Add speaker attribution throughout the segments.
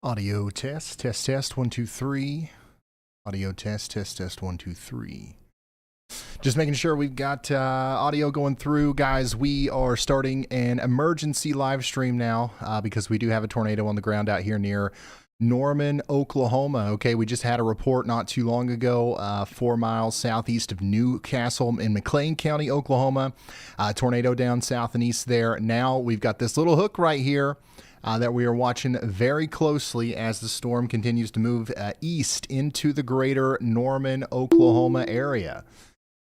Speaker 1: Audio test, test, test, 1, 2, 3. Audio test, test, test, 1, 2, 3. Just making sure we've got audio going through. Guys, we are starting an emergency live stream now because we do have a tornado on the ground out here near Norman, Oklahoma. Okay, we just had a report not too long ago, 4 miles southeast of Newcastle in McLean County, Oklahoma. Tornado down south and east there. Now we've got this little hook right here that we are watching very closely as the storm continues to move east into the greater Norman, Oklahoma area.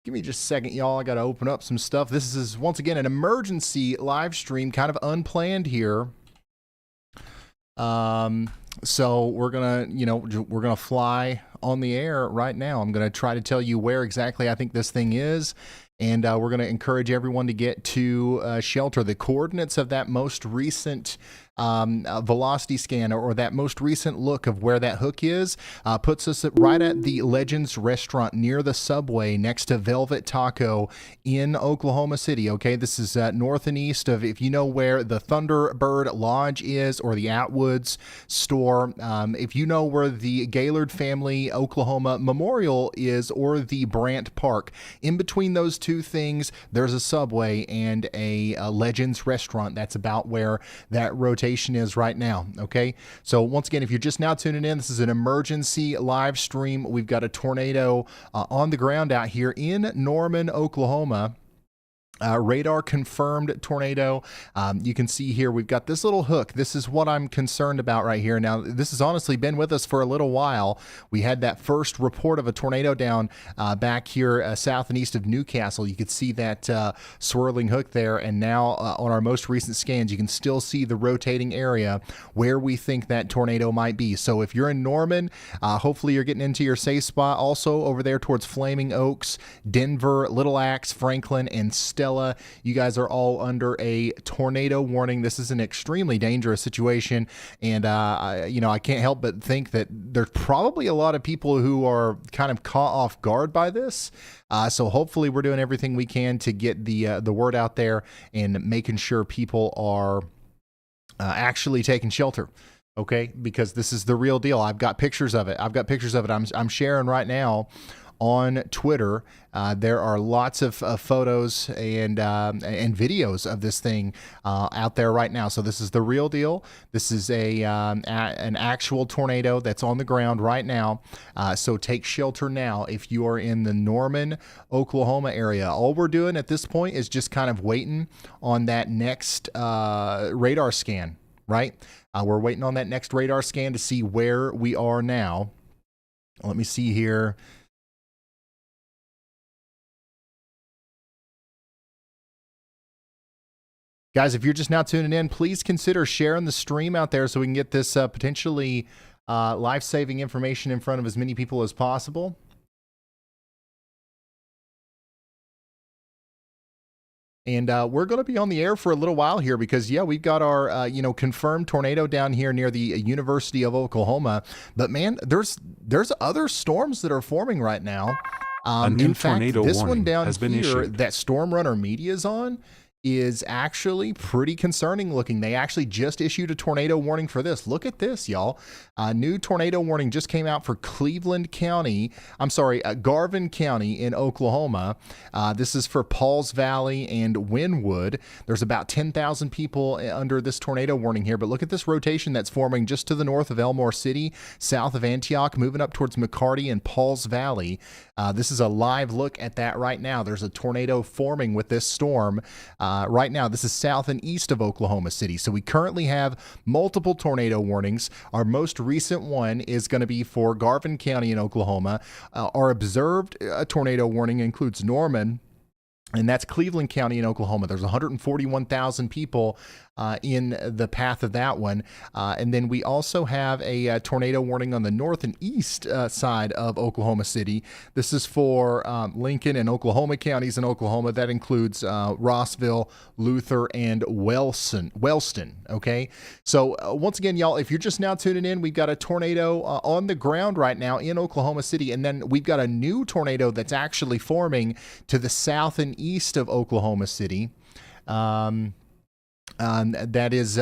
Speaker 1: Give me just a second, y'all. I got to open up some stuff. This is, once again, an emergency live stream, kind of unplanned here. So we're going to, we're going to fly on the air right now. I'm going to try to tell you where exactly I think this thing is. And we're going to encourage everyone to get to shelter. The coordinates of that most recent velocity scan or that most recent look of where that hook is puts us right at the Legends restaurant near the subway next to Velvet Taco in Oklahoma City. Okay, this is north and east of, if you know where the Thunderbird Lodge is or the Atwoods store, if you know where the Gaylord Family Oklahoma Memorial is or the Brant Park. In between those two things, there's a subway and a Legends restaurant. That's about where that rotation is right now. Okay, so once again, if you're just now tuning in, this is an emergency live stream. We've got a tornado on the ground out here in Norman, Oklahoma. Radar confirmed tornado. You can see here we've got this little hook. This is what I'm concerned about right here. Now, this has honestly been with us for a little while. We had that first report of a tornado down back here south and east of Newcastle. You could see that swirling hook there. And now on our most recent scans, you can still see the rotating area where we think that tornado might be. So if you're in Norman, hopefully you're getting into your safe spot. Also over there towards Flaming Oaks, Denver, Little Axe, Franklin, and Stella. You guys are all under a tornado warning. This is an extremely dangerous situation, and I can't help but think that there's probably a lot of people who are kind of caught off guard by this. So hopefully we're doing everything we can to get the word out there and making sure people are actually taking shelter. Okay, because this is the real deal. I've got pictures of it. I'm sharing right now on Twitter. There are lots of photos and videos of this thing out there right now. So this is the real deal. This is an actual tornado that's on the ground right now. So take shelter now if you are in the Norman, Oklahoma area. All we're doing at this point is just kind of waiting on that next radar scan, right? We're waiting on that next radar scan to see where we are now. Let me see here. Guys, if you're just now tuning in, please consider sharing the stream out there so we can get this potentially life-saving information in front of as many people as possible. And we're going to be on the air for a little while here because, yeah, we've got our, confirmed tornado down here near the University of Oklahoma. But, man, there's other storms that are forming right now. In fact, this one down here that Storm Runner Media is on is actually pretty concerning looking. They actually just issued a tornado warning for this. Look at this, y'all. A new tornado warning just came out for Garvin County in Oklahoma. This is for Pauls Valley and Wynwood. There's about 10,000 people under this tornado warning here, but look at this rotation that's forming just to the north of Elmore City, south of Antioch, moving up towards McCarty and Pauls Valley. This is a live look at that right now. There's a tornado forming with this storm. Right now, this is south and east of Oklahoma City. So we currently have multiple tornado warnings. Our most recent one is going to be for Garvin County in Oklahoma. Our observed tornado warning includes Norman, and that's Cleveland County in Oklahoma. There's 141,000 people in the path of that one. And then we also have a tornado warning on the north and east side of Oklahoma City. This is for Lincoln and Oklahoma counties in Oklahoma. That includes Rossville, Luther, and Wellston. Okay. So once again, y'all, if you're just now tuning in, we've got a tornado on the ground right now in Oklahoma City. And then we've got a new tornado that's actually forming to the south and east of Oklahoma City. that is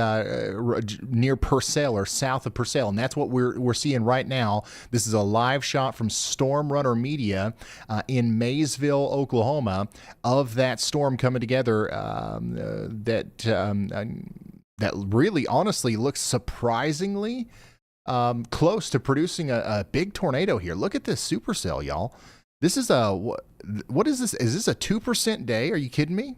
Speaker 1: near Purcell or south of Purcell, and that's what we're seeing right now. This is a live shot from Storm Runner Media in Maysville, Oklahoma, of that storm coming together. That really, honestly, looks surprisingly close to producing a big tornado here. Look at this supercell, y'all. This is what is this? Is this a 2% day? Are you kidding me?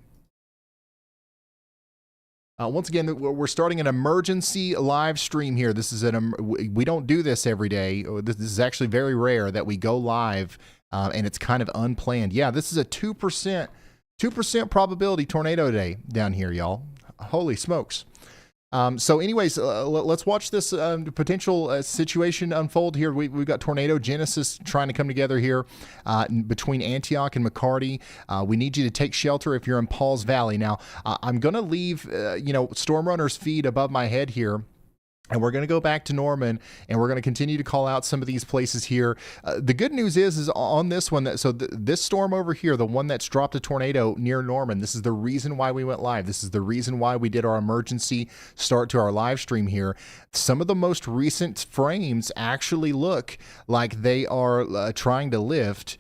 Speaker 1: Once again, we're starting an emergency live stream here. This is we don't do this every day. This is actually very rare that we go live, and it's kind of unplanned. Yeah, this is a 2% probability tornado day down here, y'all. Holy smokes. So anyways, let's watch this potential situation unfold here. We've got tornado genesis trying to come together here between Antioch and McCarty. We need you to take shelter if you're in Pauls Valley. Now, I'm going to leave, Storm Runner's feed above my head here. And we're going to go back to Norman, and we're going to continue to call out some of these places here. The good news is on this one, this storm over here, the one that's dropped a tornado near Norman, this is the reason why we went live. This is the reason why we did our emergency start to our live stream here. Some of the most recent frames actually look like they are trying to lift.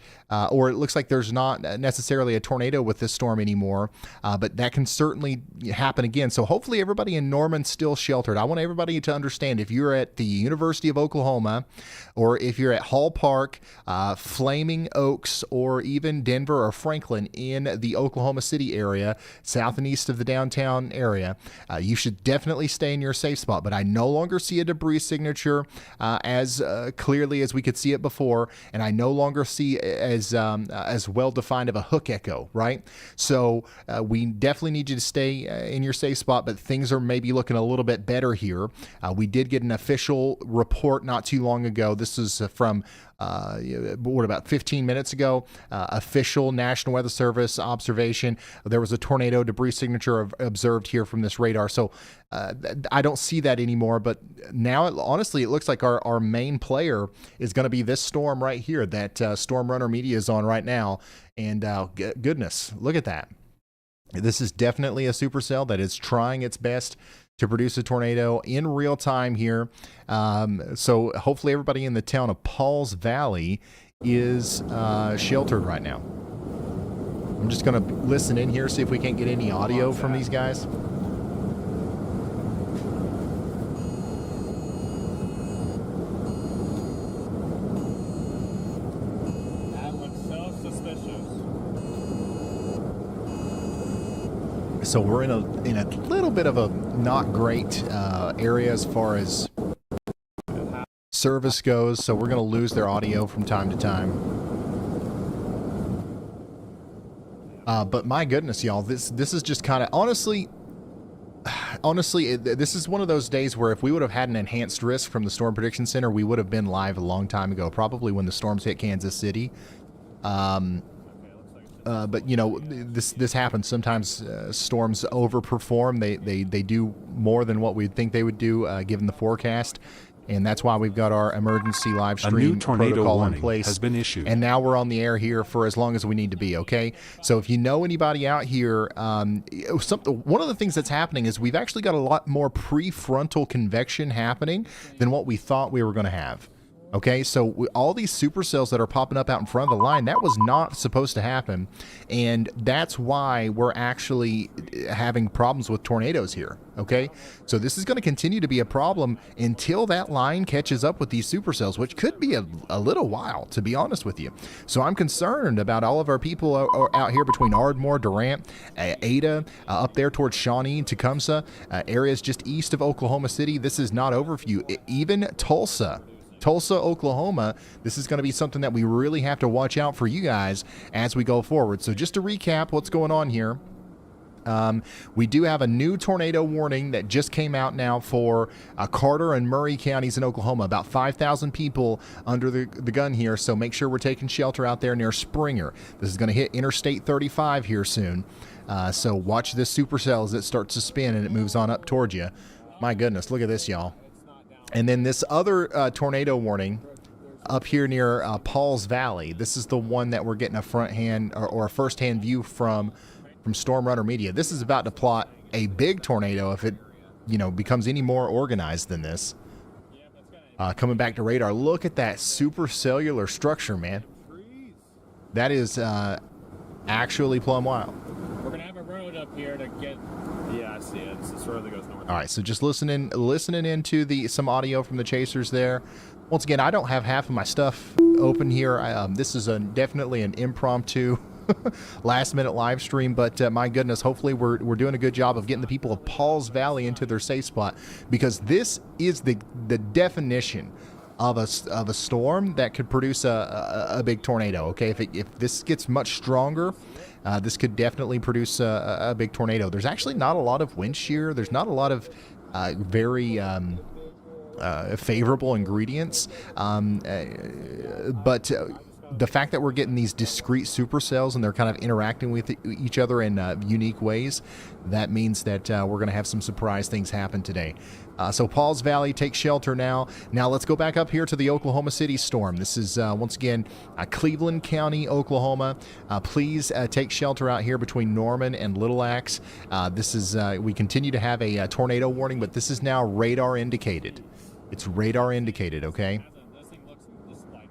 Speaker 1: Or it looks like there's not necessarily a tornado with this storm anymore, but that can certainly happen again. So hopefully everybody in Norman's still sheltered. I want everybody to understand, if you're at the University of Oklahoma, or if you're at Hall Park, Flaming Oaks, or even Denver or Franklin in the Oklahoma City area, south and east of the downtown area, you should definitely stay in your safe spot. But I no longer see a debris signature as clearly as we could see it before, and I no longer see as well defined of a hook echo, right? So we definitely need you to stay in your safe spot, but things are maybe looking a little bit better here. We did get an official report not too long ago. This is from about 15 minutes ago, official National Weather Service observation. There was a tornado debris signature observed here from this radar. So I don't see that anymore, but now honestly, it looks like our main player is going to be this storm right here that Storm Runner Media is on right now. And goodness, look at that. This is definitely a supercell that is trying its best to produce a tornado in real time here. So hopefully everybody in the town of Pauls Valley is sheltered right now. I'm just going to listen in here, see if we can't get any audio from these guys.
Speaker 2: That looks so suspicious.
Speaker 1: So we're in a little bit of a not great area as far as service goes, so we're going to lose their audio from time to time. But my goodness, y'all, this is just kind of honestly, this is one of those days where if we would have had an enhanced risk from the Storm Prediction Center, we would have been live a long time ago, probably when the storms hit Kansas City. But this happens sometimes. Storms overperform. They do more than what we'd think they would do given the forecast, and that's why we've got our emergency live stream
Speaker 3: A new tornado
Speaker 1: protocol in
Speaker 3: warning
Speaker 1: place.
Speaker 3: has been issued,
Speaker 1: and now we're on the air here for as long as we need to be. Okay, so if you know anybody out here, one of the things that's happening is we've actually got a lot more prefrontal convection happening than what we thought we were going to have. Okay, so all these supercells that are popping up out in front of the line, that was not supposed to happen, and that's why we're actually having problems with tornadoes here. Okay, so this is going to continue to be a problem until that line catches up with these supercells, which could be a little while, to be honest with you. So I'm concerned about all of our people out here between Ardmore, Durant, Ada, up there towards Shawnee, Tecumseh, areas just east of Oklahoma City. This is not over for you. Even Tulsa, Oklahoma, this is going to be something that we really have to watch out for you guys as we go forward. So just to recap what's going on here, we do have a new tornado warning that just came out now for Carter and Murray counties in Oklahoma. About 5,000 people under the gun here, so make sure we're taking shelter out there near Springer. This is going to hit Interstate 35 here soon. So watch this supercell as it starts to spin and it moves on up towards you. My goodness, look at this, y'all. And then this other tornado warning up here near Pauls Valley. This is the one that we're getting a front hand or a first hand view from from Storm Runner Media. This is about to plot a big tornado if it, becomes any more organized than this. Coming back to radar, look at that supercellular structure, man. That is actually plumb wild.
Speaker 2: We're gonna have a road up here to get. Yeah, I see it. It's this road that goes north.
Speaker 1: All right, so just listening into some audio from the chasers there. Once again, I don't have half of my stuff open here. This is definitely an impromptu last-minute live stream, but my goodness, hopefully we're doing a good job of getting the people of Pauls Valley into their safe spot, because this is the definition of a storm that could produce a big tornado. Okay, if this gets much stronger, this could definitely produce a big tornado. There's actually not a lot of wind shear. There's not a lot of very favorable ingredients, but the fact that we're getting these discrete supercells and they're kind of interacting with each other in unique ways, that means that we're going to have some surprise things happen today. So Pauls Valley, take shelter now. Now let's go back up here to the Oklahoma City storm. This is, once again, Cleveland County, Oklahoma. Please take shelter out here between Norman and Little Axe. This is, we continue to have a tornado warning, but this is now radar indicated. It's radar indicated, okay?
Speaker 2: This thing looks just like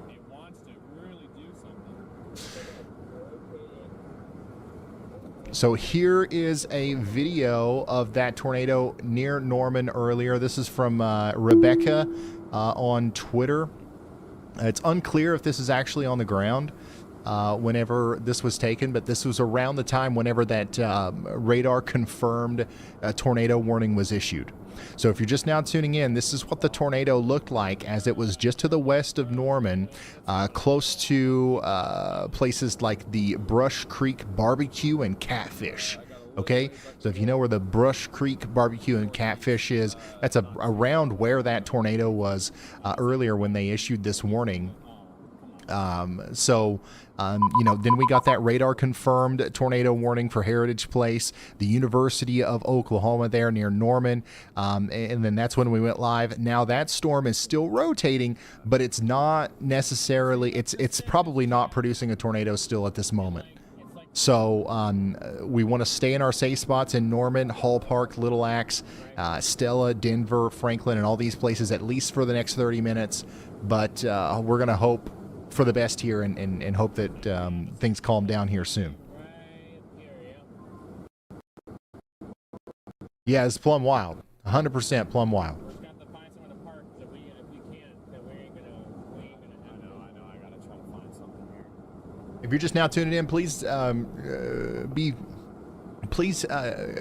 Speaker 2: it wants to really do something.
Speaker 1: So here is a video of that tornado near Norman earlier. This is from Rebecca on Twitter. It's unclear if this is actually on the ground whenever this was taken, but this was around the time whenever that radar confirmed tornado warning was issued. So if you're just now tuning in, this is what the tornado looked like as it was just to the west of Norman, close to places like the Brush Creek Barbecue and Catfish. Okay, so if you know where the Brush Creek Barbecue and Catfish is, that's around where that tornado was earlier when they issued this warning. Then we got that radar confirmed tornado warning for Heritage Place, the University of Oklahoma there near Norman. And then that's when we went live. Now that storm is still rotating, but it's not necessarily, it's probably not producing a tornado still at this moment. So we want to stay in our safe spots in Norman, Hall Park, Little Axe, Stella, Denver, Franklin, and all these places at least for the next 30 minutes. But we're going to hope for the best here and hope that things calm down here soon. Yeah, it's plumb wild. 100% plumb wild.
Speaker 2: We've got to find somewhere to park that we, if we can't, that we ain't gonna, I know, I gotta try to find something here.
Speaker 1: If you're just now tuning in, please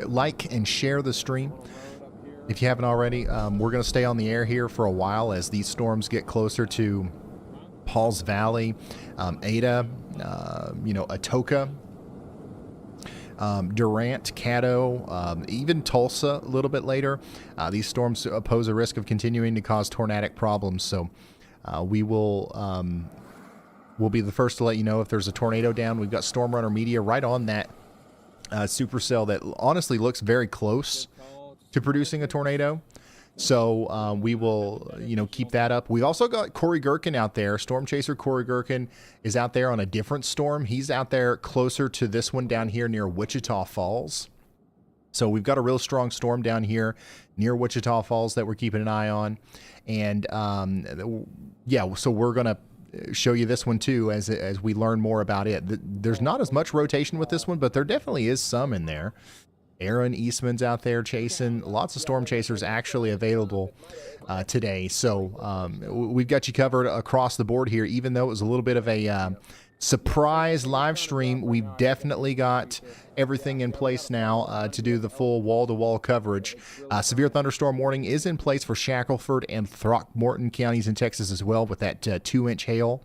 Speaker 1: like and share the stream if you haven't already. We're going to stay on the air here for a while as these storms get closer to Pauls Valley, Ada, Atoka, Durant, Caddo, even Tulsa a little bit later. These storms pose a risk of continuing to cause tornadic problems, so we'll be the first to let you know if there's a tornado down. We've got Storm Runner Media right on that supercell that honestly looks very close to producing a tornado. So we will, keep that up. We also got Corey Gherkin out there. Storm Chaser Corey Gherkin is out there on a different storm. He's out there closer to this one down here near Wichita Falls. So we've got a real strong storm down here near Wichita Falls that we're keeping an eye on. And so we're going to show you this one too as we learn more about it. There's not as much rotation with this one, but there definitely is some in there. Aaron Eastman's out there chasing. Lots of storm chasers actually available today. So we've got you covered across the board here. Even though it was a little bit of a surprise live stream, we've definitely got everything in place now to do the full wall-to-wall coverage. Severe thunderstorm warning is in place for Shackelford and Throckmorton counties in Texas as well with that 2-inch hail.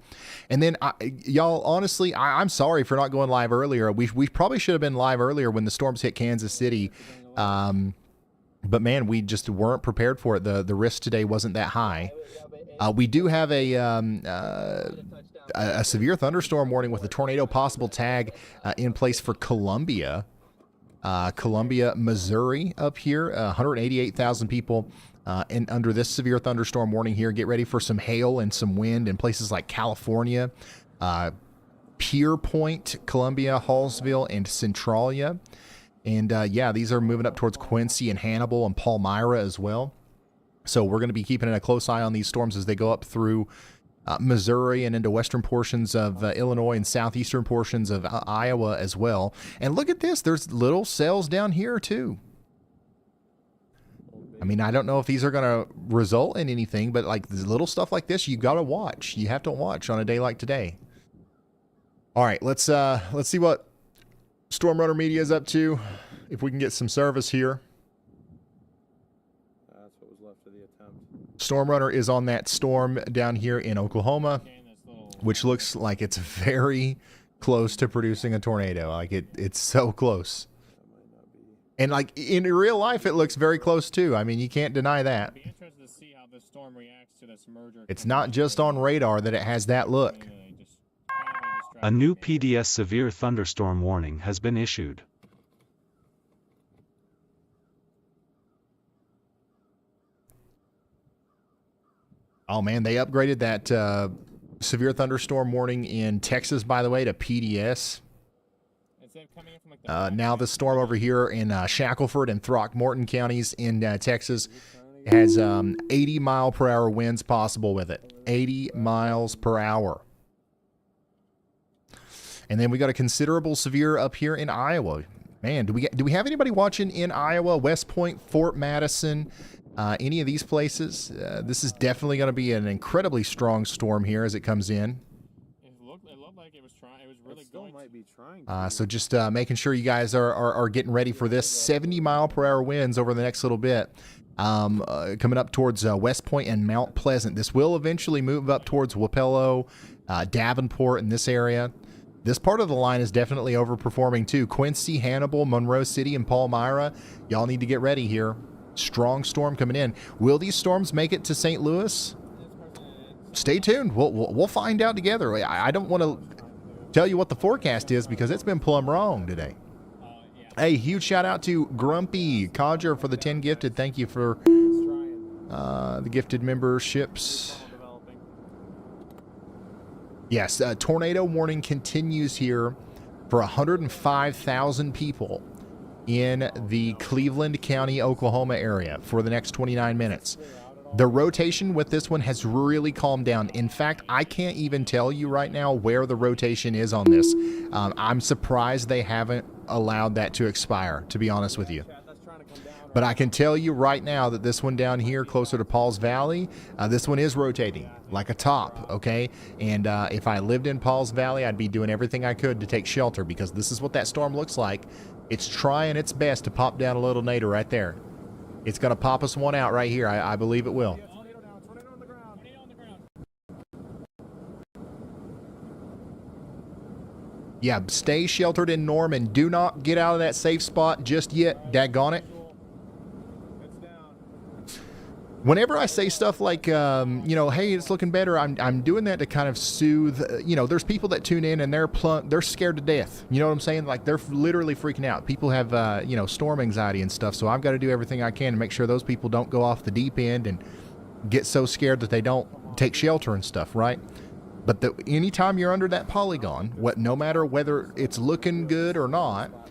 Speaker 1: And then, y'all, honestly, I'm sorry for not going live earlier. We probably should have been live earlier when the storms hit Kansas City. But, man, we just weren't prepared for it. The risk today wasn't that high. We do have a severe thunderstorm warning with a tornado possible tag in place for Columbia, Missouri up here. 188,000 people under this severe thunderstorm warning here. Get ready for some hail and some wind in places like California, Pierpoint, Columbia, Hallsville, and Centralia. And yeah, these are moving up towards Quincy and Hannibal and Palmyra as well. So we're going to be keeping a close eye on these storms as they go up through Missouri and into western portions of Illinois and southeastern portions of Iowa as well. And look at this. There's little cells down here too. I mean, I don't know if these are going to result in anything, but like little stuff like this, you got to watch. You have to watch on a day like today. All right, let's see what Storm Runner Media is up to. If we can get some service here.
Speaker 2: That's what was left of the attempt.
Speaker 1: Storm Runner is on that storm down here in Oklahoma, which looks like it's very close to producing a tornado. Like it's so close. And like in real life, it looks very close too. I mean, you can't deny that.
Speaker 2: Be interested to see how this storm reacts to this merger.
Speaker 1: It's not just on radar that it has that look.
Speaker 3: A new PDS severe thunderstorm warning has been issued.
Speaker 1: Oh man, they upgraded that severe thunderstorm warning in Texas, by the way, to PDS. Now the storm over here in Shackelford and Throckmorton counties in Texas has 80 mile per hour winds possible with it. 80 miles per hour. And then we got a considerable severe up here in Iowa. Man, do we have anybody watching in Iowa, West Point, Fort Madison, any of these places? This is definitely going to be an incredibly strong storm here as it comes in.
Speaker 2: It looked like it was trying. It was really going. Might be trying.
Speaker 1: So just making sure you guys are getting ready for this 70 mile per hour winds over the next little bit. Coming up towards West Point and Mount Pleasant. This will eventually move up towards Wapello, Davenport in this area. This part of the line is definitely overperforming too. Quincy, Hannibal, Monroe City, and Palmyra. Y'all need to get ready here. Strong storm coming in. Will these storms make it to St. Louis? Stay tuned. We'll find out together. I don't want to tell you what the forecast is because it's been plumb wrong today. Hey, huge shout out to Grumpy Codger for the 10 gifted. Thank you for the gifted memberships. Yes, tornado warning continues here for 105,000 people in the Cleveland County, Oklahoma area for the next 29 minutes. The rotation with this one has really calmed down. In fact, I can't even tell you right now where the rotation is on this. I'm surprised they haven't allowed that to expire, to be honest with you. But I can tell you right now that this one down here closer to Pauls Valley, this one is rotating like a top, okay? And if I lived in Pauls Valley, I'd be doing everything I could to take shelter because this is what that storm looks like. It's trying its best to pop down a little nader right there. It's going to pop us one out right here. I believe it will. Yeah, stay sheltered in Norman. Do not get out of that safe spot just yet. Daggone it. Whenever I say stuff like, hey, it's looking better, I'm doing that to kind of soothe. There's people that tune in and they're scared to death. You know what I'm saying? Like they're literally freaking out. People have, storm anxiety and stuff. So I've got to do everything I can to make sure those people don't go off the deep end and get so scared that they don't take shelter and stuff, right? But anytime you're under that polygon, no matter whether it's looking good or not,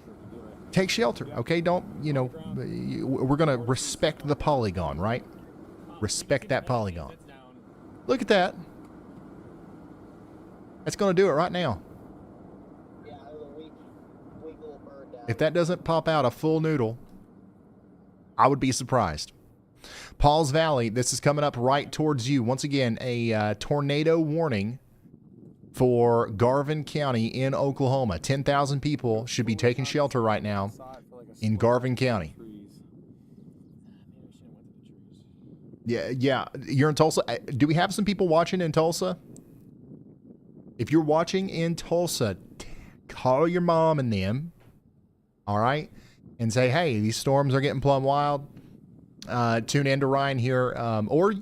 Speaker 1: take shelter, okay? Don't, we're going to respect the polygon, right? Respect that polygon. Look at that. That's going to do it right now. If that doesn't pop out a full noodle, I would be surprised. Pauls Valley, this is coming up right towards you. Once again, a tornado warning for Garvin County in Oklahoma. 10,000 people should be taking shelter right now in Garvin County. Yeah. You're in Tulsa. Do we have some people watching in Tulsa? If you're watching in Tulsa, call your mom and them, all right? And say, hey, these storms are getting plumb wild. Tune in to Ryan here. Or,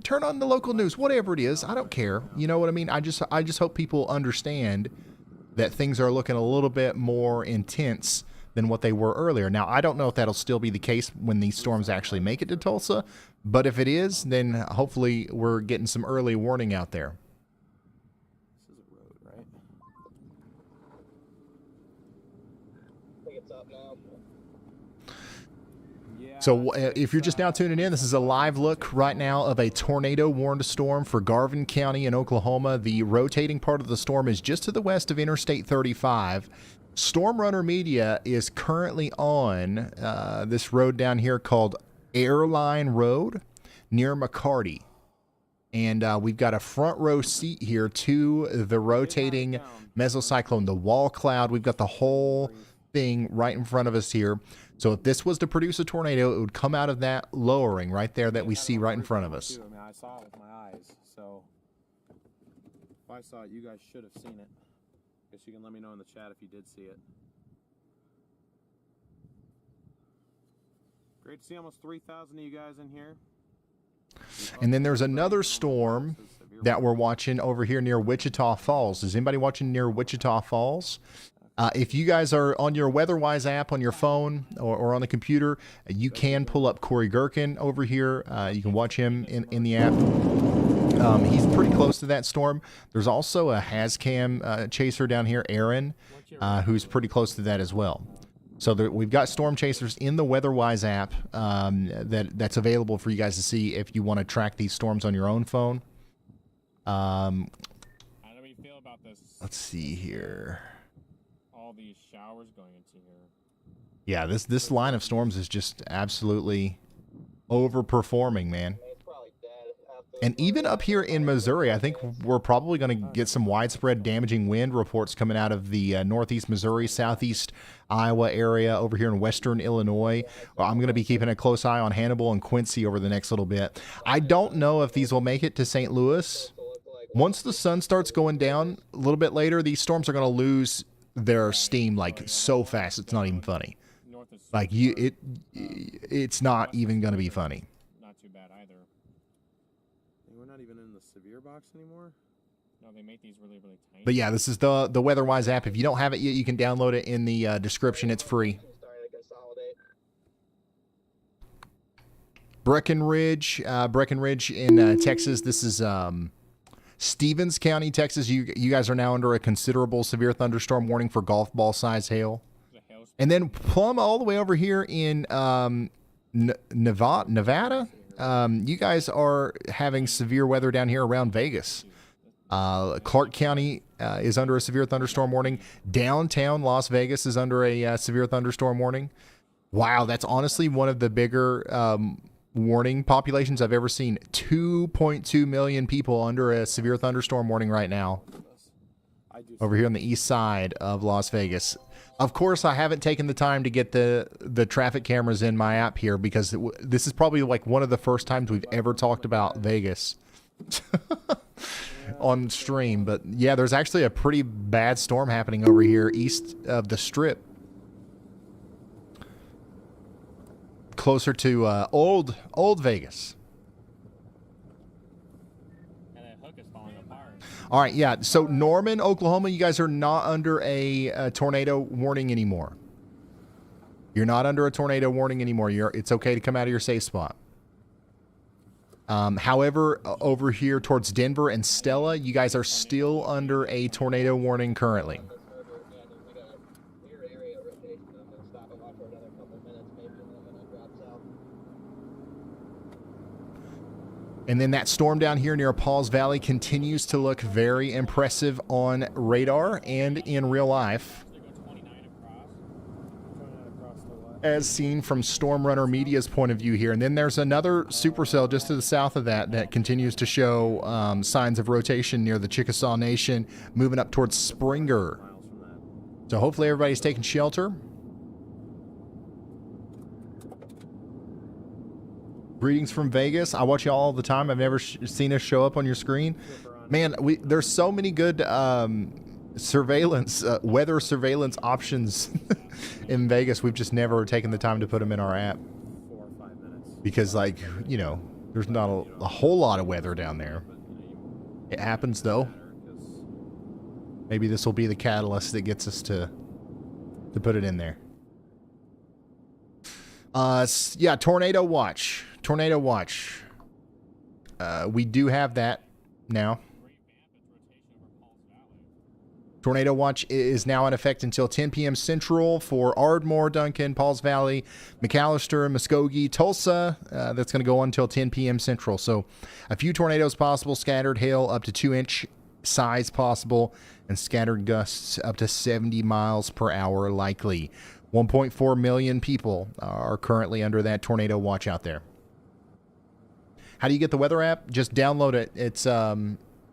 Speaker 1: turn on the local news, whatever it is. I don't care. You know what I mean? I just hope people understand that things are looking a little bit more intense than what they were earlier. Now, I don't know if that'll still be the case when these storms actually make it to Tulsa, but if it is, then hopefully we're getting some early warning out there. So if you're just now tuning in, this is a live look right now of a tornado-warned storm for Garvin County in Oklahoma. The rotating part of the storm is just to the west of Interstate 35. Storm Runner Media is currently on this road down here called Airline Road near McCarty. And we've got a front row seat here to the rotating mesocyclone, the wall cloud. We've got the whole thing right in front of us here. So if this was to produce a tornado, it would come out of that lowering right there that we see right in front of us.
Speaker 2: I mean, I saw it with my eyes, so if I saw it, you guys should have seen it. Guess you can let me know in the chat if you did see it. Great to see almost 3,000 of you guys in here.
Speaker 1: And then there's another storm that we're watching over here near Wichita Falls. Is anybody watching near Wichita Falls? If you guys are on your WeatherWise app on your phone or on the computer, you can pull up Corey Gherkin over here. You can watch him in the app. He's pretty close to that storm. There's also a Hazcam chaser down here, Aaron, who's pretty close to that as well. So we've got storm chasers in the WeatherWise app that's available for you guys to see if you want to track these storms on your own phone.
Speaker 2: How do we feel about this?
Speaker 1: Let's see here.
Speaker 2: All these showers going into here.
Speaker 1: Yeah, this line of storms is just absolutely overperforming, man. And even up here in Missouri, I think we're probably going to get some widespread damaging wind reports coming out of the northeast Missouri, southeast Iowa area over here in western Illinois. I'm going to be keeping a close eye on Hannibal and Quincy over the next little bit. I don't know if these will make it to St. Louis. Once the sun starts going down a little bit later, these storms are going to lose their steam like so fast it's not even funny. Like it's not even going to be funny.
Speaker 2: Not too bad either. We're not even in the severe box anymore. No, they make these really tiny.
Speaker 1: But yeah, this is the WeatherWise app. If you don't have it yet, you can download it in the description. It's free. Breckenridge in Texas. This is Stevens County, Texas. You guys are now under a considerable severe thunderstorm warning for golf ball size hail. And then plumb all the way over here in Nevada. You guys are having severe weather down here around Vegas. Clark County is under a severe thunderstorm warning. Downtown Las Vegas is under a severe thunderstorm warning. Wow, that's honestly one of the bigger warning populations I've ever seen. 2.2 million people under a severe thunderstorm warning right now over here on the east side of Las Vegas. Of course, I haven't taken the time to get the traffic cameras in my app here because this is probably like one of the first times we've ever talked about Vegas on stream. But yeah, there's actually a pretty bad storm happening over here east of the Strip. Closer to old Vegas.
Speaker 2: And that hook is falling apart.
Speaker 1: All right, yeah. So Norman, Oklahoma, you guys are not under a tornado warning anymore. You're not under a tornado warning anymore. It's okay to come out of your safe spot. However, over here towards Denver and Stella, you guys are still under a tornado warning currently. And then that storm down here near Pauls Valley continues to look very impressive on radar and in real life, as seen from Storm Runner Media's point of view here. And then there's another supercell just to the south of that continues to show signs of rotation near the Chickasaw Nation, moving up towards Springer. So hopefully everybody's taking shelter. Greetings from Vegas. I watch you all the time. I've never seen us show up on your screen. Man, there's so many good surveillance, weather surveillance options in Vegas. We've just never taken the time to put them in our app.
Speaker 2: 4 or 5 minutes.
Speaker 1: Because, like, you know, there's not a whole lot of weather down there. It happens, though. Maybe this will be the catalyst that gets us to put it in there. Yeah, Tornado Watch. Tornado Watch. We do have that now. Tornado watch is now in effect until 10 p.m. Central for Ardmore, Duncan, Pauls Valley, McAllister, Muskogee, Tulsa. That's going to go on until 10 p.m. Central. So a few tornadoes possible, scattered hail up to 2-inch size possible, and scattered gusts up to 70 miles per hour likely. 1.4 million people are currently under that tornado watch out there. How do you get the weather app? Just download it. It's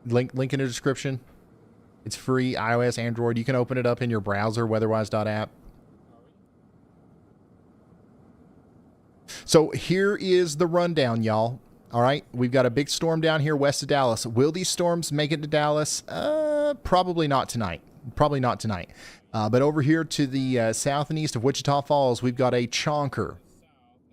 Speaker 1: link in the description. It's free, iOS, Android. You can open it up in your browser, weatherwise.app. So here is the rundown, y'all. All right, we've got a big storm down here west of Dallas. Will these storms make it to Dallas? Probably not tonight. Probably not tonight. But over here to the south and east of Wichita Falls, we've got a chonker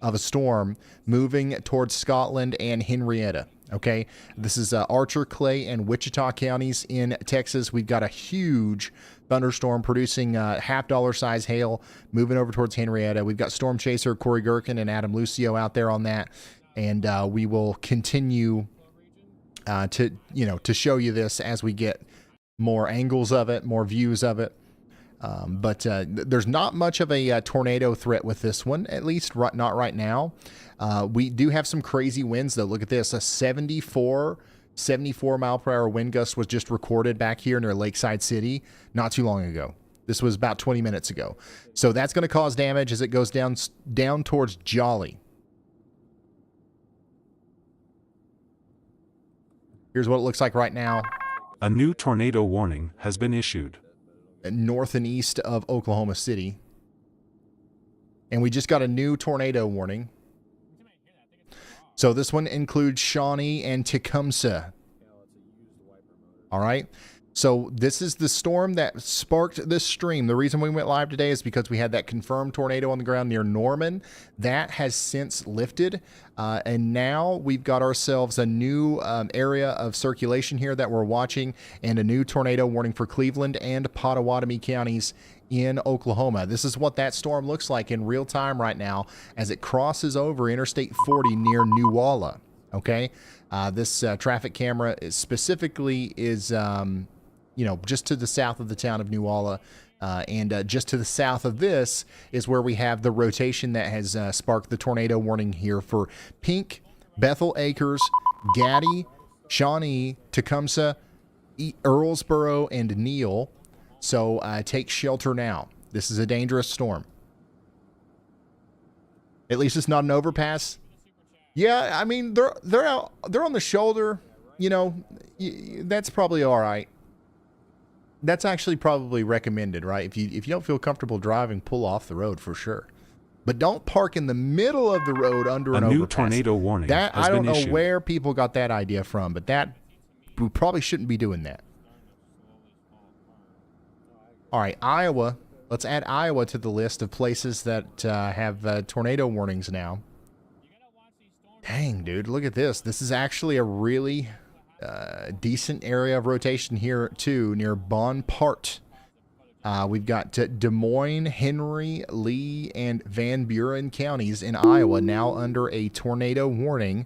Speaker 1: of a storm moving towards Scotland and Henrietta. Okay, this is Archer, Clay, and Wichita counties in Texas. We've got a huge thunderstorm producing half-dollar size hail moving over towards Henrietta. We've got storm chaser Corey Gherkin and Adam Lucio out there on that, and we will continue to show you this as we get more angles of it, more views of it. But there's not much of a tornado threat with this one, at least not right now. We do have some crazy winds, though. Look at this. A 74 mile per hour wind gust was just recorded back here near Lakeside City not too long ago. This was about 20 minutes ago. So that's going to cause damage as it goes down towards Jolly. Here's what it looks like right now.
Speaker 3: A new tornado warning has been issued.
Speaker 1: North and east of Oklahoma City. And we just got a new tornado warning. So this one includes Shawnee and Tecumseh. All right. So this is the storm that sparked this stream. The reason we went live today is because we had that confirmed tornado on the ground near Norman. That has since lifted. And now we've got ourselves a new area of circulation here that we're watching, and a new tornado warning for Cleveland and Pottawatomie counties in Oklahoma. This is what that storm looks like in real time right now as it crosses over Interstate 40 near New Walla. Okay. This traffic camera specifically is just to the south of the town of New Walla, and just to the south of this is where we have the rotation that has sparked the tornado warning here for Pink, Bethel Acres, Gaddy, Shawnee, Tecumseh, Earlsboro, and Neal. So take shelter now. This is a dangerous storm. At least it's not an overpass. Yeah, I mean they're on the shoulder. That's probably all right. That's actually probably recommended, right? If you don't feel comfortable driving, pull off the road for sure. But don't park in the middle of the road under an overpass.
Speaker 3: A new tornado warning has been issued.
Speaker 1: I don't know where people got that idea from, but we probably shouldn't be doing that. All right, Iowa. Let's add Iowa to the list of places that have tornado warnings now. Dang, dude, look at this. This is actually a really decent area of rotation here, too, near Bon Part. We've got Des Moines, Henry, Lee, and Van Buren counties in Iowa now under a tornado warning.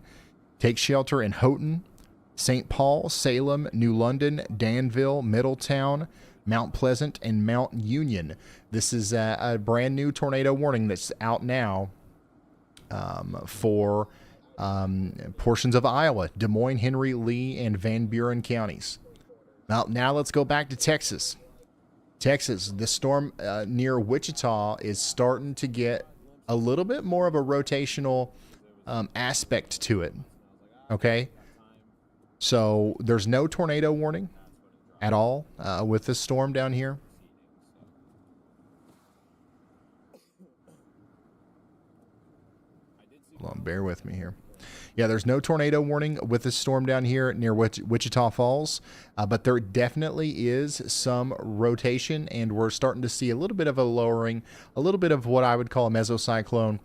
Speaker 1: Take shelter in Houghton, St. Paul, Salem, New London, Danville, Middletown, Mount Pleasant, and Mount Union. This is a brand new tornado warning that's out now for portions of Iowa, Des Moines, Henry, Lee, and Van Buren counties. Now let's go back to Texas. Texas, the storm near Wichita is starting to get a little bit more of a rotational aspect to it. Okay? So there's no tornado warning at all with this storm down here. Hold on, bear with me here. Yeah, there's no tornado warning with this storm down here near Wichita Falls, but there definitely is some rotation, and we're starting to see a little bit of a lowering, a little bit of what I would call a mesocyclone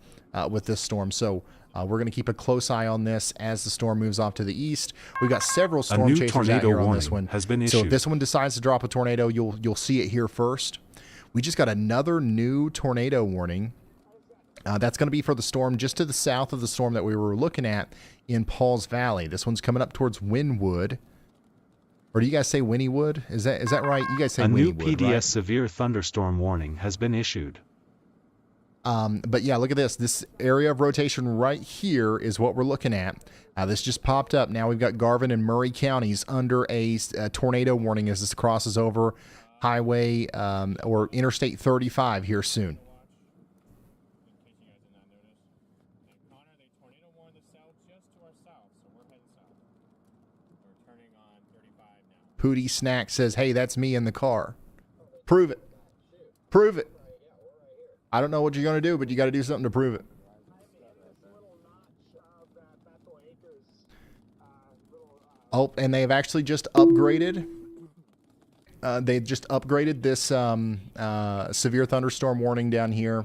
Speaker 1: with this storm. So we're going to keep a close eye on this as the storm moves off to the east. We've got several storm chasers out here on this one.
Speaker 3: Has been issued.
Speaker 1: So if this one decides to drop a tornado, you'll see it here first. We just got another new tornado warning. That's going to be for the storm just to the south of the storm that we were looking at in Pauls Valley. This one's coming up towards Wynwood. Or do you guys say Wynnewood? Is that right? You guys say
Speaker 3: A new
Speaker 1: Wynnewood,
Speaker 3: PDS
Speaker 1: right?
Speaker 3: severe thunderstorm warning has been issued.
Speaker 1: But yeah, look at this. This area of rotation right here is what we're looking at. This just popped up. Now we've got Garvin and Murray counties under a tornado warning as this crosses over highway or Interstate 35 here soon. Pootie Snack says, hey, that's me in the car. Prove it. Prove it. I don't know what you're going to do, but you got to do something to prove it. Oh, and they've actually just upgraded. They've just upgraded this severe thunderstorm warning down here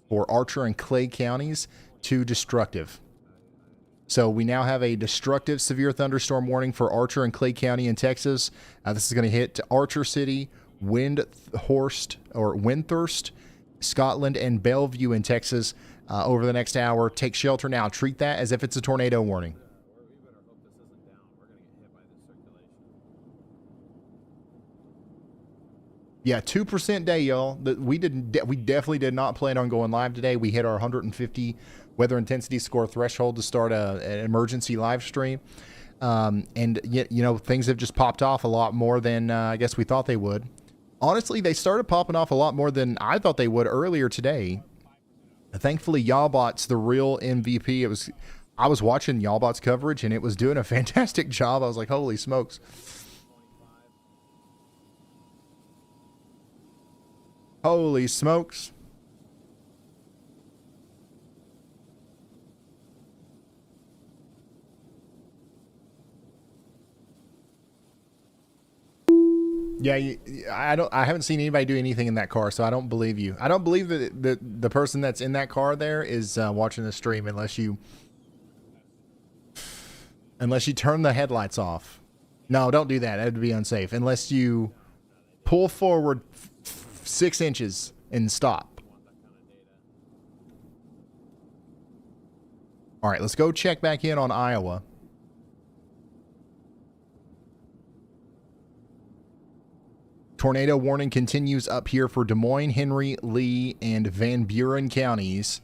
Speaker 1: for Archer and Clay counties to destructive. So we now have a destructive severe thunderstorm warning for Archer and Clay County in Texas. This is going to hit Archer City, Windthorst, Scotland, and Bellevue in Texas over the next hour. Take shelter now. Treat that as if it's a tornado warning. Yeah, 2% day, y'all. We definitely did not plan on going live today. We hit our 150 weather intensity score threshold to start an emergency live stream. And yet, you know, things have just popped off a lot more than I guess we thought they would. Honestly, they started popping off a lot more than I thought they would earlier today. Thankfully, Y'allbot's the real MVP. I was watching Y'allbot's coverage and it was doing a fantastic job. I was like, holy smokes. Holy smokes. Yeah, I haven't seen anybody do anything in that car, so I don't believe you. I don't believe that the person that's in that car there is watching the stream unless you turn the headlights off. No, don't do that. That would be unsafe. Unless you pull forward 6 inches and stop. All right, let's go check back in on Iowa. Tornado warning continues up here for Des Moines, Henry, Lee, and Van Buren counties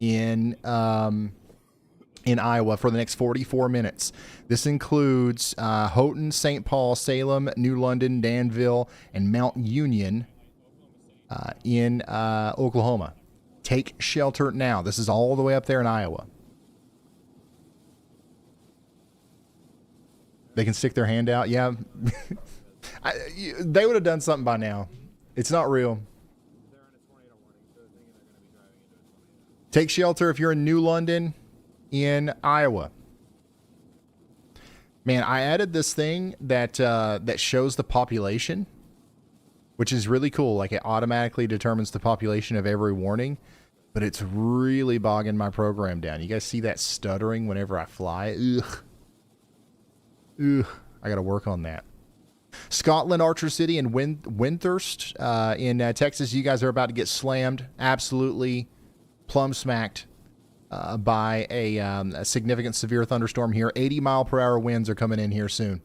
Speaker 1: in Iowa for the next 44 minutes. This includes Houghton, St. Paul, Salem, New London, Danville, and Mount Union in Oklahoma. Take shelter now. This is all the way up there in Iowa. They can stick their hand out. Yeah. They would have done something by now. It's not real. Take shelter if you're in New London in Iowa. Man, I added this thing that shows the population, which is really cool. Like, it automatically determines the population of every warning, but it's really bogging my program down. You guys see that stuttering whenever I fly? Ugh. I got to work on that. Scotland, Archer City, and Windthorst in Texas. You guys are about to get slammed, absolutely plumb smacked by a significant severe thunderstorm here. 80-mile-per-hour winds are coming in here soon.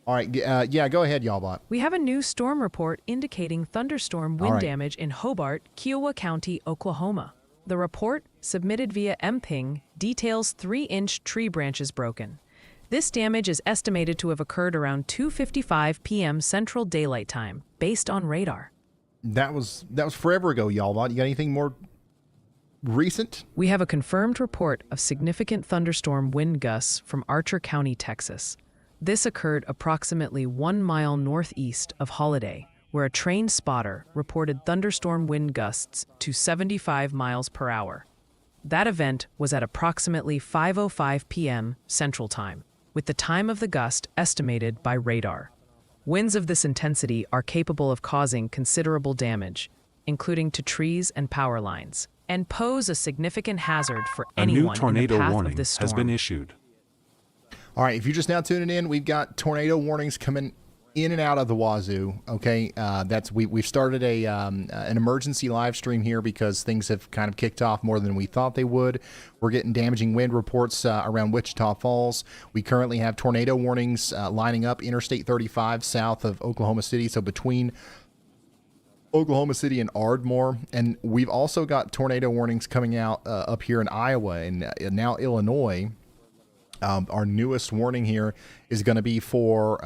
Speaker 1: All right, yeah, go ahead, Y'allbot.
Speaker 4: We have a new storm report indicating thunderstorm wind damage in Hobart, Kiowa County, Oklahoma. The report, submitted via MPing, details 3-inch tree branches broken. This damage is estimated to have occurred around 2:55 p.m. Central Daylight Time, based on radar.
Speaker 1: That was forever ago, Y'allbot. You got anything more recent?
Speaker 4: We have a confirmed report of significant thunderstorm wind gusts from Archer County, Texas. This occurred approximately 1 mile northeast of Holiday, where a trained spotter reported thunderstorm wind gusts to 75 miles per hour. That event was at approximately 5:05 p.m. Central Time, with the time of the gust estimated by radar. Winds of this intensity are capable of causing considerable damage, including to trees and power lines, and pose a significant hazard for anyone in the path of this storm.
Speaker 3: A new tornado warning has been issued.
Speaker 1: All right, if you're just now tuning in, we've got tornado warnings coming in and out of the wazoo. Okay, we've started an emergency live stream here because things have kind of kicked off more than we thought they would. We're getting damaging wind reports around Wichita Falls. We currently have tornado warnings lining up Interstate 35 south of Oklahoma City, so between Oklahoma City and Ardmore, and we've also got tornado warnings coming out up here in Iowa and now Illinois. Our newest warning here is going to be for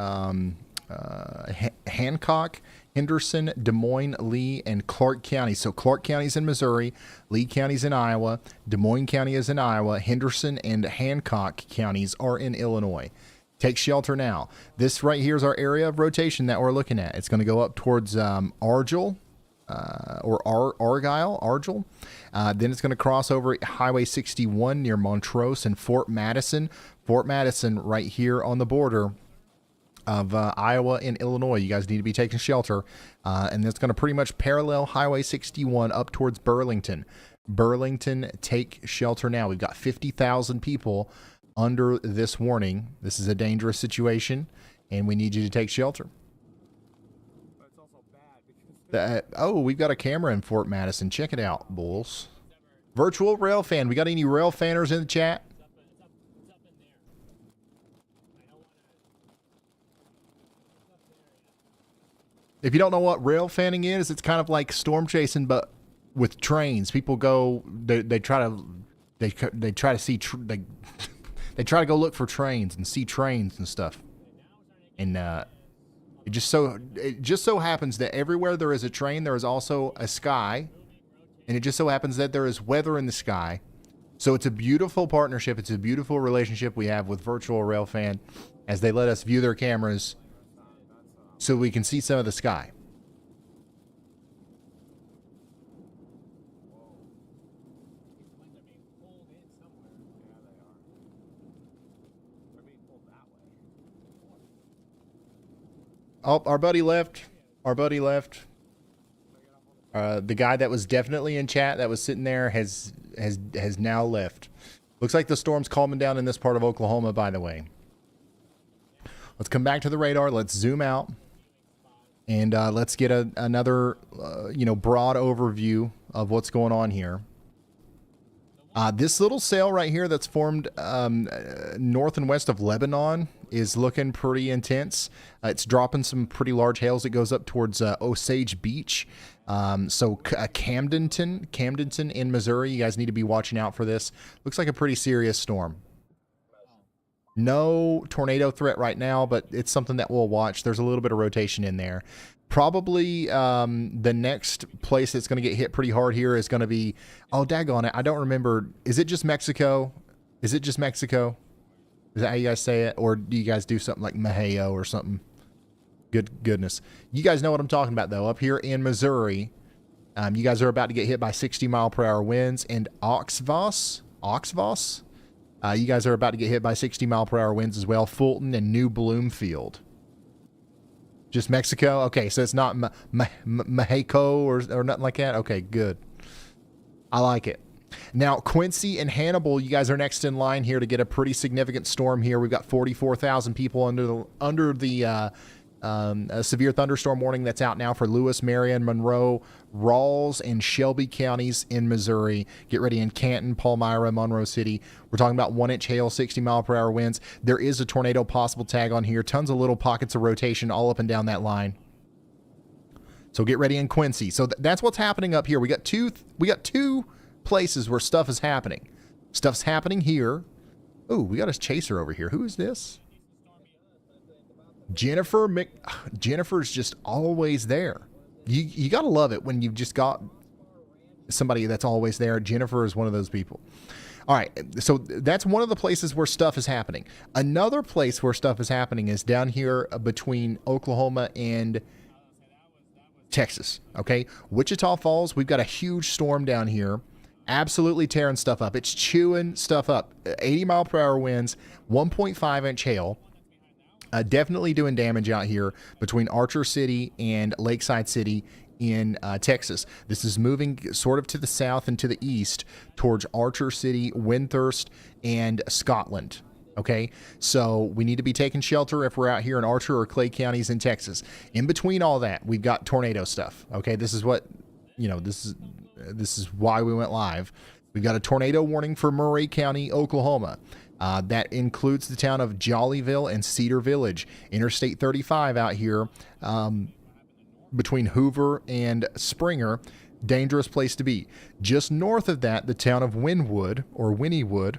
Speaker 1: Hancock, Henderson, Des Moines, Lee, and Clark County. So Clark County's in Missouri, Lee County's in Iowa, Des Moines County is in Iowa, Henderson and Hancock counties are in Illinois. Take shelter now. This right here is our area of rotation that we're looking at. It's going to go up towards Argyll. Argyll. Then it's going to cross over Highway 61 near Montrose and Fort Madison. Fort Madison right here on the border of Iowa and Illinois. You guys need to be taking shelter. And it's going to pretty much parallel Highway 61 up towards Burlington. Burlington, take shelter now. We've got 50,000 people under this warning. This is a dangerous situation, and we need you to take shelter.
Speaker 2: But it's also bad because
Speaker 1: We've got a camera in Fort Madison. Check it out, bulls. Virtual rail fan. We got any rail fanners in the chat? If you don't know what rail fanning is, it's kind of like storm chasing, but with trains. People go, they try to see, they try to go look for trains and see trains and stuff. And it just so happens that everywhere there is a train, there is also a sky. And it just so happens that there is weather in the sky. So it's a beautiful partnership. It's a beautiful relationship we have with Virtual Railfan as they let us view their cameras so we can see some of the sky. Oh, our buddy left. The guy that was definitely in chat that was sitting there has now left. Looks like the storm's calming down in this part of Oklahoma, by the way. Let's come back to the radar. Let's zoom out. And let's get another, broad overview of what's going on here. This little sail right here that's formed north and west of Lebanon is looking pretty intense. It's dropping some pretty large hails. It goes up towards Osage Beach. Camdenton in Missouri. You guys need to be watching out for this. Looks like a pretty serious storm. No tornado threat right now, but it's something that we'll watch. There's a little bit of rotation in there. Probably the next place that's going to get hit pretty hard here is going to be, oh, daggone it, I don't remember. Is it just Mexico? Is that how you guys say it? Or do you guys do something like Maheo or something? Goodness. You guys know what I'm talking about, though. Up here in Missouri, you guys are about to get hit by 60-mile-per-hour winds. And Oxvoss, you guys are about to get hit by 60-mile-per-hour winds as well. Fulton and New Bloomfield. Just Mexico? Okay, so it's not Mexico or nothing like that? Okay, good. I like it. Now, Quincy and Hannibal, you guys are next in line here to get a pretty significant storm here. We've got 44,000 people under the severe thunderstorm warning that's out now for Lewis, Marion, Monroe, Rawls, and Shelby counties in Missouri. Get ready in Canton, Palmyra, Monroe City. We're talking about 1-inch hail, 60-mile-per-hour winds. There is a tornado possible tag on here. Tons of little pockets of rotation all up and down that line. So get ready in Quincy. So that's what's happening up here. We got two places where stuff is happening. Stuff's happening here. Oh, we got a chaser over here. Who is this? Jennifer's just always there. You got to love it when you've just got somebody that's always there. Jennifer is one of those people. All right, so that's one of the places where stuff is happening. Another place where stuff is happening is down here between Oklahoma and Texas, okay? Wichita Falls, we've got a huge storm down here. Absolutely tearing stuff up. It's chewing stuff up. 80-mile-per-hour winds, 1.5-inch hail. Definitely doing damage out here between Archer City and Lakeside City in Texas. This is moving sort of to the south and to the east towards Archer City, Windthirst, and Scotland. Okay, so we need to be taking shelter if we're out here in Archer or Clay counties in Texas. In between all that, we've got tornado stuff. Okay, this is what, this is why we went live. We've got a tornado warning for Murray County, Oklahoma. That includes the town of Jollyville and Cedar Village. Interstate 35 out here between Hoover and Springer. Dangerous place to be. Just north of that, the town of Wynwood or Wynnewood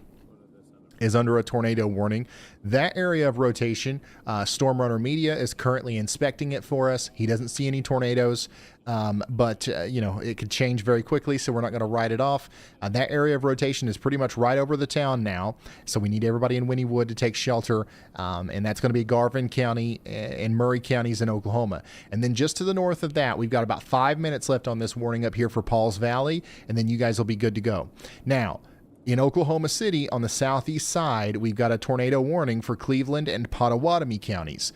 Speaker 1: is under a tornado warning. That area of rotation, Storm Runner Media is currently inspecting it for us. He doesn't see any tornadoes, but it could change very quickly, so we're not going to write it off. That area of rotation is pretty much right over the town now, so we need everybody in Wynnewood to take shelter, and that's going to be Garvin County and Murray counties in Oklahoma. And then just to the north of that, we've got about 5 minutes left on this warning up here for Pauls Valley, and then you guys will be good to go. Now, in Oklahoma City, on the southeast side, we've got a tornado warning for Cleveland and Pottawatomie counties.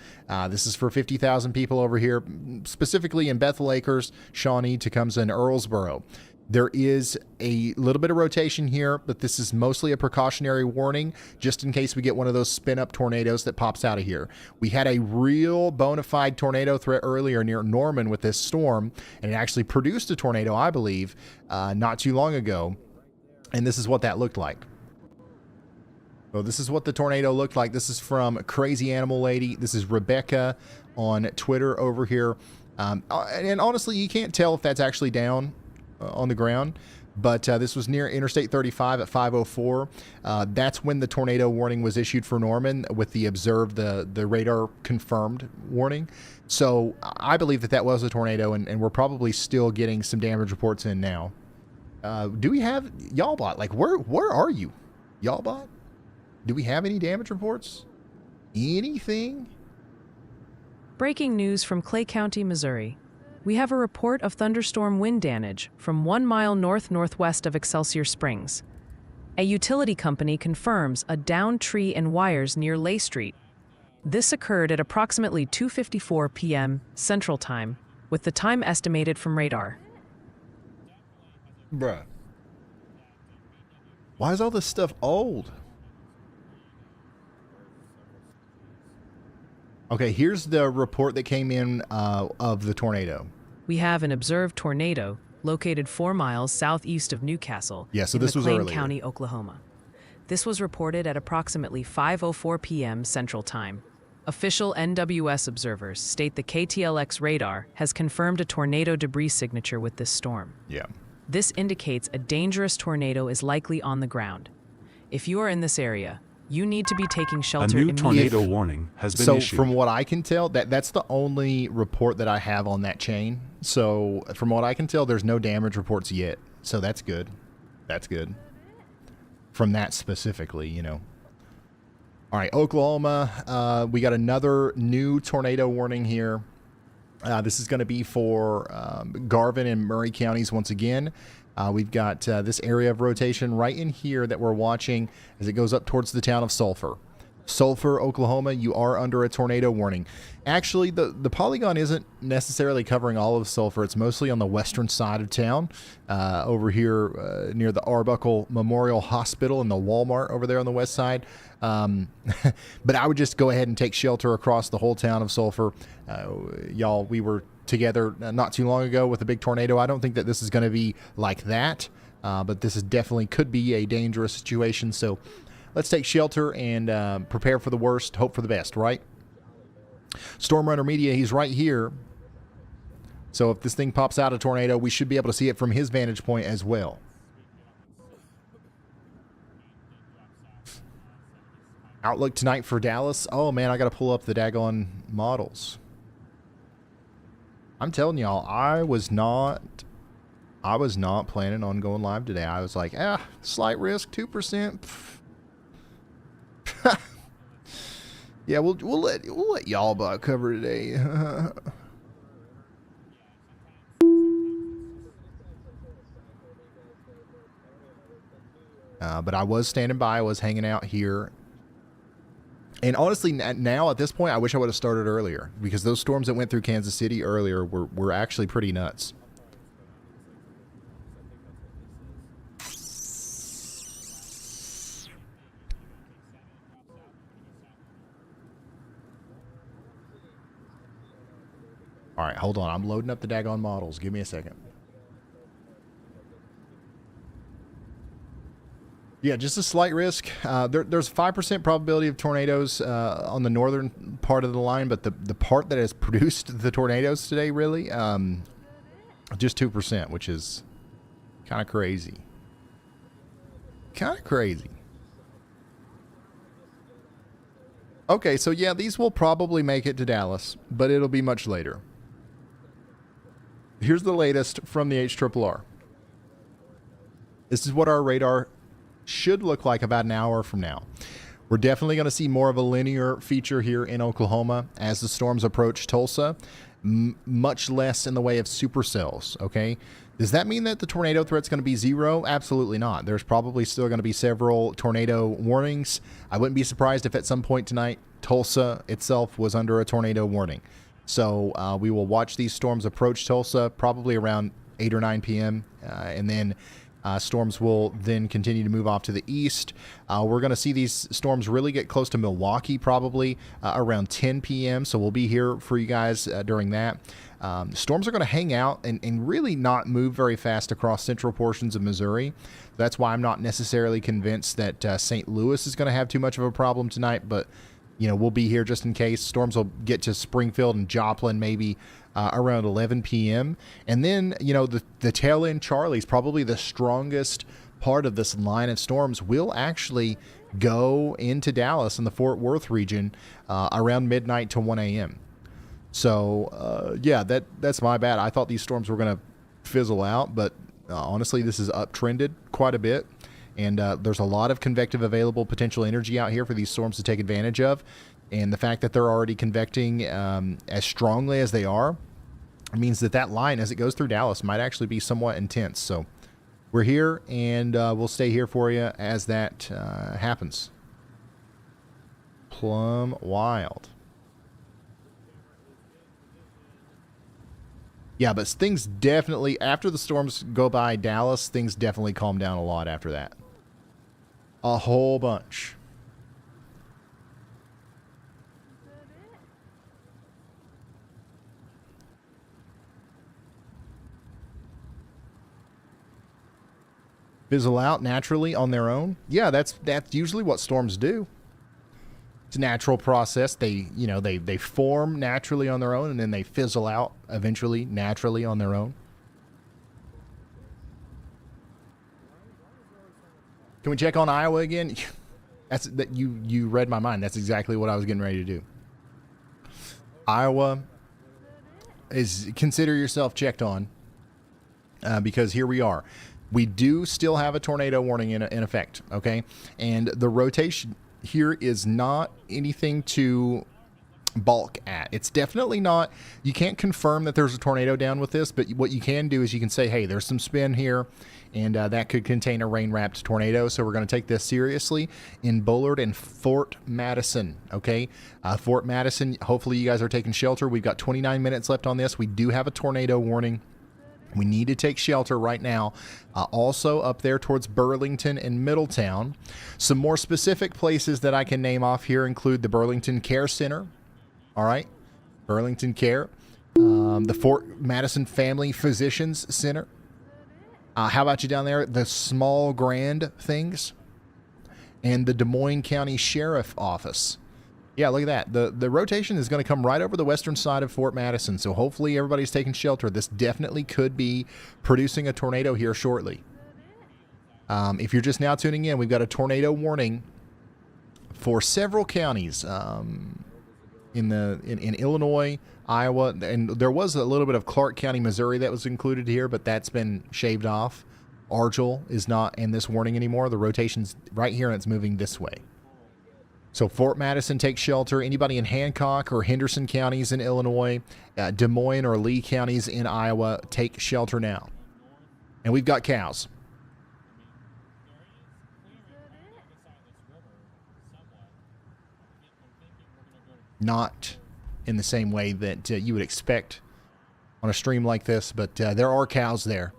Speaker 1: This is for 50,000 people over here, specifically in Bethel Acres, Shawnee, Tecumseh, and Earlsboro. There is a little bit of rotation here, but this is mostly a precautionary warning, just in case we get one of those spin-up tornadoes that pops out of here. We had a real bona fide tornado threat earlier near Norman with this storm, and it actually produced a tornado, I believe, not too long ago. And this is what that looked like. So this is what the tornado looked like. This is from Crazy Animal Lady. This is Rebecca on Twitter over here. And honestly, you can't tell if that's actually down on the ground. But this was near Interstate 35 at 5:04. That's when the tornado warning was issued for Norman with the observed, the radar confirmed warning. So I believe that was a tornado, and we're probably still getting some damage reports in now. Do we have Y'allbot? Like, where are you, Y'allbot? Do we have any damage reports? Anything?
Speaker 4: Breaking news from Clay County, Missouri. We have a report of thunderstorm wind damage from 1 mile north-northwest of Excelsior Springs. A utility company confirms a downed tree and wires near Lay Street. This occurred at approximately 2:54 p.m. Central Time, with the time estimated from radar.
Speaker 1: Bruh. Why is all this stuff old? Okay, here's the report that came in of the tornado.
Speaker 4: We have an observed tornado located 4 miles southeast of Newcastle
Speaker 1: Yeah, so
Speaker 4: in
Speaker 1: this was
Speaker 4: McLean
Speaker 1: earlier.
Speaker 4: County, Oklahoma. This was reported at approximately 5:04 p.m. Central Time. Official NWS observers state the KTLX radar has confirmed a tornado debris signature with this storm.
Speaker 1: Yeah.
Speaker 4: This indicates a dangerous tornado is likely on the ground. If you are in this area, you need to be taking
Speaker 3: A
Speaker 4: shelter
Speaker 3: new
Speaker 4: immediately.
Speaker 3: tornado warning has been
Speaker 1: So
Speaker 3: issued.
Speaker 1: from what I can tell, that's the only report that I have on that chain. So from what I can tell, there's no damage reports yet. So that's good. That's good. From that specifically, All right, Oklahoma, we got another new tornado warning here. This is going to be for Garvin and Murray counties once again. We've got this area of rotation right in here that we're watching as it goes up towards the town of Sulphur. Sulphur, Oklahoma, you are under a tornado warning. Actually, the polygon isn't necessarily covering all of Sulphur. It's mostly on the western side of town, over here near the Arbuckle Memorial Hospital and the Walmart over there on the west side. But I would just go ahead and take shelter across the whole town of Sulphur. Y'all, we were together not too long ago with a big tornado. I don't think that this is going to be like that, but this is definitely could be a dangerous situation. So let's take shelter and prepare for the worst, hope for the best, right? Storm Runner Media, he's right here. So if this thing pops out a tornado, we should be able to see it from his vantage point as well. Outlook tonight for Dallas. Oh man, I got to pull up the daggone models. I'm telling y'all, I was not planning on going live today. I was like, slight risk, 2%. Yeah, we'll let y'all cover today. But I was standing by. I was hanging out here. And honestly, now at this point, I wish I would have started earlier, because those storms that went through Kansas City earlier were actually pretty nuts. All right, hold on. I'm loading up the daggone models. Give me a second. Yeah, just a slight risk. There's 5% probability of tornadoes on the northern part of the line, but the part that has produced the tornadoes today, really, just 2%, which is kind of crazy. Kind of crazy. Okay, so yeah, these will probably make it to Dallas, but it'll be much later. Here's the latest from the HRRR. This is what our radar should look like about an hour from now. We're definitely going to see more of a linear feature here in Oklahoma as the storms approach Tulsa, much less in the way of supercells, okay? Does that mean that the tornado threat's going to be zero? Absolutely not. There's probably still going to be several tornado warnings. I wouldn't be surprised if at some point tonight Tulsa itself was under a tornado warning. So we will watch these storms approach Tulsa probably around 8 or 9 p.m. And then storms will then continue to move off to the east. We're going to see these storms really get close to Milwaukee probably around 10 p.m. So we'll be here for you guys during that. Storms are going to hang out and really not move very fast across central portions of Missouri. That's why I'm not necessarily convinced that St. Louis is going to have too much of a problem tonight, but you know, we'll be here just in case. Storms will get to Springfield and Joplin maybe around 11 p.m. And then, you know, the tail end Charlie's probably the strongest part of this line of storms will actually go into Dallas in the Fort Worth region around midnight to 1 a.m. So, yeah, that's my bad. I thought these storms were going to fizzle out, but honestly, this is uptrended quite a bit. And there's a lot of convective available potential energy out here for these storms to take advantage of. And the fact that they're already convecting as strongly as they are means that that line, as it goes through Dallas, might actually be somewhat intense. So we're here, and we'll stay here for you as that happens. Plumb wild. Yeah, but things definitely, after the storms go by Dallas, things definitely calm down a lot after that. A whole bunch. Fizzle out naturally on their own. Yeah, that's usually what storms do. It's a natural process. They form naturally on their own, and then they fizzle out eventually naturally on their own. Can we check on Iowa again? That's that you read my mind. That's exactly what I was getting ready to do. Iowa consider yourself checked on because here we are. We do still have a tornado warning in effect, okay? And the rotation here is not anything to balk at. It's definitely not, you can't confirm that there's a tornado down with this, but what you can do is you can say, hey, there's some spin here, and that could contain a rain-wrapped tornado, so we're going to take this seriously in Bullard and Fort Madison, okay? Fort Madison, hopefully you guys are taking shelter. We've got 29 minutes left on this. We do have a tornado warning. We need to take shelter right now. Also up there towards Burlington and Middletown. Some more specific places that I can name off here include the Burlington Care Center. All right, Burlington Care. The Fort Madison Family Physicians Center. How about you down there? The Small Grand things. And the Des Moines County Sheriff Office. Yeah, look at that. The rotation is going to come right over the western side of Fort Madison, so hopefully everybody's taking shelter. This definitely could be producing a tornado here shortly. If you're just now tuning in, we've got a tornado warning for several counties in Illinois, Iowa, and there was a little bit of Clark County, Missouri that was included here, but that's been shaved off. Argyle is not in this warning anymore. The rotation's right here, and it's moving this way. So Fort Madison takes shelter. Anybody in Hancock or Henderson counties in Illinois, Des Moines or Lee counties in Iowa, take shelter now. And we've got cows. Not in the same way that you would expect on a stream like this, but there are cows there.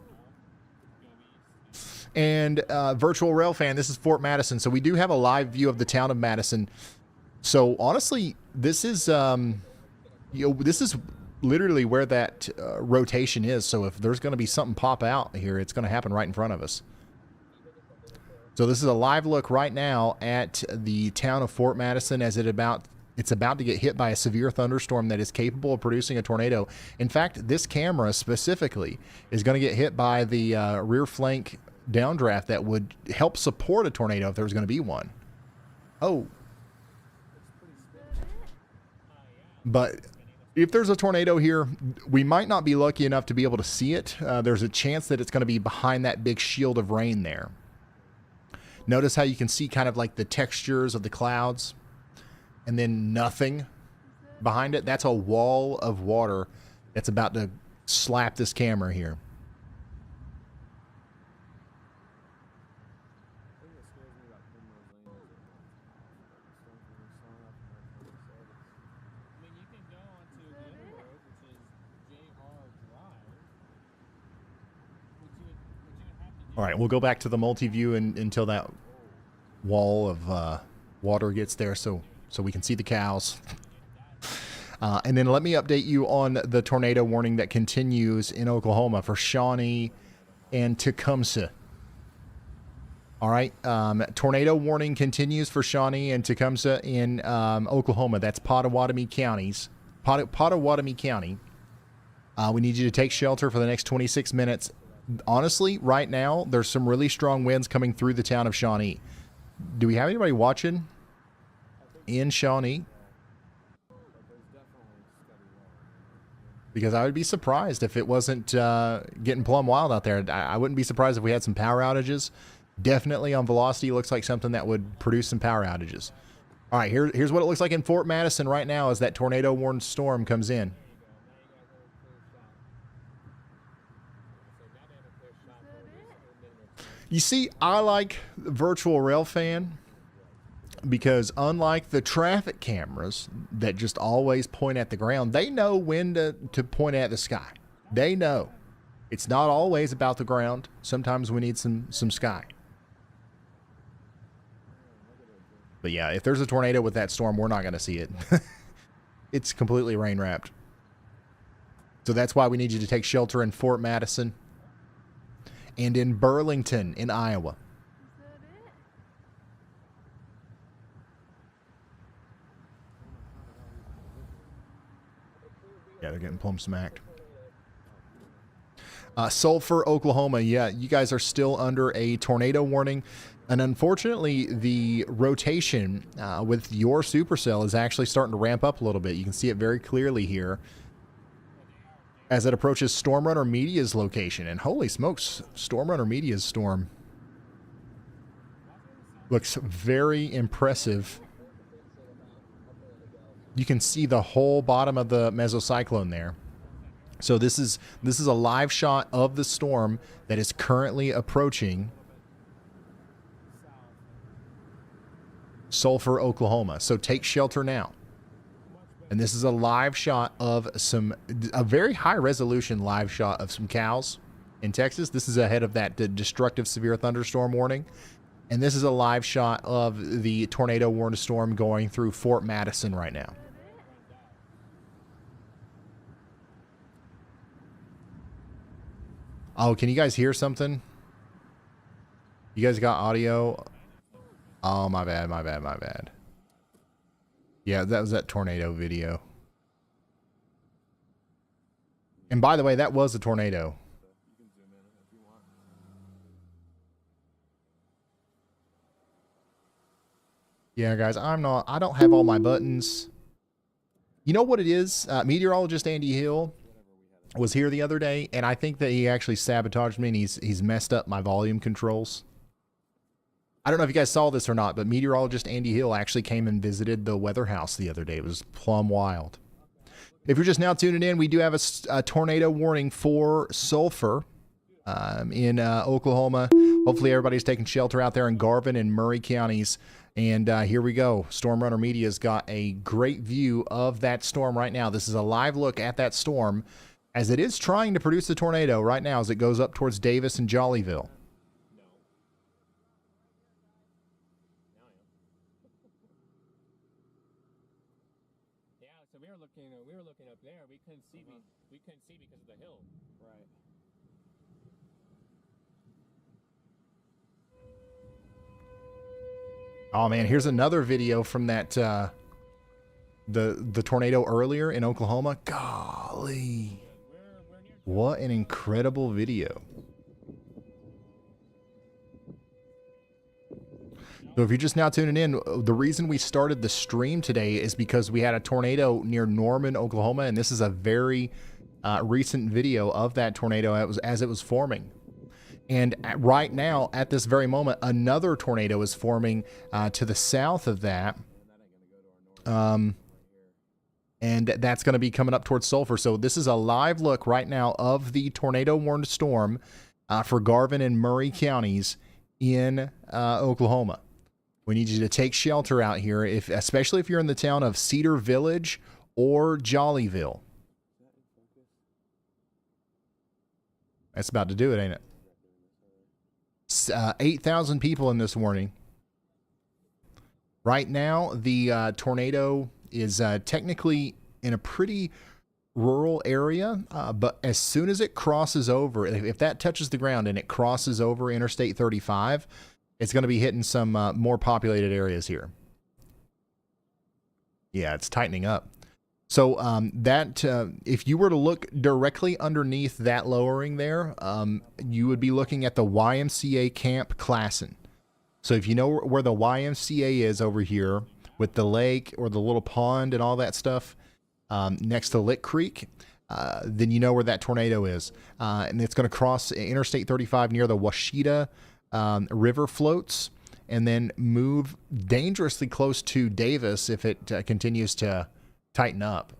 Speaker 1: And virtual rail fan, this is Fort Madison, so we do have a live view of the town of Madison. So honestly, this is this is literally where that rotation is. So if there's going to be something pop out here, it's going to happen right in front of us. So this is a live look right now at the town of Fort Madison as it's about to get hit by a severe thunderstorm that is capable of producing a tornado. In fact, this camera specifically is going to get hit by the rear flank downdraft that would help support a tornado if there was going to be one. Oh. But if there's a tornado here, we might not be lucky enough to be able to see it. There's a chance that it's going to be behind that big shield of rain there. Notice how you can see kind of like the textures of the clouds and then nothing behind it. That's a wall of water that's about to slap this camera here. All right, we'll go back to the multi-view until that wall of water gets there so we can see the cows. And then let me update you on the tornado warning that continues in Oklahoma for Shawnee and Tecumseh. All right, tornado warning continues for Shawnee and Tecumseh in Oklahoma. That's Pottawatomie counties. Pottawatomie County. We need you to take shelter for the next 26 minutes. Honestly, right now, there's some really strong winds coming through the town of Shawnee. Do we have anybody watching in Shawnee? Because I would be surprised if it wasn't getting plumb wild out there. I wouldn't be surprised if we had some power outages. Definitely on velocity looks like something that would produce some power outages. All right, here's what it looks like in Fort Madison right now as that tornado warned storm comes in. You see, I like Virtual Railfan because unlike the traffic cameras that just always point at the ground, they know when to point at the sky. They know. It's not always about the ground. Sometimes we need some sky. But yeah, if there's a tornado with that storm, we're not going to see it. It's completely rain wrapped. So that's why we need you to take shelter in Fort Madison and in Burlington in Iowa. Yeah, they're getting plumb smacked. Sulphur, Oklahoma. Yeah, you guys are still under a tornado warning. And unfortunately, the rotation with your supercell is actually starting to ramp up a little bit. You can see it very clearly here as it approaches Stormrunner Media's location. And holy smokes, Stormrunner Media's storm looks very impressive. You can see the whole bottom of the mesocyclone there. So this is a live shot of the storm that is currently approaching Sulphur, Oklahoma. So take shelter now. And this is a live shot of a very high resolution live shot of some cows in Texas. This is ahead of that destructive severe thunderstorm warning. And this is a live shot of the tornado warned storm going through Fort Madison right now. Oh, can you guys hear something? You guys got audio? Oh, my bad, my bad, my bad. Yeah, that was that tornado video. And by the way, that was a tornado. Yeah, guys, I don't have all my buttons. You know what it is? Meteorologist Andy Hill was here the other day, and I think that he actually sabotaged me, and he's messed up my volume controls. I don't know if you guys saw this or not, but meteorologist Andy Hill actually came and visited the weather house the other day. It was plumb wild. If you're just now tuning in, we do have a tornado warning for Sulphur in Oklahoma. Hopefully everybody's taking shelter out there in Garvin and Murray counties. And here we go. Stormrunner Media's got a great view of that storm right now. This is a live look at that storm as it is trying to produce a tornado right now as it goes up towards Davis and Jollyville.
Speaker 2: We were looking up there. We couldn't see of the hill. Right.
Speaker 1: Oh man, here's another video from that the tornado earlier in Oklahoma. Golly. What an incredible video. So if you're just now tuning in, the reason we started the stream today is because we had a tornado near Norman, Oklahoma, and this is a very recent video of that tornado as it was forming. And right now, at this very moment, another tornado is forming to the south of that. And that's going to be coming up towards Sulphur. So this is a live look right now of the tornado-warned storm for Garvin and Murray counties in Oklahoma. We need you to take shelter out here, especially if you're in the town of Cedar Village or Jollyville. That's about to do it, ain't it? 8,000 people in this warning. Right now, the tornado is technically in a pretty rural area, but as soon as it crosses over, if that touches the ground and it crosses over Interstate 35, it's going to be hitting some more populated areas here. Yeah, it's tightening up. So if you were to look directly underneath that lowering there, you would be looking at the YMCA Camp Classen. So if you know where the YMCA is over here with the lake or the little pond and all that stuff next to Lick Creek, then you know where that tornado is. And it's going to cross Interstate 35 near the Washita River floats and then move dangerously close to Davis if it continues to tighten up,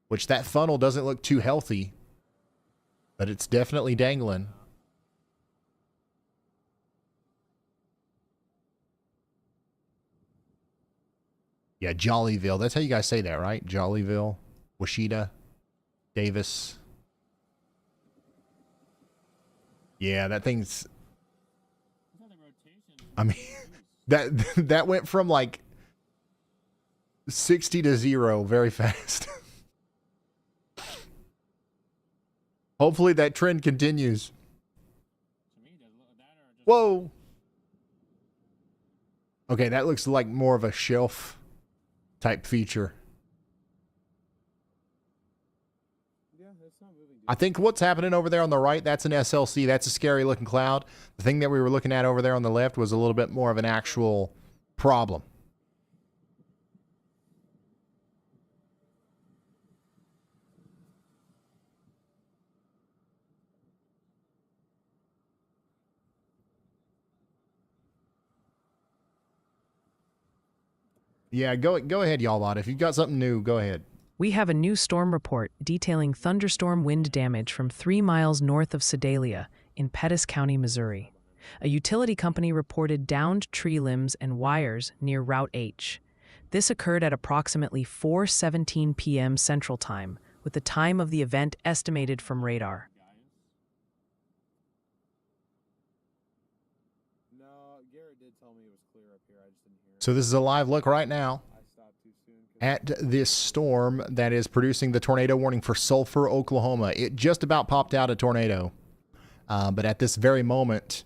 Speaker 1: which that funnel doesn't look too healthy, but it's definitely dangling. Yeah, Jollyville. That's how you guys say that, right? Jollyville, Washita, Davis. Yeah, that thing's... I mean, that went from like 60 to 0 very fast. Hopefully that trend continues. Whoa. Okay, that looks like more of a shelf type feature. I think what's happening over there on the right, that's an SLC. That's a scary looking cloud. The thing that we were looking at over there on the left was a little bit more of an actual problem. Yeah, go ahead, y'all lot. If you've got something new, go ahead.
Speaker 4: We have a new storm report detailing thunderstorm wind damage from 3 miles north of Sedalia in Pettis County, Missouri. A utility company reported downed tree limbs and wires near Route H. This occurred at approximately 4:17 p.m. Central Time, with the time of the event estimated from radar.
Speaker 2: No, Garrett did tell me it was clear up here. I just didn't hear it.
Speaker 1: So this is a live look right now at this storm that is producing the tornado warning for Sulphur, Oklahoma. It just about popped out a tornado, but at this very moment,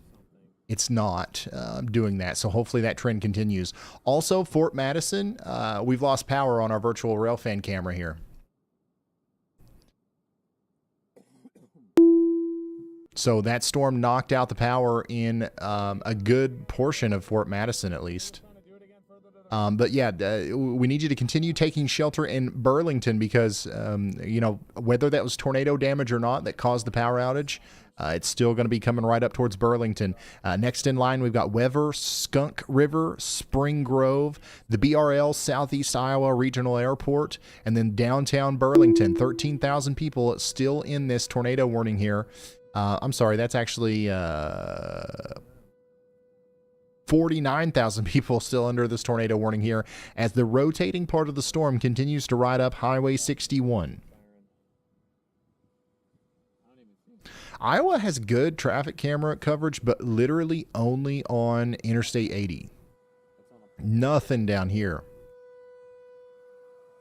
Speaker 1: it's not doing that. So hopefully that trend continues. Also, Fort Madison, we've lost power on our virtual railfan camera here. So that storm knocked out the power in a good portion of Fort Madison, at least. But yeah, we need you to continue taking shelter in Burlington because, you know, whether that was tornado damage or not that caused the power outage, it's still going to be coming right up towards Burlington. Next in line, we've got Weber, Skunk River, Spring Grove, the BRL Southeast Iowa Regional Airport, and then downtown Burlington. 13,000 people still in this tornado warning here. I'm sorry, that's actually 49,000 people still under this tornado warning here as the rotating part of the storm continues to ride up Highway 61. Iowa has good traffic camera coverage, but literally only on Interstate 80. Nothing down here.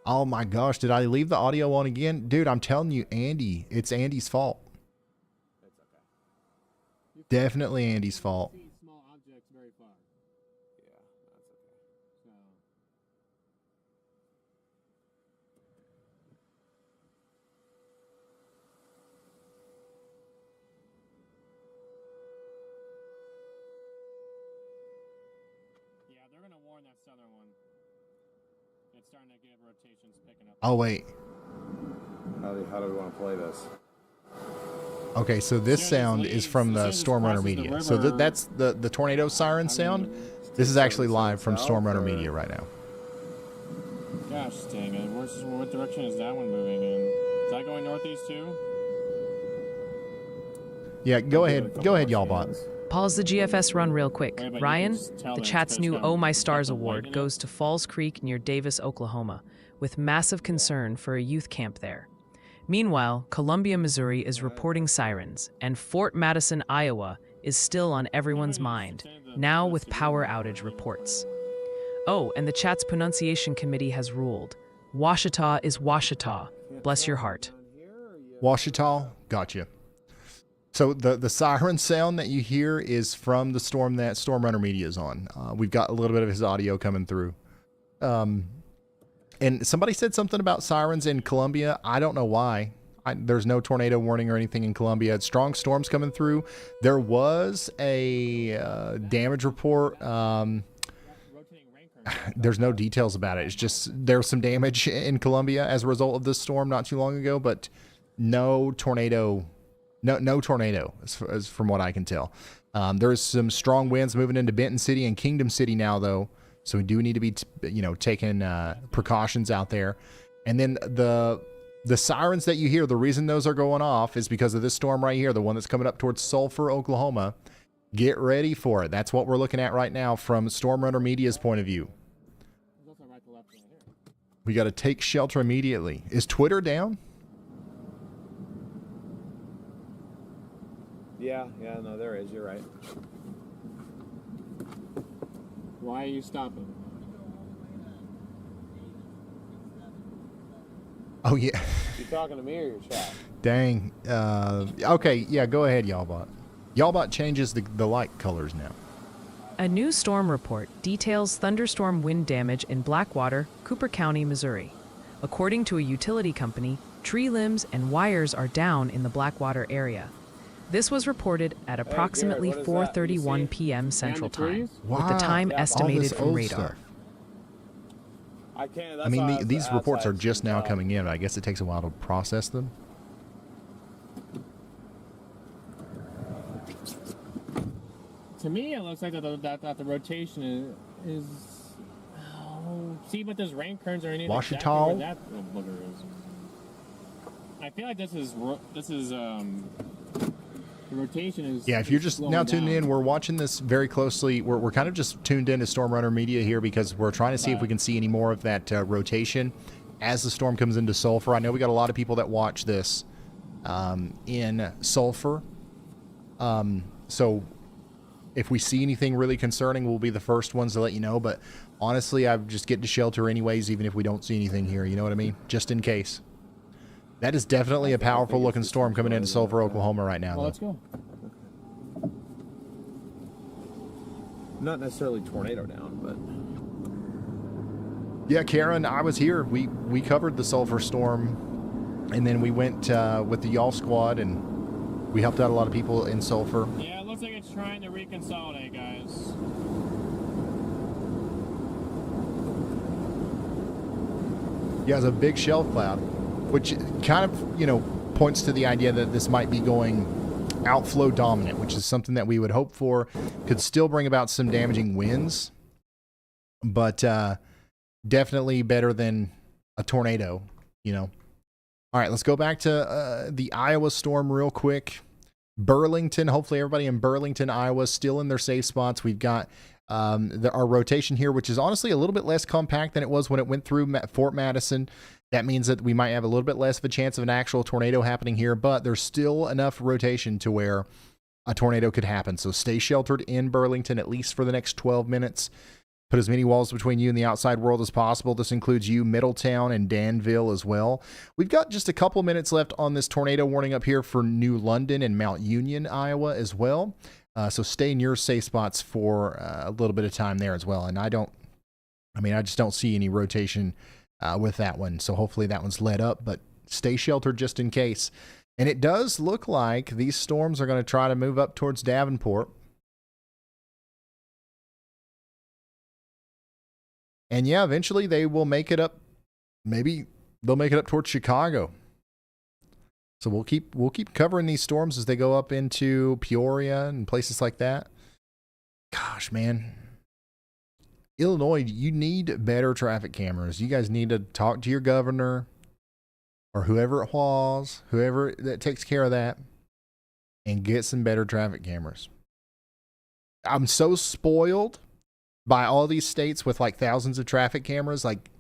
Speaker 1: Oh my gosh, did I leave the audio on again? Dude, I'm telling you, Andy, it's Andy's fault.
Speaker 2: It's okay.
Speaker 1: Definitely Andy's fault.
Speaker 2: See small objects very far. Yeah, that's okay. So. Yeah, they're gonna warn that southern one. It's starting to get rotations picking up.
Speaker 1: Oh, wait.
Speaker 2: How do we want to play this?
Speaker 1: Okay, so this sound is from the Storm Runner Media. So that's the tornado siren sound. This is actually live from Storm Runner Media right now.
Speaker 2: Gosh dang it. What direction is that one moving in? Is that going northeast too?
Speaker 1: Yeah, go ahead, y'all bot.
Speaker 4: Pause the GFS run real quick.
Speaker 2: Right, but you
Speaker 4: Ryan,
Speaker 2: can just tell
Speaker 4: the
Speaker 2: that
Speaker 4: chat's
Speaker 2: it's
Speaker 4: new
Speaker 2: gonna
Speaker 4: Oh My
Speaker 2: pick
Speaker 4: Stars
Speaker 2: up and
Speaker 4: award
Speaker 2: widen it.
Speaker 4: goes to Falls Creek near Davis, Oklahoma, with massive concern for a youth camp there. Meanwhile, Columbia, Missouri is reporting sirens, and Fort Madison, Iowa is still on everyone's mind, now with power outage reports. Oh, and the chat's pronunciation committee has ruled. Washita is Washita. Bless your heart.
Speaker 1: Washita, gotcha. So the siren sound that you hear is from the storm that Storm Runner Media is on. We've got a little bit of his audio coming through. And somebody said something about sirens in Columbia. I don't know why. There's no tornado warning or anything in Columbia. Strong storms coming through. There was a damage report. There's no details about it. It's just there's some damage in Columbia as a result of this storm not too long ago, but no tornado. No tornado, as from what I can tell. There's some strong winds moving into Benton City and Kingdom City now, though. So we do need to be, taking precautions out there. And then the sirens that you hear, the reason those are going off is because of this storm right here, the one that's coming up towards Sulphur, Oklahoma. Get ready for it. That's what we're looking at right now from Storm Runner Media's point of view. We got to take shelter immediately. Is Twitter down?
Speaker 2: Yeah, no, there is. You're right. Why are you stopping?
Speaker 1: Oh, yeah.
Speaker 2: You talking to me or your chat?
Speaker 1: Dang. Okay, yeah, go ahead, Y'allbot. Y'allbot changes the light colors now.
Speaker 4: A new storm report details thunderstorm wind damage in Blackwater, Cooper County, Missouri. According to a utility company, tree limbs and wires are down in the Blackwater area. This was reported at approximately
Speaker 2: Garrett, what is that? You
Speaker 4: 4:31
Speaker 2: see
Speaker 4: p.m. Central Time, with the
Speaker 1: Wow.
Speaker 4: time
Speaker 1: Yeah, all
Speaker 4: estimated
Speaker 1: this
Speaker 4: from
Speaker 1: old
Speaker 4: radar.
Speaker 1: stuff.
Speaker 2: I can't.
Speaker 1: I mean, these reports are just now coming in. I guess it takes a while to process them.
Speaker 2: To me, it looks like that the rotation is. Oh, see, but there's rain currents or anything.
Speaker 1: Washita.
Speaker 2: Exactly where that booger is. I feel like this is the rotation is.
Speaker 1: Yeah, if you're just now tuning in, we're watching this very closely. We're kind of just tuned into Storm Runner Media here because we're trying to see if we can see any more of that rotation as the storm comes into Sulphur. I know we got a lot of people that watch this in Sulphur. So if we see anything really concerning, we'll be the first ones to let you know. But honestly, I just get to shelter anyways, even if we don't see anything here. You know what I mean? Just in case. That is definitely a powerful looking storm coming into Sulphur, Oklahoma right now.
Speaker 2: Well, let's go. Not necessarily tornado down, but
Speaker 1: Yeah, Karen, I was here. We covered the Sulphur storm, and then we went with the Y'all Squad, and we helped out a lot of people in Sulphur.
Speaker 2: yeah, it looks like it's trying to reconsolidate, guys.
Speaker 1: Yeah, it's a big shelf cloud, which kind of, points to the idea that this might be going outflow dominant, which is something that we would hope for. Could still bring about some damaging winds, but definitely better than a tornado, All right, let's go back to the Iowa storm real quick. Burlington, hopefully everybody in Burlington, Iowa, still in their safe spots. We've got our rotation here, which is honestly a little bit less compact than it was when it went through Fort Madison. That means that we might have a little bit less of a chance of an actual tornado happening here, but there's still enough rotation to where a tornado could happen. So stay sheltered in Burlington, at least for the next 12 minutes. Put as many walls between you and the outside world as possible. This includes you, Middletown, and Danville as well. We've got just a couple minutes left on this tornado warning up here for New London and Mount Union, Iowa as well. So stay in your safe spots for a little bit of time there as well. And I just don't see any rotation with that one. So hopefully that one's let up, but stay sheltered just in case. And it does look like these storms are going to try to move up towards Davenport. And yeah, eventually they will make it up. Maybe they'll make it up towards Chicago. So we'll keep covering these storms as they go up into Peoria and places like that. Gosh, man. Illinois, you need better traffic cameras. You guys need to talk to your governor or whoever it was, whoever that takes care of that, and get some better traffic cameras. I'm so spoiled by all these states with like thousands of traffic cameras. Like,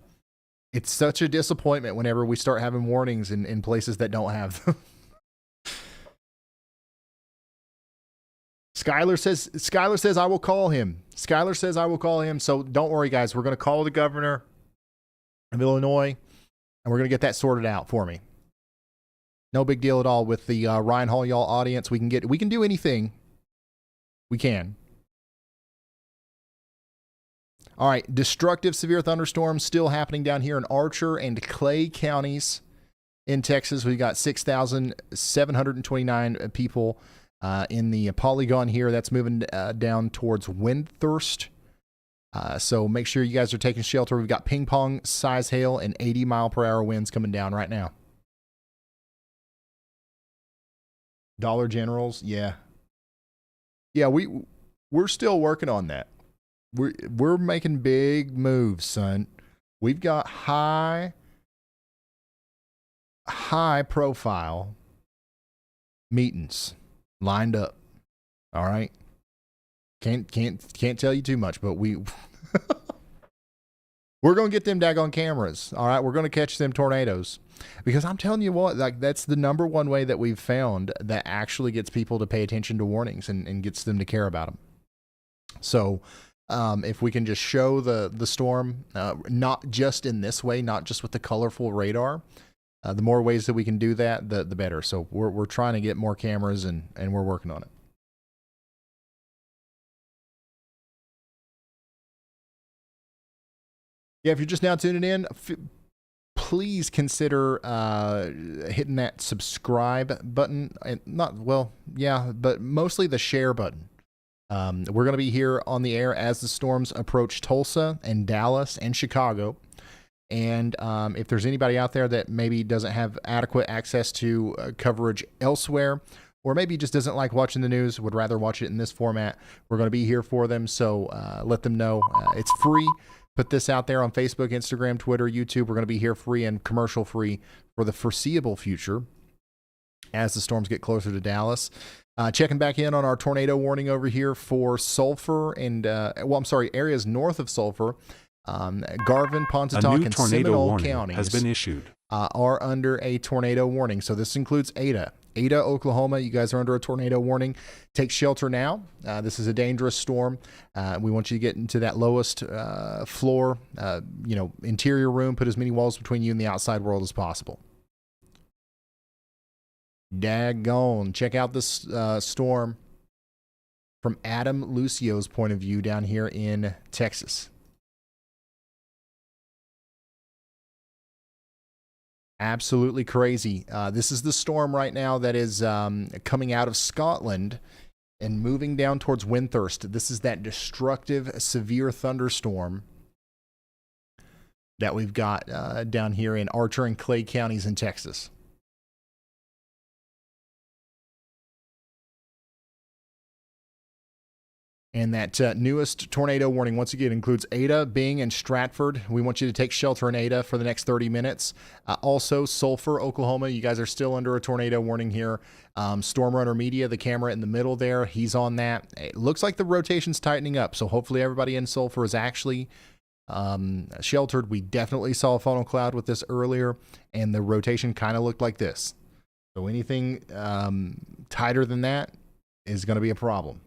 Speaker 1: it's such a disappointment whenever we start having warnings in places that don't have them. Skylar says I will call him. Skylar says I will call him. So don't worry, guys. We're going to call the governor of Illinois, and we're going to get that sorted out for me. No big deal at all with the Ryan Hall, y'all audience. We can do anything. We can. All right, destructive severe thunderstorms still happening down here in Archer and Clay counties in Texas. We've got 6,729 people in the polygon here. That's moving down towards Windthirst. So make sure you guys are taking shelter. We've got ping pong size hail and 80-mile-per-hour winds coming down right now. Dollar Generals, yeah. Yeah, we're still working on that. We're making big moves, son. We've got high profile meetings lined up. All right. Can't tell you too much, but we're going to get them daggone cameras. All right. We're going to catch them tornadoes, because I'm telling you what, like, that's the number one way that we've found that actually gets people to pay attention to warnings and gets them to care about them. So, if we can just show the storm, not just in this way, not just with the colorful radar, the more ways that we can do that, the better. So we're trying to get more cameras and we're working on it. Yeah, if you're just now tuning in, please consider hitting that subscribe button. And but mostly the share button. We're going to be here on the air as the storms approach Tulsa and Dallas and Chicago. And if there's anybody out there that maybe doesn't have adequate access to coverage elsewhere, or maybe just doesn't like watching the news, would rather watch it in this format, we're going to be here for them. So let them know. It's free. Put this out there on Facebook, Instagram, Twitter, YouTube. We're going to be here free and commercial free for the foreseeable future as the storms get closer to Dallas. Checking back in on our tornado warning over here for Sulphur and, areas north of Sulphur. Garvin, Pontotoc, and Seminole counties
Speaker 3: has been issued.
Speaker 1: Are under a tornado warning. So this includes Ada. Ada, Oklahoma, you guys are under a tornado warning. Take shelter now. This is a dangerous storm. We want you to get into that lowest floor, interior room. Put as many walls between you and the outside world as possible. Daggone. Check out this storm from Adam Lucio's point of view down here in Texas. Absolutely crazy. This is the storm right now that is coming out of Scotland and moving down towards Windthirst. This is that destructive, severe thunderstorm that we've got down here in Archer and Clay counties in Texas. And that newest tornado warning, once again, includes Ada, Bing, and Stratford. We want you to take shelter in Ada for the next 30 minutes. Also, Sulphur, Oklahoma. You guys are still under a tornado warning here. Storm Runner Media, the camera in the middle there, he's on that. It looks like the rotation's tightening up, so hopefully everybody in Sulphur is actually sheltered. We definitely saw a funnel cloud with this earlier, and the rotation kind of looked like this. So anything tighter than that is going to be a problem.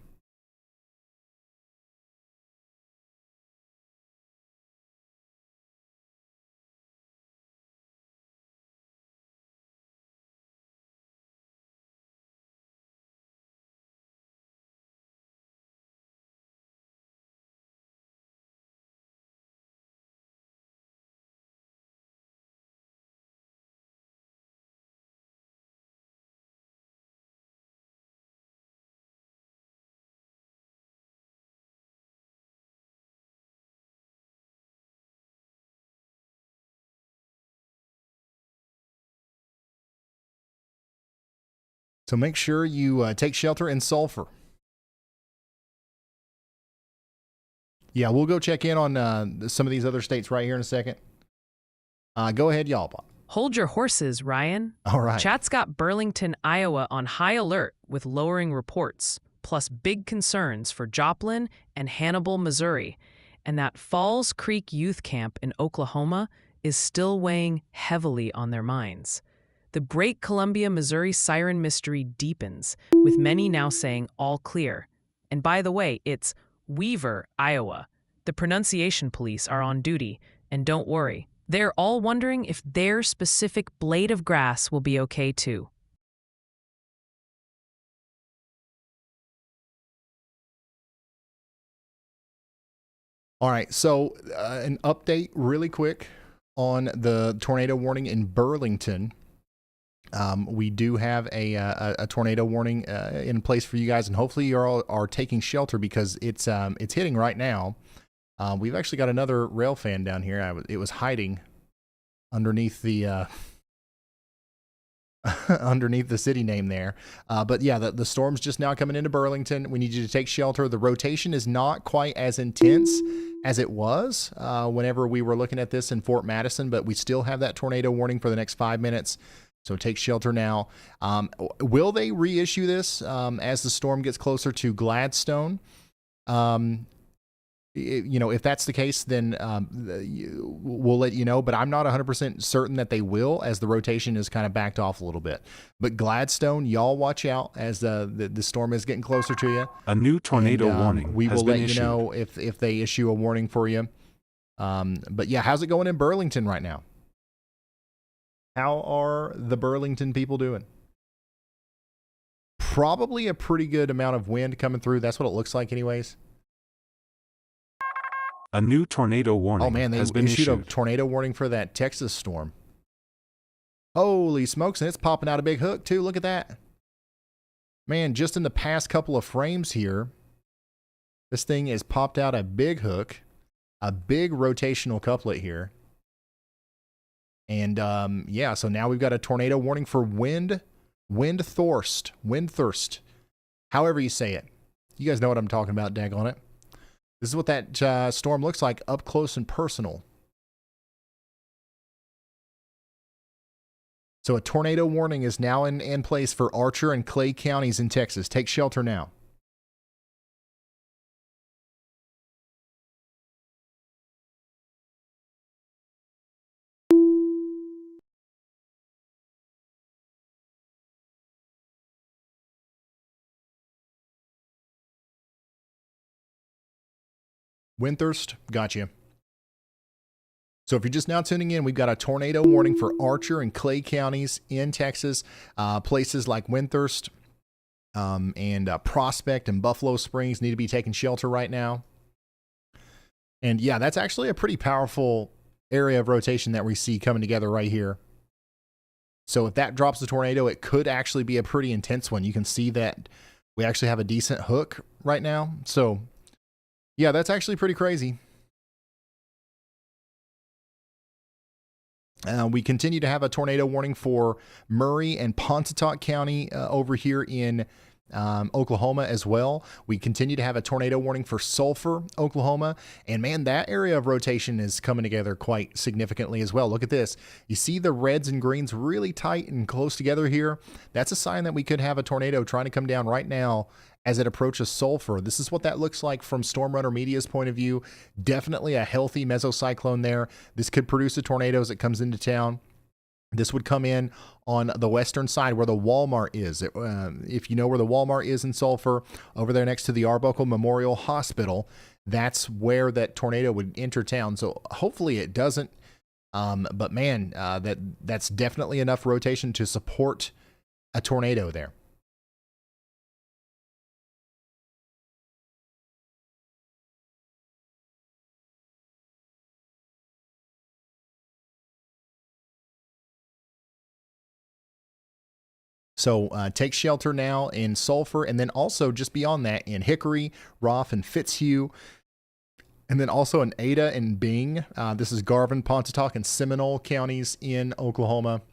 Speaker 1: So make sure you take shelter in Sulphur. Yeah, we'll go check in on some of these other states right here in a second. Go ahead, y'all.
Speaker 4: Hold your horses, Ryan.
Speaker 1: All right.
Speaker 4: Chat's got Burlington, Iowa on high alert with lowering reports, plus big concerns for Joplin and Hannibal, Missouri. And that Falls Creek Youth Camp in Oklahoma is still weighing heavily on their minds. The Great Columbia, Missouri siren mystery deepens, with many now saying all clear. And by the way, it's Weaver, Iowa. The pronunciation police are on duty, and don't worry, they're all wondering if their specific blade of grass will be okay too.
Speaker 1: All right, so an update really quick on the tornado warning in Burlington. We do have a tornado warning in place for you guys, and hopefully you all are taking shelter because it's hitting right now. We've actually got another rail fan down here. It was hiding underneath the underneath the city name there. But yeah, the storm's just now coming into Burlington. We need you to take shelter. The rotation is not quite as intense as it was whenever we were looking at this in Fort Madison, but we still have that tornado warning for the next 5 minutes. So take shelter now. Will they reissue this as the storm gets closer to Gladstone? If that's the case, then we'll let you know. But I'm not 100% certain that they will, as the rotation is kind of backed off a little bit. But Gladstone, y'all watch out as the storm is getting closer to you.
Speaker 3: A new tornado warning
Speaker 1: We
Speaker 3: has
Speaker 1: will
Speaker 3: been
Speaker 1: let
Speaker 3: issued.
Speaker 1: you know if they issue a warning for you. But yeah, how's it going in Burlington right now? How are the Burlington people doing? Probably a pretty good amount of wind coming through. That's what it looks like anyways.
Speaker 3: A new tornado warning
Speaker 1: Oh man, they
Speaker 3: has been
Speaker 1: issued
Speaker 3: issued.
Speaker 1: a tornado warning for that Texas storm. Holy smokes, and it's popping out a big hook too. Look at that. Man, just in the past couple of frames here, this thing has popped out a big hook, a big rotational couplet here. And yeah, so now we've got a tornado warning for wind thirst, however you say it. You guys know what I'm talking about, daggone it. This is what that storm looks like up close and personal. So a tornado warning is now in place for Archer and Clay counties in Texas. Take shelter now. Windthirst, gotcha. So if you're just now tuning in, we've got a tornado warning for Archer and Clay counties in Texas. Places like Windthirst and Prospect and Buffalo Springs need to be taking shelter right now. And yeah, that's actually a pretty powerful area of rotation that we see coming together right here. So if that drops the tornado, it could actually be a pretty intense one. You can see that we actually have a decent hook right now. So yeah, that's actually pretty crazy. We continue to have a tornado warning for Murray and Pontotoc County over here in Oklahoma as well. We continue to have a tornado warning for Sulphur, Oklahoma. And man, that area of rotation is coming together quite significantly as well. Look at this. You see the reds and greens really tight and close together here. That's a sign that we could have a tornado trying to come down right now as it approaches Sulphur. This is what that looks like from Storm Runner Media's point of view. Definitely a healthy mesocyclone there. This could produce a tornado as it comes into town. This would come in on the western side where the Walmart is. If you know where the Walmart is in Sulphur, over there next to the Arbuckle Memorial Hospital, that's where that tornado would enter town. So hopefully it doesn't. But man, that's definitely enough rotation to support a tornado there. So take shelter now in Sulphur, and then also just beyond that in Hickory, Roth, and Fitzhugh, and then also in Ada and Bing. This is Garvin, Pontotoc, and Seminole counties in Oklahoma.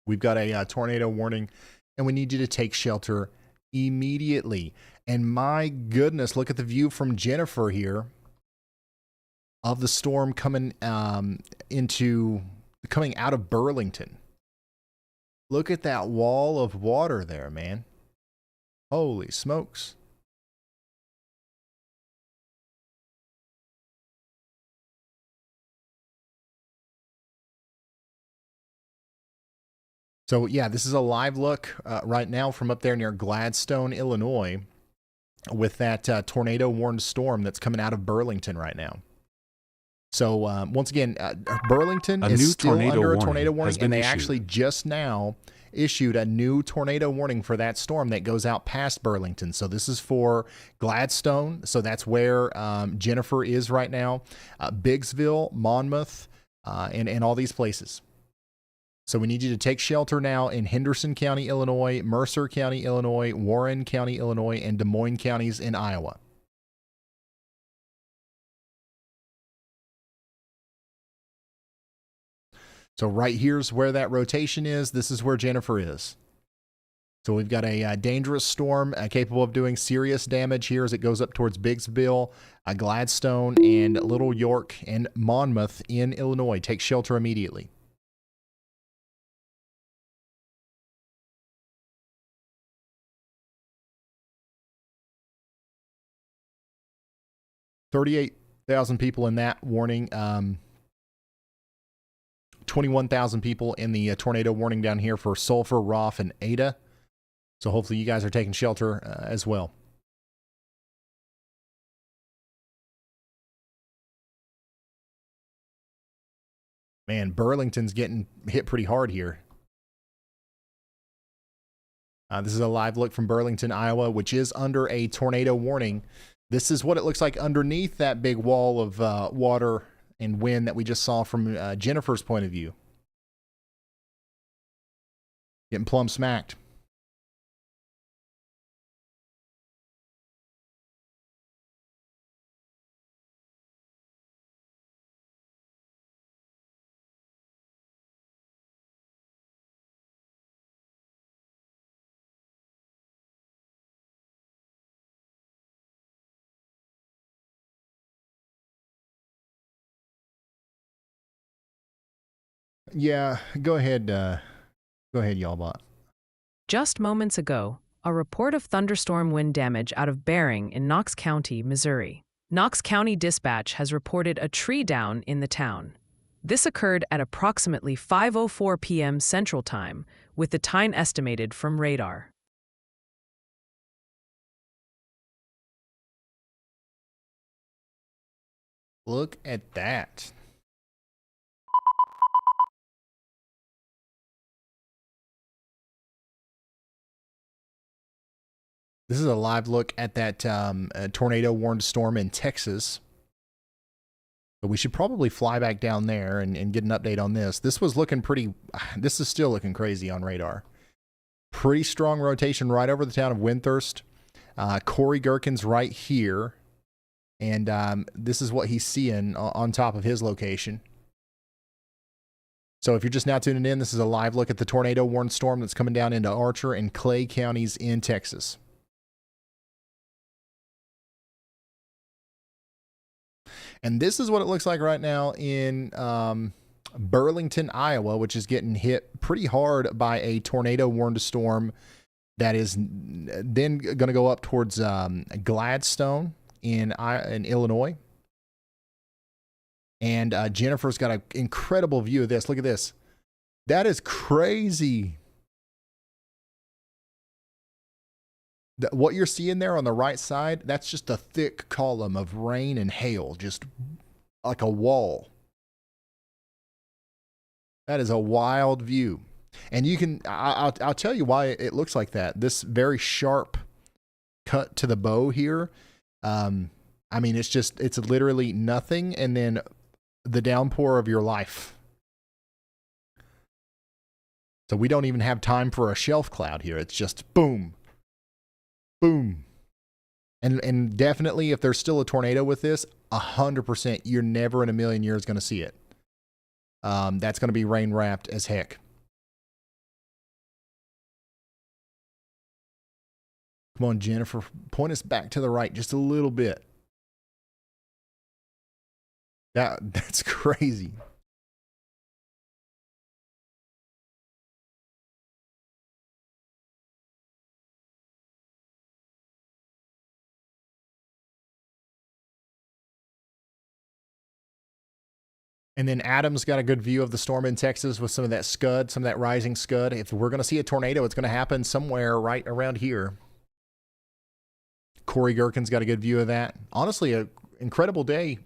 Speaker 1: We've got a tornado warning and we need you to take shelter immediately. And my goodness, look at the view from Jennifer here of the storm coming coming out of Burlington. Look at that wall of water there, man. Holy smokes. So yeah, this is a live look right now from up there near Gladstone, Illinois, with that tornado warned storm that's coming out of Burlington right now. So once again, Burlington is still under a tornado warning, and they actually just now issued a new tornado warning for that storm that goes out past Burlington. So this is for Gladstone. So that's where Jennifer is right now, Biggsville, Monmouth, and all these places. So we need you to take shelter now in Henderson County, Illinois, Mercer County, Illinois, Warren County, Illinois, and Des Moines counties in Iowa. So right here's where that rotation is. This is where Jennifer is. So we've got a dangerous storm capable of doing serious damage here as it goes up towards Biggsville, Gladstone, and Little York and Monmouth in Illinois. Take shelter immediately. $38,000 people in that warning. 21,000 people in the tornado warning down here for Sulphur, Roth, and Ada. So hopefully you guys are taking shelter as well. Man, Burlington's getting hit pretty hard here. This is a live look from Burlington, Iowa, which is under a tornado warning. This is what it looks like underneath that big wall of water and wind that we just saw from Jennifer's point of view. Getting plumb smacked. Yeah, go ahead, y'all bot.
Speaker 4: Just moments ago, a report of thunderstorm wind damage out of Bering in Knox County, Missouri. Knox County Dispatch has reported a tree down in the town. This occurred at approximately 5:04 p.m. Central Time, with the time estimated from radar.
Speaker 1: Look at that. This is a live look at that tornado warned storm in Texas. But we should probably fly back down there and get an update on this. This was looking pretty, this is still looking crazy on radar. Pretty strong rotation right over the town of Windthirst. Corey Gherkin's right here. And this is what he's seeing on top of his location. So if you're just now tuning in, this is a live look at the tornado warned storm that's coming down into Archer and Clay counties in Texas. And this is what it looks like right now in Burlington, Iowa, which is getting hit pretty hard by a tornado warned storm that is then going to go up towards Gladstone in Illinois. And Jennifer's got an incredible view of this. Look at this. That is crazy. What you're seeing there on the right side, that's just a thick column of rain and hail, just like a wall. That is a wild view. And you can, I'll tell you why it looks like that. This very sharp cut to the bow here. I mean, it's literally nothing and then the downpour of your life. So we don't even have time for a shelf cloud here. It's just boom. Boom. And definitely if there's still a tornado with this, 100%, you're never in a million years going to see it. That's going to be rain wrapped as heck. Come on, Jennifer, point us back to the right just a little bit. That's crazy. And then Adam's got a good view of the storm in Texas with some of that scud, some of that rising scud. If we're going to see a tornado, it's going to happen somewhere right around here. Corey Gherkin's got a good view of that. Honestly, an incredible day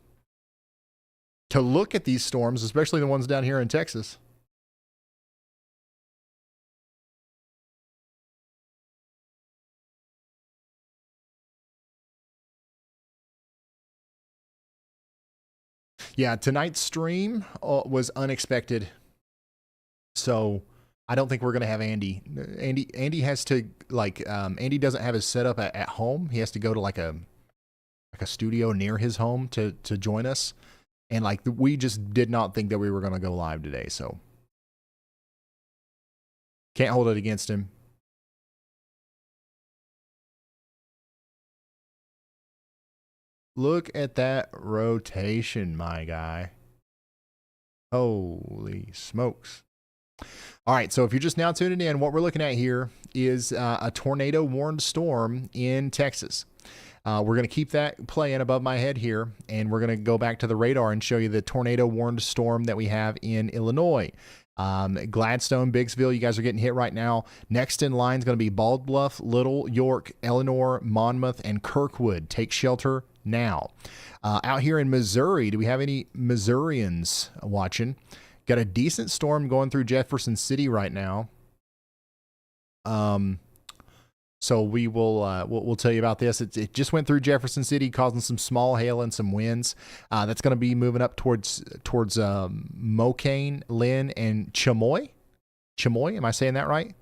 Speaker 1: to look at these storms, especially the ones down here in Texas. Yeah, tonight's stream was unexpected. So I don't think we're going to have Andy. Andy has to, like, Andy doesn't have his setup at home. He has to go to like a studio near his home to join us. And like, we just did not think that we were going to go live today. So can't hold it against him. Look at that rotation, my guy. Holy smokes. All right, so if you're just now tuning in, what we're looking at here is a tornado warned storm in Texas. We're going to keep that playing above my head here, and we're going to go back to the radar and show you the tornado warned storm that we have in Illinois. Gladstone, Biggsville, you guys are getting hit right now. Next in line is going to be Bald Bluff, Little, York, Eleanor, Monmouth, and Kirkwood. Take shelter now. Out here in Missouri, do we have any Missourians watching? Got a decent storm going through Jefferson City right now. So we will we'll tell you about this. It just went through Jefferson City, causing some small hail and some winds. That's going to be moving up towards Mocaine, Lynn, and Chamoy. Chamoy, am I saying that right?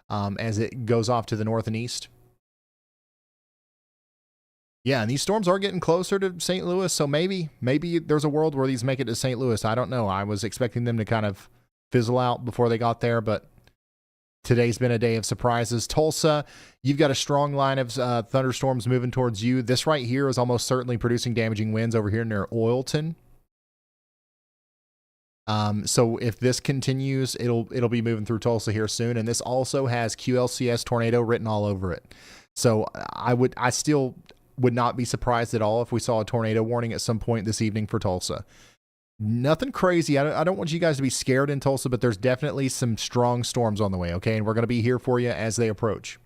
Speaker 1: As it goes off to the north and east. Yeah, and these storms are getting closer to St. Louis, so maybe there's a world where these make it to St. Louis. I don't know. I was expecting them to kind of fizzle out before they got there, but today's been a day of surprises. Tulsa, you've got a strong line of thunderstorms moving towards you. This right here is almost certainly producing damaging winds over here near Oilton. So if this continues, it'll be moving through Tulsa here soon, and this also has QLCS tornado written all over it. So I still would not be surprised at all if we saw a tornado warning at some point this evening for Tulsa. Nothing crazy. I don't want you guys to be scared in Tulsa, but there's definitely some strong storms on the way, okay? And we're going to be here for you as they approach.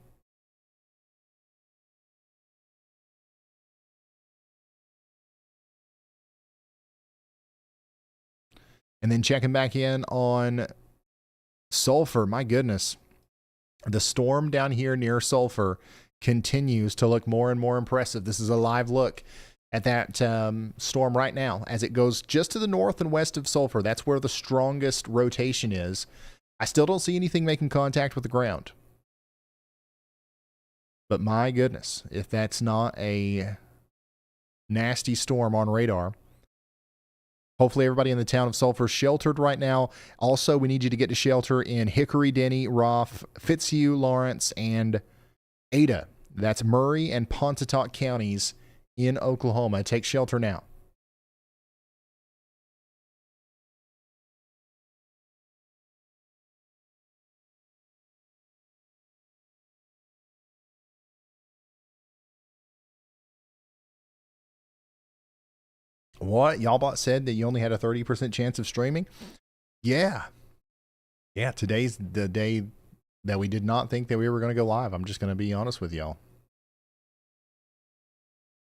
Speaker 1: And then checking back in on Sulphur. My goodness. The storm down here near Sulphur continues to look more and more impressive. This is a live look at that storm right now as it goes just to the north and west of Sulphur. That's where the strongest rotation is. I still don't see anything making contact with the ground. But my goodness, if that's not a nasty storm on radar. Hopefully everybody in the town of Sulphur is sheltered right now. Also, we need you to get to shelter in Hickory, Denny, Roth, Fitzhugh, Lawrence, and Ada. That's Murray and Pontotoc counties in Oklahoma. Take shelter now. What? Y'all said that you only had a 30% chance of streaming? Yeah. Yeah, today's the day that we did not think that we were going to go live. I'm just going to be honest with y'all.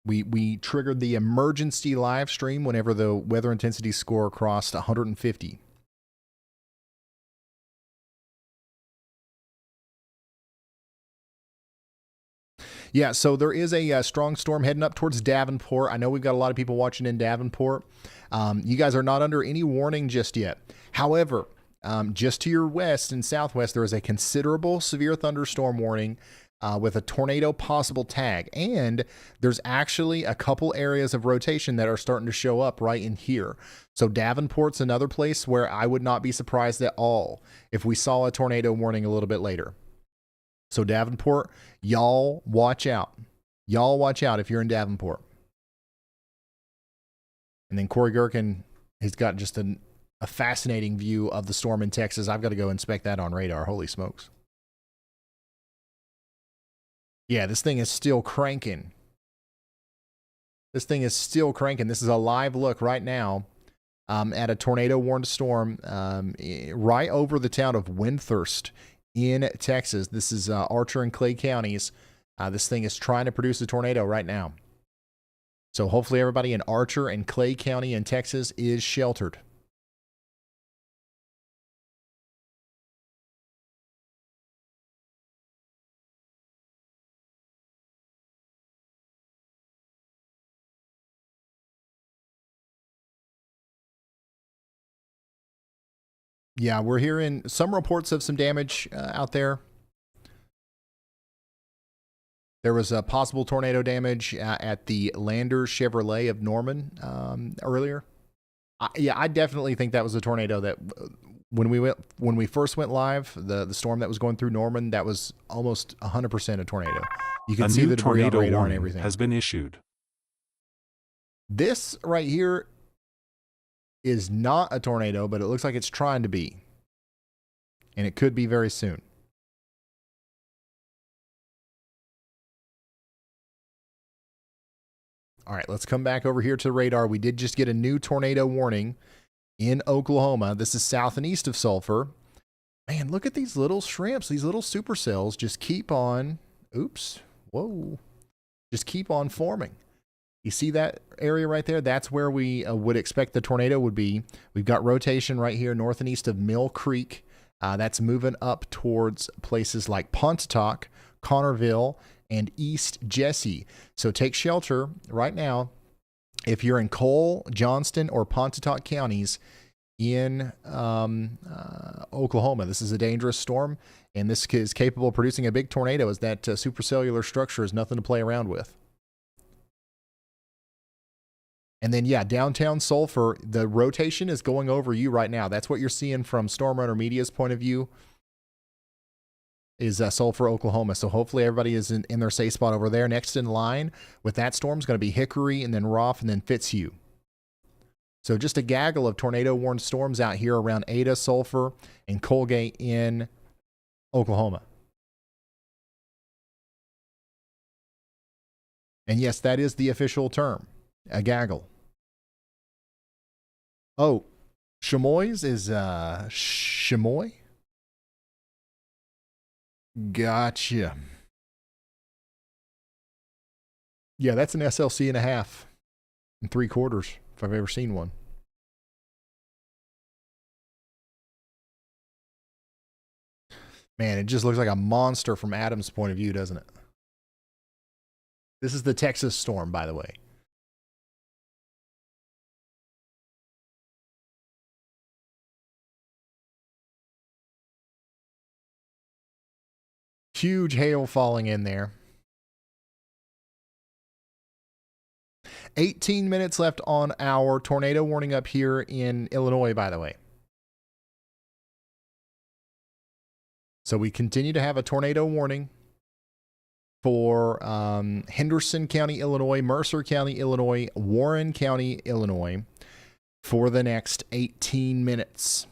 Speaker 1: We triggered the emergency live stream whenever the weather intensity score crossed 150. Yeah, so there is a strong storm heading up towards Davenport. I know we've got a lot of people watching in Davenport. You guys are not under any warning just yet. However, just to your west and southwest, there is a considerable severe thunderstorm warning with a tornado possible tag. And there's actually a couple areas of rotation that are starting to show up right in here. So Davenport's another place where I would not be surprised at all if we saw a tornado warning a little bit later. So Davenport, y'all watch out. Y'all watch out if you're in Davenport. And then Corey Gherkin has got just a fascinating view of the storm in Texas. I've got to go inspect that on radar. Holy smokes. Yeah, this thing is still cranking. This thing is still cranking. This is a live look right now at a tornado-warned storm right over the town of Windthirst in Texas. This is Archer and Clay counties. This thing is trying to produce a tornado right now. So hopefully everybody in Archer and Clay County in Texas is sheltered. Yeah, we're hearing some reports of some damage out there. There was a possible tornado damage at the Lander Chevrolet of Norman earlier. I definitely think that was a tornado that when we first went live, the storm that was going through Norman, that was almost 100% a tornado. You can see the debris on radar and everything.
Speaker 3: Has been issued.
Speaker 1: This right here is not a tornado, but it looks like it's trying to be. And it could be very soon. All right, let's come back over here to the radar. We did just get a new tornado warning in Oklahoma. This is south and east of Sulphur. Man, look at these little shrimps. These little supercells just keep on, just keep on forming. You see that area right there? That's where we would expect the tornado would be. We've got rotation right here north and east of Mill Creek. That's moving up towards places like Pontotoc, Connorville, and East Jesse. So take shelter right now if you're in Cole, Johnston, or Pontotoc counties in Oklahoma. This is a dangerous storm, and this is capable of producing a big tornado, as that supercellular structure is nothing to play around with. And then, yeah, downtown Sulphur, the rotation is going over you right now. That's what you're seeing from Storm Runner Media's point of view, is Sulphur, Oklahoma. So hopefully everybody is in their safe spot over there. Next in line with that storm is going to be Hickory, and then Roth, and then Fitzhugh. So just a gaggle of tornado-warned storms out here around Ada, Sulphur, and Colgate in Oklahoma. And yes, that is the official term, a gaggle. Oh, chamois is chamois? Gotcha. Yeah, that's an SLC and a half and 3/4 if I've ever seen one. Man, it just looks like a monster from Adam's point of view, doesn't it? This is the Texas storm, by the way. Huge hail falling in there. 18 minutes left on our tornado warning up here in Illinois, by the way. So we continue to have a tornado warning for Henderson County, Illinois, Mercer County, Illinois, Warren County, Illinois for the next 18 minutes.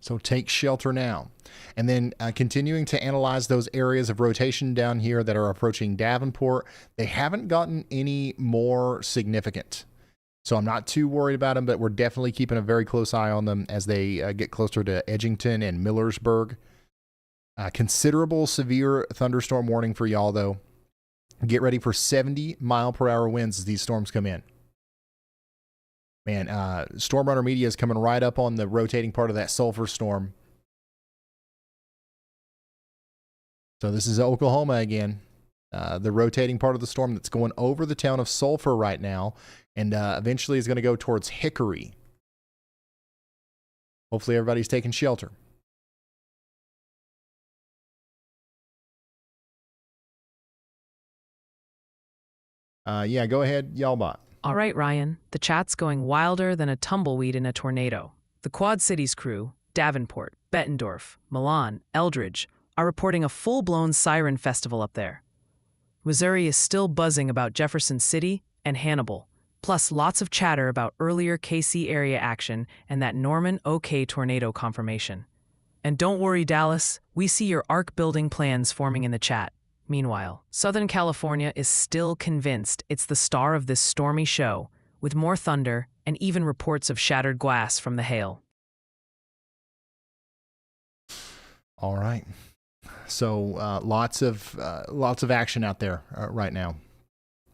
Speaker 1: So take shelter now. And then continuing to analyze those areas of rotation down here that are approaching Davenport. They haven't gotten any more significant. So I'm not too worried about them, but we're definitely keeping a very close eye on them as they get closer to Edgington and Millersburg. Considerable severe thunderstorm warning for y'all, though. Get ready for 70-mile-per-hour winds as these storms come in. Man, Storm Runner Media is coming right up on the rotating part of that sulfur storm. So this is Oklahoma again. the rotating part of the storm that's going over the town of Sulphur right now, and eventually is going to go towards Hickory. Hopefully everybody's taking shelter. Yeah, go ahead, y'all bot.
Speaker 4: All right, Ryan, the chat's going wilder than a tumbleweed in a tornado. The Quad Cities crew, Davenport, Bettendorf, Milan, Eldridge, are reporting a full-blown siren festival up there. Missouri is still buzzing about Jefferson City and Hannibal, plus lots of chatter about earlier KC area action and that Norman OK tornado confirmation. And don't worry, Dallas, we see your arc building plans forming in the chat. Meanwhile, Southern California is still convinced it's the star of this stormy show, with more thunder and even reports of shattered glass from the hail.
Speaker 1: All right. So lots of action out there right now.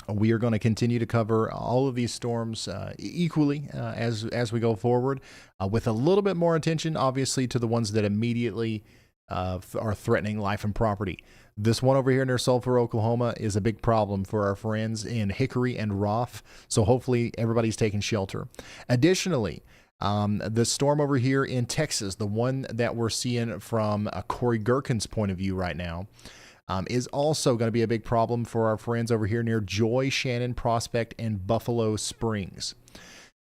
Speaker 1: We are going to continue to cover all of these storms equally as we go forward, with a little bit more attention, obviously, to the ones that immediately are threatening life and property. This one over here near Sulphur, Oklahoma, is a big problem for our friends in Hickory and Roth. So hopefully everybody's taking shelter. Additionally, the storm over here in Texas, the one that we're seeing from Corey Gherkin's point of view right now, is also going to be a big problem for our friends over here near Joy, Shannon, Prospect, and Buffalo Springs.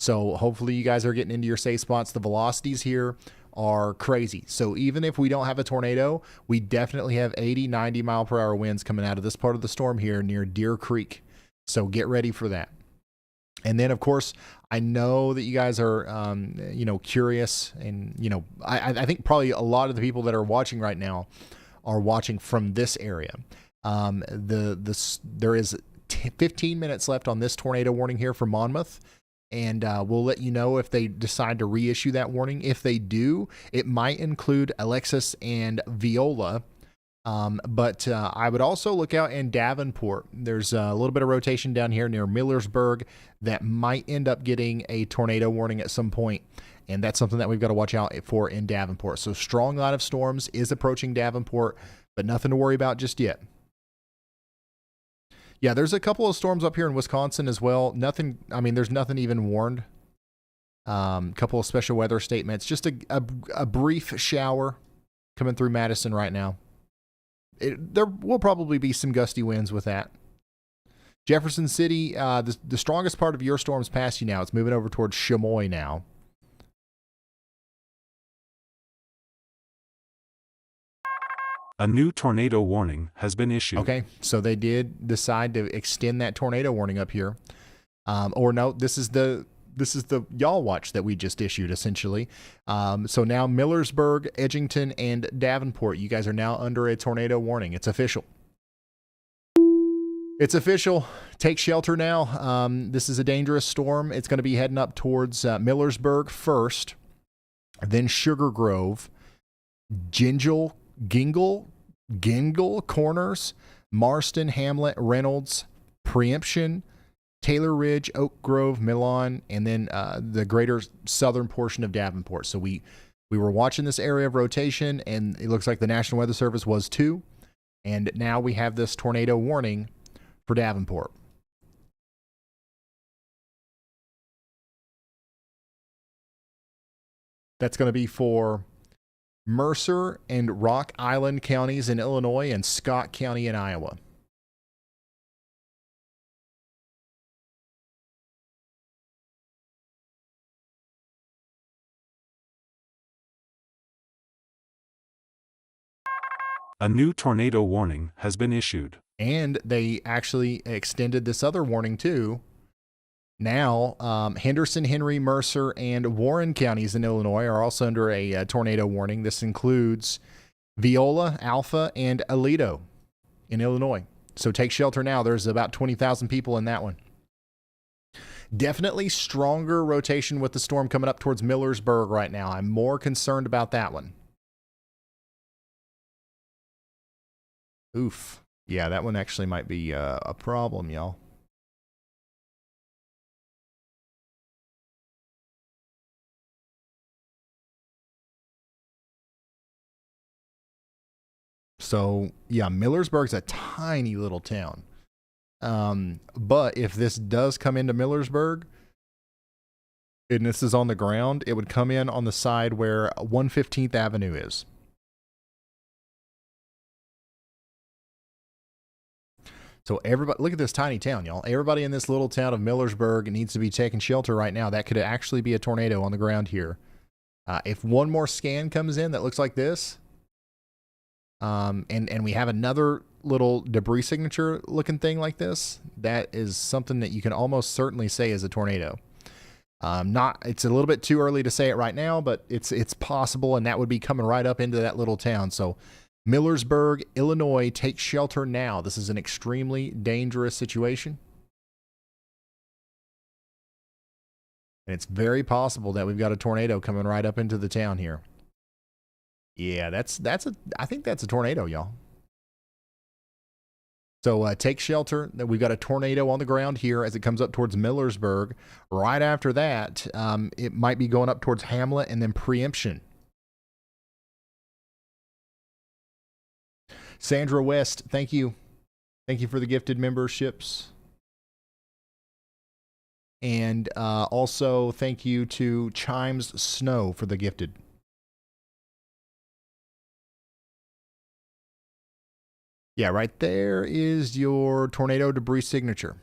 Speaker 1: So hopefully you guys are getting into your safe spots. The velocities here are crazy. So even if we don't have a tornado, we definitely have 80, 90 mile per hour winds coming out of this part of the storm here near Deer Creek. So get ready for that. And then, of course, I know that you guys are, curious, and, I think probably a lot of the people that are watching right now are watching from this area. There is 15 minutes left on this tornado warning here for Monmouth. And we'll let you know if they decide to reissue that warning. If they do, it might include Alexis and Viola. But I would also look out in Davenport. There's a little bit of rotation down here near Millersburg that might end up getting a tornado warning at some point. And that's something that we've got to watch out for in Davenport. So strong line of storms is approaching Davenport, but nothing to worry about just yet. Yeah, there's a couple of storms up here in Wisconsin as well. There's nothing even warned. Couple of special weather statements. Just a brief shower coming through Madison right now. There will probably be some gusty winds with that. Jefferson City, the strongest part of your storm's past you now. It's moving over towards Chamois now.
Speaker 3: A new tornado warning has been issued.
Speaker 1: Okay, so they did decide to extend that tornado warning up here. This is the y'all watch that we just issued, essentially. So now Millersburg, Edgington, and Davenport, you guys are now under a tornado warning. It's official. It's official. Take shelter now. This is a dangerous storm. It's going to be heading up towards Millersburg first, then Sugar Grove, Gingle, Corners, Marston, Hamlet, Reynolds, Preemption, Taylor Ridge, Oak Grove, Milan, and then the greater southern portion of Davenport. So we were watching this area of rotation, and it looks like the National Weather Service was too. And now we have this tornado warning for Davenport. That's going to be for Mercer and Rock Island counties in Illinois and Scott County in Iowa.
Speaker 3: A new tornado warning has been issued.
Speaker 1: And they actually extended this other warning too. Now, Henderson, Henry, Mercer, and Warren counties in Illinois are also under a tornado warning. This includes Viola, Alpha, and Aledo in Illinois. So take shelter now. There's about 20,000 people in that one. Definitely stronger rotation with the storm coming up towards Millersburg right now. I'm more concerned about that one. Oof. Yeah, that one actually might be a problem, y'all. So yeah, Millersburg's a tiny little town. But if this does come into Millersburg, and this is on the ground, it would come in on the side where 115th Avenue is. So everybody, look at this tiny town, y'all. Everybody in this little town of Millersburg needs to be taking shelter right now. That could actually be a tornado on the ground here. If one more scan comes in that looks like this, and we have another little debris signature looking thing like this, that is something that you can almost certainly say is a tornado. It's a little bit too early to say it right now, but it's possible, and that would be coming right up into that little town. So Millersburg, Illinois, take shelter now. This is an extremely dangerous situation. And it's very possible that we've got a tornado coming right up into the town here. Yeah, I think that's a tornado, y'all. So take shelter. We've got a tornado on the ground here as it comes up towards Millersburg. Right after that, it might be going up towards Hamlet and then Preemption. Sandra West, thank you. Thank you for the gifted memberships. And also thank you to Chimes Snow for the gifted. Yeah, right there is your tornado debris signature.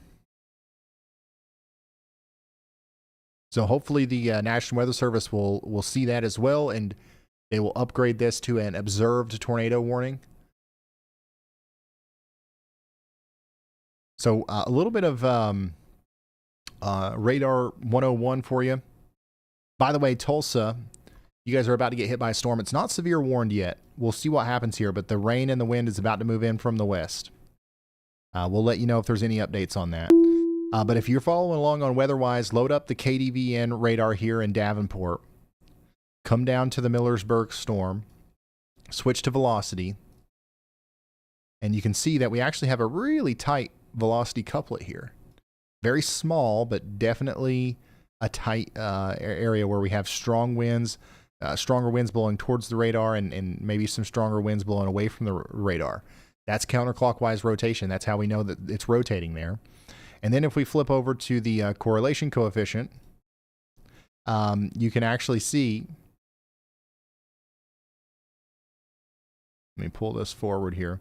Speaker 1: So hopefully the National Weather Service will see that as well, and they will upgrade this to an observed tornado warning. So a little bit of radar 101 for you. By the way, Tulsa, you guys are about to get hit by a storm. It's not severe warned yet. We'll see what happens here, but the rain and the wind is about to move in from the west. We'll let you know if there's any updates on that. But if you're following along on WeatherWise, load up the KDVN radar here in Davenport. Come down to the Millersburg storm. Switch to velocity. And you can see that we actually have a really tight velocity couplet here. Very small, but definitely a tight area where we have strong winds, stronger winds blowing towards the radar, and maybe some stronger winds blowing away from the radar. That's counterclockwise rotation. That's how we know that it's rotating there. And then if we flip over to the correlation coefficient, you can actually see, let me pull this forward here.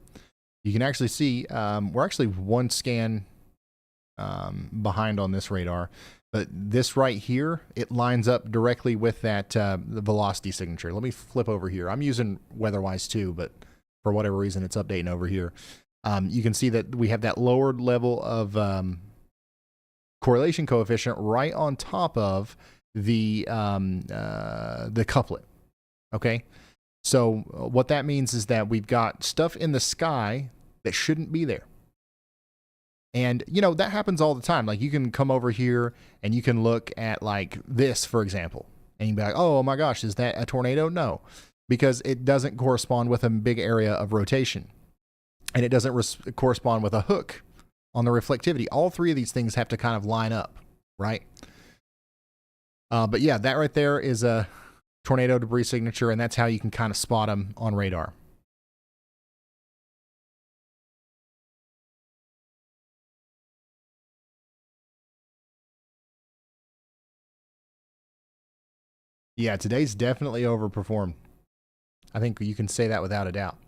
Speaker 1: You can actually see we're actually one scan behind on this radar, but this right here, it lines up directly with that the velocity signature. Let me flip over here. I'm using WeatherWise too, but for whatever reason, it's updating over here. You can see that we have that lowered level of correlation coefficient right on top of the couplet. Okay, so what that means is that we've got stuff in the sky that shouldn't be there. And, you know, that happens all the time. Like, you can come over here and you can look at, like, this, for example, and you'd be like, oh my gosh, is that a tornado? No, because it doesn't correspond with a big area of rotation. And it doesn't correspond with a hook on the reflectivity. All three of these things have to kind of line up, right? But yeah, that right there is a tornado debris signature, and that's how you can kind of spot them on radar. Yeah, today's definitely overperformed. I think you can say that without a doubt.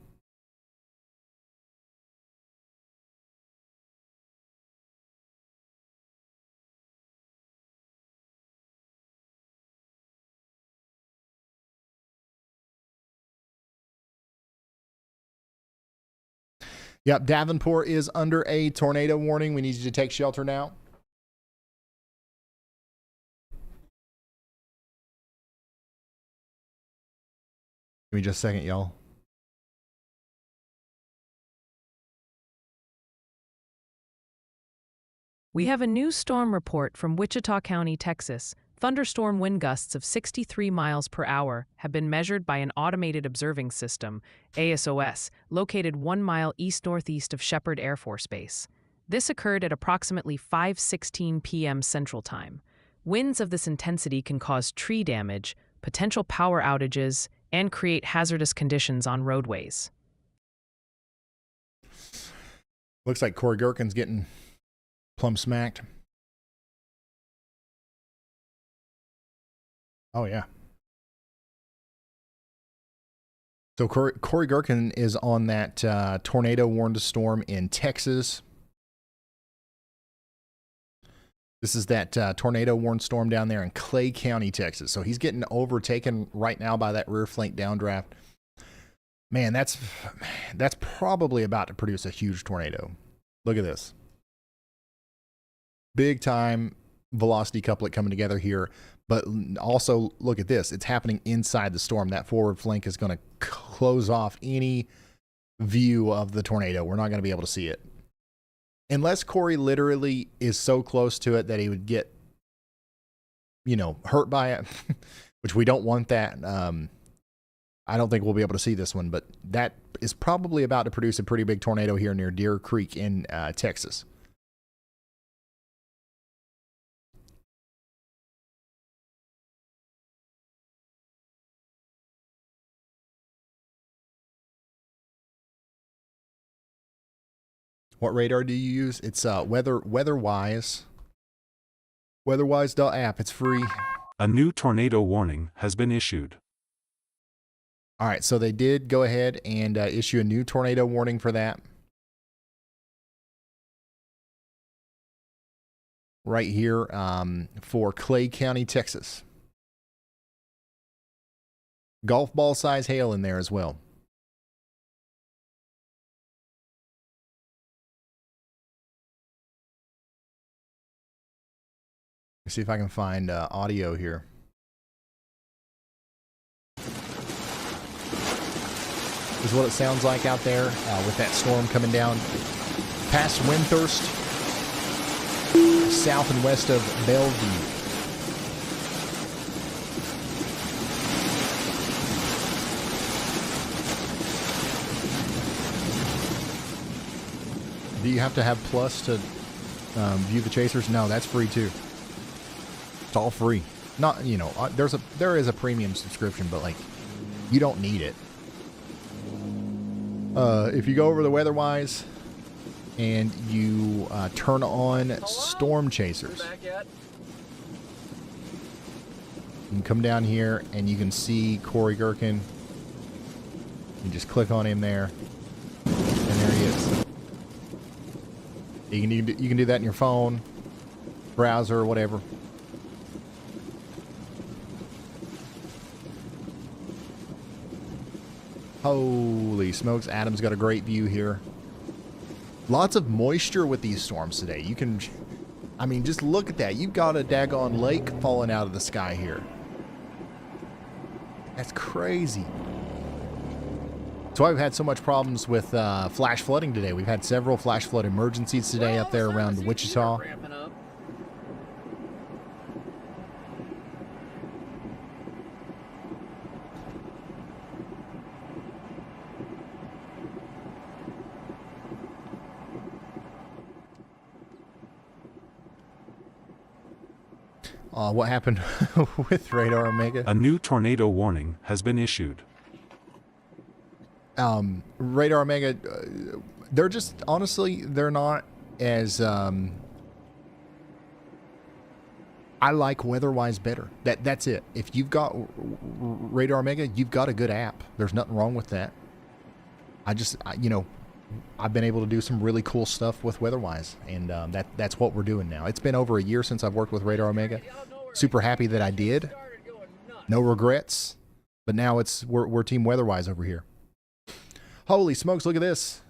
Speaker 1: Yep, Davenport is under a tornado warning. We need you to take shelter now. Give me just a second, y'all.
Speaker 4: We have a new storm report from Wichita County, Texas. Thunderstorm wind gusts of 63 miles per hour have been measured by an automated observing system, ASOS, located 1 mile east-northeast of Shepherd Air Force Base. This occurred at approximately 5:16 p.m. Central Time. Winds of this intensity can cause tree damage, potential power outages, and create hazardous conditions on roadways.
Speaker 1: Looks like Corey Gherkin's getting plumb smacked. Oh, yeah. So Corey Gherkin is on that tornado warned storm in Texas. This is that tornado warned storm down there in Clay County, Texas. So he's getting overtaken right now by that rear flank downdraft. Man, that's probably about to produce a huge tornado. Look at this. Big time velocity couplet coming together here. But also, look at this. It's happening inside the storm. That forward flank is going to close off any view of the tornado. We're not going to be able to see it. Unless Corey literally is so close to it that he would get, hurt by it, which we don't want that. I don't think we'll be able to see this one, but that is probably about to produce a pretty big tornado here near Deer Creek in Texas. What radar do you use? It's WeatherWise. WeatherWise.app. It's free.
Speaker 3: A new tornado warning has been issued.
Speaker 1: All right, so they did go ahead and issue a new tornado warning for that. Right here for Clay County, Texas. Golf ball size hail in there as well. Let's see if I can find audio here. This is what it sounds like out there with that storm coming down past Windthirst, south and west of Bellevue. Do you have to have Plus to view the chasers? No, that's free too. It's all free. Not, there is a premium subscription, but like, you don't need it. If you go over the WeatherWise and you turn on Storm Chasers, you can come down here and you can see Corey Gherkin. You just click on him there, and there he is. You can do that in your phone, browser, or whatever. Holy smokes, Adam's got a great view here. Lots of moisture with these storms today. Just look at that. You've got a daggone lake falling out of the sky here. That's crazy. That's why we've had so much problems with flash flooding today. We've had several flash flood emergencies today up there around Wichita. What happened with Radar Omega?
Speaker 3: A new tornado warning has been issued.
Speaker 1: Radar Omega, they're just, honestly, they're not as, I like WeatherWise better. That's it. If you've got Radar Omega, you've got a good app. There's nothing wrong with that. I've been able to do some really cool stuff with WeatherWise, and that's what we're doing now. It's been over a year since I've worked with Radar Omega. Super happy that I did. No regrets. But now we're Team WeatherWise over here. Holy smokes, look at this.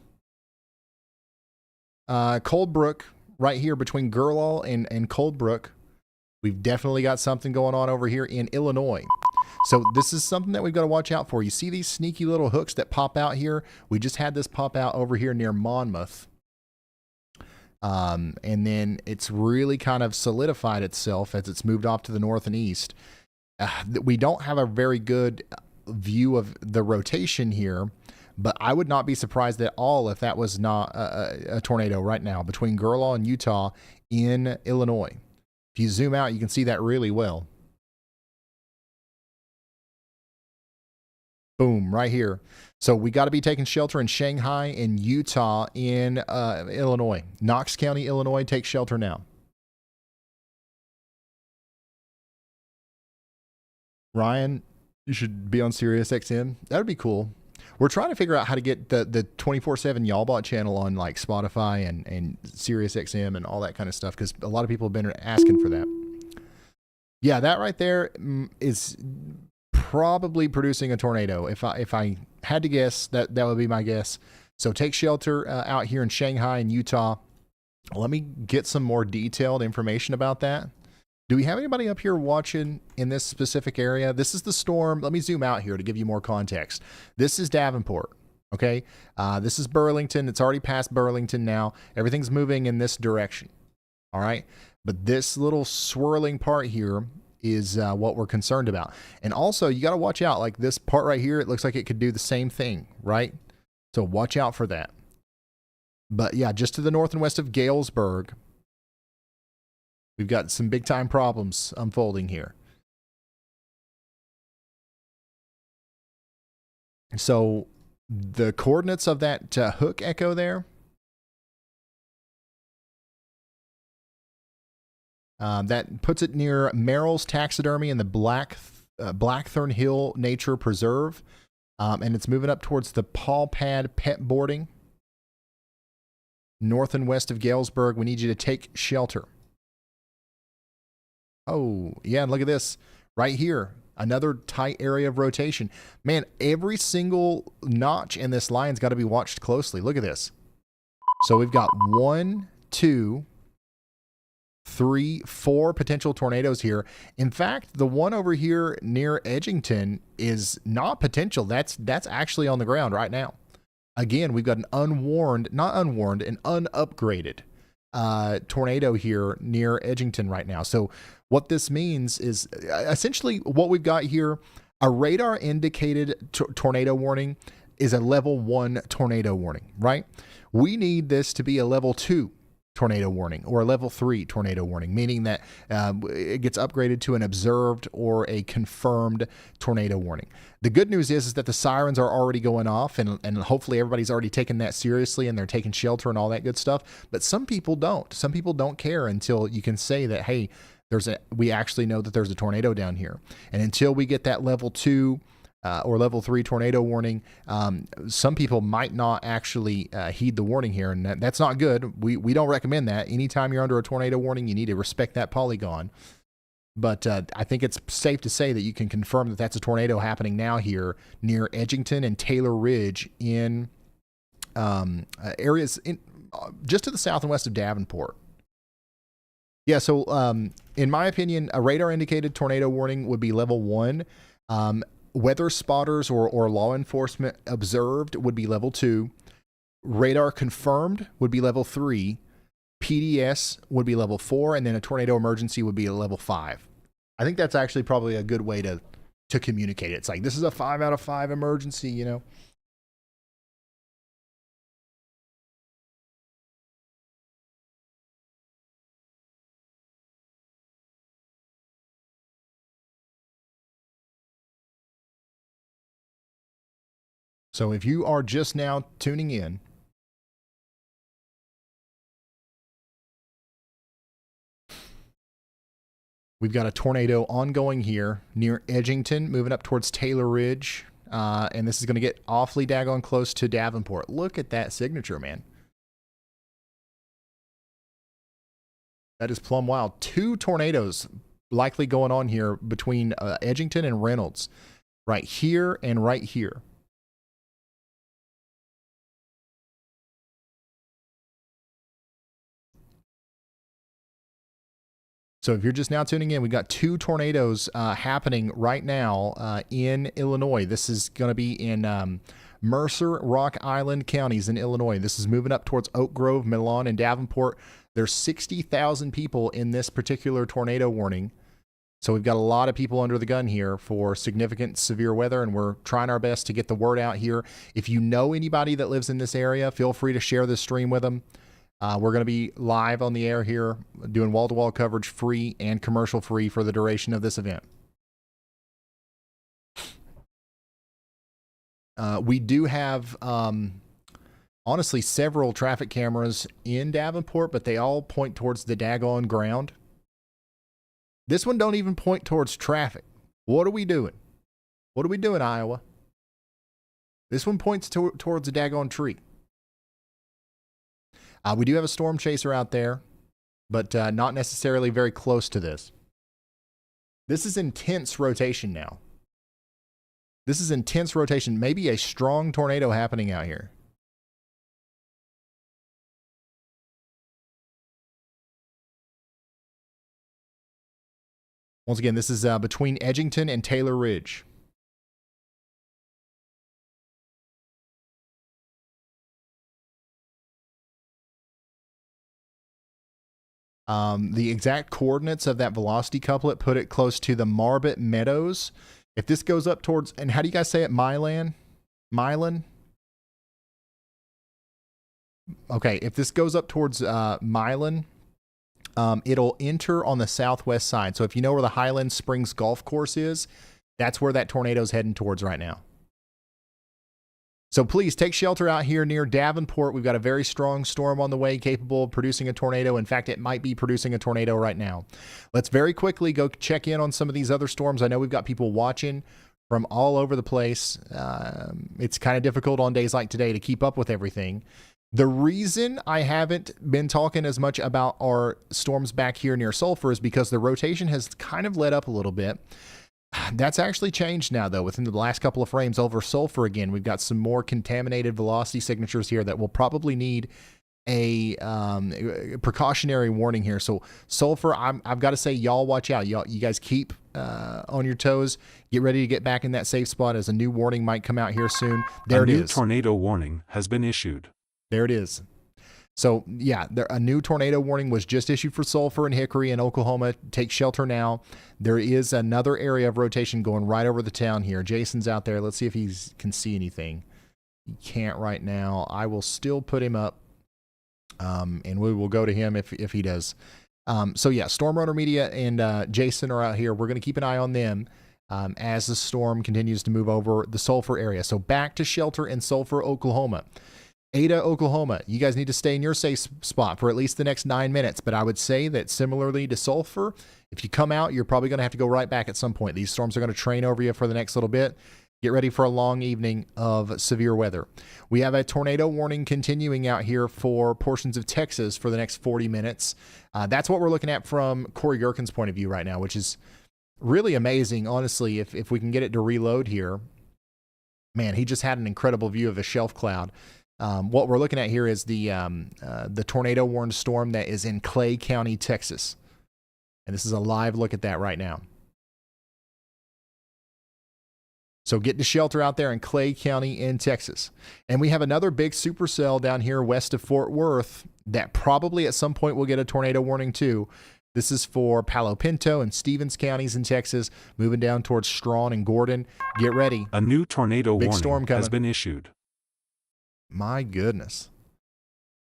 Speaker 1: Coldbrook, right here between Gerlaw and Coldbrook. We've definitely got something going on over here in Illinois. So this is something that we've got to watch out for. You see these sneaky little hooks that pop out here? We just had this pop out over here near Monmouth. And then it's really kind of solidified itself as it's moved off to the north and east. We don't have a very good view of the rotation here, but I would not be surprised at all if that was not a tornado right now between Gerlaw and Utah in Illinois. If you zoom out, you can see that really well. Boom, right here. So we got to be taking shelter in Shanghai and Utah in Illinois. Knox County, Illinois, take shelter now. Ryan, you should be on Sirius XM. That would be cool. We're trying to figure out how to get the 24/7 Y'allbot channel on like Spotify and Sirius XM and all that kind of stuff, because a lot of people have been asking for that. Yeah, that right there is probably producing a tornado. If I had to guess, that would be my guess. So take shelter out here in Shanghai and Utah. Let me get some more detailed information about that. Do we have anybody up here watching in this specific area? This is the storm. Let me zoom out here to give you more context. This is Davenport, okay? This is Burlington. It's already past Burlington now. Everything's moving in this direction, all right? But this little swirling part here is what we're concerned about. And also, you got to watch out. Like this part right here, it looks like it could do the same thing, right? So watch out for that. But yeah, just to the north and west of Galesburg, we've got some big time problems unfolding here. So the coordinates of that hook echo there, that puts it near Merrill's Taxidermy and the Blackthorn Hill Nature Preserve. And it's moving up towards the Paw Pad Pet Boarding. North and west of Galesburg, we need you to take shelter. Oh, yeah, and look at this. Right here, another tight area of rotation. Man, every single notch in this line's got to be watched closely. Look at this. So we've got 1, 2, 3, 4 potential tornadoes here. In fact, the one over here near Edgington is not potential. That's actually on the ground right now. Again, we've got an an unupgraded tornado here near Edgington right now. So what this means is essentially what we've got here, a radar indicated tornado warning is a level 1 tornado warning, right? We need this to be a level 2 tornado warning or a level 3 tornado warning, meaning that it gets upgraded to an observed or a confirmed tornado warning. The good news is that the sirens are already going off, and hopefully everybody's already taken that seriously and they're taking shelter and all that good stuff. But some people don't. Some people don't care until you can say that, hey, we actually know that there's a tornado down here. And until we get that level 2 or level 3 tornado warning, some people might not actually heed the warning here, and that's not good. We don't recommend that. Anytime you're under a tornado warning, you need to respect that polygon. But I think it's safe to say that you can confirm that that's a tornado happening now here near Edgington and Taylor Ridge in areas just to the south and west of Davenport. Yeah, so in my opinion, a radar indicated tornado warning would be level 1. Weather spotters or law enforcement observed would be level 2. Radar confirmed would be level 3. PDS would be level 4, and then a tornado emergency would be a level 5. I think that's actually probably a good way to communicate it. It's like, this is a 5 out of 5 emergency, you know? So if you are just now tuning in, we've got a tornado ongoing here near Edgington, moving up towards Taylor Ridge. And this is going to get awfully daggone close to Davenport. Look at that signature, man. That is plumb wild. 2 tornadoes likely going on here between Edgington and Reynolds. Right here and right here. So if you're just now tuning in, we've got 2 tornadoes happening right now in Illinois. This is going to be in Mercer, Rock Island counties in Illinois. This is moving up towards Oak Grove, Milan, and Davenport. There's 60,000 people in this particular tornado warning. So we've got a lot of people under the gun here for significant severe weather, and we're trying our best to get the word out here. If you know anybody that lives in this area, feel free to share this stream with them. We're going to be live on the air here, doing wall-to-wall coverage free and commercial free for the duration of this event. We do have, honestly, several traffic cameras in Davenport, but they all point towards the daggone ground. This one don't even point towards traffic. What are we doing? What are we doing, Iowa? This one points towards a daggone tree. We do have a storm chaser out there, but not necessarily very close to this. This is intense rotation now. This is intense rotation. Maybe a strong tornado happening out here. Once again, this is between Edgington and Taylor Ridge. The exact coordinates of that velocity couplet put it close to the Marbot Meadows. If this goes up towards, and how do you guys say it? Milan? Okay, if this goes up towards Milan, it'll enter on the southwest side. So if you know where the Highland Springs Golf Course is, that's where that tornado's heading towards right now. So please take shelter out here near Davenport. We've got a very strong storm on the way, capable of producing a tornado. In fact, it might be producing a tornado right now. Let's very quickly go check in on some of these other storms. I know we've got people watching from all over the place. It's kind of difficult on days like today to keep up with everything. The reason I haven't been talking as much about our storms back here near Sulphur is because the rotation has kind of let up a little bit. That's actually changed now, though. Within the last couple of frames over Sulphur again, we've got some more contaminated velocity signatures here that will probably need a precautionary warning here. So Sulphur, I've got to say, y'all watch out. You guys keep on your toes. Get ready to get back in that safe spot as a new warning might come out here soon. There it is.
Speaker 3: A new tornado warning has been issued.
Speaker 1: There it is. So, yeah, a new tornado warning was just issued for Sulphur and Hickory in Oklahoma. Take shelter now. There is another area of rotation going right over the town here. Jason's out there. Let's see if he can see anything. He can't right now. I will still put him up, and we will go to him if he does. So, yeah, Storm Runner Media and Jason are out here. We're going to keep an eye on them as the storm continues to move over the Sulphur area. So, back to shelter in Sulphur, Oklahoma. Ada, Oklahoma, you guys need to stay in your safe spot for at least the next 9 minutes. But I would say that similarly to Sulphur, if you come out, you're probably going to have to go right back at some point. These storms are going to train over you for the next little bit. Get ready for a long evening of severe weather. We have a tornado warning continuing out here for portions of Texas for the next 40 minutes. That's what we're looking at from Corey Gherkin's point of view right now, which is really amazing, honestly, if we can get it to reload here. Man, he just had an incredible view of a shelf cloud. What we're looking at here is the tornado warned storm that is in Clay County, Texas. And this is a live look at that right now. So get to shelter out there in Clay County in Texas. And we have another big supercell down here west of Fort Worth that probably at some point will get a tornado warning too. This is for Palo Pinto and Stevens counties in Texas, moving down towards Strawn and Gordon. Get ready.
Speaker 3: A new tornado
Speaker 1: Big
Speaker 3: warning
Speaker 1: storm coming.
Speaker 3: has been issued.
Speaker 1: My goodness.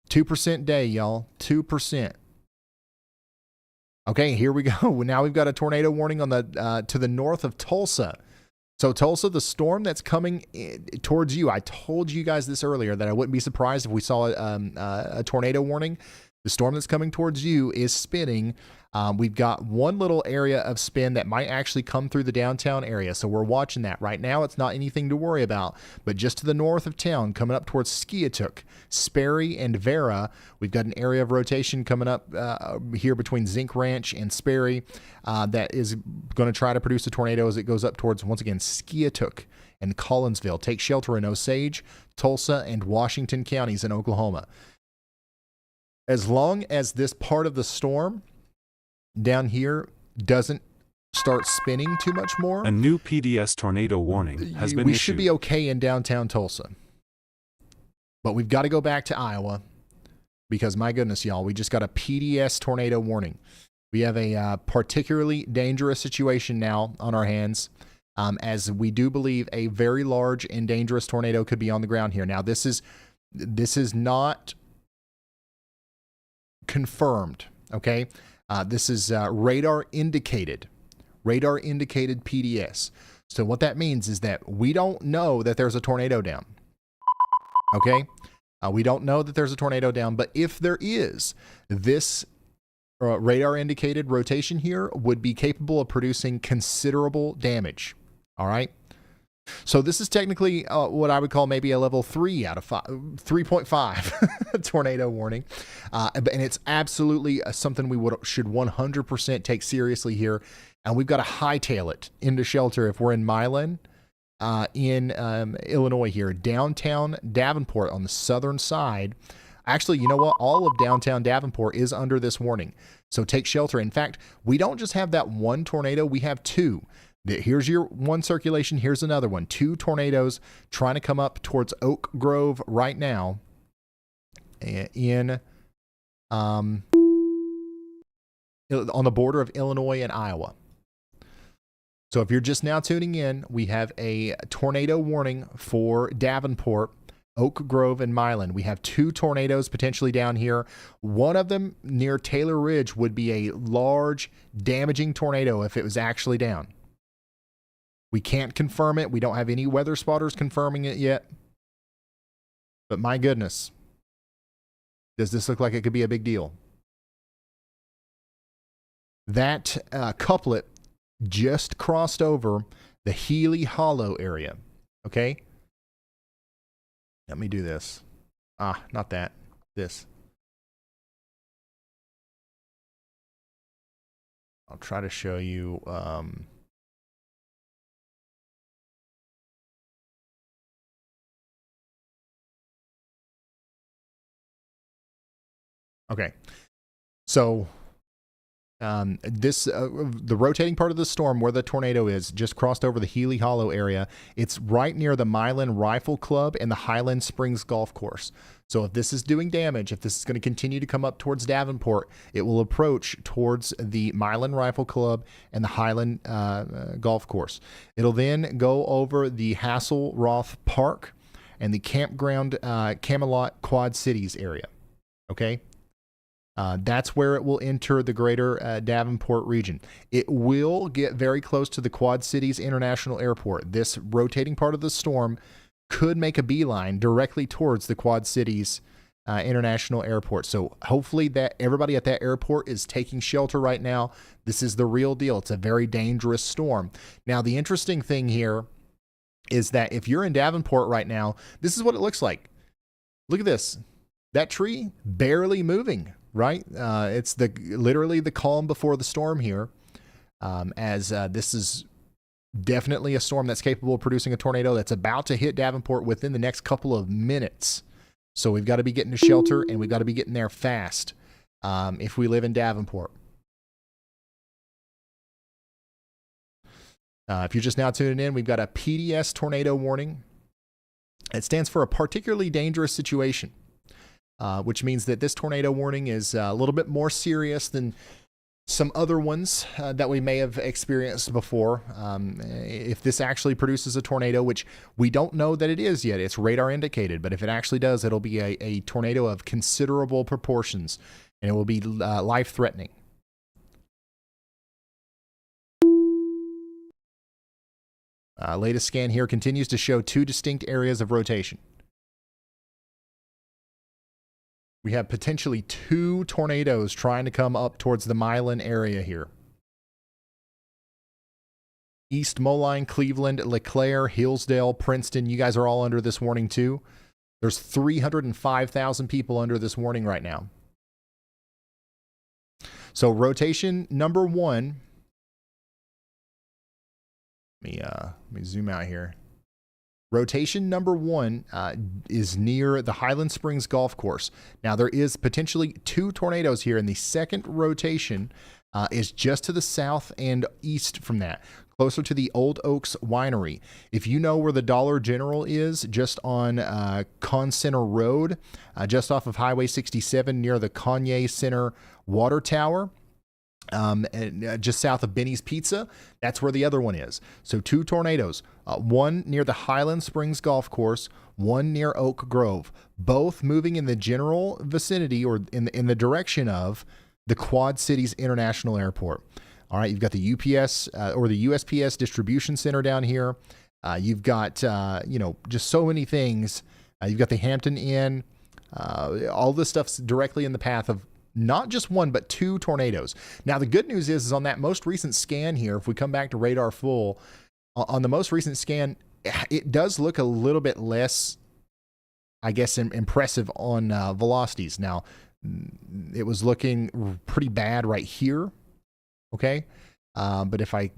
Speaker 1: 2% day, y'all. 2%. Okay, here we go. Now we've got a tornado warning on the to the north of Tulsa. So Tulsa, the storm that's coming towards you. I told you guys this earlier that I wouldn't be surprised if we saw a tornado warning. The storm that's coming towards you is spinning. We've got one little area of spin that might actually come through the downtown area. So we're watching that. Right now, it's not anything to worry about. But just to the north of town, coming up towards Skiatook, Sperry, and Vera, we've got an area of rotation coming up here between Zinc Ranch and Sperry that is going to try to produce a tornado as it goes up towards, once again, Skiatook and Collinsville. Take shelter in Osage, Tulsa, and Washington counties in Oklahoma. As long as this part of the storm down here doesn't start spinning too much more,
Speaker 3: A new PDS tornado warning has been
Speaker 1: we
Speaker 3: issued.
Speaker 1: should be okay in downtown Tulsa. But we've got to go back to Iowa because, my goodness, y'all, we just got a PDS tornado warning. We have a particularly dangerous situation now on our hands, as we do believe a very large and dangerous tornado could be on the ground here. Now, this is not confirmed, okay? This is radar indicated PDS. So what that means is that we don't know that there's a tornado down. Okay? We don't know that there's a tornado down, but if there is, this radar indicated rotation here would be capable of producing considerable damage. All right? So this is technically what I would call maybe a level 3 out of 5, 3.5 tornado warning. And it's absolutely something we should 100% take seriously here. And we've got to hightail it into shelter if we're in Milan, in Illinois here. Downtown Davenport on the southern side. Actually, you know what? All of downtown Davenport is under this warning. So take shelter. In fact, we don't just have that one tornado, we have two. Here's your one circulation. Here's another one. Two tornadoes trying to come up towards Oak Grove right now on the border of Illinois and Iowa. So if you're just now tuning in, we have a tornado warning for Davenport, Oak Grove, and Milan. We have two tornadoes potentially down here. One of them near Taylor Ridge would be a large, damaging tornado if it was actually down. We can't confirm it. We don't have any weather spotters confirming it yet. But my goodness, does this look like it could be a big deal? That couplet just crossed over the Healy Hollow area. Okay? Let me do this. Not that. This. I'll try to show you... Okay, so the rotating part of the storm where the tornado is just crossed over the Healy Hollow area. It's right near the Milan Rifle Club and the Highland Springs Golf Course. So if this is doing damage, if this is going to continue to come up towards Davenport, it will approach towards the Milan Rifle Club and the Highland Golf Course. It'll then go over the Hasselroth Park and the Campground Camelot Quad Cities area. Okay? That's where it will enter the greater Davenport region. It will get very close to the Quad Cities International Airport. This rotating part of the storm could make a beeline directly towards the Quad Cities International Airport. So hopefully that everybody at that airport is taking shelter right now. This is the real deal. It's a very dangerous storm. Now, the interesting thing here is that if you're in Davenport right now, this is what it looks like. Look at this. That tree barely moving. Right? It's literally the calm before the storm here, as this is definitely a storm that's capable of producing a tornado that's about to hit Davenport within the next couple of minutes. So we've got to be getting to shelter, and we've got to be getting there fast if we live in Davenport. If you're just now tuning in, we've got a PDS tornado warning. It stands for a particularly dangerous situation. Which means that this tornado warning is a little bit more serious than some other ones that we may have experienced before. If this actually produces a tornado, which we don't know that it is yet, it's radar indicated, but if it actually does, it'll be a tornado of considerable proportions, and it will be life-threatening. Latest scan here continues to show two distinct areas of rotation. We have potentially two tornadoes trying to come up towards the Milan area here. East Moline, Cleveland, LeClaire, Hillsdale, Princeton, you guys are all under this warning too. There's 305,000 people under this warning right now. So rotation number one. Let me zoom out here. Rotation number one is near the Highland Springs Golf Course. Now, there is potentially two tornadoes here, and the second rotation is just to the south and east from that, closer to the Old Oaks Winery. If you know where the Dollar General is, just on Conn Center Road, just off of Highway 67 near the Kanye Center Water Tower, and just south of Benny's Pizza, that's where the other one is. So two tornadoes, one near the Highland Springs Golf Course, one near Oak Grove, both moving in the general vicinity or in the direction of the Quad Cities International Airport. All right, you've got the UPS or the USPS distribution center down here. You've got, just so many things. You've got the Hampton Inn. All this stuff's directly in the path of not just one, but 2 tornadoes. Now, the good news is on that most recent scan here, if we come back to radar full, on the most recent scan, it does look a little bit less, I guess, impressive on velocities. Now, it was looking pretty bad right here. Okay. But if I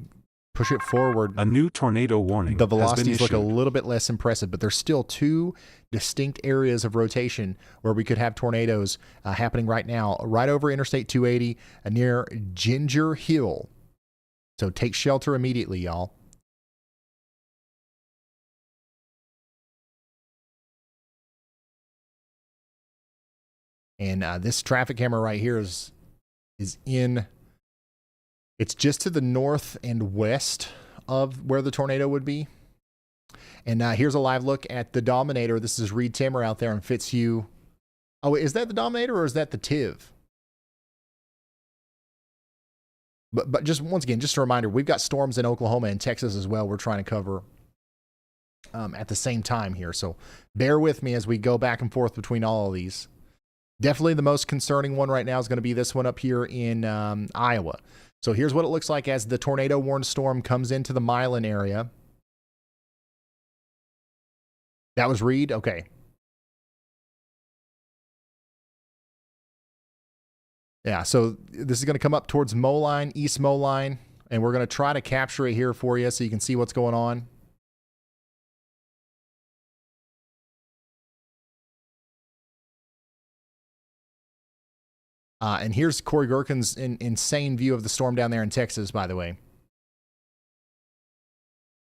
Speaker 1: push it forward,
Speaker 3: A new tornado warning
Speaker 1: the
Speaker 3: has been
Speaker 1: velocities look a
Speaker 3: issued.
Speaker 1: little bit less impressive, but there's still 2 distinct areas of rotation where we could have tornadoes happening right now, right over Interstate 280 near Ginger Hill. So take shelter immediately, y'all. And this traffic camera right here is in. It's just to the north and west of where the tornado would be. And here's a live look at the Dominator. This is Reed Timmer out there in Fitzhugh. Oh, is that the Dominator or is that the TIV? But just once again, just a reminder, we've got storms in Oklahoma and Texas as well. We're trying to cover at the same time here. So bear with me as we go back and forth between all of these. Definitely the most concerning one right now is going to be this one up here in Iowa. So here's what it looks like as the tornado warned storm comes into the Milan area. That was Reed? Okay. Yeah, so this is going to come up towards Moline, East Moline, and we're going to try to capture it here for you so you can see what's going on. And here's Corey Gherkin's insane view of the storm down there in Texas, by the way.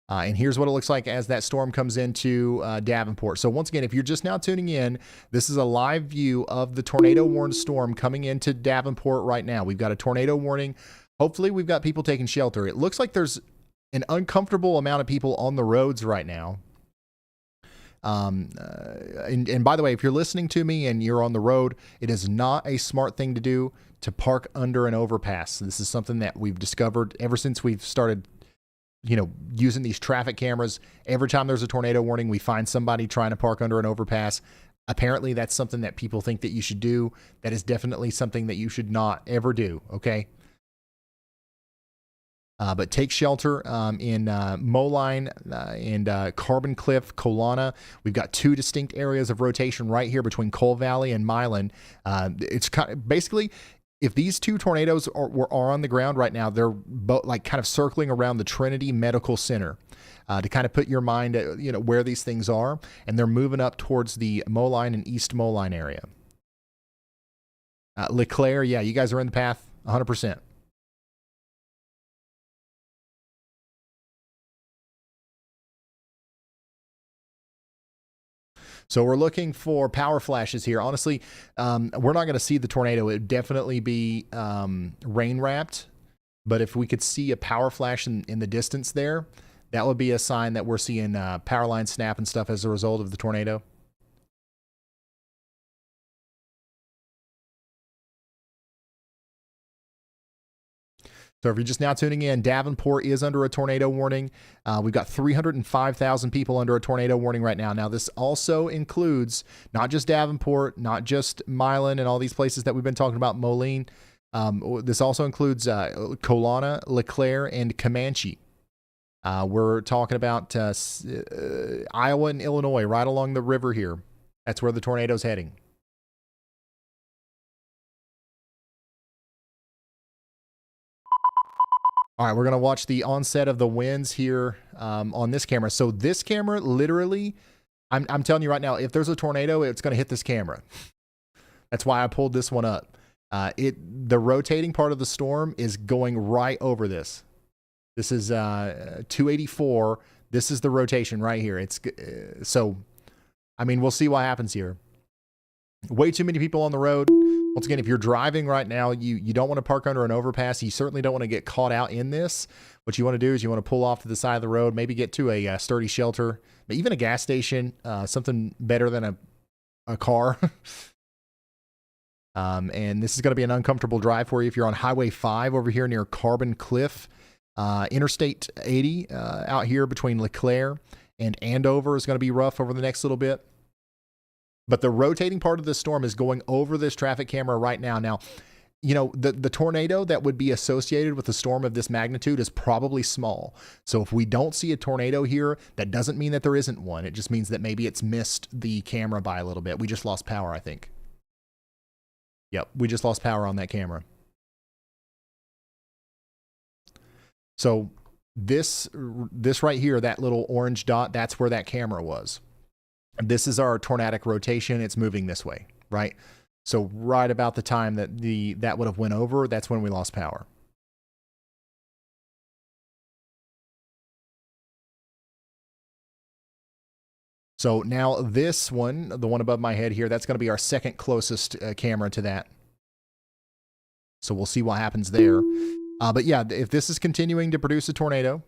Speaker 1: And here's what it looks like as that storm comes into Davenport. So once again, if you're just now tuning in, this is a live view of the tornado warned storm coming into Davenport right now. We've got a tornado warning. Hopefully we've got people taking shelter. It looks like there's an uncomfortable amount of people on the roads right now. And by the way, if you're listening to me and you're on the road, it is not a smart thing to do to park under an overpass. This is something that we've discovered ever since we've started, using these traffic cameras. Every time there's a tornado warning, we find somebody trying to park under an overpass. Apparently that's something that people think that you should do. That is definitely something that you should not ever do. Okay. But take shelter in Moline and Carbon Cliff, Kolana. We've got 2 distinct areas of rotation right here between Coal Valley and Milan. It's kind of, basically, if these 2 tornadoes are on the ground right now, they're both like kind of circling around the Trinity Medical Center to kind of put your mind at where these things are, and they're moving up towards the Moline and East Moline area. LeClaire, yeah, you guys are in the path 100%. So we're looking for power flashes here. Honestly, we're not going to see the tornado. It would definitely be rain wrapped. But if we could see a power flash in the distance there, that would be a sign that we're seeing power lines snap and stuff as a result of the tornado. So if you're just now tuning in, Davenport is under a tornado warning. We've got 305,000 people under a tornado warning right now. Now, this also includes not just Davenport, not just Milan and all these places that we've been talking about, Moline. This also includes Kolana, LeClaire, and Comanche. We're talking about Iowa and Illinois, right along the river here. That's where the tornado's heading. All right, we're going to watch the onset of the winds here on this camera. So this camera, literally, I'm telling you right now, if there's a tornado, it's going to hit this camera. That's why I pulled this one up. The rotating part of the storm is going right over this. This is 284. This is the rotation right here. So, I mean, we'll see what happens here. Way too many people on the road. Once again, if you're driving right now, you don't want to park under an overpass. You certainly don't want to get caught out in this. What you want to do is you want to pull off to the side of the road, maybe get to a sturdy shelter, even a gas station, something better than a car. And this is going to be an uncomfortable drive for you if you're on Highway 5 over here near Carbon Cliff. Interstate 80 out here between LeClaire and Andover is going to be rough over the next little bit. But the rotating part of the storm is going over this traffic camera right now. Now, you know, the tornado that would be associated with a storm of this magnitude is probably small. So if we don't see a tornado here, that doesn't mean that there isn't one. It just means that maybe it's missed the camera by a little bit. We just lost power, I think. Yep, we just lost power on that camera. So this right here, that little orange dot, that's where that camera was. This is our tornadic rotation. It's moving this way, right? So right about the time that that would have went over, that's when we lost power. So now this one, the one above my head here, that's going to be our second closest camera to that. So we'll see what happens there. But yeah, if this is continuing to produce a tornado,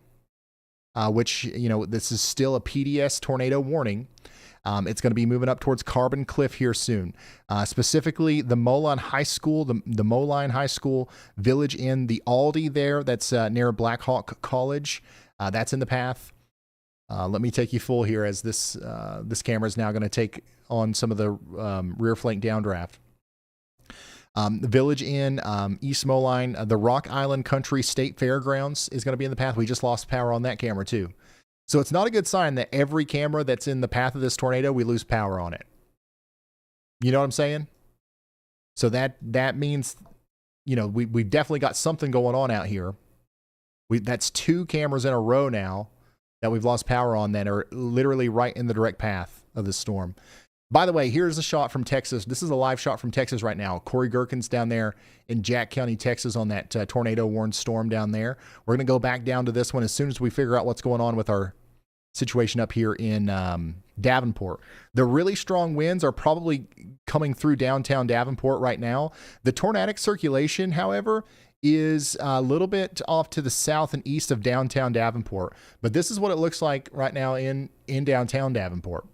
Speaker 1: which, you know, this is still a PDS tornado warning, it's going to be moving up towards Carbon Cliff here soon. Specifically, the Moline High School, the Moline High School Village Inn, the Aldi there, that's near Blackhawk College. That's in the path. Let me take you full here as this camera is now going to take on some of the rear flank downdraft. The Village Inn, East Moline, the Rock Island Country State Fairgrounds is going to be in the path. We just lost power on that camera too. So it's not a good sign that every camera that's in the path of this tornado, we lose power on it. You know what I'm saying? So that means, you know, we've definitely got something going on out here. That's 2 cameras in a row now that we've lost power on that are literally right in the direct path of the storm. By the way, here's a shot from Texas. This is a live shot from Texas right now. Corey Gherkin's down there in Jack County, Texas on that tornado-warned storm down there. We're going to go back down to this one as soon as we figure out what's going on with our situation up here in Davenport. The really strong winds are probably coming through downtown Davenport right now. The tornadic circulation, however, is a little bit off to the south and east of downtown Davenport. But this is what it looks like right now in downtown Davenport.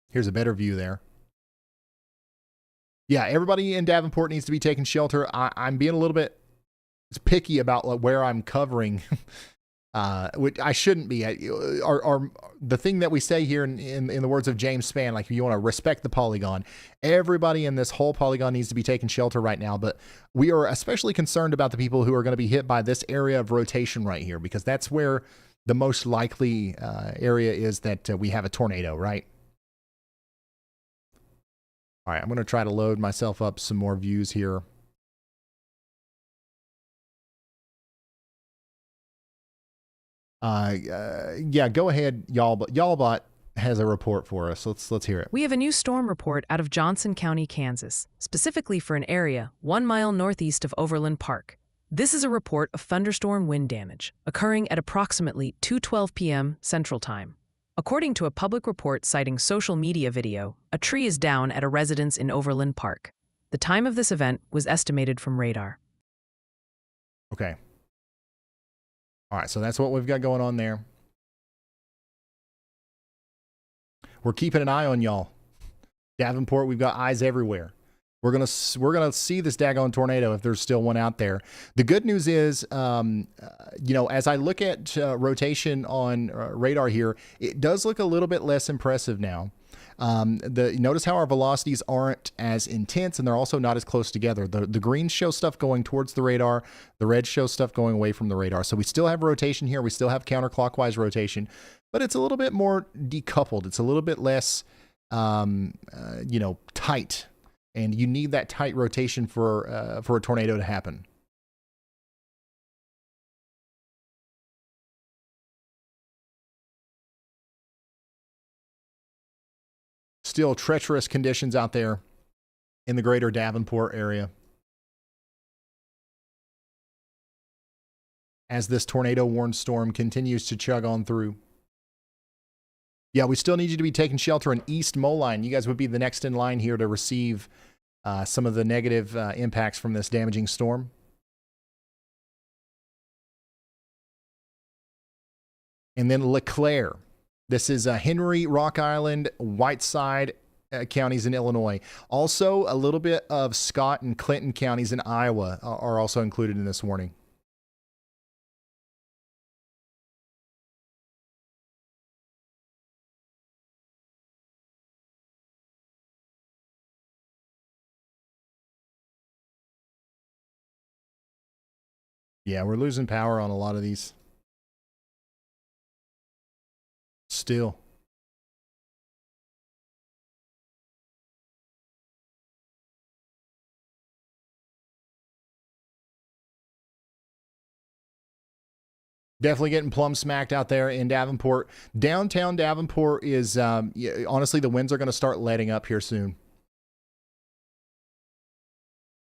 Speaker 1: Here's a better view there. Yeah, everybody in Davenport needs to be taking shelter. I'm being a little bit picky about where I'm covering, which I shouldn't be. The thing that we say here in the words of James Spann, like, you want to respect the polygon. Everybody in this whole polygon needs to be taking shelter right now, but we are especially concerned about the people who are going to be hit by this area of rotation right here, because that's where the most likely area is that we have a tornado, right? All right, I'm going to try to load myself up some more views here. Yeah, go ahead, Y'allbot has a report for us. Let's hear it.
Speaker 4: We have a new storm report out of Johnson County, Kansas, specifically for an area 1 mile northeast of Overland Park. This is a report of thunderstorm wind damage occurring at approximately 2:12 p.m. Central Time. According to a public report citing social media video, a tree is down at a residence in Overland Park. The time of this event was estimated from radar.
Speaker 1: Okay. All right, so that's what we've got going on there. We're keeping an eye on y'all. Davenport, we've got eyes everywhere. We're gonna see this daggone tornado if there's still one out there. The good news is, you know, as I look at rotation on radar here, it does look a little bit less impressive now. Notice how our velocities aren't as intense, and they're also not as close together. The greens show stuff going towards the radar. The reds show stuff going away from the radar. So we still have rotation here. We still have counterclockwise rotation, but it's a little bit more decoupled. It's a little bit less, you know, tight. And you need that tight rotation for a tornado to happen. Still treacherous conditions out there in the greater Davenport area as this tornado-warned storm continues to chug on through. Yeah, we still need you to be taking shelter in East Moline. You guys would be the next in line here to receive some of the negative impacts from this damaging storm. And then LeClaire. This is Henry, Rock Island, Whiteside, counties in Illinois. Also, a little bit of Scott and Clinton counties in Iowa are also included in this warning. Yeah, we're losing power on a lot of these. Still. Definitely getting plumb smacked out there in Davenport. Downtown Davenport is, honestly, the winds are going to start letting up here soon.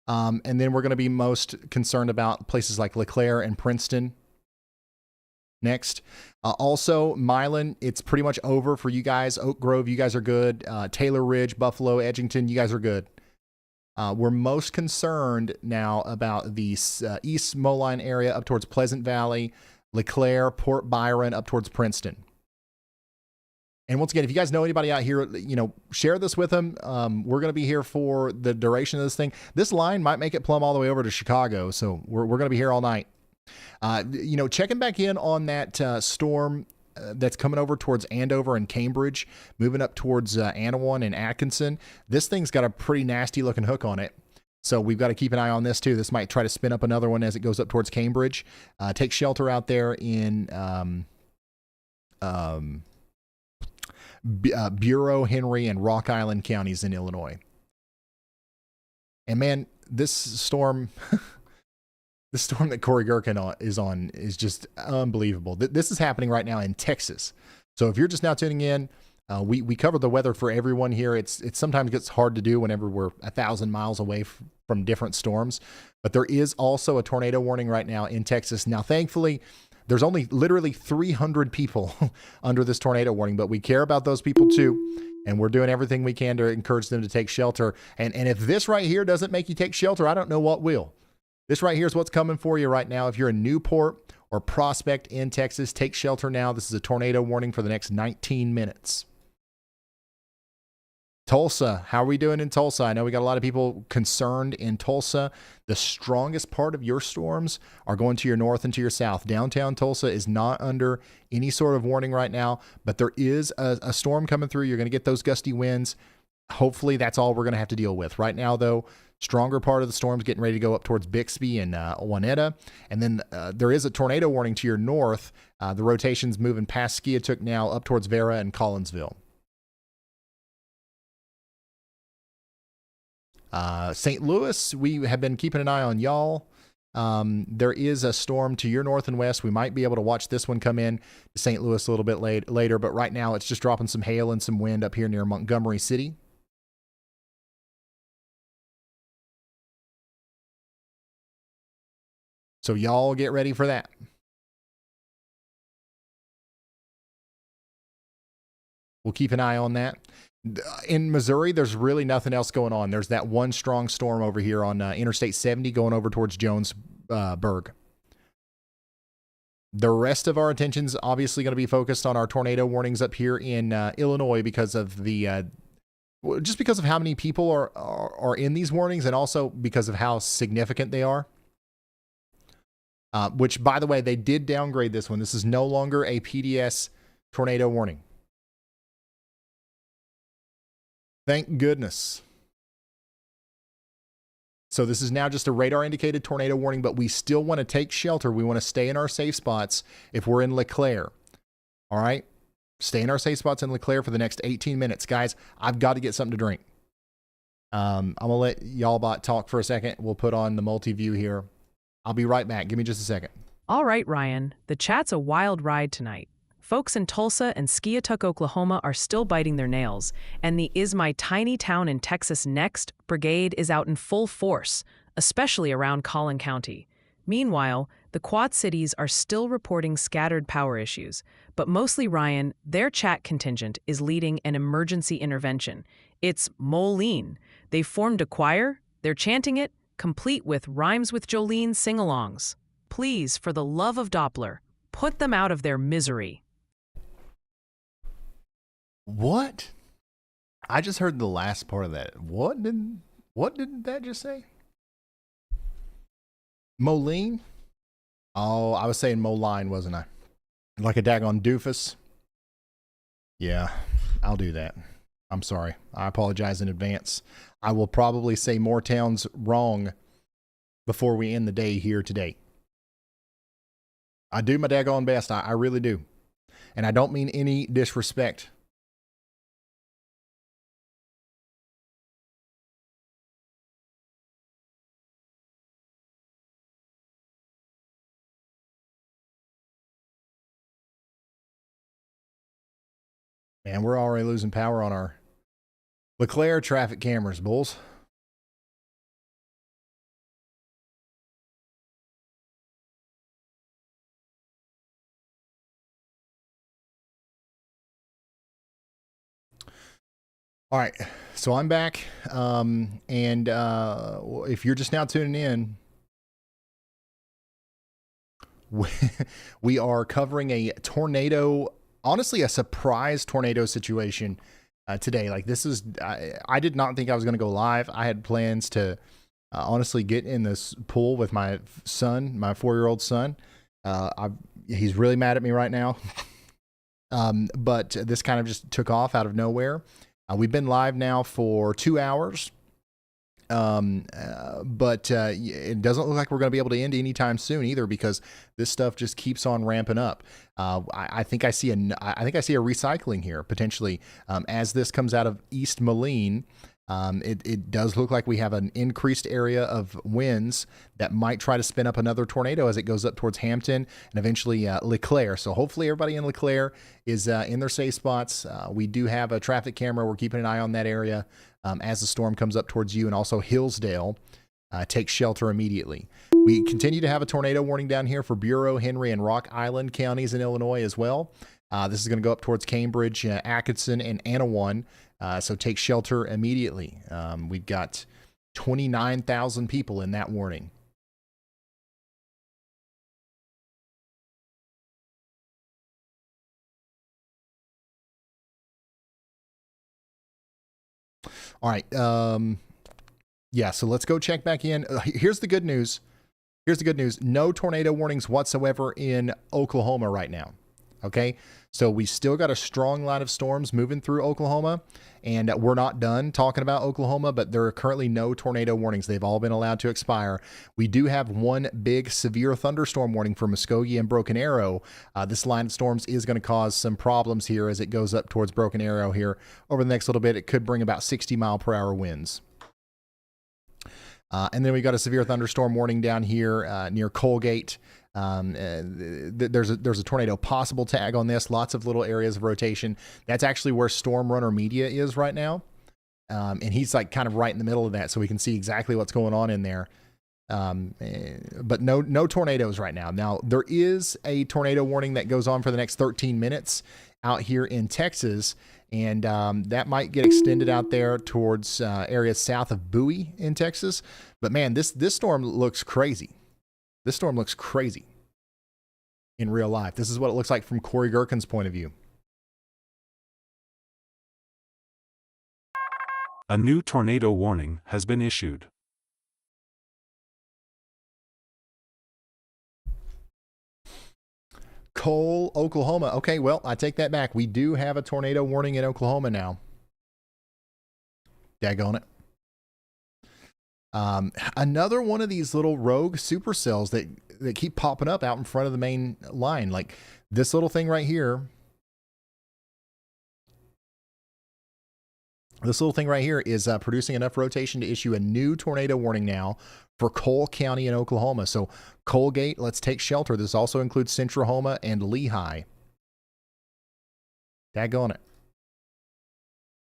Speaker 1: And then we're going to be most concerned about places like LeClaire and Princeton next. Also, Milan, it's pretty much over for you guys. Oak Grove, you guys are good. Taylor Ridge, Buffalo, Edgington, you guys are good. We're most concerned now about the East Moline area up towards Pleasant Valley, LeClaire, Port Byron, up towards Princeton. And once again, if you guys know anybody out here, share this with them. We're going to be here for the duration of this thing. This line might make it plumb all the way over to Chicago, so we're going to be here all night. Checking back in on that storm that's coming over towards Andover and Cambridge, moving up towards Anawan and Atkinson. This thing's got a pretty nasty looking hook on it. So we've got to keep an eye on this too. This might try to spin up another one as it goes up towards Cambridge. Take shelter out there in Bureau, Henry, and Rock Island counties in Illinois. And man, this storm, the storm that Corey Gherkin is on is just unbelievable. This is happening right now in Texas. So if you're just now tuning in, we cover the weather for everyone here. It sometimes gets hard to do whenever we're 1,000 miles away from different storms. But there is also a tornado warning right now in Texas. Now, thankfully, there's only literally 300 people under this tornado warning, but we care about those people too. And we're doing everything we can to encourage them to take shelter. And if this right here doesn't make you take shelter, I don't know what will. This right here is what's coming for you right now. If you're in Newport or Prospect in Texas, take shelter now. This is a tornado warning for the next 19 minutes. Tulsa, how are we doing in Tulsa? I know we got a lot of people concerned in Tulsa. The strongest part of your storms are going to your north and to your south. Downtown Tulsa is not under any sort of warning right now, but there is a storm coming through. You're going to get those gusty winds. Hopefully that's all we're going to have to deal with. Right now, though, stronger part of the storm's getting ready to go up towards Bixby and Wanetta. And then there is a tornado warning to your north. The rotation's moving past Skiatook now up towards Vera and Collinsville. St. Louis, we have been keeping an eye on y'all. There is a storm to your north and west. We might be able to watch this one come in to St. Louis a little bit later, but right now it's just dropping some hail and some wind up here near Montgomery City. So y'all get ready for that. We'll keep an eye on that. In Missouri, there's really nothing else going on. There's that one strong storm over here on Interstate 70 going over towards Jonesburg. The rest of our attention's obviously going to be focused on our tornado warnings up here in Illinois because of just because of how many people are in these warnings and also because of how significant they are. Which, by the way, they did downgrade this one. This is no longer a PDS tornado warning. Thank goodness. So this is now just a radar indicated tornado warning, but we still want to take shelter. We want to stay in our safe spots if we're in LeClaire. All right? Stay in our safe spots in LeClaire for the next 18 minutes. Guys, I've got to get something to drink. I'm going to let y'all bot talk for a second. We'll put on the multi-view here. I'll be right back. Give me just a second.
Speaker 4: All right, Ryan. The chat's a wild ride tonight. Folks in Tulsa and Skiatook, Oklahoma are still biting their nails, and the Is My Tiny Town in Texas Next brigade is out in full force, especially around Collin County. Meanwhile, the Quad Cities are still reporting scattered power issues, but mostly, Ryan, their chat contingent is leading an emergency intervention. It's Moline. They've formed a choir, they're chanting it, complete with Rhymes with Jolene sing-alongs. Please, for the love of Doppler, put them out of their misery.
Speaker 1: What? I just heard the last part of that. What did that just say? Moline? Oh, I was saying Moline, wasn't I? Like a daggone doofus. Yeah, I'll do that. I'm sorry. I apologize in advance. I will probably say more towns wrong before we end the day here today. I do my daggone best. I really do. And I don't mean any disrespect. Man, we're already losing power on our LeClaire traffic cameras, bulls. All right, so I'm back. If you're just now tuning in, we are covering a tornado, honestly, a surprise tornado situation today. Like this is, I did not think I was going to go live. I had plans to honestly get in this pool with my son, my 4-year-old son. He's really mad at me right now. But this kind of just took off out of nowhere. We've been live now for 2 hours. But it doesn't look like we're going to be able to end anytime soon either, because this stuff just keeps on ramping up. I think I see a recycling here potentially as this comes out of East Moline. It does look like we have an increased area of winds that might try to spin up another tornado as it goes up towards Hampton and eventually LeClaire. So hopefully everybody in LeClaire is in their safe spots. We do have a traffic camera. We're keeping an eye on that area as the storm comes up towards you, and also Hillsdale. Take shelter immediately. We continue to have a tornado warning down here for Bureau, Henry, and Rock Island counties in Illinois as well. This is going to go up towards Cambridge, Atkinson, and Anawan. So take shelter immediately. We've got 29,000 people in that warning. All right. Yeah, so let's go check back in. Here's the good news. No tornado warnings whatsoever in Oklahoma right now. Okay, so we still got a strong line of storms moving through Oklahoma, and we're not done talking about Oklahoma, but there are currently no tornado warnings. They've all been allowed to expire. We do have one big severe thunderstorm warning for Muskogee and Broken Arrow. This line of storms is going to cause some problems here as it goes up towards Broken Arrow here over the next little bit. It could bring about 60-mile-per-hour winds. And then we got a severe thunderstorm warning down here near Colgate. There's a tornado possible tag on this. Lots of little areas of rotation. That's actually where Storm Runner Media is right now. And he's like kind of right in the middle of that, so we can see exactly what's going on in there. But no tornadoes right now. Now, there is a tornado warning that goes on for the next 13 minutes out here in Texas. And that might get extended out there towards areas south of Bowie in Texas. But man, this storm looks crazy. This storm looks crazy in real life. This is what it looks like from Corey Gherkin's point of view.
Speaker 3: A new tornado warning has been issued.
Speaker 1: Cole, Oklahoma. Okay, well, I take that back. We do have a tornado warning in Oklahoma now. Daggone it. Another one of these little rogue supercells that keep popping up out in front of the main line. Like this little thing right here. This little thing right here is producing enough rotation to issue a new tornado warning now for Cole County in Oklahoma. So Colgate, let's take shelter. This also includes Centrahoma and Lehigh. Daggone it.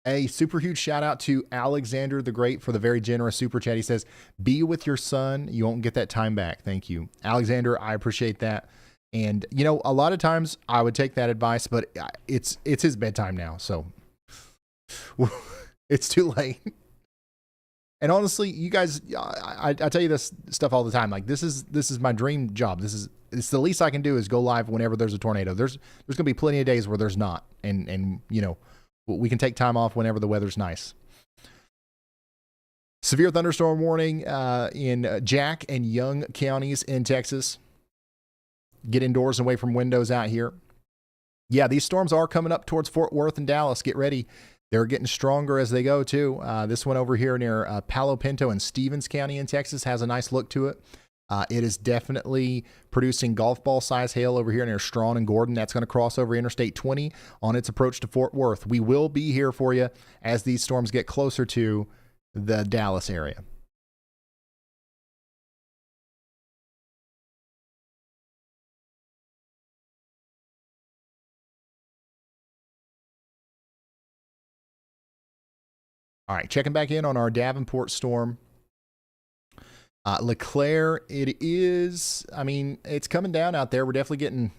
Speaker 1: A super huge shout out to Alexander the Great for the very generous super chat. He says, be with your son. You won't get that time back. Thank you. Alexander, I appreciate that. And, you know, a lot of times I would take that advice, but it's his bedtime now. So it's too late. And honestly, you guys, I tell you this stuff all the time. Like this is my dream job. It's the least I can do is go live whenever there's a tornado. There's going to be plenty of days where there's not. And, you know, We can take time off whenever the weather's nice. Severe thunderstorm warning in Jack and Young counties in Texas. Get indoors and away from windows out here. Yeah, these storms are coming up towards Fort Worth and Dallas. Get ready. They're getting stronger as they go, too. This one over here near Palo Pinto and Stevens County in Texas has a nice look to it. It is definitely producing golf ball size hail over here near Strawn and Gordon. That's going to cross over Interstate 20 on its approach to Fort Worth. We will be here for you as these storms get closer to the Dallas area. All right, checking back in on our Davenport storm. LeClaire, it is, I mean, it's coming down out there. We're definitely getting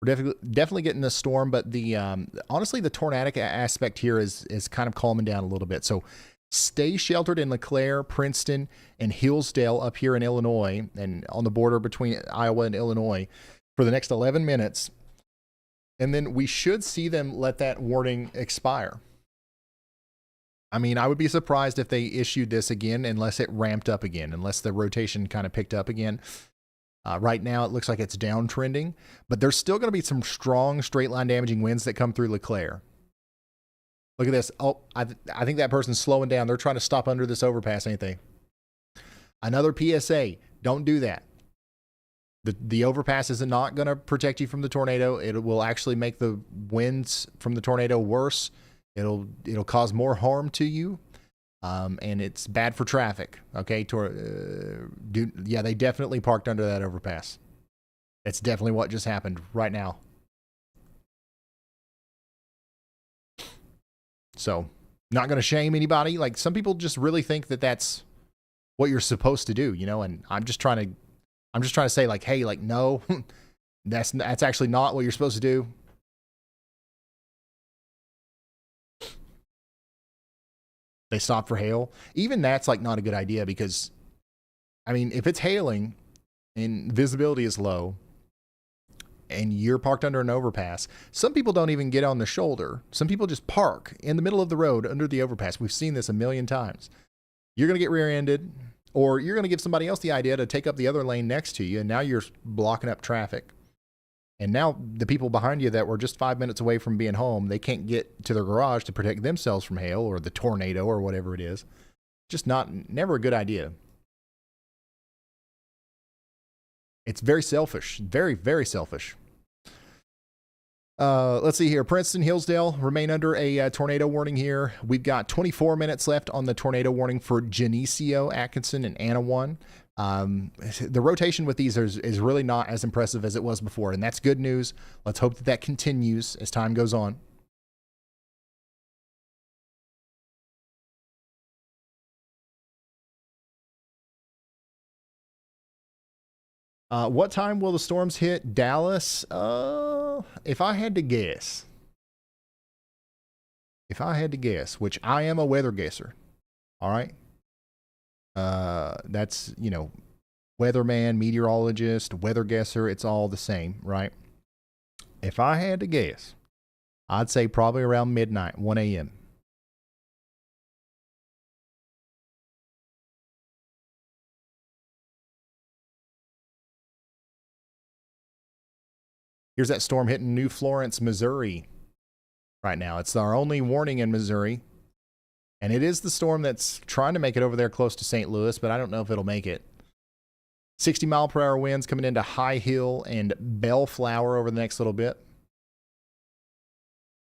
Speaker 1: the storm, but the honestly, the tornadic aspect here is kind of calming down a little bit. So stay sheltered in LeClaire, Princeton, and Hillsdale up here in Illinois and on the border between Iowa and Illinois for the next 11 minutes. And then we should see them let that warning expire. I mean, I would be surprised if they issued this again unless it ramped up again, unless the rotation kind of picked up again. Right now, it looks like it's downtrending, but there's still going to be some strong straight line damaging winds that come through LeClaire. Look at this. Oh, I think that person's slowing down. They're trying to stop under this overpass, ain't they? Another PSA. Don't do that. The overpass is not going to protect you from the tornado. It will actually make the winds from the tornado worse. It'll cause more harm to you, and it's bad for traffic. Okay, they definitely parked under that overpass. It's definitely what just happened right now. So, not going to shame anybody. Like, some people just really think that that's what you're supposed to do, you know. And I'm just trying to say, like, hey, like, no, that's actually not what you're supposed to do. They stop for hail. Even that's like not a good idea because, I mean, if it's hailing and visibility is low and you're parked under an overpass, some people don't even get on the shoulder. Some people just park in the middle of the road under the overpass. We've seen this a million times. You're going to get rear-ended, or you're going to give somebody else the idea to take up the other lane next to you, and now you're blocking up traffic. And now the people behind you that were just 5 minutes away from being home, they can't get to their garage to protect themselves from hail or the tornado or whatever it is. Just never a good idea. It's very selfish. Very, very selfish. Let's see here. Princeton, Hillsdale remain under a tornado warning here. We've got 24 minutes left on the tornado warning for Geneseo, Atkinson, and Anawan. The rotation with these is really not as impressive as it was before, and that's good news. Let's hope that continues as time goes on. What time will the storms hit Dallas? If I had to guess, which I am a weather guesser, all right? That's, weatherman, meteorologist, weather guesser, it's all the same, right? If I had to guess, I'd say probably around midnight, 1 a.m. Here's that storm hitting New Florence, Missouri right now. It's our only warning in Missouri. And it is the storm that's trying to make it over there close to St. Louis, but I don't know if it'll make it. 60-mile-per-hour winds coming into High Hill and Bellflower over the next little bit.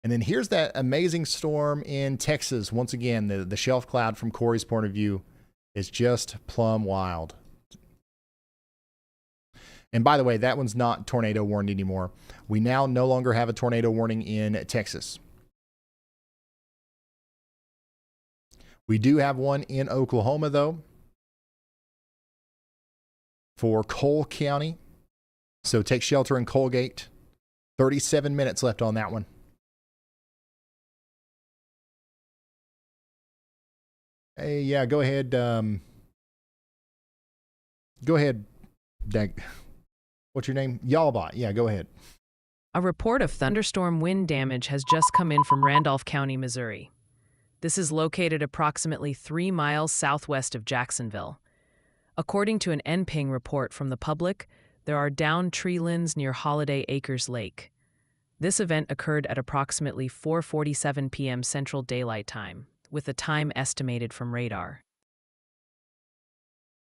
Speaker 1: And then here's that amazing storm in Texas. Once again, the shelf cloud from Corey's point of view is just plumb wild. And by the way, that one's not tornado warned anymore. We now no longer have a tornado warning in Texas. We do have one in Oklahoma, though, for Cole County. So take shelter in Colgate. 37 minutes left on that one. Hey, yeah, go ahead. Go ahead, Dag. What's your name? Yalbot. Yeah, go ahead.
Speaker 4: A report of thunderstorm wind damage has just come in from Randolph County, Missouri. This is located approximately 3 miles southwest of Jacksonville. According to an NPING report from the public, there are downed tree limbs near Holiday Acres Lake. This event occurred at approximately 4:47 p.m. Central Daylight Time, with the time estimated from radar.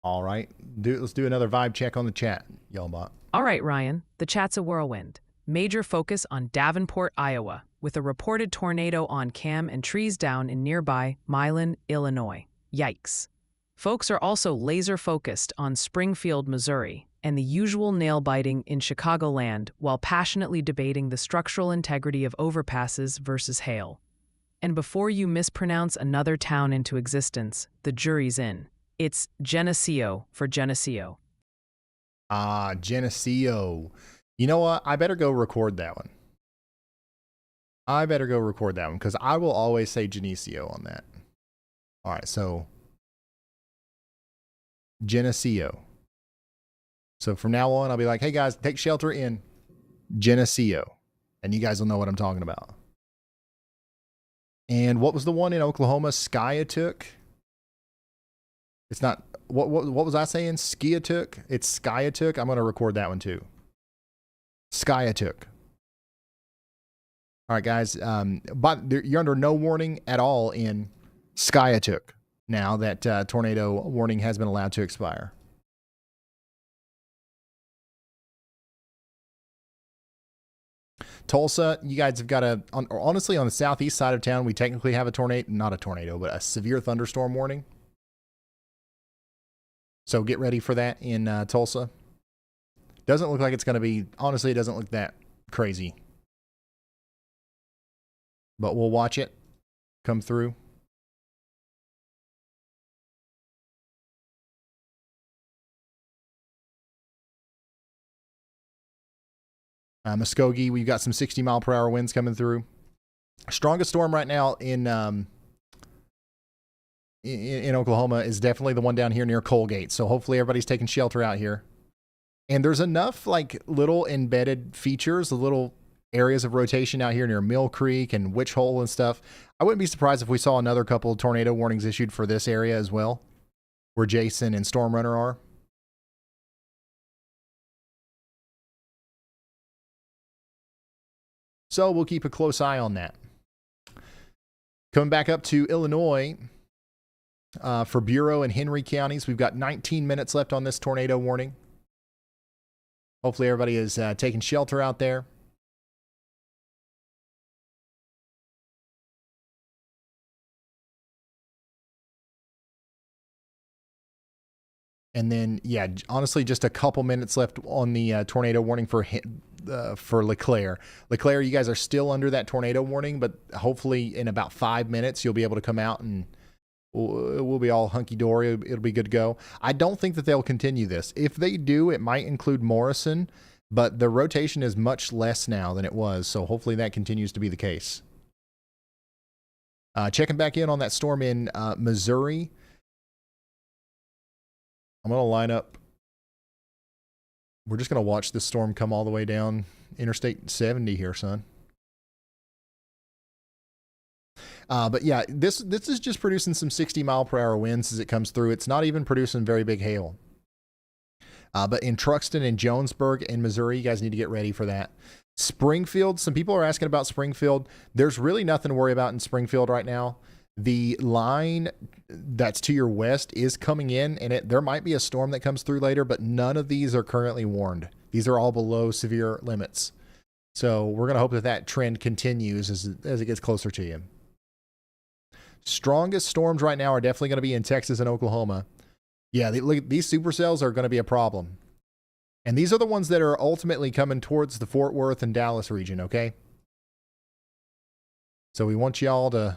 Speaker 1: All right. Let's do another vibe check on the chat, Yellbot.
Speaker 4: All right, Ryan, the chat's a whirlwind. Major focus on Davenport, Iowa, with a reported tornado on cam and trees down in nearby Milan, Illinois. Yikes. Folks are also laser-focused on Springfield, Missouri, and the usual nail-biting in Chicagoland while passionately debating the structural integrity of overpasses versus hail. And before you mispronounce another town into existence, the jury's in. It's Geneseo for Geneseo.
Speaker 1: Ah, Geneseo. You know what? I better go record that one. Because I will always say Geneseo on that. All right, so Geneseo. So from now on, I'll be like, hey guys, take shelter in Geneseo. And you guys will know what I'm talking about. And what was the one in Oklahoma? Skiatook? It's not, what was I saying? Skiatook? It's Skiatook. I'm going to record that one too. Skiatook. All right, guys. But you're under no warning at all in Skiatook now that tornado warning has been allowed to expire. Tulsa, you guys have got honestly, on the southeast side of town, we technically have not a tornado, but a severe thunderstorm warning. So get ready for that in Tulsa. Doesn't look like it's going to be, honestly, it doesn't look that crazy. But we'll watch it come through. Muskogee, we've got some 60-mile-per-hour winds coming through. Strongest storm right now in Oklahoma is definitely the one down here near Colgate. So hopefully everybody's taking shelter out here. And there's enough like little embedded features, the little areas of rotation out here near Mill Creek and Witch Hole and stuff. I wouldn't be surprised if we saw another couple of tornado warnings issued for this area as well, where Jason and Storm Runner are. So we'll keep a close eye on that. Coming back up to Illinois, for Bureau and Henry counties, we've got 19 minutes left on this tornado warning. Hopefully everybody is taking shelter out there. And then, yeah, honestly, just a couple minutes left on the tornado warning for LeClaire. LeClaire, you guys are still under that tornado warning, but hopefully in about 5 minutes, you'll be able to come out and we'll be all hunky-dory. It'll be good to go. I don't think that they'll continue this. If they do, it might include Morrison, but the rotation is much less now than it was, so hopefully that continues to be the case. Checking back in on that storm in Missouri. I'm going to line up. We're just going to watch this storm come all the way down Interstate 70 here, son. But yeah, this is just producing some 60-mile-per-hour winds as it comes through. It's not even producing very big hail. But in Truxton and Jonesburg in Missouri, you guys need to get ready for that. Springfield, some people are asking about Springfield. There's really nothing to worry about in Springfield right now. The line that's to your west is coming in, and there might be a storm that comes through later, but none of these are currently warned. These are all below severe limits. So we're going to hope that that trend continues as it gets closer to you. Strongest storms right now are definitely going to be in Texas and Oklahoma. Yeah, these supercells are going to be a problem. And these are the ones that are ultimately coming towards the Fort Worth and Dallas region, okay? So we want y'all to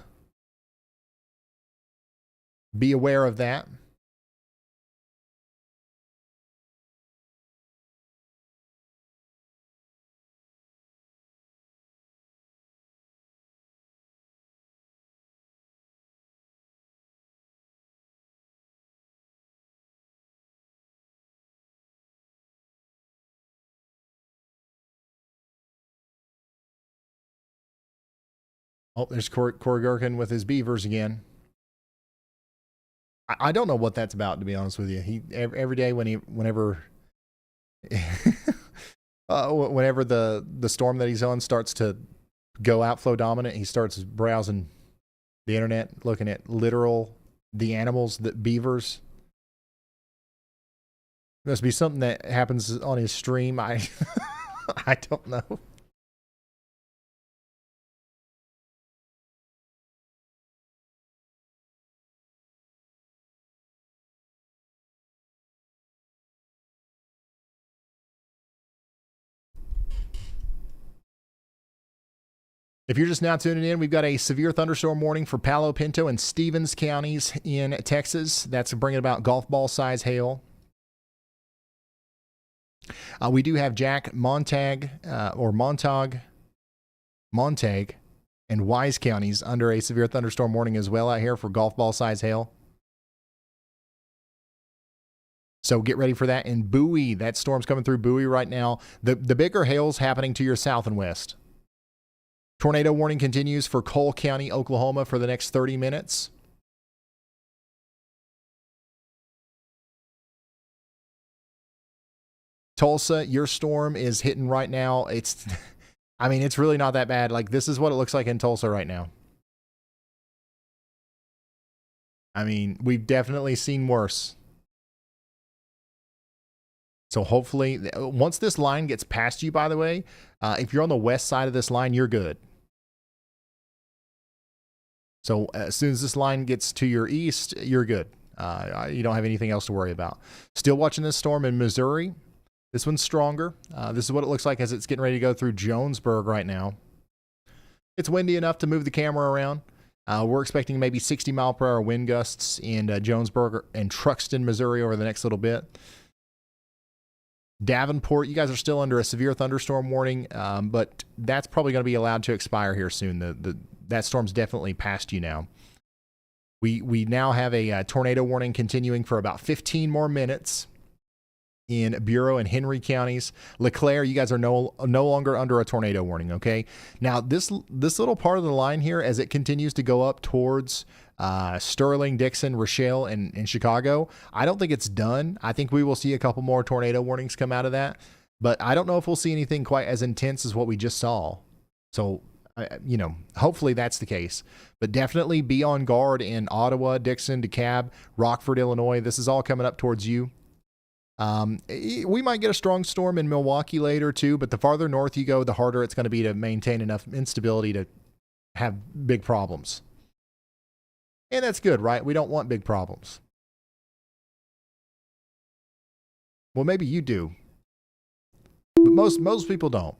Speaker 1: be aware of that. Oh, there's Corey Gherkin with his beavers again. I don't know what that's about, to be honest with you. He every day whenever whenever the storm that he's on starts to go outflow dominant, he starts browsing the internet, looking at the animals, that beavers. Must be something that happens on his stream. I don't know. If you're just now tuning in, we've got a severe thunderstorm warning for Palo Pinto and Stevens counties in Texas. That's bringing about golf ball size hail. We do have Jack, Montague, and Wise counties under a severe thunderstorm warning as well out here for golf ball size hail. So get ready for that. And Bowie, that storm's coming through Bowie right now. The bigger hail's happening to your south and west. Tornado warning continues for Cole County, Oklahoma for the next 30 minutes. Tulsa, your storm is hitting right now. It's really not that bad. Like, this is what it looks like in Tulsa right now. I mean, we've definitely seen worse. So hopefully, once this line gets past you, by the way, if you're on the west side of this line, you're good. So as soon as this line gets to your east, you're good. You don't have anything else to worry about. Still watching this storm in Missouri. This one's stronger. This is what it looks like as it's getting ready to go through Jonesburg right now. It's windy enough to move the camera around. We're expecting maybe 60-mile-per-hour wind gusts in Jonesburg and Truxton, Missouri over the next little bit. Davenport, you guys are still under a severe thunderstorm warning, but that's probably going to be allowed to expire here soon. That storm's definitely past you now. We now have a tornado warning continuing for about 15 more minutes in Bureau and Henry counties. LeClaire, you guys are no longer under a tornado warning, okay? Now, this little part of the line here, as it continues to go up towards Sterling, Dixon, Rochelle, and Chicago, I don't think it's done. I think we will see a couple more tornado warnings come out of that, but I don't know if we'll see anything quite as intense as what we just saw. So, hopefully that's the case. But definitely be on guard in Ottawa, Dixon, DeKalb, Rockford, Illinois. This is all coming up towards you. We might get a strong storm in Milwaukee later too, but the farther north you go, the harder it's going to be to maintain enough instability to have big problems. And that's good, right? We don't want big problems. Well, maybe you do, but most people don't.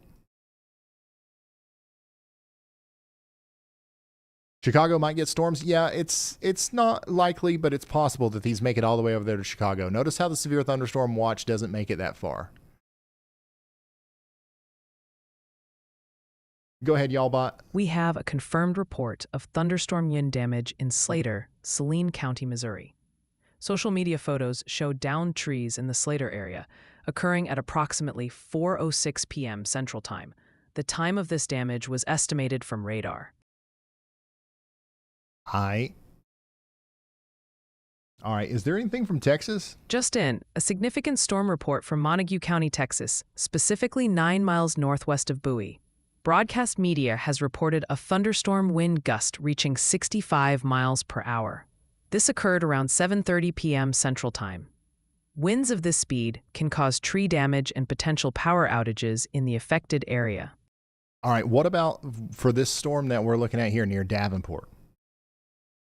Speaker 1: Chicago might get storms. Yeah, it's not likely, but it's possible that these make it all the way over there to Chicago. Notice how the severe thunderstorm watch doesn't make it that far. Go ahead, y'all bot.
Speaker 4: We have a confirmed report of thunderstorm wind damage in Slater, Saline County, Missouri. Social media photos show downed trees in the Slater area, occurring at approximately 4:06 p.m. Central Time. The time of this damage was estimated from radar.
Speaker 1: All right. Is there anything from Texas?
Speaker 4: Just in, a significant storm report from Montague County, Texas, specifically 9 miles northwest of Bowie. Broadcast media has reported a thunderstorm wind gust reaching 65 miles per hour. This occurred around 7:30 p.m. Central Time. Winds of this speed can cause tree damage and potential power outages in the affected area.
Speaker 1: All right. What about for this storm that we're looking at here near Davenport?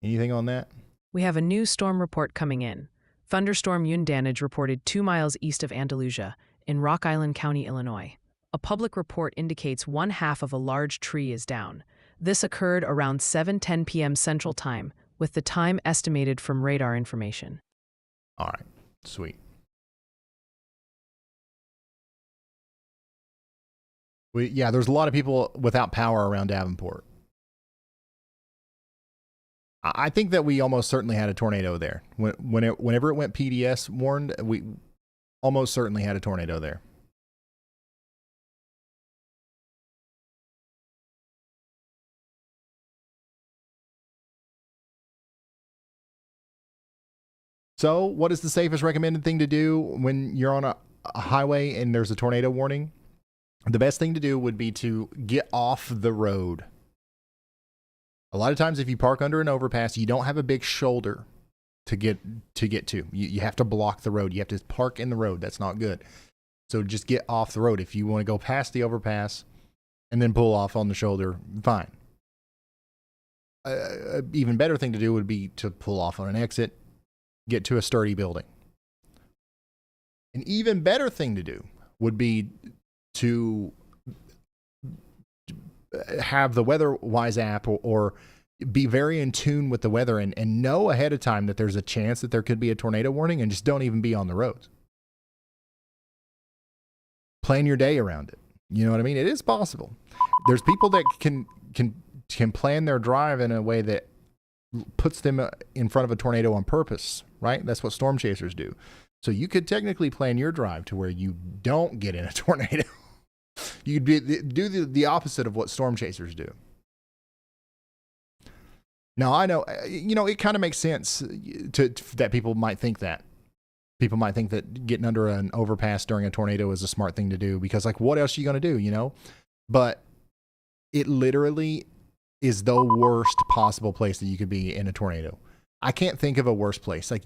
Speaker 1: Anything on that?
Speaker 4: We have a new storm report coming in. Thunderstorm wind damage reported 2 miles east of Andalusia in Rock Island County, Illinois. A public report indicates one half of a large tree is down. This occurred around 7:10 p.m. Central Time, with the time estimated from radar information.
Speaker 1: All right. Sweet. There's a lot of people without power around Davenport. I think that we almost certainly had a tornado there. Whenever it went PDS warned, we almost certainly had a tornado there. So, what is the safest recommended thing to do when you're on a highway and there's a tornado warning? The best thing to do would be to get off the road. A lot of times if you park under an overpass, you don't have a big shoulder to get to. You have to block the road. You have to park in the road. That's not good. So just get off the road. If you want to go past the overpass and then pull off on the shoulder, fine. Even better thing to do would be to pull off on an exit, get to a sturdy building. An even better thing to do would be to have the WeatherWise app or be very in tune with the weather and know ahead of time that there's a chance that there could be a tornado warning, and just don't even be on the roads. Plan your day around it. You know what I mean? It is possible. There's people that can plan their drive in a way that puts them in front of a tornado on purpose, right? That's what storm chasers do. So you could technically plan your drive to where you don't get in a tornado. You could do the opposite of what storm chasers do. Now, I know, it kind of makes sense that people might think that. People might think that getting under an overpass during a tornado is a smart thing to do because, like, what else are you going to do, But it literally is the worst possible place that you could be in a tornado. I can't think of a worse place. Like,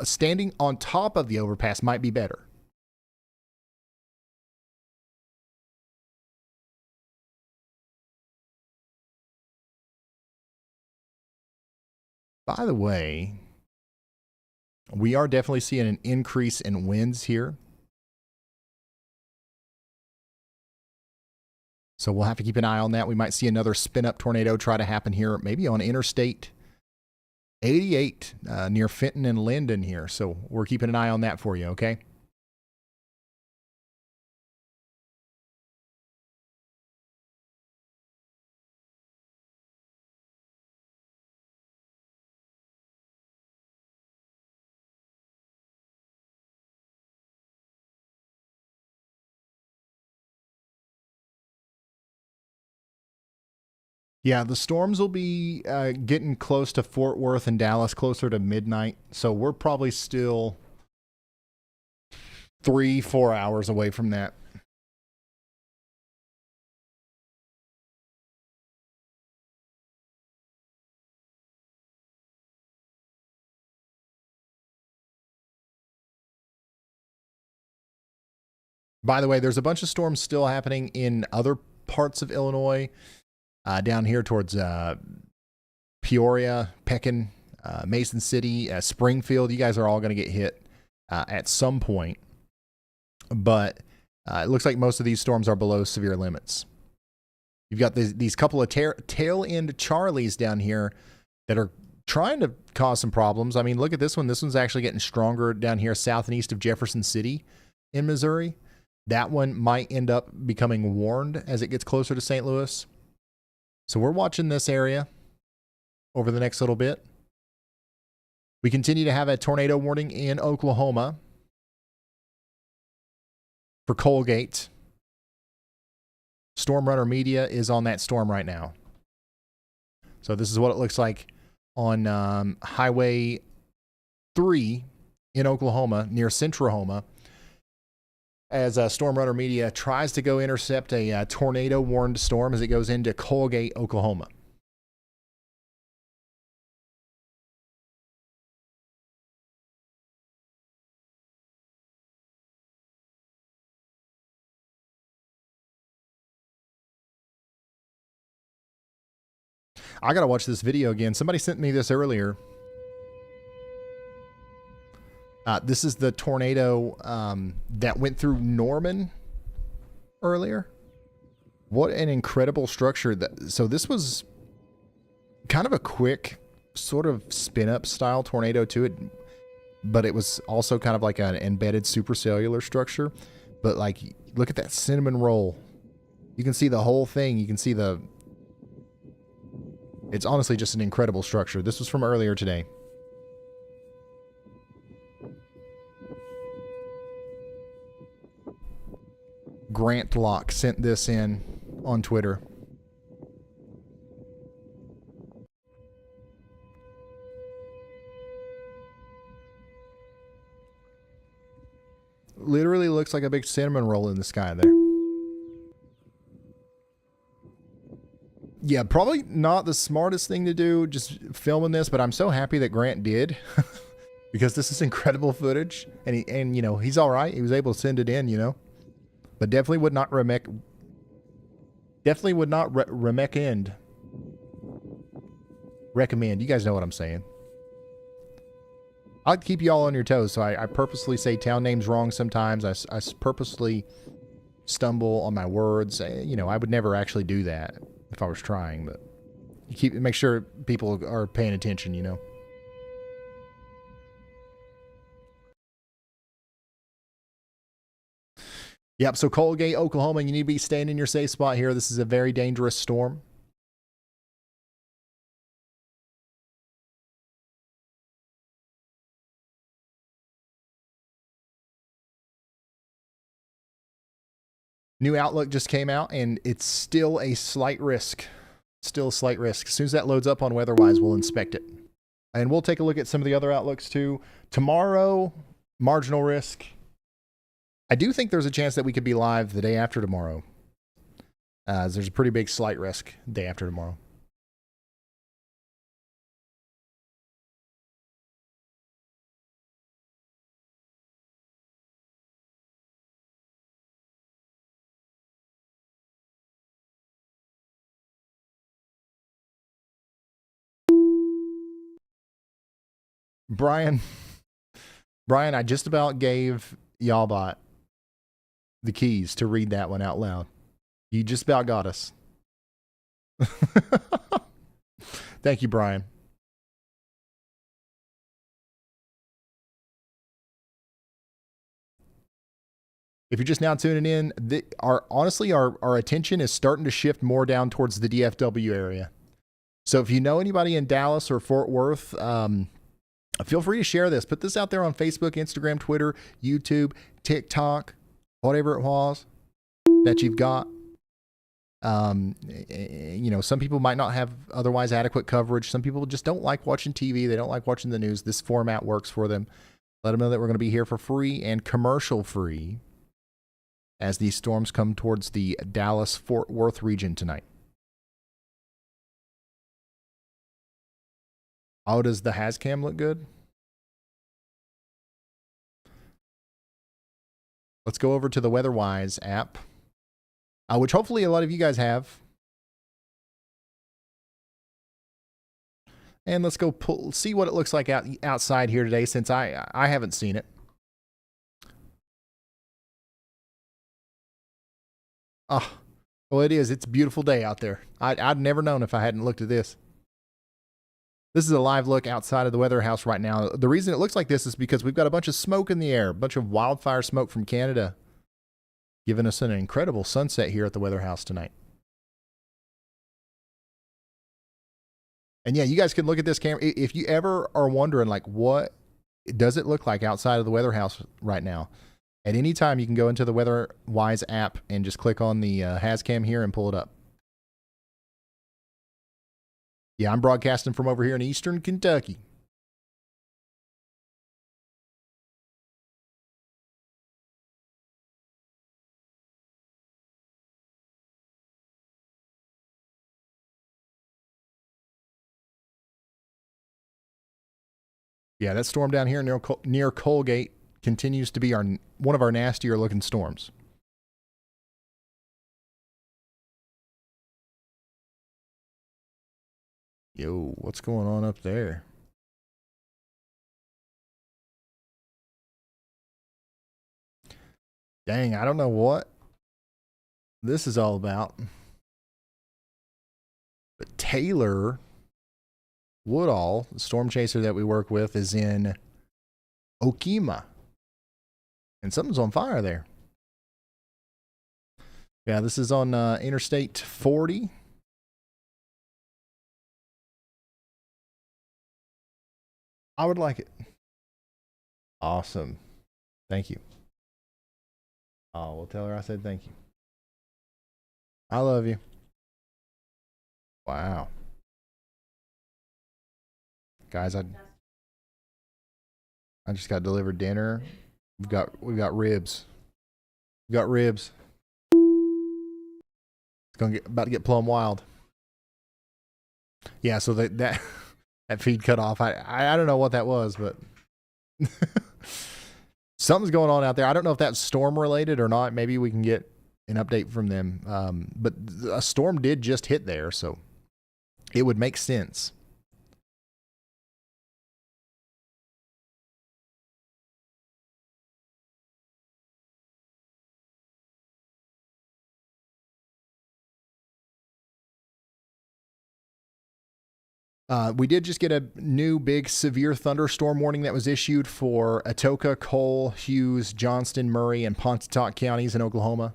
Speaker 1: standing on top of the overpass might be better. By the way, we are definitely seeing an increase in winds here. So we'll have to keep an eye on that. We might see another spin-up tornado try to happen here, maybe on Interstate 88 near Fenton and Linden here. So we're keeping an eye on that for you, okay? Yeah, the storms will be getting close to Fort Worth and Dallas, closer to midnight. So we're probably still 3-4 hours away from that. By the way, there's a bunch of storms still happening in other parts of Illinois. Down here towards Peoria, Pekin, Mason City, Springfield. You guys are all going to get hit at some point. But it looks like most of these storms are below severe limits. You've got these couple of tail end Charlies down here that are trying to cause some problems. I mean, look at this one. This one's actually getting stronger down here south and east of Jefferson City in Missouri. That one might end up becoming warned as it gets closer to St. Louis. So we're watching this area over the next little bit. We continue to have a tornado warning in Oklahoma for Colgate. Storm Runner Media is on that storm right now. So this is what it looks like on Highway 3 in Oklahoma near Centrahoma, as Storm Runner Media tries to go intercept a tornado-warned storm as it goes into Colgate, Oklahoma. I got to watch this video again. Somebody sent me this earlier. This is the tornado that went through Norman earlier. What an incredible structure. So this was kind of a quick sort of spin-up style tornado to it, but it was also kind of like an embedded supercellular structure. But like, look at that cinnamon roll. You can see the whole thing. You can see it's honestly just an incredible structure. This was from earlier today. Grant Locke sent this in on Twitter. literally looks like a big cinnamon roll in the sky there. Yeah, probably not the smartest thing to do, just filming this, but I'm so happy that Grant did because this is incredible footage, and you know, he's all right. He was able to send it in, you know, but definitely would not recommend. You guys know what I'm saying. I'll keep you all on your toes, so I purposely say town names wrong sometimes. I purposely stumble on my words. You know, I would never actually do that if I was trying, but you make sure people are paying attention, you know. Yep, so Colgate, Oklahoma, you need to be staying in your safe spot here. This is a very dangerous storm. New outlook just came out, and it's still a slight risk. Still a slight risk. As soon as that loads up on WeatherWise, we'll inspect it. And we'll take a look at some of the other outlooks too. Tomorrow, marginal risk. I do think there's a chance that we could be live the day after tomorrow. There's a pretty big slight risk day after tomorrow. Brian, I just about gave Yawbot the keys to read that one out loud. You just about got us. Thank you, Brian. If you're just now tuning in, honestly, our attention is starting to shift more down towards the DFW area. So if you know anybody in Dallas or Fort Worth, feel free to share this. Put this out there on Facebook, Instagram, Twitter, YouTube, TikTok, whatever it was that you've got. You know, some people might not have otherwise adequate coverage. Some people just don't like watching TV. They don't like watching the news. This format works for them. Let them know that we're going to be here for free and commercial free as these storms come towards the Dallas-Fort Worth region tonight. Oh, does the Hazcam look good? Let's go over to the WeatherWise app, which hopefully a lot of you guys have. And let's go see what it looks like outside here today, since I haven't seen it. Oh, well, it is. It's a beautiful day out there. I'd never known if I hadn't looked at this. This is a live look outside of the weather house right now. The reason it looks like this is because we've got a bunch of smoke in the air, a bunch of wildfire smoke from Canada, giving us an incredible sunset here at the weather house tonight. And yeah, you guys can look at this camera. If you ever are wondering, like, what does it look like outside of the weather house right now? At any time, you can go into the WeatherWise app and just click on the Hazcam here and pull it up. Yeah, I'm broadcasting from over here in Eastern Kentucky. Yeah, that storm down here near Colgate continues to be one of our nastier looking storms. Yo, what's going on up there? Dang, I don't know what this is all about. But Taylor Woodall, the storm chaser that we work with, is in Okima. And something's on fire there. Yeah, this is on Interstate 40. I would like it. Awesome. Thank you. Oh, we'll tell her I said thank you. I love you. Wow. Guys, I just got delivered dinner. We've got ribs. We got ribs. It's about to get plumb wild. Yeah, so that feed cut off. I don't know what that was, but something's going on out there. I don't know if that's storm related or not. Maybe we can get an update from them. But a storm did just hit there, so it would make sense. We did just get a new big severe thunderstorm warning that was issued for Atoka, Cole, Hughes, Johnston, Murray, and Pontotoc counties in Oklahoma.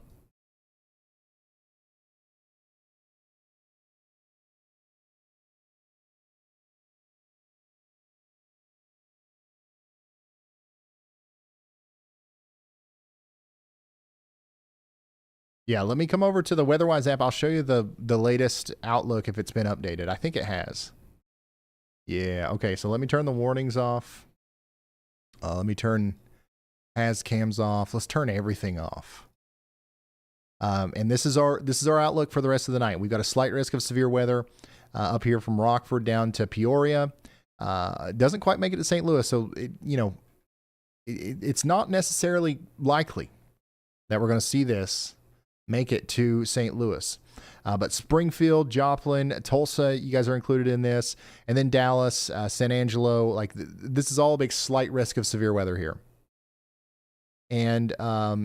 Speaker 1: Yeah, let me come over to the WeatherWise app. I'll show you the latest outlook if it's been updated. I think it has. Yeah, okay, so let me turn the warnings off. Let me turn has cams off. Let's turn everything off. And this is our outlook for the rest of the night. We've got a slight risk of severe weather up here from Rockford down to Peoria. It doesn't quite make it to St. Louis, so it's not necessarily likely that we're going to see this make it to St. Louis. But Springfield, Joplin, Tulsa, you guys are included in this. And then Dallas, San Angelo, this is all a big slight risk of severe weather here. And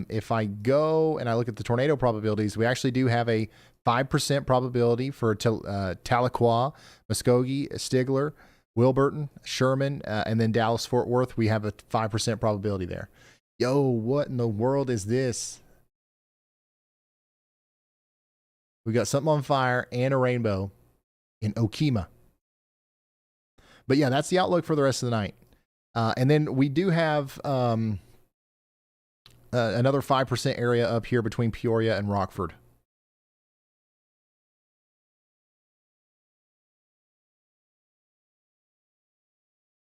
Speaker 1: if I go and I look at the tornado probabilities, we actually do have a 5% probability for Tahlequah, Muskogee, Stigler, Wilburton, Sherman, and then Dallas-Fort Worth. We have a 5% probability there. Yo, what in the world is this? We got something on fire and a rainbow in Okemah. But yeah, that's the outlook for the rest of the night. And then we do have another 5% area up here between Peoria and Rockford.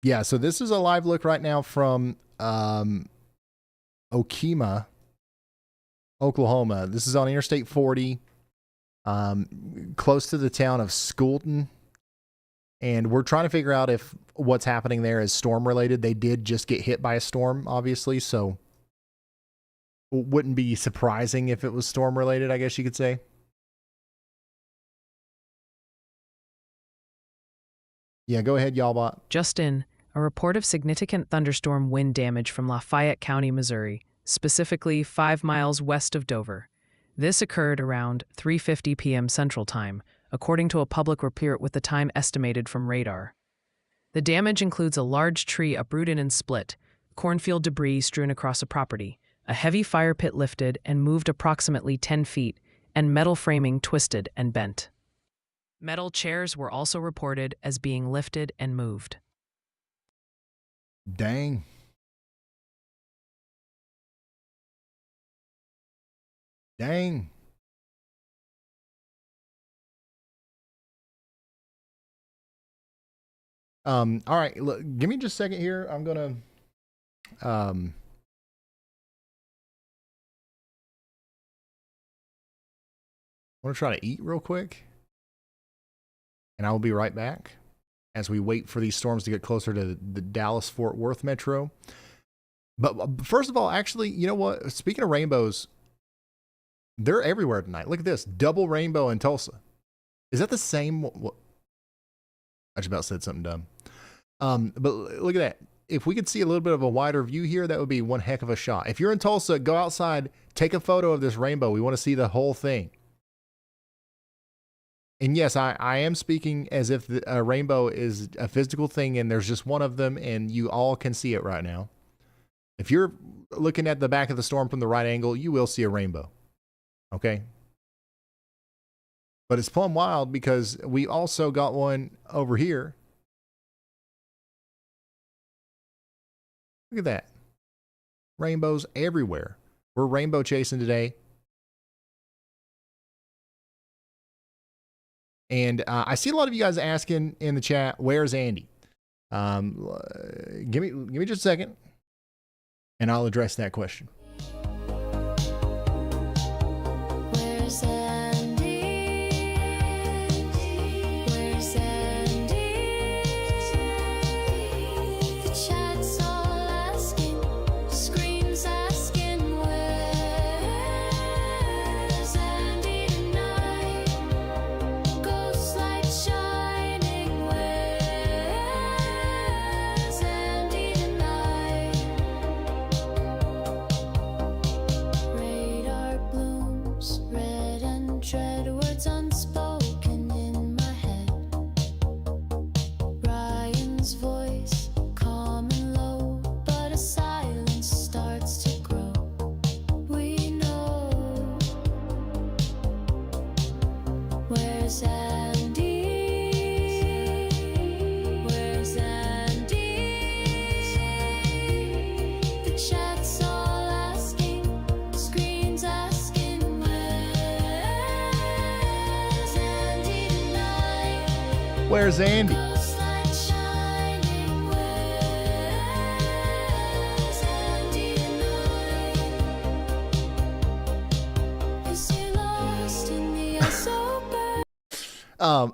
Speaker 1: Yeah, so this is a live look right now from Okemah, Oklahoma. This is on Interstate 40. Close to the town of Schoolton, and we're trying to figure out if what's happening there is storm related. They did just get hit by a storm, obviously, so it wouldn't be surprising if it was storm related, I guess you could say. Yeah, go ahead, Y'allbot.
Speaker 4: Just in, a report of significant thunderstorm wind damage from Lafayette County, Missouri, specifically 5 miles west of Dover. This occurred around 3:50 p.m. Central Time, according to a public report with the time estimated from radar. The damage includes a large tree uprooted and split, cornfield debris strewn across a property, a heavy fire pit lifted and moved approximately 10 feet, and metal framing twisted and bent. Metal chairs were also reported as being lifted and moved.
Speaker 1: Dang. Dang. All right, look, give me just a second here. I'm gonna want to try to eat real quick, and I will be right back as we wait for these storms to get closer to the Dallas-Fort Worth metro. But first of all, actually, you know what? Speaking of rainbows, they're everywhere tonight. Look at this. Double rainbow in Tulsa. Is that the same? I just about said something dumb. But look at that. If we could see a little bit of a wider view here, that would be one heck of a shot. If you're in Tulsa, go outside, take a photo of this rainbow. We want to see the whole thing. And yes, I am speaking as if a rainbow is a physical thing and there's just one of them and you all can see it right now. If you're looking at the back of the storm from the right angle, you will see a rainbow. Okay? But it's plumb wild because we also got one over here. Look at that. Rainbows everywhere. We're rainbow chasing today. And I see a lot of you guys asking in the chat, where's Andy? Give me just a second, and I'll address that question. Where's Andy?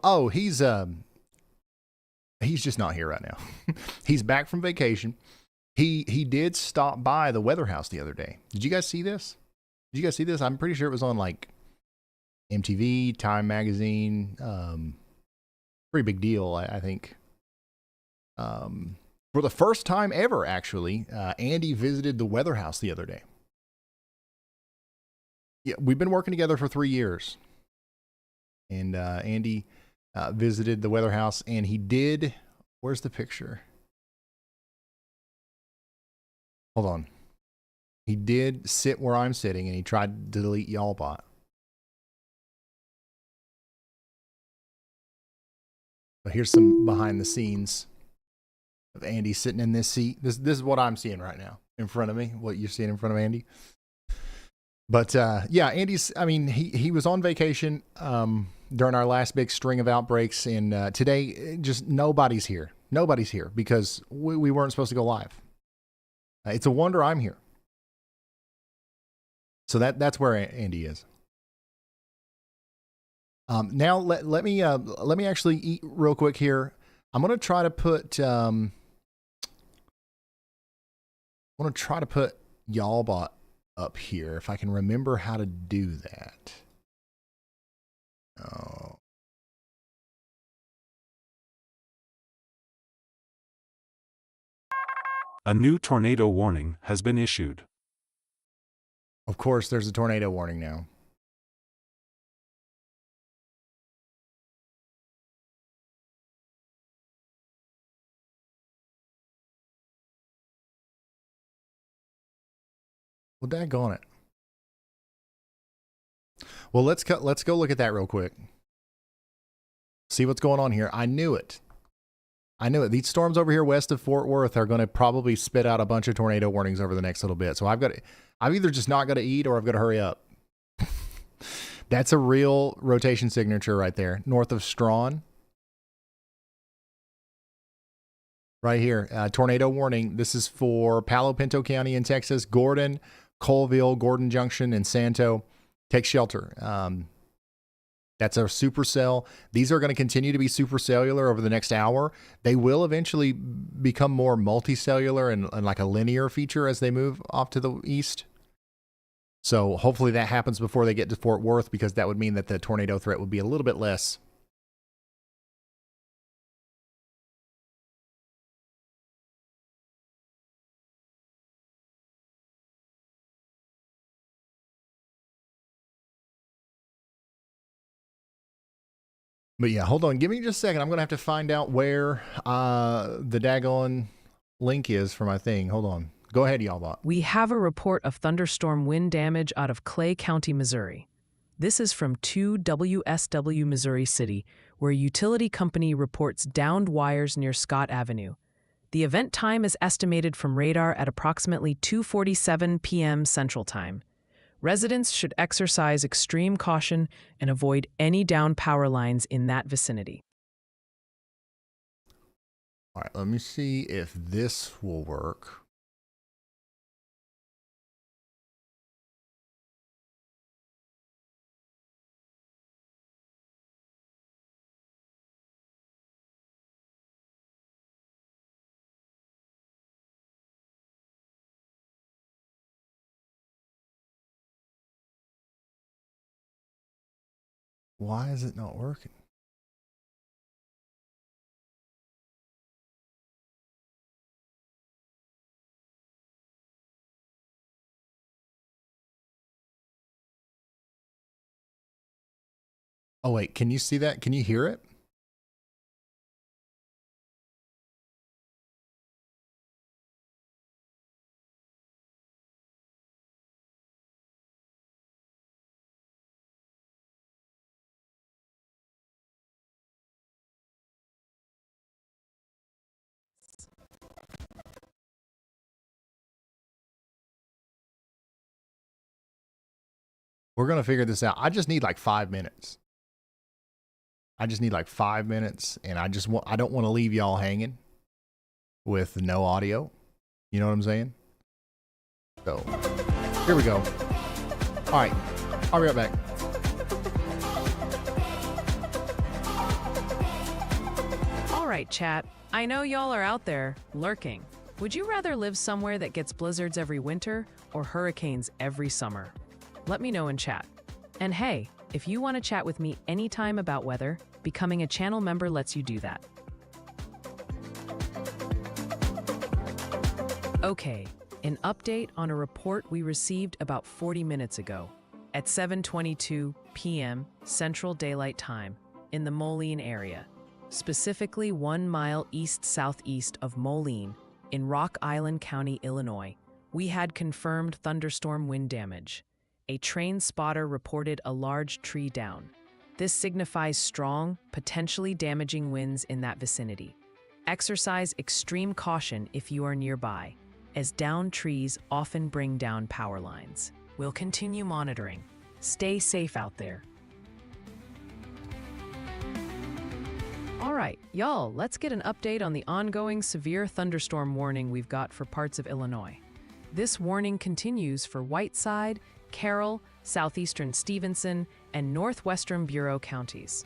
Speaker 1: Oh, he's just not here right now. He's back from vacation. He did stop by the weather house the other day. Did you guys see this? Did you guys see this? I'm pretty sure it was on like MTV, Time Magazine. Pretty big deal, I think. For the first time ever, actually, Andy visited the weather house the other day. Yeah, we've been working together for 3 years. And Andy visited the weather house, and he did. Where's the picture? Hold on. He did sit where I'm sitting, and he tried to delete Y'allbot. But here's some behind the scenes of Andy sitting in this seat. This is what I'm seeing right now in front of me. What you're seeing in front of Andy. But yeah, Andy's. I mean, he was on vacation during our last big string of outbreaks, and today just nobody's here. Nobody's here because we weren't supposed to go live. It's a wonder I'm here. So that's where Andy is. Now let me actually eat real quick here. I'm gonna try to put Y'allbot up here if I can remember how to do that. Oh.
Speaker 3: A new tornado warning has been issued.
Speaker 1: Of course, there's a tornado warning now. Well, daggone it. Well, let's go look at that real quick. See what's going on here. I knew it. These storms over here west of Fort Worth are going to probably spit out a bunch of tornado warnings over the next little bit. So I've either just not got to eat or I've got to hurry up. That's a real rotation signature right there. North of Strawn. Right here. Tornado warning. This is for Palo Pinto County in Texas, Gordon, Colville, Gordon Junction, and Santo. Take shelter. That's our supercell. These are going to continue to be supercellular over the next hour. They will eventually become more multicellular and like a linear feature as they move off to the east. So hopefully that happens before they get to Fort Worth, because that would mean that the tornado threat would be a little bit less. But yeah, hold on. Give me just a second. I'm going to have to find out where the daggone link is for my thing. Hold on. Go ahead, Y'allbot.
Speaker 4: We have a report of thunderstorm wind damage out of Clay County, Missouri. This is from 2WSW Missouri City, where a utility company reports downed wires near Scott Avenue. The event time is estimated from radar at approximately 2:47 p.m. Central Time. Residents should exercise extreme caution and avoid any downed power lines in that vicinity.
Speaker 1: All right, let me see if this will work. Why is it not working? Oh, wait, can you see that? Can you hear it? We're going to figure this out. I just need like 5 minutes. I just need like 5 minutes, and I don't want to leave y'all hanging with no audio. You know what I'm saying? So here we go. All right, I'll be right back.
Speaker 4: All right, chat. I know y'all are out there lurking. Would you rather live somewhere that gets blizzards every winter or hurricanes every summer? Let me know in chat. And hey, if you want to chat with me anytime about weather, becoming a channel member lets you do that. Okay, an update on a report we received about 40 minutes ago at 7:22 p.m. Central Daylight Time in the Moline area, specifically 1 mile east-southeast of Moline in Rock Island County, Illinois. We had confirmed thunderstorm wind damage. A train spotter reported a large tree down. This signifies strong, potentially damaging winds in that vicinity. Exercise extreme caution if you are nearby, as downed trees often bring down power lines. We'll continue monitoring. Stay safe out there. All right, y'all, let's get an update on the ongoing severe thunderstorm warning we've got for parts of Illinois. This warning continues for Whiteside, Carroll, southeastern Stevenson, and northwestern Bureau counties.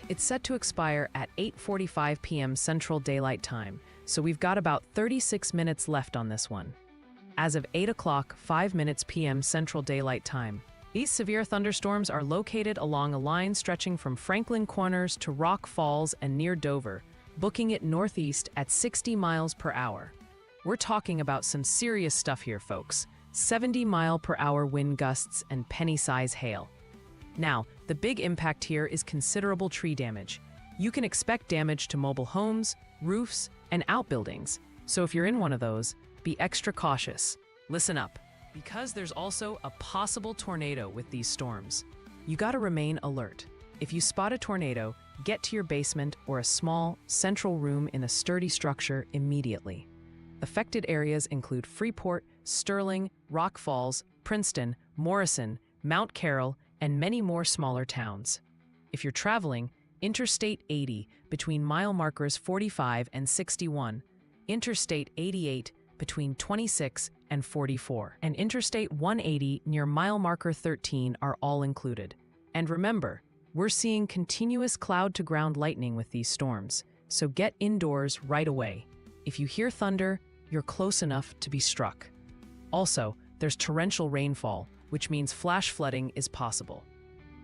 Speaker 4: It's set to expire at 8:45 p.m. Central Daylight Time, so we've got about 36 minutes left on this one. As of 8 o'clock, 5 minutes p.m. Central Daylight Time, these severe thunderstorms are located along a line stretching from Franklin Corners to Rock Falls and near Dover, booking it northeast at 60 miles per hour. We're talking about some serious stuff here, folks. 70-mile-per-hour wind gusts and penny-size hail. Now, the big impact here is considerable tree damage. You can expect damage to mobile homes, roofs, and outbuildings. So if you're in one of those, be extra cautious. Listen up, because there's also a possible tornado with these storms. You gotta remain alert. If you spot a tornado, get to your basement or a small, central room in a sturdy structure immediately. Affected areas include Freeport, Sterling, Rock Falls, Princeton, Morrison, Mount Carroll, and many more smaller towns. If you're traveling, Interstate 80 between mile markers 45 and 61, Interstate 88 between 26 and 44, and Interstate 180 near mile marker 13 are all included. And remember, we're seeing continuous cloud-to-ground lightning with these storms, so get indoors right away. If you hear thunder, you're close enough to be struck. Also, there's torrential rainfall, which means flash flooding is possible.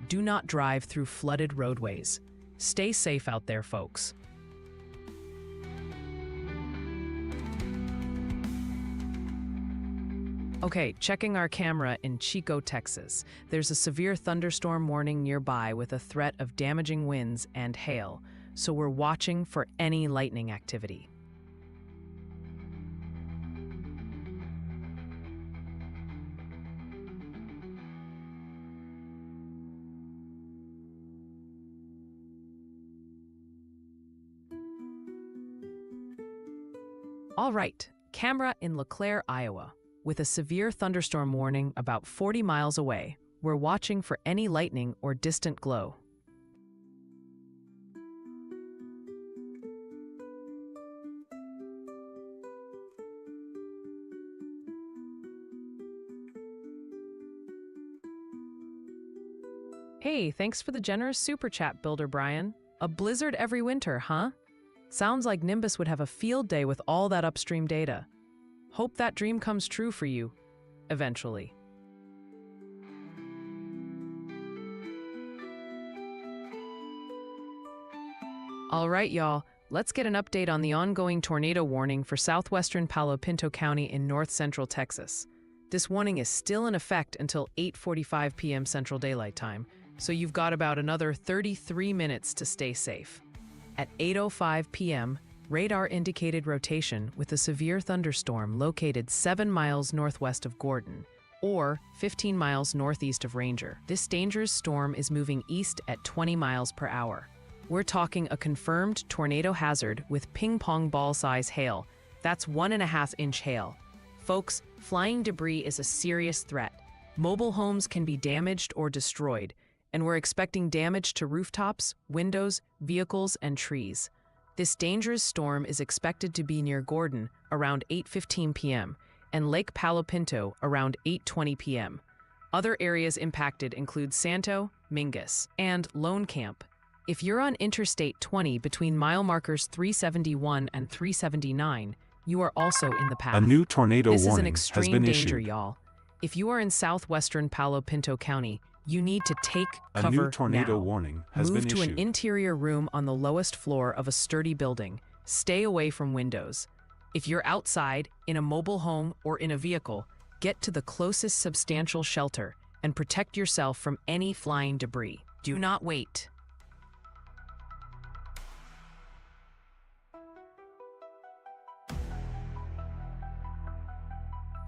Speaker 4: Do not drive through flooded roadways. Stay safe out there, folks. Okay, checking our camera in Chico, Texas. There's a severe thunderstorm warning nearby with a threat of damaging winds and hail, so we're watching for any lightning activity. All right, camera in LeClaire, Iowa. With a severe thunderstorm warning about 40 miles away, we're watching for any lightning or distant glow. Hey, thanks for the generous super chat, Builder Brian. A blizzard every winter, huh? Sounds like Nimbus would have a field day with all that upstream data. Hope that dream comes true for you, eventually. All right, y'all, let's get an update on the ongoing tornado warning for southwestern Palo Pinto County in north-central Texas. This warning is still in effect until 8:45 p.m. Central Daylight Time, so you've got about another 33 minutes to stay safe. At 8:05 p.m., radar indicated rotation with a severe thunderstorm located 7 miles northwest of Gordon, or 15 miles northeast of Ranger. This dangerous storm is moving east at 20 miles per hour. We're talking a confirmed tornado hazard with ping-pong ball-size hail. That's 1.5-inch hail. Folks, flying debris is a serious threat. Mobile homes can be damaged or destroyed, and we're expecting damage to rooftops, windows, vehicles, and trees. This dangerous storm is expected to be near Gordon around 8:15 p.m. and Lake Palo Pinto around 8:20 p.m. Other areas impacted include Santo, Mingus, and Lone Camp. If you're on Interstate 20 between mile markers 371 and 379, you are also in the path.
Speaker 3: A new tornado
Speaker 4: This is an
Speaker 3: warning has
Speaker 4: extreme
Speaker 3: been
Speaker 4: danger,
Speaker 3: issued.
Speaker 4: y'all. If you are in southwestern Palo Pinto County, you need to take
Speaker 3: A
Speaker 4: cover
Speaker 3: new tornado
Speaker 4: now.
Speaker 3: warning has
Speaker 4: Move
Speaker 3: been
Speaker 4: to
Speaker 3: issued.
Speaker 4: an interior room on the lowest floor of a sturdy building. Stay away from windows. If you're outside, in a mobile home, or in a vehicle, get to the closest substantial shelter and protect yourself from any flying debris. Do not wait.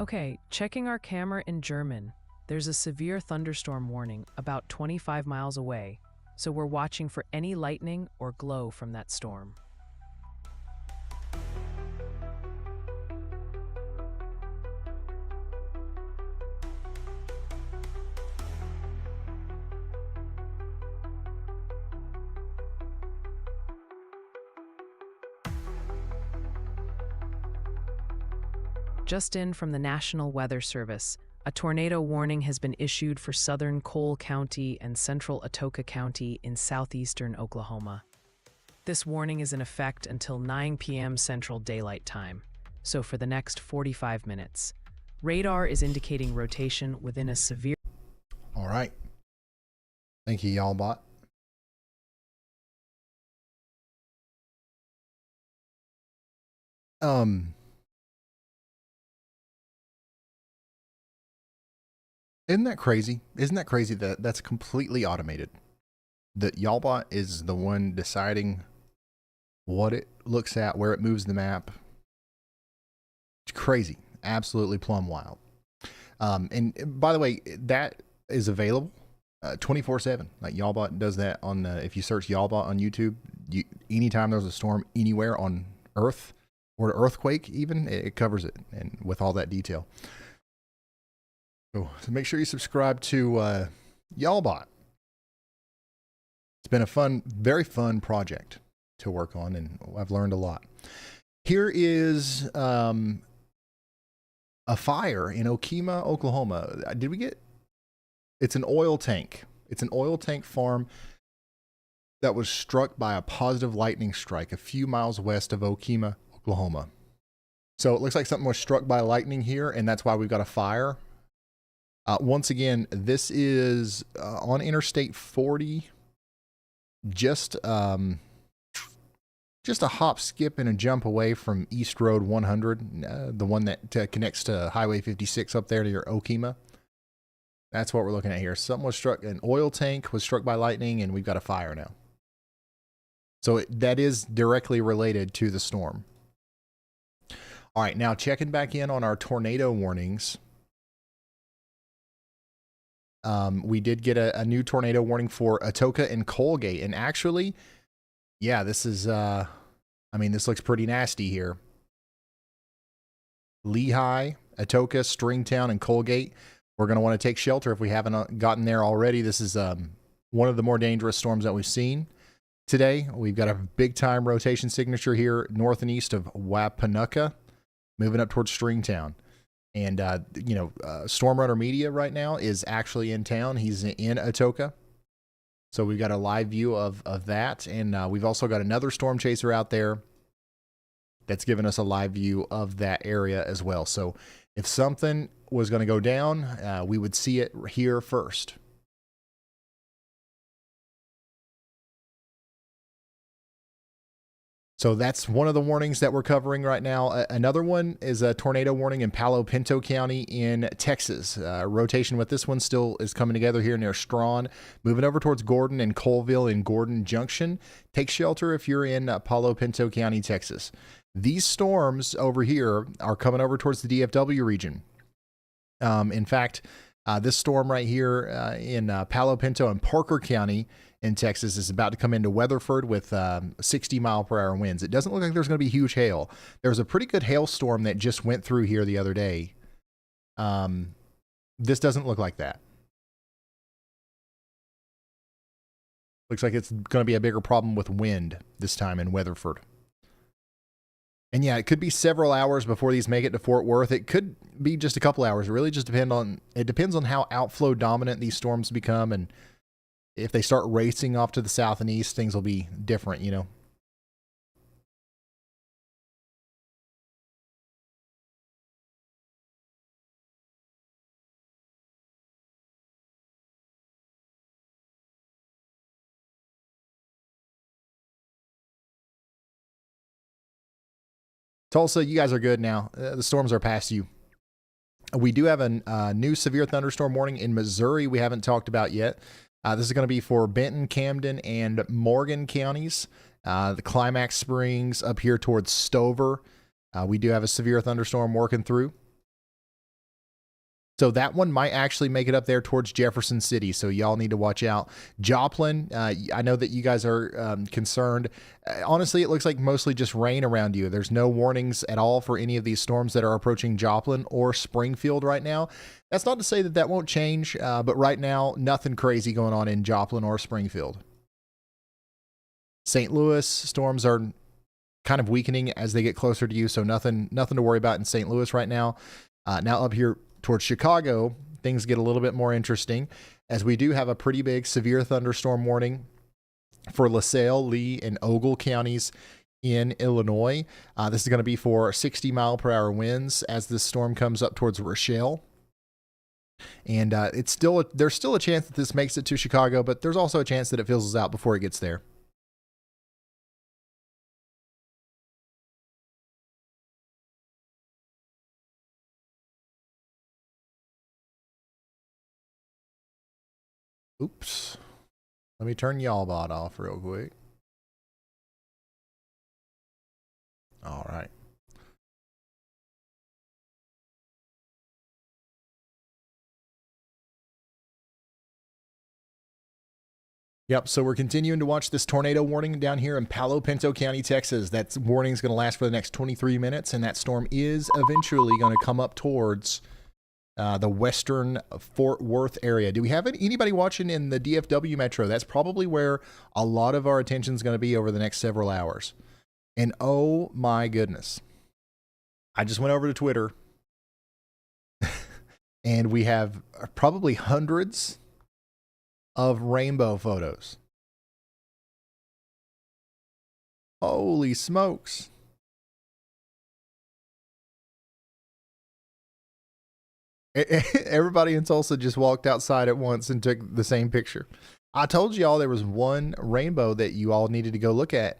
Speaker 4: Okay, checking our camera in German. There's a severe thunderstorm warning about 25 miles away, so we're watching for any lightning or glow from that storm. Just in from the National Weather Service, a tornado warning has been issued for southern Cole County and central Atoka County in southeastern Oklahoma. This warning is in effect until 9 p.m. Central Daylight Time, so for the next 45 minutes. Radar is indicating rotation within a severe...
Speaker 1: All right. Thank you, y'all bot. Isn't that crazy? Isn't that crazy that that's completely automated? That Y'allbot is the one deciding what it looks at, where it moves the map. It's crazy. Absolutely plumb wild. And by the way, that is available 24/7. Like Y'allbot does that on if you search Y'allbot on YouTube, anytime there's a storm anywhere on Earth or an earthquake even, it covers it and with all that detail. So make sure you subscribe to Y'allbot. It's been a fun, very fun project to work on, and I've learned a lot. Here is a fire in Okemah, Oklahoma. Did we get? It's an oil tank. It's an oil tank farm that was struck by a positive lightning strike a few miles west of Okemah, Oklahoma. So it looks like something was struck by lightning here, and that's why we've got a fire. Once again, this is on Interstate 40, just a hop, skip, and a jump away from East Road 100, the one that connects to Highway 56 up there near Okemah. That's what we're looking at here. Something was struck, an oil tank was struck by lightning, and we've got a fire now. So that is directly related to the storm. All right, now checking back in on our tornado warnings. We did get a new tornado warning for Atoka and Colgate. And actually, yeah, this is, I mean, this looks pretty nasty here. Lehigh, Atoka, Stringtown, and Colgate. We're going to want to take shelter if we haven't gotten there already. This is one of the more dangerous storms that we've seen today. We've got a big time rotation signature here north and east of Wapanucka, moving up towards Stringtown. And, Storm Runner Media right now is actually in town. He's in Atoka. So we've got a live view of that. And we've also got another storm chaser out there that's given us a live view of that area as well. So if something was going to go down, we would see it here first. So that's one of the warnings that we're covering right now. Another one is a tornado warning in Palo Pinto County in Texas. Rotation with this one still is coming together here near Strawn. Moving over towards Gordon and Coleville in Gordon Junction. Take shelter if you're in Palo Pinto County, Texas. These storms over here are coming over towards the DFW region. In fact, this storm right here in Palo Pinto and Parker County in Texas is about to come into Weatherford with 60-mile-per-hour winds. It doesn't look like there's going to be huge hail. There was a pretty good hailstorm that just went through here the other day. This doesn't look like that. Looks like it's going to be a bigger problem with wind this time in Weatherford. And yeah, it could be several hours before these make it to Fort Worth. It could be just a couple hours. It really just depends on how outflow dominant these storms become, and if they start racing off to the south and east, things will be different, you know. Tulsa, you guys are good now. The storms are past you. We do have a new severe thunderstorm warning in Missouri we haven't talked about yet. This is going to be for Benton, Camden, and Morgan counties. The Climax Springs up here towards Stover. We do have a severe thunderstorm working through. So that one might actually make it up there towards Jefferson City. So y'all need to watch out. Joplin, I know that you guys are concerned. Honestly, it looks like mostly just rain around you. There's no warnings at all for any of these storms that are approaching Joplin or Springfield right now. That's not to say that that won't change, but right now, nothing crazy going on in Joplin or Springfield. St. Louis storms are kind of weakening as they get closer to you, so nothing to worry about in St. Louis right now. Now up here towards Chicago, things get a little bit more interesting, as we do have a pretty big severe thunderstorm warning for LaSalle, Lee, and Ogle counties in Illinois. This is going to be for 60-mile-per-hour winds as this storm comes up towards Rochelle. And there's still a chance that this makes it to Chicago, but there's also a chance that it fizzles out before it gets there. Oops. Let me turn y'all bot off real quick. All right. Yep, so we're continuing to watch this tornado warning down here in Palo Pinto County, Texas. That warning is going to last for the next 23 minutes, and that storm is eventually going to come up towards the western Fort Worth area. Do we have anybody watching in the DFW metro? That's probably where a lot of our attention is going to be over the next several hours. And oh my goodness, I just went over to Twitter and we have probably hundreds of rainbow photos. Holy smokes. Everybody in Tulsa just walked outside at once and took the same picture. I told y'all there was one rainbow that you all needed to go look at.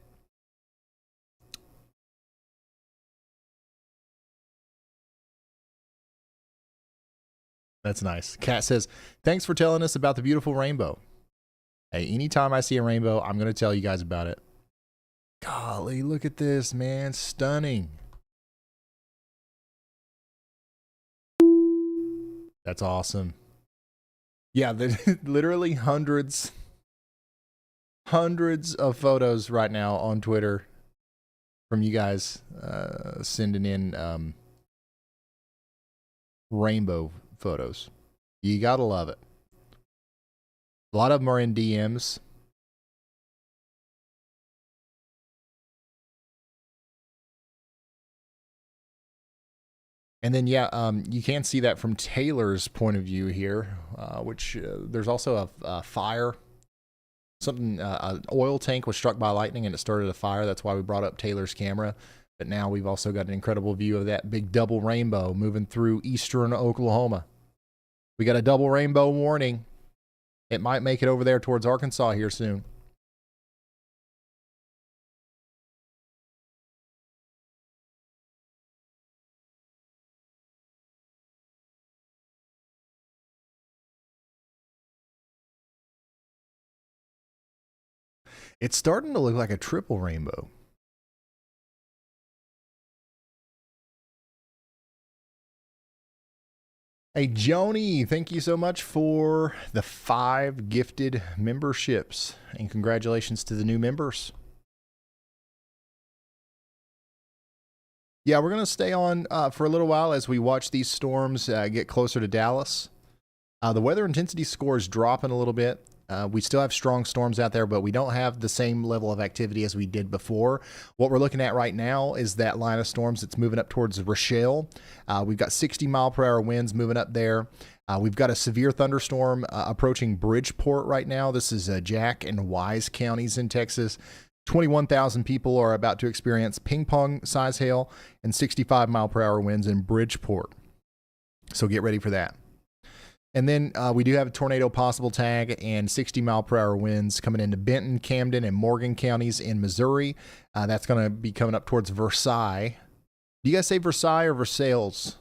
Speaker 1: That's nice. Kat says, thanks for telling us about the beautiful rainbow. Hey, anytime I see a rainbow, I'm going to tell you guys about it. Golly, look at this, man. Stunning. That's awesome. Yeah, literally hundreds of photos right now on Twitter from you guys sending in rainbow photos. You gotta love it. A lot of them are in DMs. And then, yeah, you can see that from Taylor's point of view here, which there's also a fire. An oil tank was struck by lightning and it started a fire. That's why we brought up Taylor's camera. But now we've also got an incredible view of that big double rainbow moving through eastern Oklahoma. We got a double rainbow warning. It might make it over there towards Arkansas here soon. It's starting to look like a triple rainbow. Hey, Joni, thank you so much for the 5 gifted memberships. And congratulations to the new members. Yeah, we're going to stay on for a little while as we watch these storms get closer to Dallas. The weather intensity score is dropping a little bit. We still have strong storms out there, but we don't have the same level of activity as we did before. What we're looking at right now is that line of storms that's moving up towards Rochelle. We've got 60-mile-per-hour winds moving up there. We've got a severe thunderstorm approaching Bridgeport right now. This is Jack and Wise counties in Texas. 21,000 people are about to experience ping-pong size hail and 65-mile-per-hour winds in Bridgeport. So get ready for that. And then we do have a tornado possible tag and 60-mile-per-hour winds coming into Benton, Camden, and Morgan counties in Missouri. That's going to be coming up towards Versailles. Do you guys say Versailles or Versailles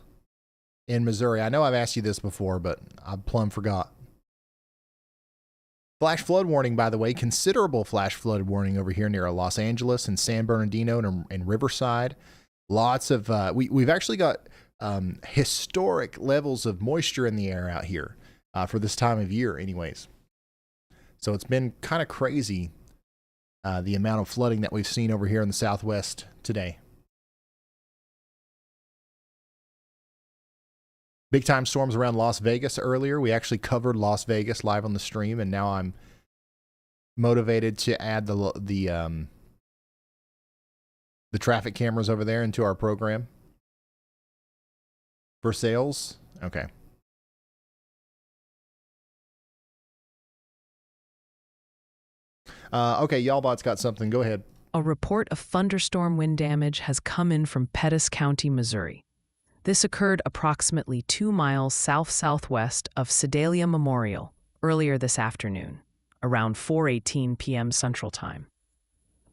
Speaker 1: in Missouri? I know I've asked you this before, but I plumb forgot. Flash flood warning, by the way, considerable flash flood warning over here near Los Angeles and San Bernardino and Riverside. Lots of, we've actually got historic levels of moisture in the air out here for this time of year anyways. So it's been kind of crazy, the amount of flooding that we've seen over here in the Southwest today. Big time storms around Las Vegas earlier. We actually covered Las Vegas live on the stream, and now I'm motivated to add the traffic cameras over there into our program. For sales? Okay. Okay, Y'allbot's got something. Go ahead.
Speaker 4: A report of thunderstorm wind damage has come in from Pettis County, Missouri. This occurred approximately 2 miles south-southwest of Sedalia Memorial earlier this afternoon, around 4:18 p.m. Central Time.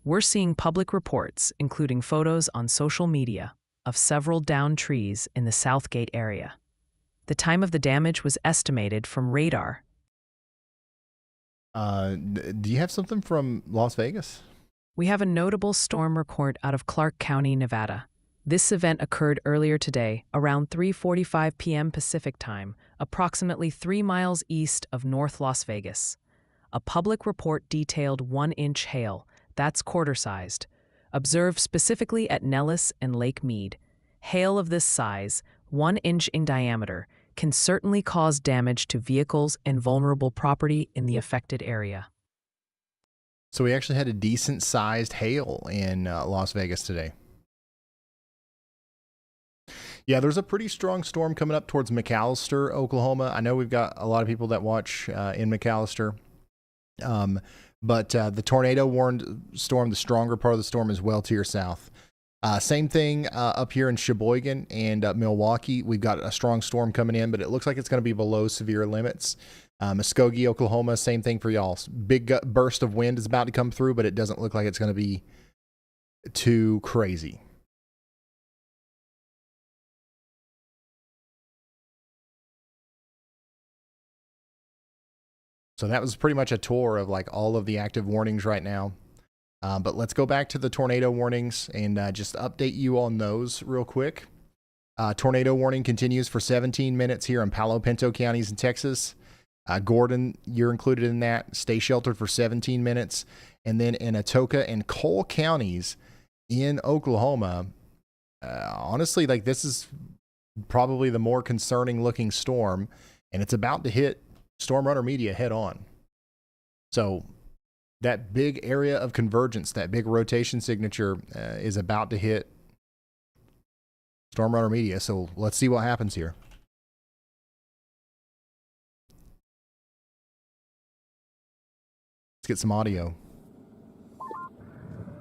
Speaker 4: We're seeing public reports, including photos on social media, of several downed trees in the Southgate area. The time of the damage was estimated from radar.
Speaker 1: Do you have something from Las Vegas?
Speaker 4: We have a notable storm report out of Clark County, Nevada. This event occurred earlier today, around 3:45 p.m. Pacific Time, approximately 3 miles east of North Las Vegas. A public report detailed 1-inch hail, that's quarter-sized, observed specifically at Nellis and Lake Mead. Hail of this size, 1 inch in diameter, can certainly cause damage to vehicles and vulnerable property in the affected area.
Speaker 1: So we actually had a decent-sized hail in Las Vegas today. Yeah, there's a pretty strong storm coming up towards McAllister, Oklahoma. I know we've got a lot of people that watch in McAllister. But the tornado warned storm, the stronger part of the storm, is well to your south. Same thing up here in Sheboygan and Milwaukee. We've got a strong storm coming in, but it looks like it's going to be below severe limits. Muskogee, Oklahoma, same thing for y'all. Big burst of wind is about to come through, but it doesn't look like it's going to be too crazy. So that was pretty much a tour of like all of the active warnings right now. But let's go back to the tornado warnings and just update you on those real quick. Tornado warning continues for 17 minutes here in Palo Pinto counties in Texas. Gordon, you're included in that. Stay sheltered for 17 minutes. And then in Atoka and Cole counties in Oklahoma, honestly, like this is probably the more concerning looking storm, and it's about to hit Storm Runner Media head on. So that big area of convergence, that big rotation signature is about to hit Storm Runner Media. So let's see what happens here. Let's get some audio.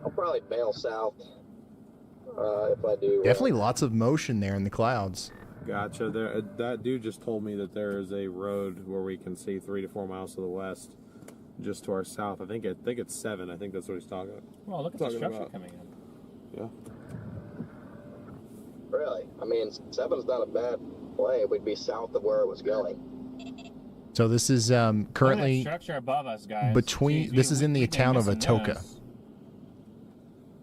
Speaker 5: I'll probably bail south if I do.
Speaker 1: Definitely lots of motion there in the clouds.
Speaker 2: Gotcha. There, that dude just told me that there is a road where we can see 3 to 4 miles to the west, just to our south. I think it's 7. I think that's what he's talking about.
Speaker 6: Well, look at the structure coming in.
Speaker 2: Yeah.
Speaker 5: Really? I mean, 7's not a bad play. We'd be south of where it was going.
Speaker 1: So this is currently
Speaker 6: structure above us, guys.
Speaker 1: between. This is in the town of Atoka.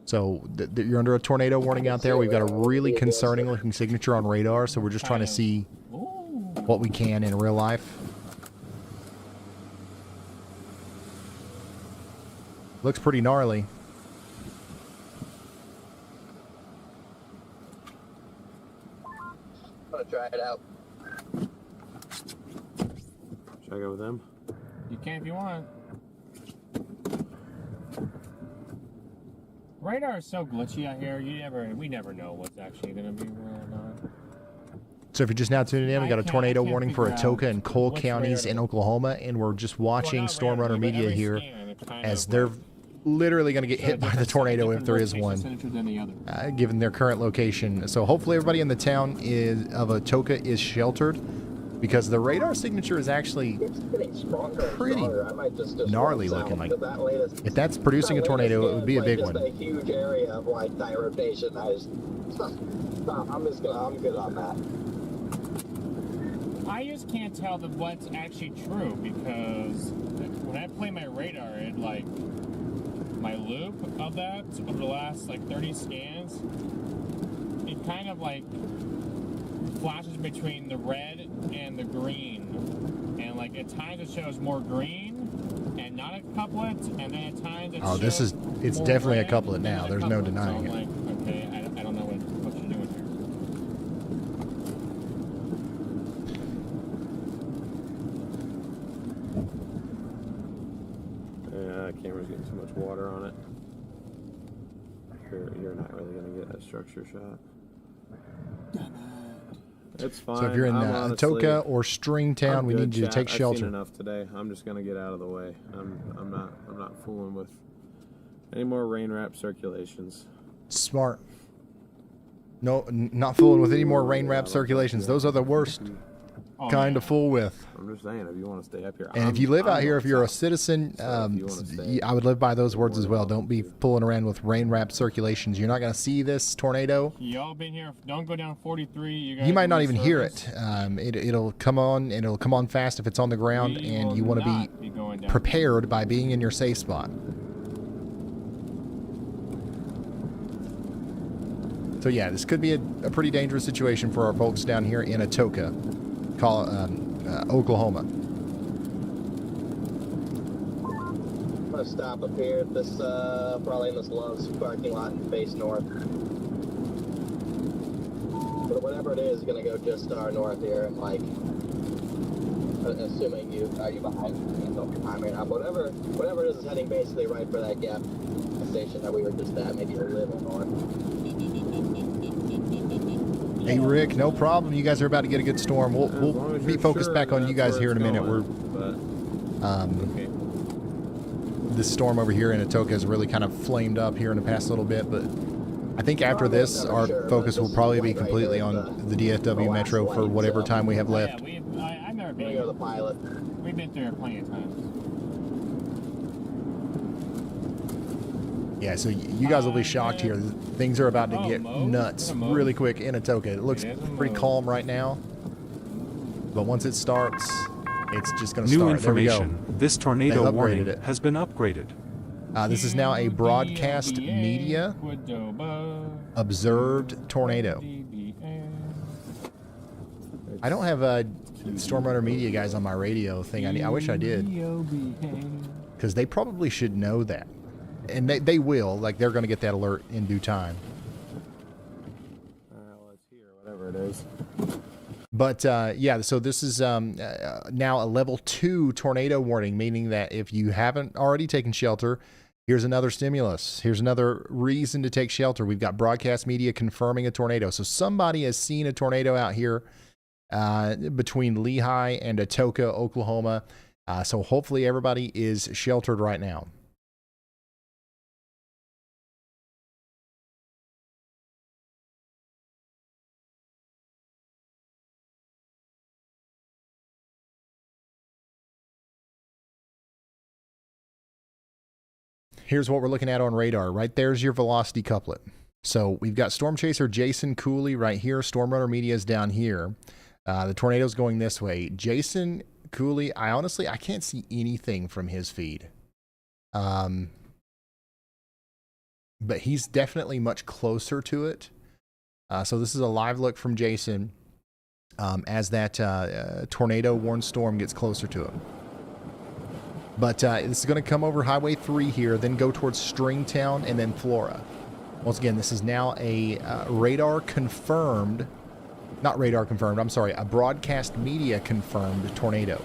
Speaker 1: So you're under a tornado warning out there. We've got a really concerning looking signature on radar, so we're just trying to see what we can in real life. Looks pretty gnarly.
Speaker 5: I'm gonna try it out.
Speaker 2: Should I go with them?
Speaker 6: You can if you want. Radar is so glitchy out here. We never know what's actually gonna be real or not.
Speaker 1: So if you're just now tuning in, we got a tornado warning for Atoka and Cole counties in Oklahoma, and we're just watching Storm Runner Media here as they're literally going to get hit by the tornado if there is one, given their current location. So hopefully everybody in the town of Atoka is sheltered, because the radar signature is actually pretty gnarly looking. Like, if that's producing a tornado, it would be a big one.
Speaker 5: A huge area of like tire rotation. I'm good on that.
Speaker 6: I just can't tell what's actually true, because when I play my radar, it like my loop of that over the last like 30 scans, it kind of like flashes between the red and the green, and like at times it shows more green and not a couplet, and then at times
Speaker 1: it's definitely a couplet now. There's no denying it.
Speaker 6: Like, okay, I don't know what you're doing here.
Speaker 2: Yeah, that camera's getting too much water on it. You're not really gonna get a structure shot. It's fine.
Speaker 1: So if you're in Atoka or Stringtown, we need you to take shelter.
Speaker 2: I've seen enough today. I'm just gonna get out of the way. I'm not fooling with any more rain wrap circulations.
Speaker 1: Smart. No, not fooling with any more rain wrap circulations. Those are the worst kind to fool with.
Speaker 2: I'm just saying, if you want to stay up here.
Speaker 1: And if you live out here, if you're a citizen, I would live by those words as well. Don't be fooling around with rain wrap circulations. You're not going to see this tornado.
Speaker 6: Y'all been here. Don't go down 43.
Speaker 1: You might not even hear it. It'll come on, and it'll come on fast if it's on the ground, and you want to be prepared by being in your safe spot. So yeah, this could be a pretty dangerous situation for our folks down here in Atoka, Oklahoma.
Speaker 5: I'm gonna stop up here at this, probably in this Love's parking lot and face north. But whatever it is gonna go just to our north here, and like, assuming you behind? Don't be behind me now. Whatever it is heading basically right for that gas station that we were just at, maybe a little north.
Speaker 1: Hey Rick, no problem. You guys are about to get a good storm. We'll be focused back on you guys here in a minute. This storm over here in Atoka has really kind of flamed up here in the past little bit, but I think after this, our focus will probably be completely on the DFW Metro for whatever time we have left.
Speaker 6: Yeah, I've never been here. We've been through it plenty of times.
Speaker 1: Yeah, so you guys will be shocked here. Things are about to get nuts really quick in Atoka. It looks pretty calm right now, but once it starts, it's just going to start.
Speaker 3: New information.
Speaker 1: There we go.
Speaker 3: This tornado warning has been upgraded.
Speaker 1: This is now a broadcast media observed tornado. I don't have Storm Runner Media guys on my radio thing. I wish I did, because they probably should know that. And they will, like, they're going to get that alert in due time.
Speaker 2: Let's hear whatever it is.
Speaker 1: But, yeah, so this is now a level 2 tornado warning, meaning that if you haven't already taken shelter, here's another stimulus. Here's another reason to take shelter. We've got broadcast media confirming a tornado. So somebody has seen a tornado out here between Lehigh and Atoka, Oklahoma. So hopefully everybody is sheltered right now. Here's what we're looking at on radar. Right there's your velocity couplet. So we've got Storm Chaser Jason Cooley right here. Storm Runner Media is down here. The tornado's going this way. Jason Cooley, I can't see anything from his feed. But he's definitely much closer to it. So this is a live look from Jason as that tornado warned storm gets closer to him. But this is going to come over Highway 3 here, then go towards Stringtown and then Flora. Once again, this is now a radar confirmed, not radar confirmed, I'm sorry, a broadcast media confirmed tornado.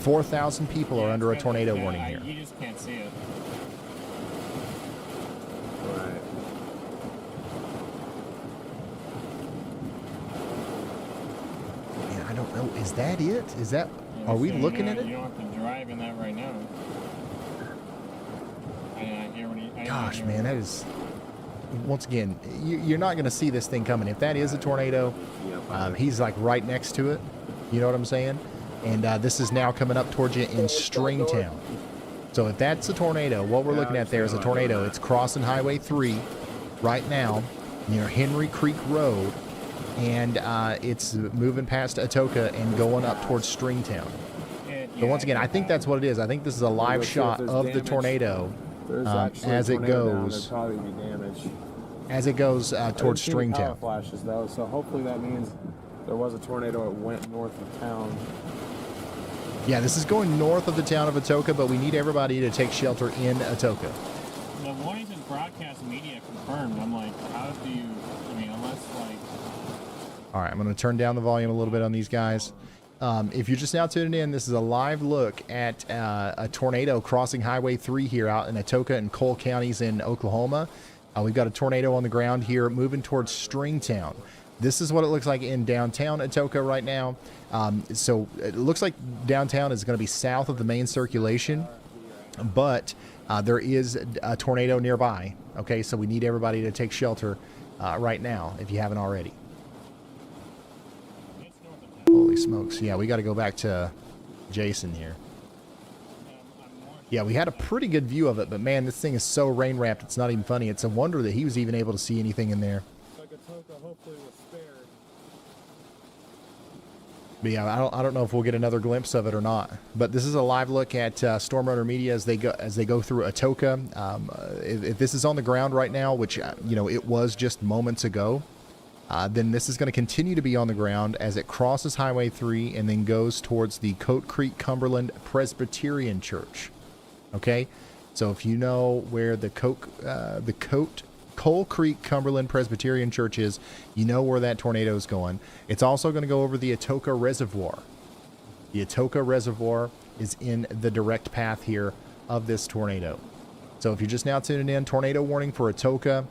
Speaker 1: 4,000 people are under a tornado warning here.
Speaker 6: You just can't see it.
Speaker 2: Right.
Speaker 1: Man, I don't know. Is that it? Is that? Are we looking at it?
Speaker 6: You don't have to drive in that right now.
Speaker 1: Gosh, man, that is. Once again, you're not going to see this thing coming. If that is a tornado, he's like right next to it. You know what I'm saying? And this is now coming up towards you in Stringtown. So if that's a tornado, what we're looking at there is a tornado. It's crossing Highway 3 right now near Henry Creek Road, and it's moving past Atoka and going up towards Stringtown. So once again, I think that's what it is. I think this is a live shot of the tornado as it goes. As it goes towards Stringtown.
Speaker 2: Flashes though, so hopefully that means there was a tornado. It went north of town.
Speaker 1: Yeah, this is going north of the town of Atoka, but we need everybody to take shelter in Atoka.
Speaker 6: The voice and broadcast media confirmed. I'm like, how do you? I mean, unless like.
Speaker 1: All right, I'm going to turn down the volume a little bit on these guys. If you're just now tuning in, this is a live look at a tornado crossing Highway 3 here out in Atoka and Cole counties in Oklahoma. We've got a tornado on the ground here moving towards Stringtown. This is what it looks like in downtown Atoka right now. So it looks like downtown is going to be south of the main circulation, but there is a tornado nearby. Okay, so we need everybody to take shelter right now if you haven't already. Holy smokes. Yeah, we got to go back to Jason here. Yeah, we had a pretty good view of it, but man, this thing is so rain wrapped, it's not even funny. It's a wonder that he was even able to see anything in there.
Speaker 2: Hopefully was spared.
Speaker 1: But yeah, I don't know if we'll get another glimpse of it or not. But this is a live look at Storm Runner Media as they go through Atoka. If this is on the ground right now, which it was just moments ago, then this is going to continue to be on the ground as it crosses Highway 3 and then goes towards the Coat Creek Cumberland Presbyterian Church. Okay, so if you know where the Coal Creek Cumberland Presbyterian Church is, you know where that tornado is going. It's also going to go over the Atoka Reservoir. The Atoka Reservoir is in the direct path here of this tornado. So if you're just now tuning in, tornado warning for Atoka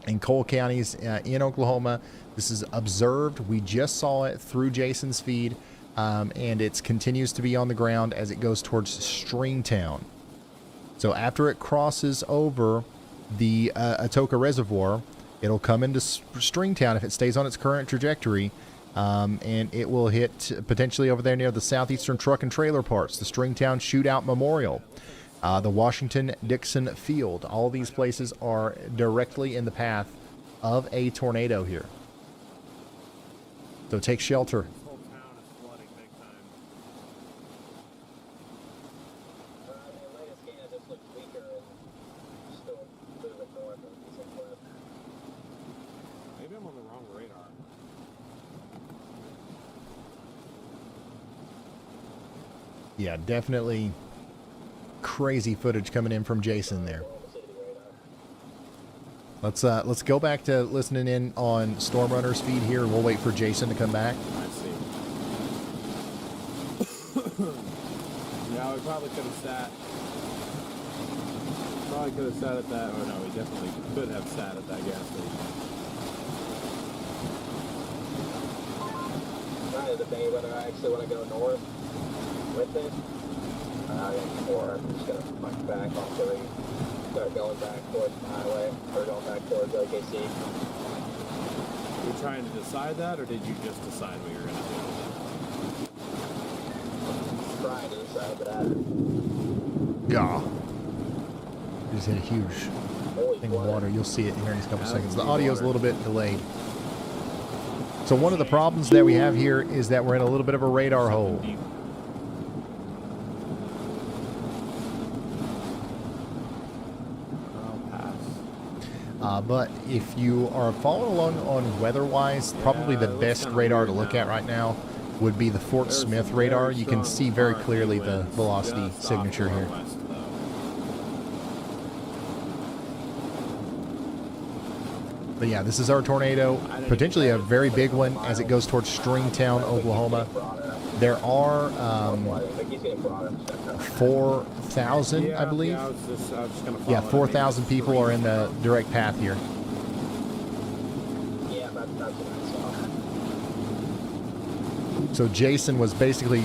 Speaker 1: and Cole counties in Oklahoma. This is observed. We just saw it through Jason's feed, and it continues to be on the ground as it goes towards Stringtown. So after it crosses over the Atoka Reservoir, it'll come into Stringtown if it stays on its current trajectory, and it will hit potentially over there near the Southeastern Truck and Trailer Parts, the Stringtown Shootout Memorial, the Washington-Dixon Field. All these places are directly in the path of a tornado here. So take shelter.
Speaker 2: This whole town is flooding big time.
Speaker 5: The latest scan, it just looks weaker and still moving north of the southwest.
Speaker 2: Maybe I'm on the wrong radar.
Speaker 1: Yeah, definitely crazy footage coming in from Jason there. Let's go back to listening in on Storm Runner's feed here, and we'll wait for Jason to come back.
Speaker 2: I see. Yeah, we probably could have sat. Probably could have sat at that. Oh no, we definitely could have sat at that gas station.
Speaker 5: Trying to debate whether I actually want to go north with it. Or I'm just going to push back on 3, start going back towards the highway, or going back towards OKC.
Speaker 2: Were you trying to decide that, or did you just decide what you were going to do?
Speaker 5: Trying to decide that.
Speaker 1: Gah. Just hit a huge thing of water. You'll see it here in a couple seconds. The audio's a little bit delayed. So one of the problems that we have here is that we're in a little bit of a radar hole. But if you are following along on weather-wise, probably the best radar to look at right now would be the Fort Smith radar. You can see very clearly the velocity signature here. But yeah, this is our tornado, potentially a very big one as it goes towards Stringtown, Oklahoma. There are
Speaker 5: Like he's getting broader.
Speaker 1: 4,000, I believe.
Speaker 2: Yeah, I was just gonna follow
Speaker 1: Yeah,
Speaker 2: it.
Speaker 1: 4,000 people are in the direct path here.
Speaker 5: Yeah, that's what I saw.
Speaker 1: So Jason was basically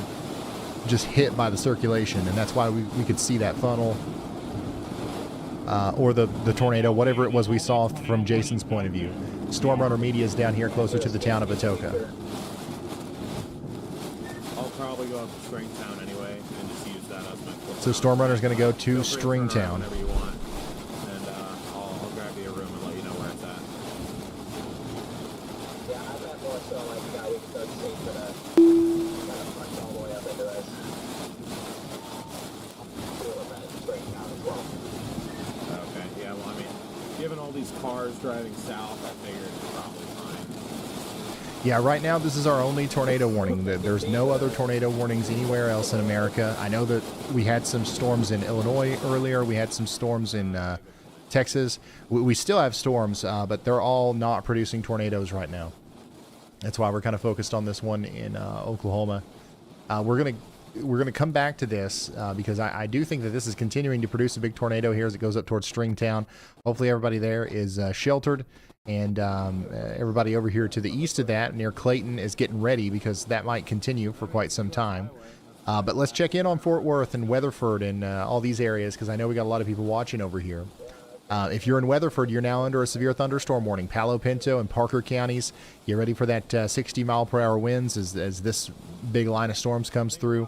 Speaker 1: just hit by the circulation, and that's why we could see that funnel or the tornado, whatever it was we saw from Jason's point of view. Storm Runner Media is down here closer to the town of Atoka.
Speaker 2: I'll probably go up to Stringtown anyway and just use that as my foot.
Speaker 1: So Storm Runner's going to go to
Speaker 2: Feel free to turn around
Speaker 1: Stringtown.
Speaker 2: whenever you want, and I'll grab you a room and let you know where it's at.
Speaker 5: Yeah, I bet more so like we can start seeing for the kind of punch all the way up into this. Straight down as well.
Speaker 2: Okay, yeah, well, I mean, given all these cars driving south, I figured it's probably fine.
Speaker 1: Yeah, right now this is our only tornado warning. There's no other tornado warnings anywhere else in America. I know that we had some storms in Illinois earlier. We had some storms in Texas. We still have storms, but they're all not producing tornadoes right now. That's why we're kind of focused on this one in Oklahoma. We're gonna come back to this because I do think that this is continuing to produce a big tornado here as it goes up towards Stringtown. Hopefully everybody there is sheltered, and everybody over here to the east of that near Clayton is getting ready because that might continue for quite some time. But let's check in on Fort Worth and Weatherford and all these areas because I know we got a lot of people watching over here. If you're in Weatherford, you're now under a severe thunderstorm warning. Palo Pinto and Parker counties, get ready for that 60-mile-per-hour winds as this big line of storms comes through.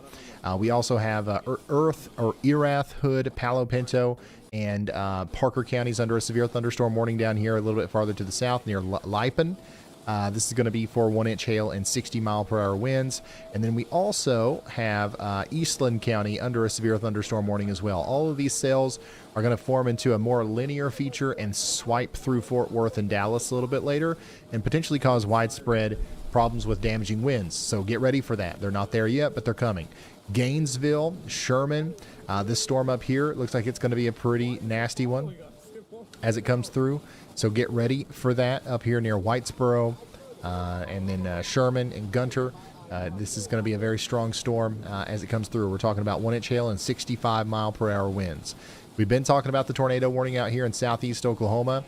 Speaker 1: We also have Erath, Hood, Palo Pinto, and Parker counties under a severe thunderstorm warning down here a little bit farther to the south near Lipan. This is going to be for 1-inch hail and 60-mile-per-hour winds. And then we also have Eastland County under a severe thunderstorm warning as well. All of these cells are going to form into a more linear feature and swipe through Fort Worth and Dallas a little bit later and potentially cause widespread problems with damaging winds. So get ready for that. They're not there yet, but they're coming. Gainesville, Sherman, this storm up here looks like it's going to be a pretty nasty one as it comes through. So get ready for that up here near Whitesboro, and then Sherman and Gunter. This is going to be a very strong storm as it comes through. We're talking about 1-inch hail and 65-mile-per-hour winds. We've been talking about the tornado warning out here in southeast Oklahoma.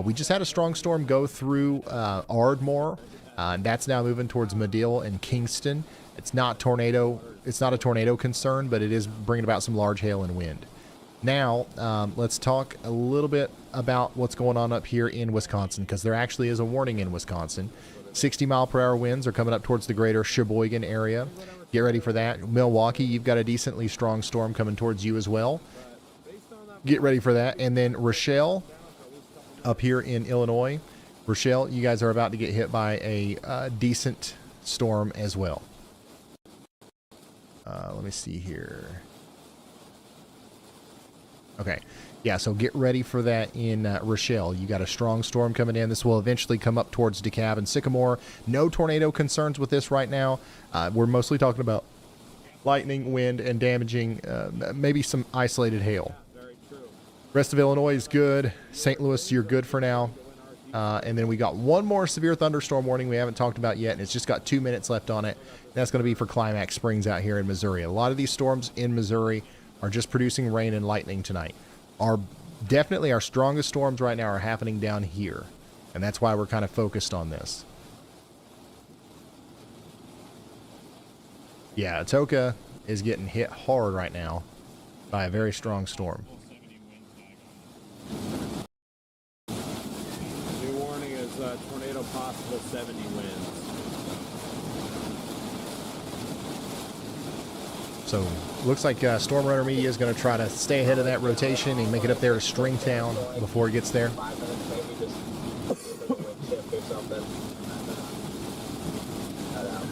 Speaker 1: We just had a strong storm go through Ardmore. That's now moving towards Madill and Kingston. It's not a tornado concern, but it is bringing about some large hail and wind. Now, let's talk a little bit about what's going on up here in Wisconsin, because there actually is a warning in Wisconsin. 60-mile-per-hour winds are coming up towards the greater Sheboygan area. Get ready for that. Milwaukee, you've got a decently strong storm coming towards you as well. Get ready for that. And then Rochelle, up here in Illinois. Rochelle, you guys are about to get hit by a decent storm as well. Let me see here. Okay. Yeah, so get ready for that in Rochelle. You got a strong storm coming in. This will eventually come up towards DeKalb and Sycamore. No tornado concerns with this right now. We're mostly talking about lightning, wind, and damaging, maybe some isolated hail. Rest of Illinois is good. St. Louis, you're good for now. And then we got one more severe thunderstorm warning we haven't talked about yet, and it's just got 2 minutes left on it. That's going to be for Climax Springs out here in Missouri. A lot of these storms in Missouri are just producing rain and lightning tonight. Definitely our strongest storms right now are happening down here, and that's why we're kind of focused on this. Yeah, Atoka is getting hit hard right now by a very strong storm.
Speaker 2: New warning is tornado possible 70 winds.
Speaker 1: So looks like Storm Runner Media is going to try to stay ahead of that rotation and make it up there to Stringtown before it gets there.
Speaker 5: 5 minutes maybe, just see if there's a wind shift or something. Head out.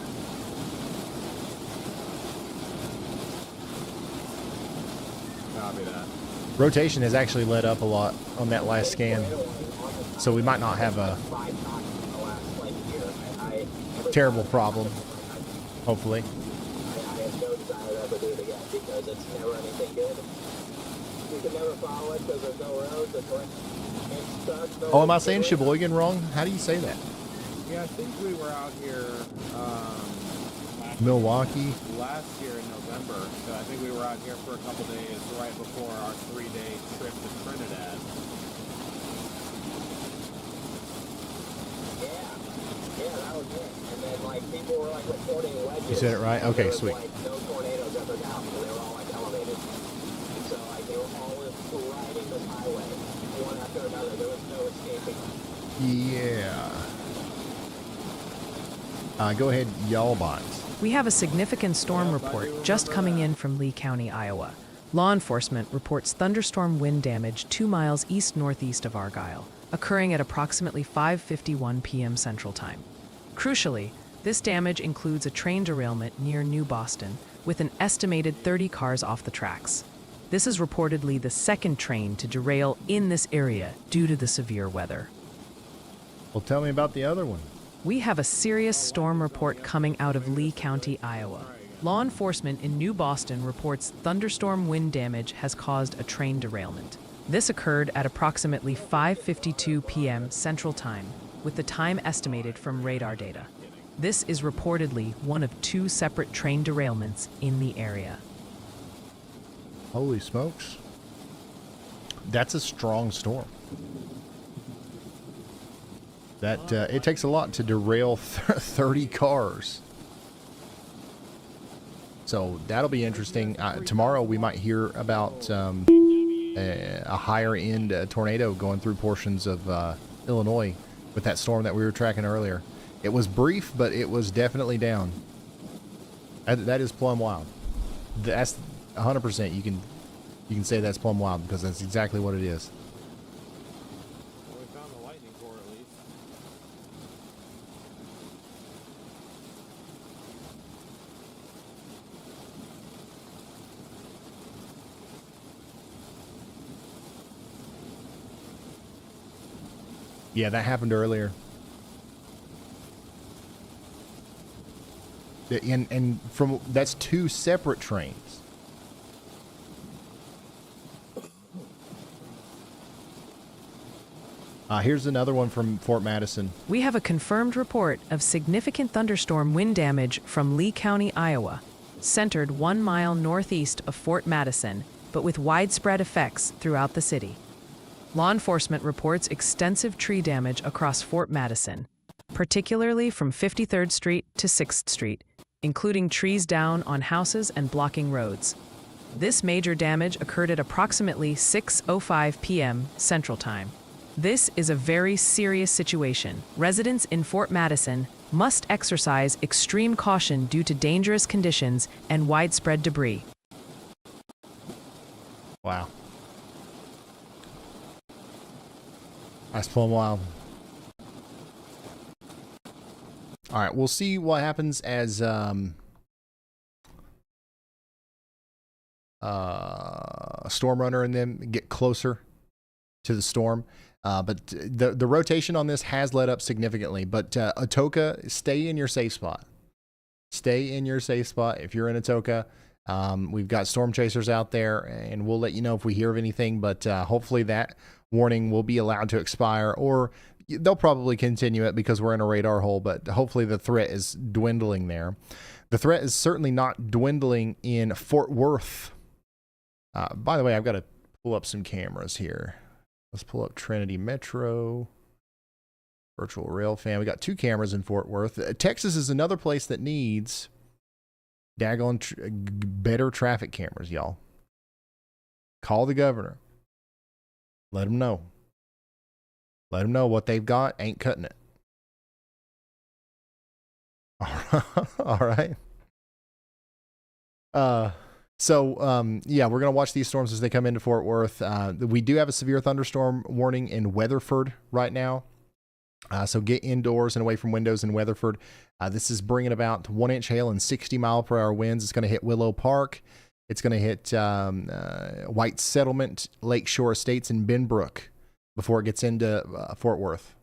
Speaker 2: Copy that.
Speaker 1: Rotation has actually let up a lot on that last scan, so we might not have a
Speaker 5: 5 knots in the last like year.
Speaker 1: terrible problem, hopefully.
Speaker 5: I have no desire to ever do it again because it's never anything good. You can never follow it because there's no roads. It's stuck. No
Speaker 1: Oh, am I saying Sheboygan wrong? How do you say that?
Speaker 2: Yeah, I think we were out here
Speaker 1: Milwaukee.
Speaker 2: last year in November. So I think we were out here for a couple days right before our 3-day trip to Trinidad.
Speaker 5: Yeah, that was it. And then, like, people were, like, reporting wedges.
Speaker 1: You said it right? Okay,
Speaker 5: There was,
Speaker 1: sweet.
Speaker 5: like, no tornadoes ever down, so they were all, like, elevated. So, like, they were all riding this highway, one after another. There was no escaping.
Speaker 1: Yeah. Go ahead, y'all bots.
Speaker 4: We have a significant storm report just coming in from Lee County, Iowa. Law enforcement reports thunderstorm wind damage 2 miles east-northeast of Argyle, occurring at approximately 5:51 p.m. Central Time. Crucially, this damage includes a train derailment near New Boston, with an estimated 30 cars off the tracks. This is reportedly the second train to derail in this area due to the severe weather.
Speaker 1: Well, tell me about the other one.
Speaker 4: We have a serious storm report coming out of Lee County, Iowa. Law enforcement in New Boston reports thunderstorm wind damage has caused a train derailment. This occurred at approximately 5:52 p.m. Central Time, with the time estimated from radar data. This is reportedly one of 2 separate train derailments in the area.
Speaker 1: Holy smokes. That's a strong storm. That it takes a lot to derail 30 cars. So that'll be interesting. Tomorrow we might hear about a higher end tornado going through portions of Illinois with that storm that we were tracking earlier. It was brief, but it was definitely down. That is plumb wild. That's 100%. You can say that's plumb wild because that's exactly what it is.
Speaker 2: Well, we found the lightning core at least.
Speaker 1: Yeah, that happened earlier. And from that's 2 separate trains. Here's another one from Fort Madison.
Speaker 4: We have a confirmed report of significant thunderstorm wind damage from Lee County, Iowa, centered 1 mile northeast of Fort Madison, but with widespread effects throughout the city. Law enforcement reports extensive tree damage across Fort Madison, particularly from 53rd Street to 6th Street, including trees down on houses and blocking roads. This major damage occurred at approximately 6:05 p.m. Central Time. This is a very serious situation. Residents in Fort Madison must exercise extreme caution due to dangerous conditions and widespread debris.
Speaker 1: Wow. That's plumb wild. All right, we'll see what happens as Storm Runner and them get closer to the storm. But the rotation on this has let up significantly. But Atoka, stay in your safe spot. Stay in your safe spot if you're in Atoka. We've got storm chasers out there, and we'll let you know if we hear of anything. But hopefully that warning will be allowed to expire, or they'll probably continue it because we're in a radar hole. But hopefully the threat is dwindling there. The threat is certainly not dwindling in Fort Worth. By the way, I've got to pull up some cameras here. Let's pull up Trinity Metro, Virtual Rail Fan. We got 2 cameras in Fort Worth. Texas is another place that needs daggone better traffic cameras, y'all. Call the governor. Let him know. Let him know what they've got ain't cutting it. All right. Yeah, we're going to watch these storms as they come into Fort Worth. We do have a severe thunderstorm warning in Weatherford right now. So get indoors and away from windows in Weatherford. This is bringing about 1-inch hail and 60-mile-per-hour winds. It's going to hit Willow Park. It's going to hit White Settlement, Lakeshore Estates, and Benbrook before it gets into Fort Worth.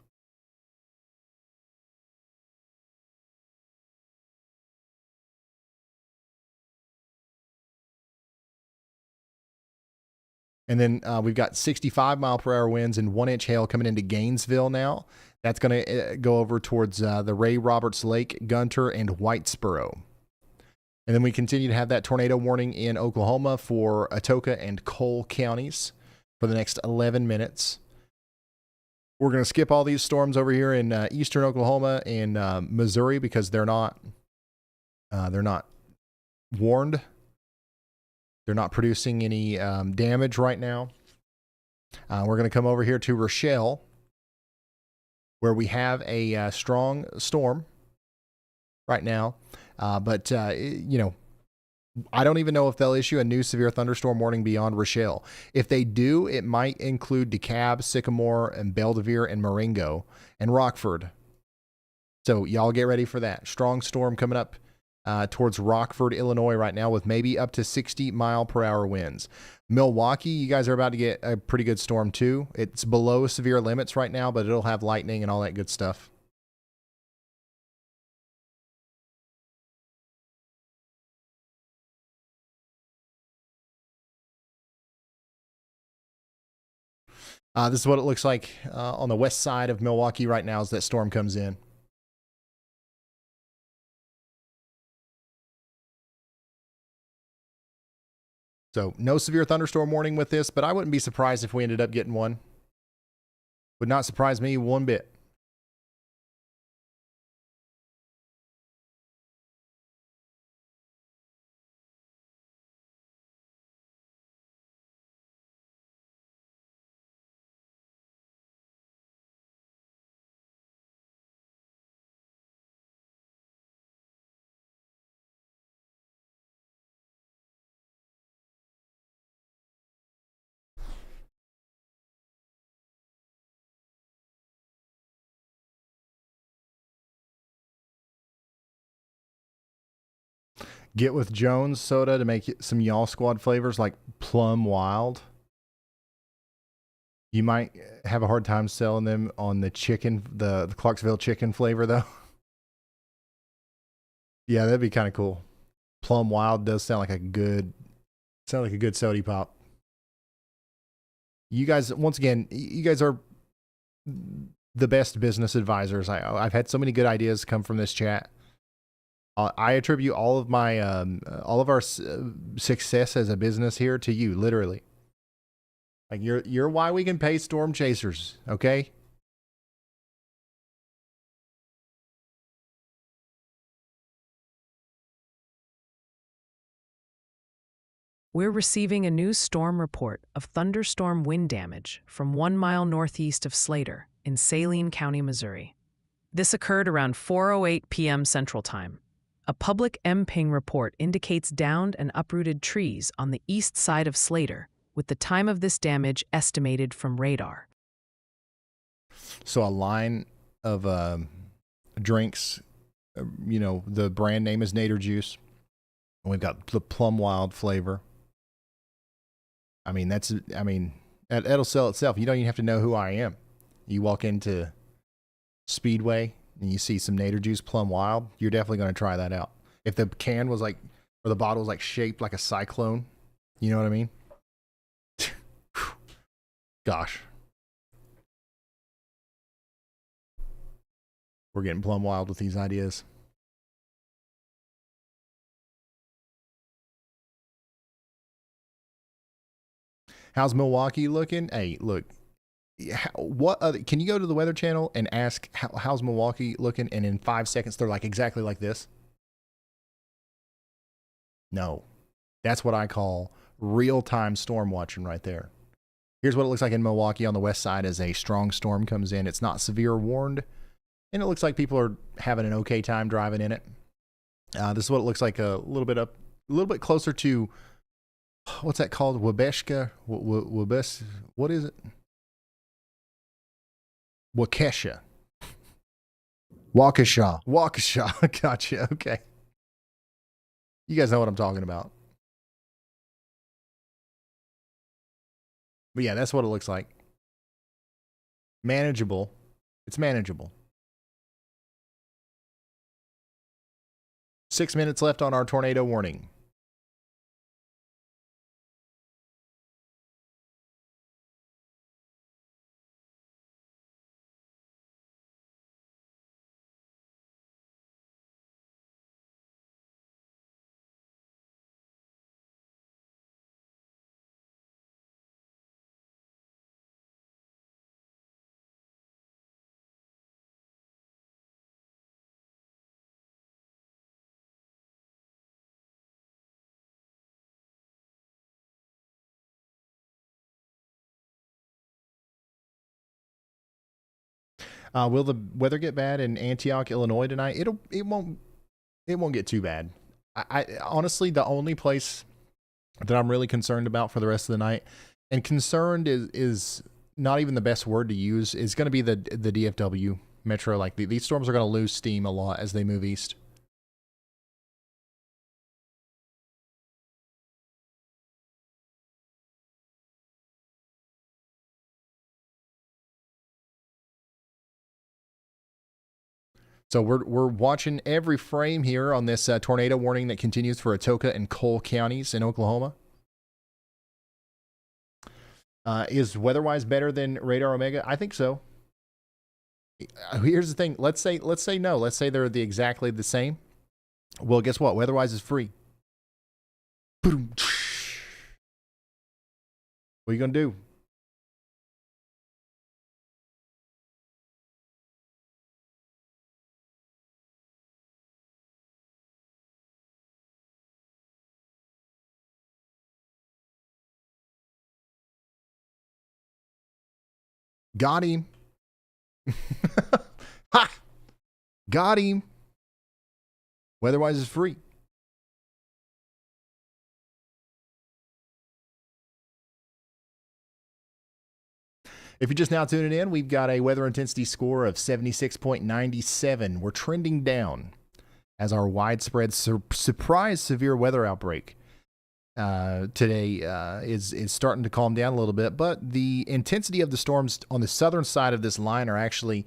Speaker 1: And then we've got 65-mile-per-hour winds and 1-inch hail coming into Gainesville now. That's going to go over towards the Ray Roberts Lake, Gunter, and Whitesboro. And then we continue to have that tornado warning in Oklahoma for Atoka and Cole counties for the next 11 minutes. We're going to skip all these storms over here in eastern Oklahoma and Missouri because they're not warned. They're not producing any damage right now. We're going to come over here to Rochelle, where we have a strong storm right now. But I don't even know if they'll issue a new severe thunderstorm warning beyond Rochelle. If they do, it might include DeKalb, Sycamore, and Belvidere, and Marengo, and Rockford. So y'all get ready for that. Strong storm coming up towards Rockford, Illinois right now with maybe up to 60-mile-per-hour winds. Milwaukee, you guys are about to get a pretty good storm too. It's below severe limits right now, but it'll have lightning and all that good stuff. This is what it looks like on the west side of Milwaukee right now as that storm comes in. So no severe thunderstorm warning with this, but I wouldn't be surprised if we ended up getting one. Would not surprise me one bit. Get with Jones soda to make some Y'all Squad flavors like Plum Wild. You might have a hard time selling them on the chicken, the Clarksville chicken flavor though. Yeah, that'd be kind of cool. Plum Wild does sound like a good sody pop. You guys, once again, you guys are the best business advisors. I've had so many good ideas come from this chat. I attribute all of our success as a business here to you, literally. Like you're why we can pay storm chasers, okay?
Speaker 4: We're receiving a new storm report of thunderstorm wind damage from 1 mile northeast of Slater in Saline County, Missouri. This occurred around 4:08 p.m. Central Time. A public MPing report indicates downed and uprooted trees on the east side of Slater, with the time of this damage estimated from radar.
Speaker 1: So a line of drinks, the brand name is Nader Juice. And we've got the Plum Wild flavor. That'll sell itself. You don't even have to know who I am. You walk into Speedway and you see some Nader Juice Plum Wild, you're definitely going to try that out. If the can was like, or the bottle was like shaped like a cyclone, you know what I mean? Gosh. We're getting plum wild with these ideas. How's Milwaukee looking? Hey, look. What other, can you go to the Weather Channel and ask how's Milwaukee looking, and in 5 seconds they're like exactly like this? No. That's what I call real-time storm watching right there. Here's what it looks like in Milwaukee on the west side as a strong storm comes in. It's not severe warned, and it looks like people are having an okay time driving in it. This is what it looks like a little bit closer to, what's that called? Wabeshka? What is it? Waukesha. Waukesha. Gotcha. Okay. You guys know what I'm talking about. But yeah, that's what it looks like. Manageable. It's manageable. 6 minutes left on our tornado warning. Will the weather get bad in Antioch, Illinois tonight? It won't get too bad. I honestly, the only place that I'm really concerned about for the rest of the night, and concerned is not even the best word to use, is going to be the DFW metro. Like these storms are going to lose steam a lot as they move east. So we're watching every frame here on this tornado warning that continues for Atoka and Cole counties in Oklahoma. Is weather-wise better than Radar Omega? I think so. Here's the thing. Let's say no. Let's say they're exactly the same. Well, guess what? Weather-wise is free. What are you gonna do? Got him. Ha! Got him. Weather-wise is free. If you're just now tuning in, we've got a weather intensity score of 76.97. We're trending down as our widespread surprise severe weather outbreak today is starting to calm down a little bit, but the intensity of the storms on the southern side of this line are actually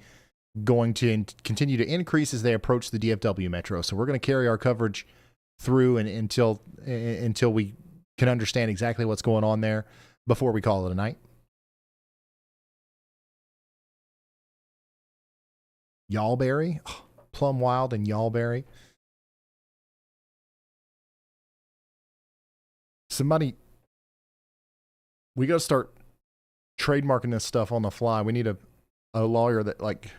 Speaker 1: going to continue to increase as they approach the DFW metro. So we're going to carry our coverage through and until we can understand exactly what's going on there before we call it a night. Yallberry, Plum Wild and Yallberry. Somebody, we got to start trademarking this stuff on the fly. We need a lawyer that like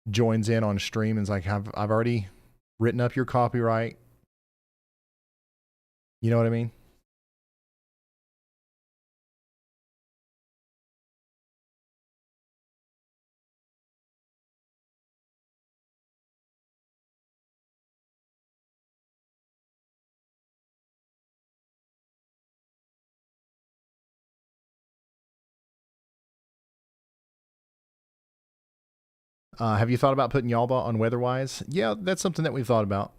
Speaker 1: joins in on stream and is like, I've already written up your copyright. You know what I mean? Have you thought about putting Yalba on Weatherwise? Yeah, that's something that we've thought about.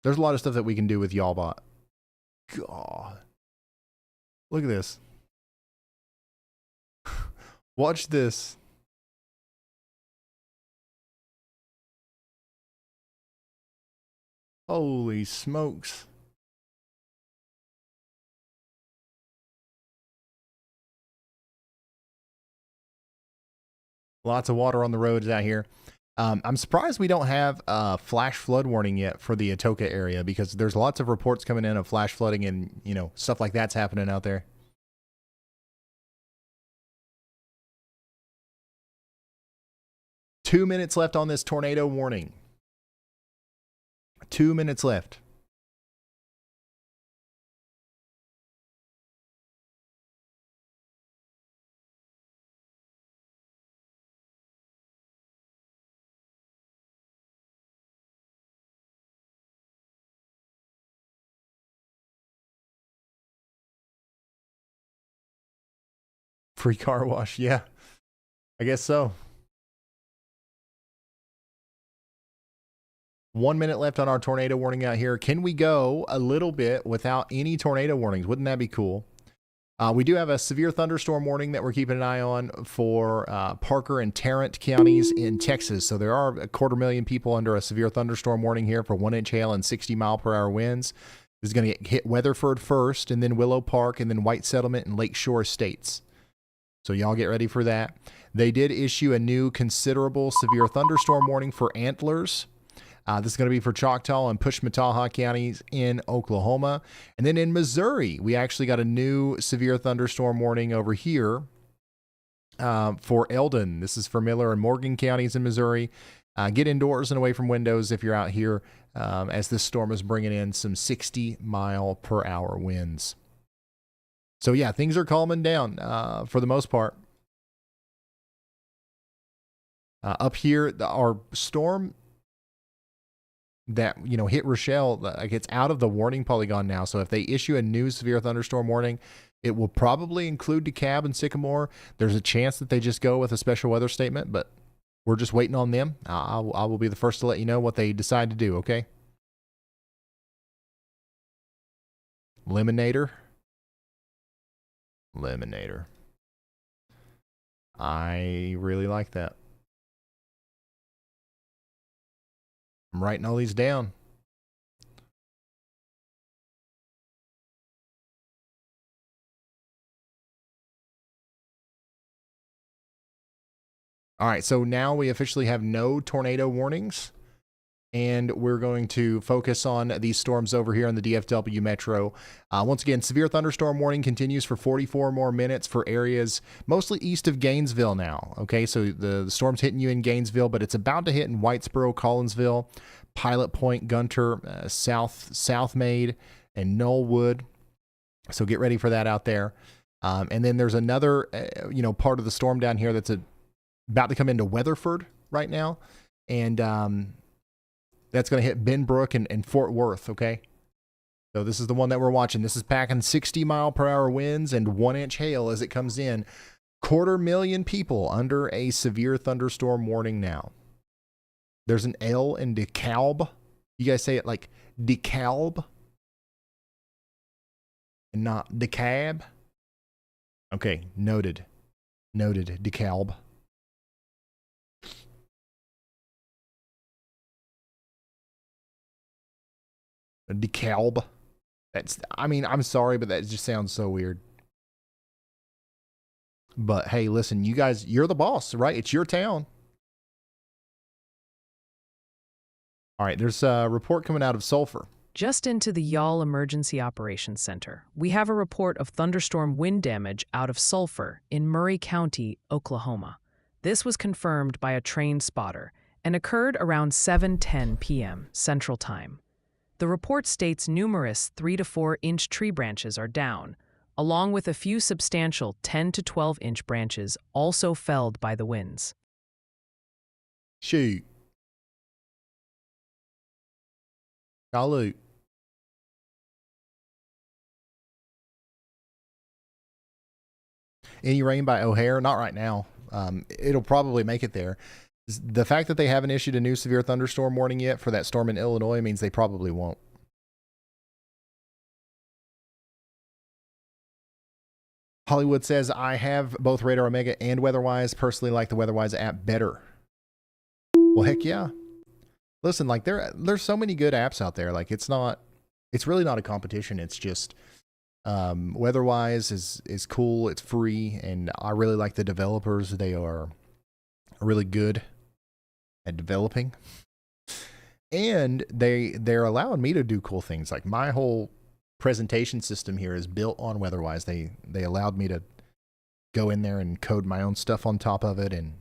Speaker 1: There's a lot of stuff that we can do with Yalba. God. Look at this. Watch this. Holy smokes. Lots of water on the roads out here. I'm surprised we don't have a flash flood warning yet for the Atoka area, because there's lots of reports coming in of flash flooding and, you know, stuff like that's happening out there. Two minutes left on this tornado warning. 2 minutes left. Free car wash, yeah. I guess so. 1 minute left on our tornado warning out here. Can we go a little bit without any tornado warnings? Wouldn't that be cool? We do have a severe thunderstorm warning that we're keeping an eye on for Parker and Tarrant counties in Texas. So there are 250,000 people under a severe thunderstorm warning here for 1 inch hail and 60-mile-per-hour winds. This is going to hit Weatherford first, and then Willow Park, and then White Settlement and Lakeshore Estates. So y'all get ready for that. They did issue a new considerable severe thunderstorm warning for Antlers. This is going to be for Choctaw and Pushmataha counties in Oklahoma. And then in Missouri, we actually got a new severe thunderstorm warning over here for Eldon. This is for Miller and Morgan counties in Missouri. Get indoors and away from windows if you're out here, as this storm is bringing in some 60-mile-per-hour winds. So yeah, things are calming down for the most part. Up here, our storm that hit Rochelle, like it's out of the warning polygon now. So if they issue a new severe thunderstorm warning, it will probably include DeKalb and Sycamore. There's a chance that they just go with a special weather statement, but we're just waiting on them. I will be the first to let you know what they decide to do, okay? Lemonator. I really like that. I'm writing all these down. All right, so now we officially have no tornado warnings, and we're going to focus on these storms over here in the DFW Metro. Once again, severe thunderstorm warning continues for 44 more minutes for areas mostly east of Gainesville now. Okay, so the storm's hitting you in Gainesville, but it's about to hit in Whitesboro, Collinsville, Pilot Point, Gunter, South Maid, and Knollwood. So get ready for that out there. And then there's another, part of the storm down here that's about to come into Weatherford right now. And that's going to hit Benbrook and Fort Worth, okay? So this is the one that we're watching. This is packing 60-mile-per-hour winds and 1-inch hail as it comes in. 250,000 people under a severe thunderstorm warning now. There's an L in DeKalb. You guys say it like DeKalb and not DeKalb? Okay, noted. Noted, DeKalb. DeKalb. I'm sorry, but that just sounds so weird. But hey, listen, you guys, you're the boss, right? It's your town. All right, there's a report coming out of Sulphur.
Speaker 4: Just into the Y'all Emergency Operations Center, we have a report of thunderstorm wind damage out of Sulphur in Murray County, Oklahoma. This was confirmed by a trained spotter and occurred around 7:10 p.m. Central Time. The report states numerous 3 to 4 inch tree branches are down, along with a few substantial 10 to 12 inch branches also felled by the winds.
Speaker 1: Shoot. Salute. Any rain by O'Hare? Not right now. It'll probably make it there. The fact that they haven't issued a new severe thunderstorm warning yet for that storm in Illinois means they probably won't. Hollywood says, I have both Radar Omega and WeatherWise. Personally like the WeatherWise app better. Well, heck yeah. Listen, like there's so many good apps out there. Like it's really not a competition. It's just WeatherWise is cool. It's free, and I really like the developers. They are really good at developing, and they're allowing me to do cool things. Like my whole presentation system here is built on WeatherWise. They allowed me to go in there and code my own stuff on top of it, and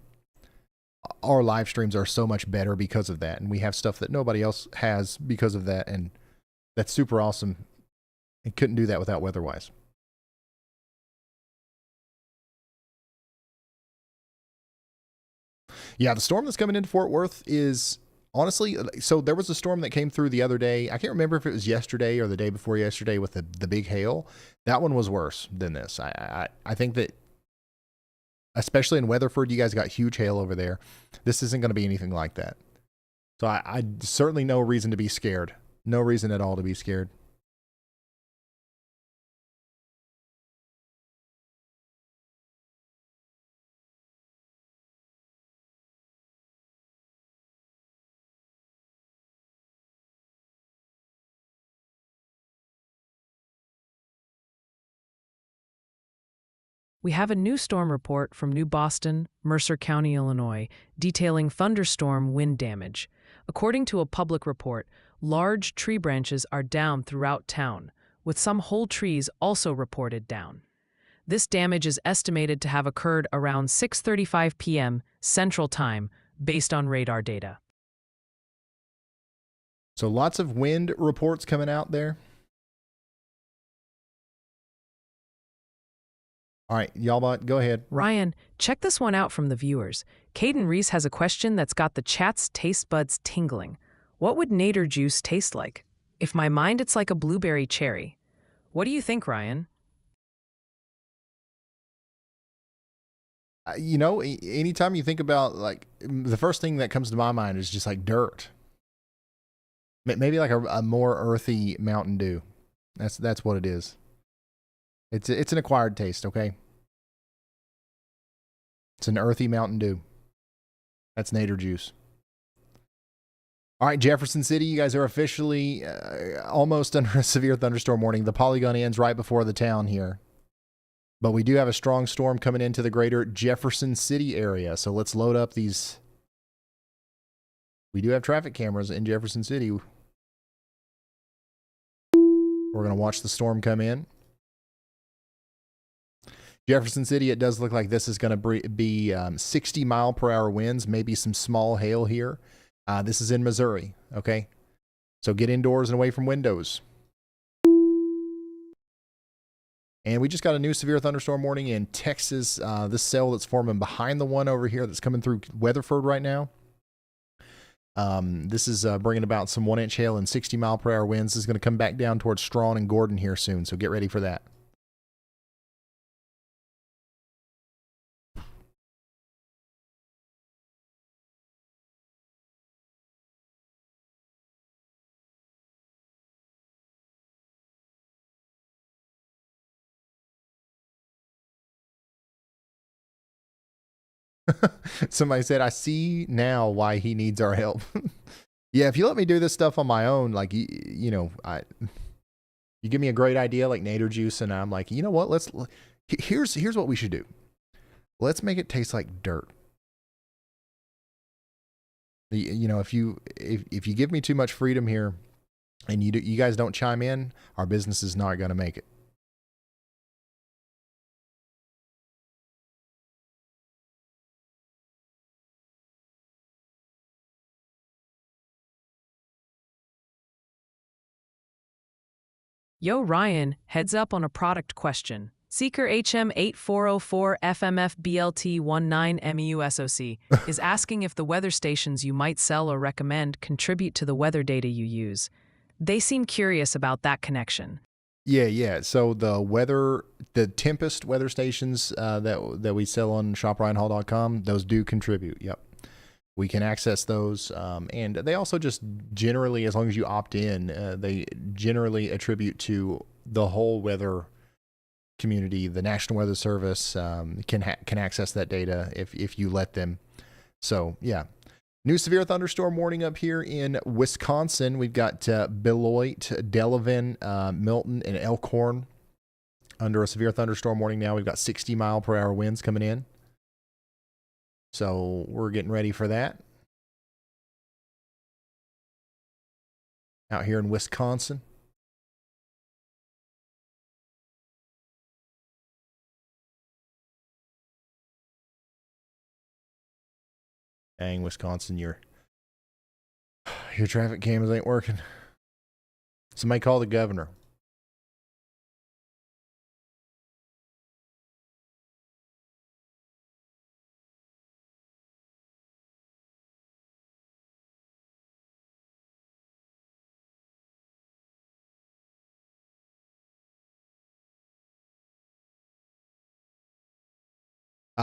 Speaker 1: our live streams are so much better because of that, and we have stuff that nobody else has because of that, and that's super awesome. I couldn't do that without WeatherWise. Yeah, the storm that's coming into Fort Worth is honestly, so there was a storm that came through the other day. I can't remember if it was yesterday or the day before yesterday with the big hail. That one was worse than this. I think that, especially in Weatherford, you guys got huge hail over there. This isn't going to be anything like that. So I certainly no reason to be scared. No reason at all to be scared.
Speaker 4: We have a new storm report from New Boston, Mercer County, Illinois, detailing thunderstorm wind damage. According to a public report, large tree branches are down throughout town, with some whole trees also reported down. This damage is estimated to have occurred around 6:35 p.m. Central Time, based on radar data.
Speaker 1: So lots of wind reports coming out there. All right, y'all, go ahead.
Speaker 4: Ryan, check this one out from the viewers. Caden Reese has a question that's got the chat's taste buds tingling. What would nader juice taste like? If my mind, it's like a blueberry cherry. What do you think, Ryan?
Speaker 1: You know, anytime you think about, like, the first thing that comes to my mind is just like dirt. Maybe like a more earthy Mountain Dew. That's what it is. It's an acquired taste, okay? It's an earthy Mountain Dew. That's nader juice. All right, Jefferson City, you guys are officially almost under a severe thunderstorm warning. The polygon ends right before the town here. But we do have a strong storm coming into the greater Jefferson City area. So let's load up these. We do have traffic cameras in Jefferson City. We're going to watch the storm come in. Jefferson City, it does look like this is going to be 60 mile per hour winds, maybe some small hail here. This is in Missouri, okay? So get indoors and away from windows. And we just got a new severe thunderstorm warning in Texas. This cell that's forming behind the one over here that's coming through Weatherford right now. This is bringing about some 1-inch hail and 60 mile per hour winds. This is going to come back down towards Strawn and Gordon here soon, so get ready for that. Somebody said, I see now why he needs our help. Yeah, if you let me do this stuff on my own, like, you know, you give me a great idea like nader juice, and I'm like, you know what? Here's what we should do. Let's make it taste like dirt. You know, if you give me too much freedom here, and you guys don't chime in, our business is not going to make it.
Speaker 4: Yo, Ryan, heads up on a product question. Seeker HM8404 FMF BLT19MEUSOC is asking if the weather stations you might sell or recommend contribute to the weather data you use. They seem curious about that connection.
Speaker 1: Yeah. So the Tempest weather stations that we sell on shopryanhall.com, those do contribute. Yep. We can access those, and they also just generally, as long as you opt in, they generally attribute to the whole weather community. The National Weather Service can access that data if you let them. So yeah, new severe thunderstorm warning up here in Wisconsin. We've got Beloit, Delavan, Milton, and Elkhorn under a severe thunderstorm warning now. We've got 60 mile per hour winds coming in. So we're getting ready for that. Out here in Wisconsin. Dang, Wisconsin, your traffic cameras ain't working. Somebody call the governor.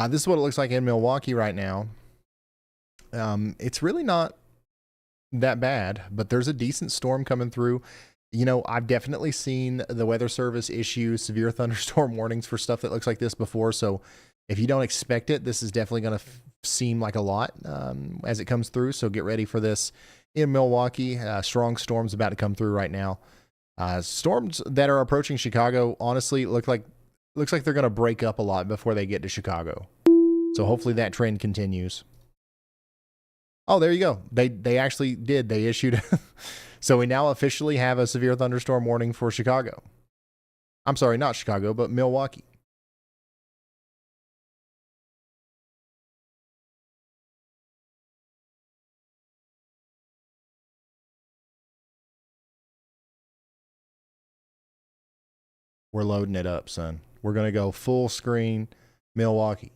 Speaker 1: This is what it looks like in Milwaukee right now. It's really not that bad, but there's a decent storm coming through. You know, I've definitely seen the Weather Service issue severe thunderstorm warnings for stuff that looks like this before. So if you don't expect it, this is definitely going to seem like a lot as it comes through. So get ready for this in Milwaukee. Strong storms about to come through right now. Storms that are approaching Chicago, honestly, looks like they're going to break up a lot before they get to Chicago. So hopefully that trend continues. Oh, there you go. They actually did. They issued. So we now officially have a severe thunderstorm warning for Chicago. I'm sorry, not Chicago, but Milwaukee. We're loading it up, son. We're going to go full screen Milwaukee.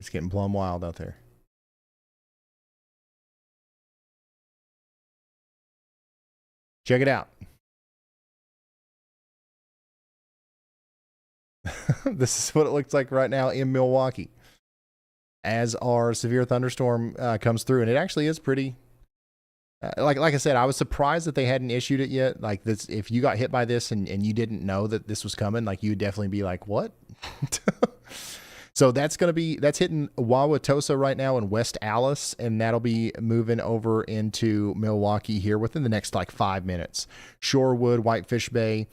Speaker 1: It's getting plumb wild out there. Check it out. This is what it looks like right now in Milwaukee as our severe thunderstorm comes through. And it actually is pretty, like I said, I was surprised that they hadn't issued it yet. Like this, if you got hit by this and you didn't know that this was coming, like you'd definitely be like, what? So that's hitting Wauwatosa right now in West Allis, and that'll be moving over into Milwaukee here within the next like 5 minutes. Shorewood, Whitefish Bay.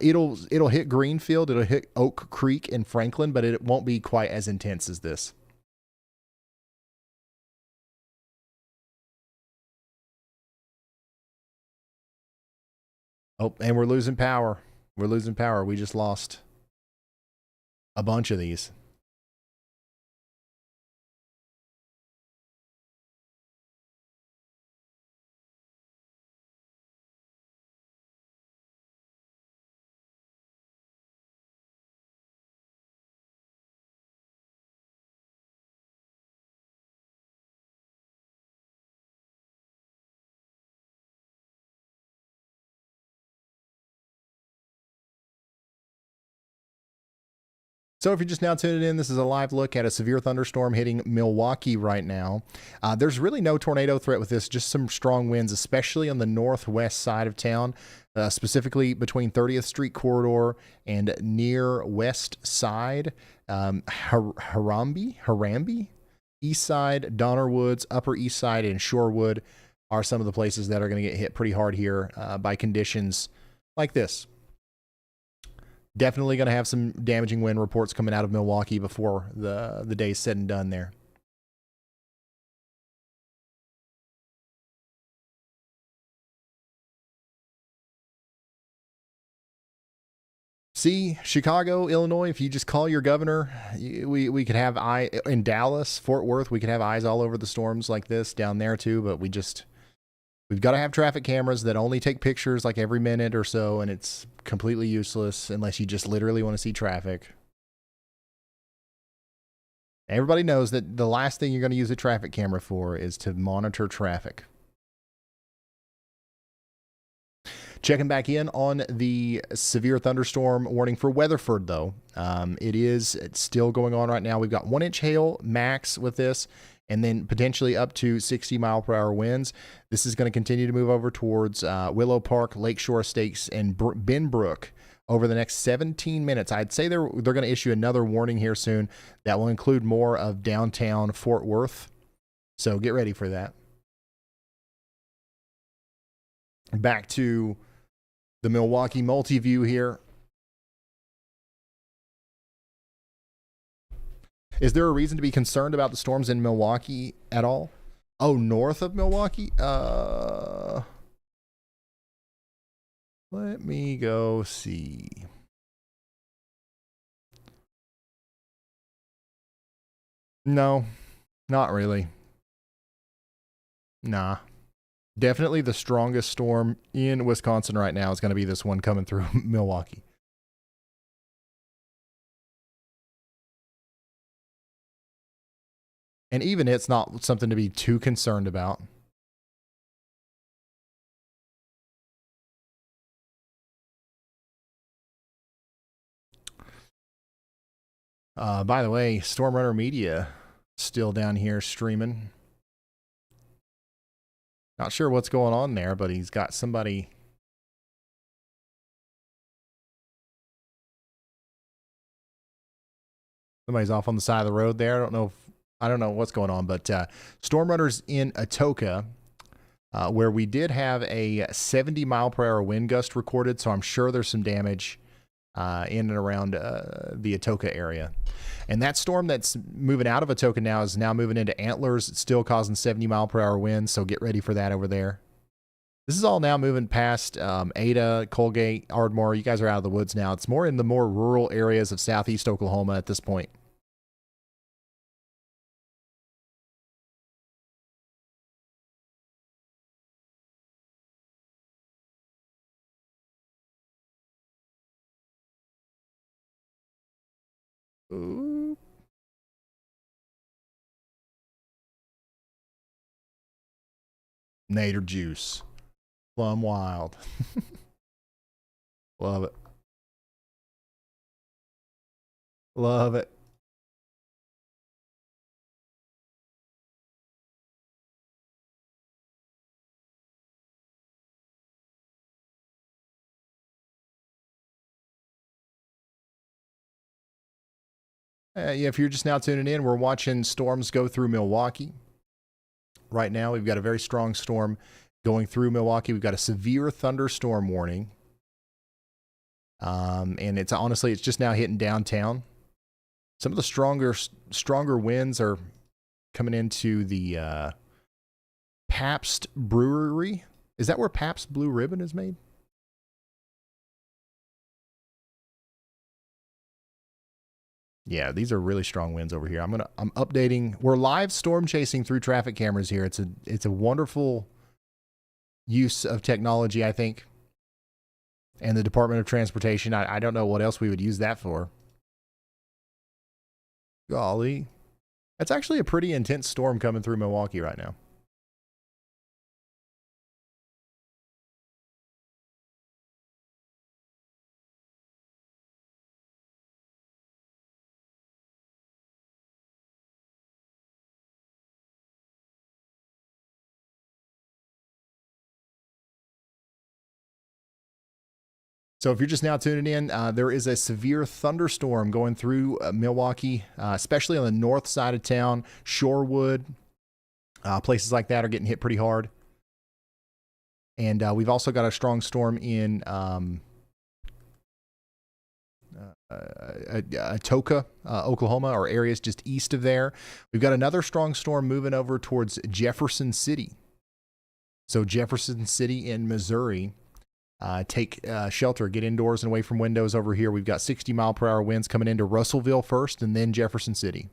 Speaker 1: It'll hit Greenfield, it'll hit Oak Creek and Franklin, but it won't be quite as intense as this. Oh, and we're losing power. We're losing power. We just lost a bunch of these. So if you're just now tuning in, this is a live look at a severe thunderstorm hitting Milwaukee right now. There's really no tornado threat with this, just some strong winds, especially on the northwest side of town, specifically between 30th Street corridor and near West Side, Harambee, East Side, Donner Woods, Upper East Side, and Shorewood are some of the places that are going to get hit pretty hard here by conditions like this. Definitely going to have some damaging wind reports coming out of Milwaukee before the day's said and done there. See, Chicago, Illinois, if you just call your governor, we could have in Dallas, Fort Worth, we could have eyes all over the storms like this down there too, but we've got to have traffic cameras that only take pictures like every minute or so, and it's completely useless unless you just literally want to see traffic. Everybody knows that the last thing you're going to use a traffic camera for is to monitor traffic. Checking back in on the severe thunderstorm warning for Weatherford, though. It's still going on right now. We've got 1 inch hail max with this, and then potentially up to 60 mile per hour winds. This is going to continue to move over towards Willow Park, Lakeshore Estates, and Benbrook over the next 17 minutes. I'd say they're going to issue another warning here soon that will include more of downtown Fort Worth. So get ready for that. Back to the Milwaukee multi-view here. Is there a reason to be concerned about the storms in Milwaukee at all? Oh, north of Milwaukee? Let me go see. No, not really. Nah. Definitely the strongest storm in Wisconsin right now is going to be this one coming through Milwaukee. And even it's not something to be too concerned about. By the way, Storm Runner Media still down here streaming. Not sure what's going on there, but he's got somebody. Somebody's off on the side of the road there. I don't know what's going on, but Storm Runners in Atoka, where we did have a 70 mile per hour wind gust recorded. So I'm sure there's some damage in and around the Atoka area. And that storm that's moving out of Atoka now is now moving into Antlers. It's still causing 70 mile per hour winds, so get ready for that over there. This is all now moving past Ada, Colgate, Ardmore. You guys are out of the woods now. It's more in the more rural areas of southeast Oklahoma at this point. Ooh. Nader juice. Plum wild. Love it. Love it. Yeah, if you're just now tuning in, we're watching storms go through Milwaukee. Right now, we've got a very strong storm going through Milwaukee. We've got a severe thunderstorm warning. And it's honestly, it's just now hitting downtown. Some of the stronger winds are coming into the Pabst Brewery. Is that where Pabst Blue Ribbon is made? Yeah, these are really strong winds over here. I'm updating. We're live storm chasing through traffic cameras here. It's a wonderful use of technology, I think. And the Department of Transportation, I don't know what else we would use that for. Golly. That's actually a pretty intense storm coming through Milwaukee right now. So if you're just now tuning in, there is a severe thunderstorm going through Milwaukee, especially on the north side of town. Shorewood, places like that are getting hit pretty hard. And we've also got a strong storm in Atoka, Oklahoma, or areas just east of there. We've got another strong storm moving over towards Jefferson City. So Jefferson City in Missouri. Take shelter, get indoors and away from windows over here. We've got 60-mile-per-hour winds coming into Russellville first and then Jefferson City.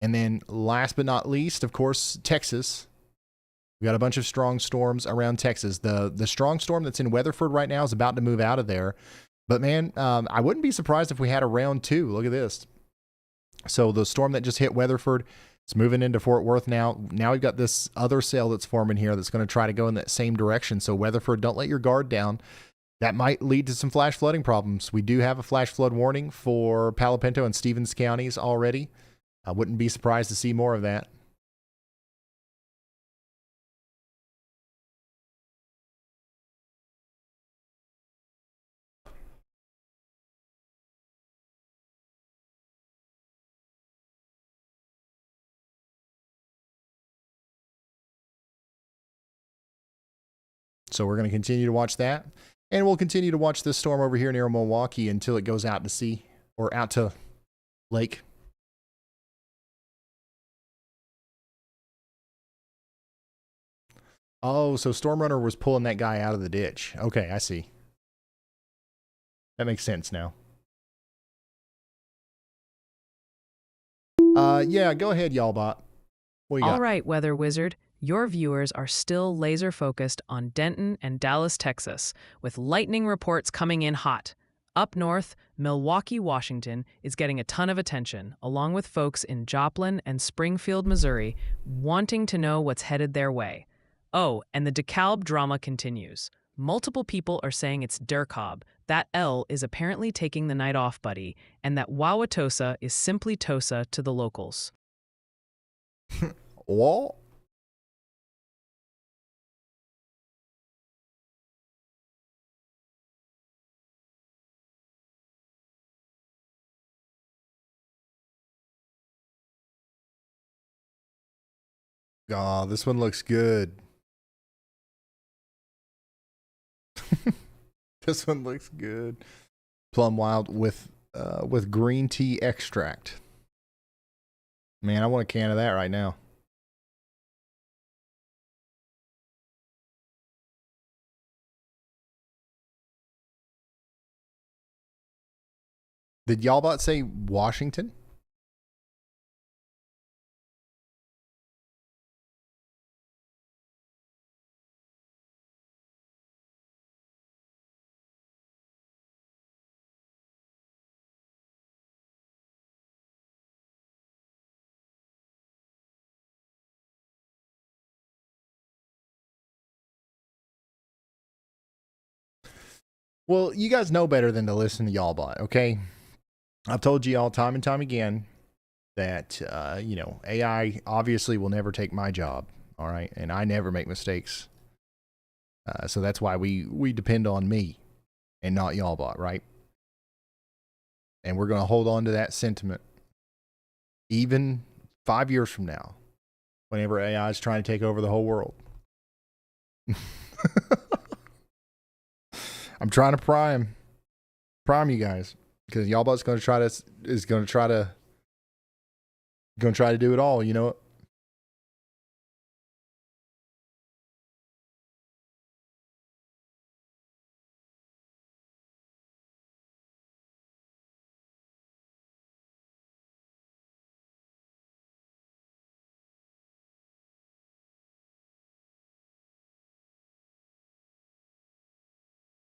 Speaker 1: And then last but not least, of course, Texas. We've got a bunch of strong storms around Texas. The strong storm that's in Weatherford right now is about to move out of there. But man, I wouldn't be surprised if we had a round 2. Look at this. So the storm that just hit Weatherford is moving into Fort Worth now. Now we've got this other cell that's forming here that's going to try to go in that same direction. So Weatherford, don't let your guard down. That might lead to some flash flooding problems. We do have a flash flood warning for Palo Pinto and Stevens counties already. I wouldn't be surprised to see more of that. So we're going to continue to watch that. And we'll continue to watch this storm over here near Milwaukee until it goes out to sea or out to lake. Oh, so Storm Runner was pulling that guy out of the ditch. Okay, I see. That makes sense now. Yeah, go ahead, y'all bot. What you got?
Speaker 4: All right, Weather Wizard. Your viewers are still laser focused on Denton and Dallas, Texas, with lightning reports coming in hot. Up north, Milwaukee, Washington is getting a ton of attention, along with folks in Joplin and Springfield, Missouri, wanting to know what's headed their way. Oh, and the DeKalb drama continues. Multiple people are saying it's DeKalb. That L is apparently taking the night off, buddy, and that Wauwatosa is simply Tosa to the locals.
Speaker 1: What? Oh, this one looks good. This one looks good. Plum Wild with green tea extract. Man, I want a can of that right now. Did y'all bot say Washington? Well, you guys know better than to listen to y'all bot, okay? I've told you all time and time again that, AI obviously will never take my job, all right? And I never make mistakes. So that's why we depend on me and not y'all bot, right? And we're going to hold on to that sentiment even 5 years from now, whenever AI is trying to take over the whole world. I'm trying to prime you guys, because y'all bot's going to try to do it all. You know.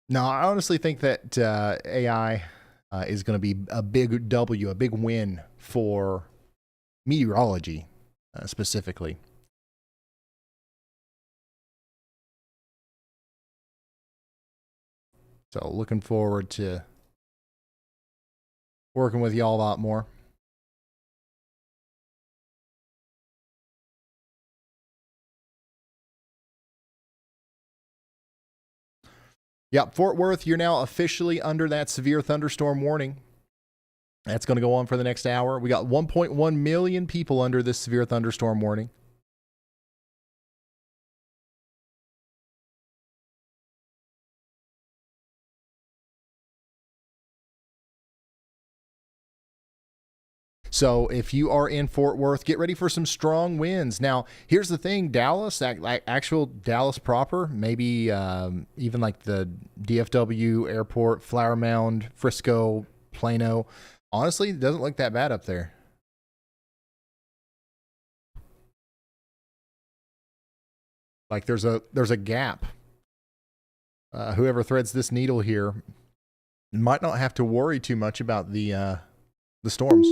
Speaker 1: No, I honestly think that AI is going to be a big W, a big win for meteorology specifically. So looking forward to working with y'all a lot more. Yep, Fort Worth, you're now officially under that severe thunderstorm warning. That's going to go on for the next hour. We got 1.1 million people under this severe thunderstorm warning. So if you are in Fort Worth, get ready for some strong winds. Now, here's the thing, Dallas, like actual Dallas proper, maybe even like the DFW airport, Flower Mound, Frisco, Plano. Honestly, it doesn't look that bad up there. Like there's a gap. Whoever threads this needle here might not have to worry too much about the storms.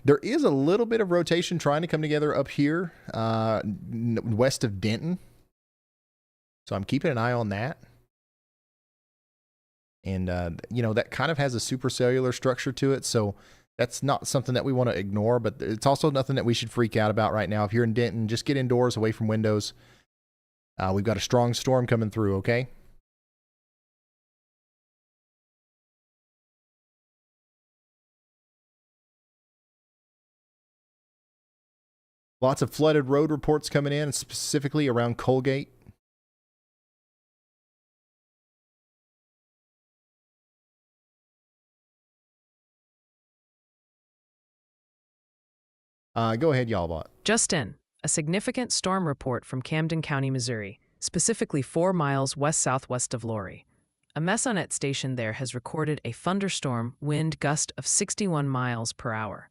Speaker 1: There is a little bit of rotation trying to come together up here, west of Denton. So I'm keeping an eye on that. And, that kind of has a supercellular structure to it. So that's not something that we want to ignore, but it's also nothing that we should freak out about right now. If you're in Denton, just get indoors, away from windows. We've got a strong storm coming through, okay? Lots of flooded road reports coming in, specifically around Colgate. Go ahead, y'all bot.
Speaker 4: Just in, a significant storm report from Camden County, Missouri, specifically 4 miles west-southwest of Laurie. A Mesonet station there has recorded a thunderstorm wind gust of 61 miles per hour.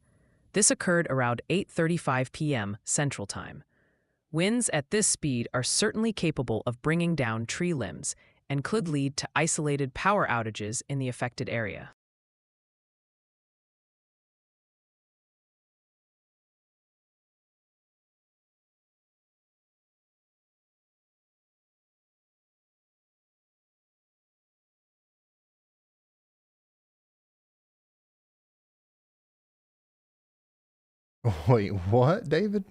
Speaker 4: This occurred around 8:35 p.m. Central Time. Winds at this speed are certainly capable of bringing down tree limbs and could lead to isolated power outages in the affected area.
Speaker 1: Wait, what, David?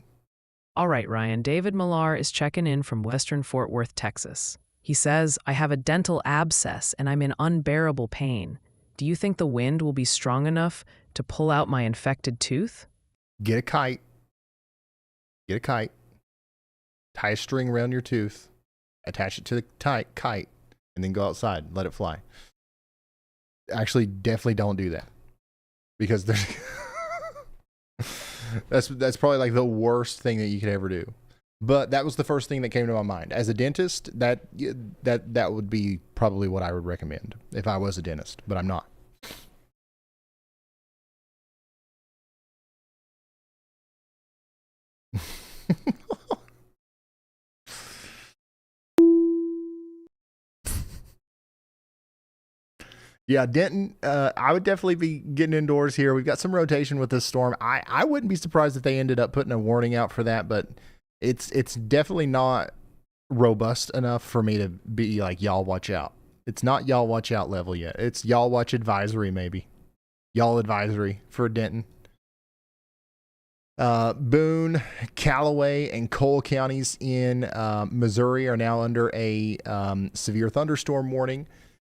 Speaker 4: All right, Ryan, David Millar is checking in from Western Fort Worth, Texas. He says, I have a dental abscess and I'm in unbearable pain. Do you think the wind will be strong enough to pull out my infected tooth?
Speaker 1: Get a kite. Tie a string around your tooth. Attach it to the kite. And then go outside. Let it fly. Actually, definitely don't do that. Because there's... That's probably like the worst thing that you could ever do. But that was the first thing that came to my mind. As a dentist, that would be probably what I would recommend if I was a dentist, but I'm not. Yeah, Denton, I would definitely be getting indoors here. We've got some rotation with this storm. I wouldn't be surprised if they ended up putting a warning out for that, but it's definitely not robust enough for me to be like, y'all watch out. It's not y'all watch out level yet. It's y'all watch advisory, maybe. Y'all advisory for Denton. Boone, Callaway, and Cole counties in Missouri are now under a severe thunderstorm warning.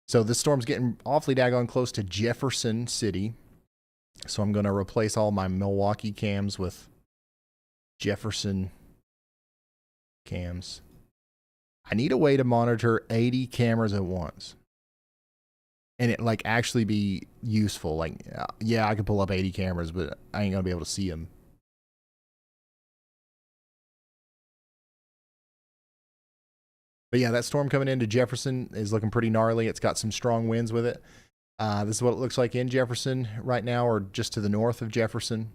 Speaker 1: So this storm's getting awfully daggone close to Jefferson City. So I'm going to replace all my Milwaukee cams with Jefferson cams. I need a way to monitor 80 cameras at once. And it like actually be useful. Like, yeah, I could pull up 80 cameras, but I ain't going to be able to see them. But yeah, that storm coming into Jefferson is looking pretty gnarly. It's got some strong winds with it. This is what it looks like in Jefferson right now, or just to the north of Jefferson.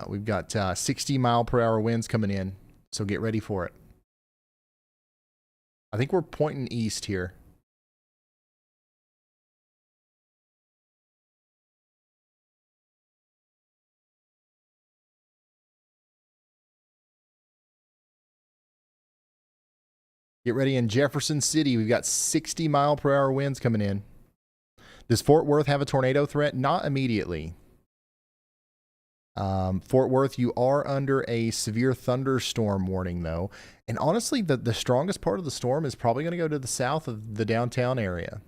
Speaker 1: We've got 60 mile per hour winds coming in, so get ready for it. I think we're pointing east here. Get ready in Jefferson City. We've got 60 mile per hour winds coming in. Does Fort Worth have a tornado threat? Not immediately. Fort Worth, you are under a severe thunderstorm warning, though. And honestly, the strongest part of the storm is probably going to go to the south of the downtown area.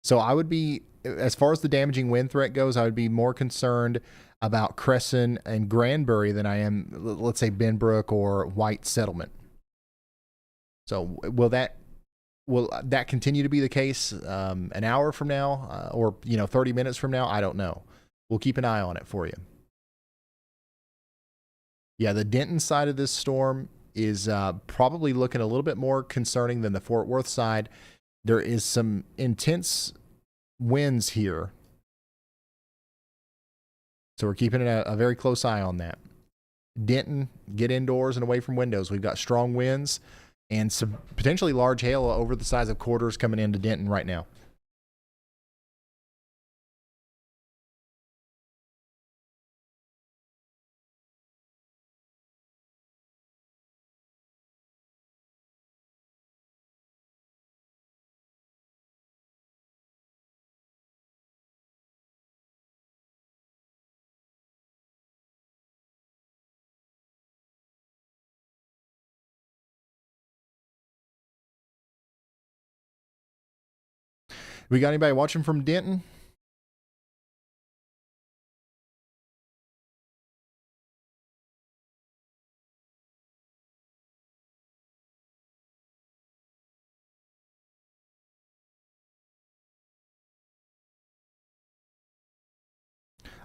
Speaker 1: So I would be, as far as the damaging wind threat goes, I would be more concerned about Crescent and Granbury than I am, let's say, Benbrook or White Settlement. So will that continue to be the case an hour from now or 30 minutes from now? I don't know. We'll keep an eye on it for you. Yeah, the Denton side of this storm is probably looking a little bit more concerning than the Fort Worth side. There is some intense winds here. So we're keeping a very close eye on that. Denton, get indoors and away from windows. We've got strong winds and some potentially large hail over the size of quarters coming into Denton right now. We got anybody watching from Denton?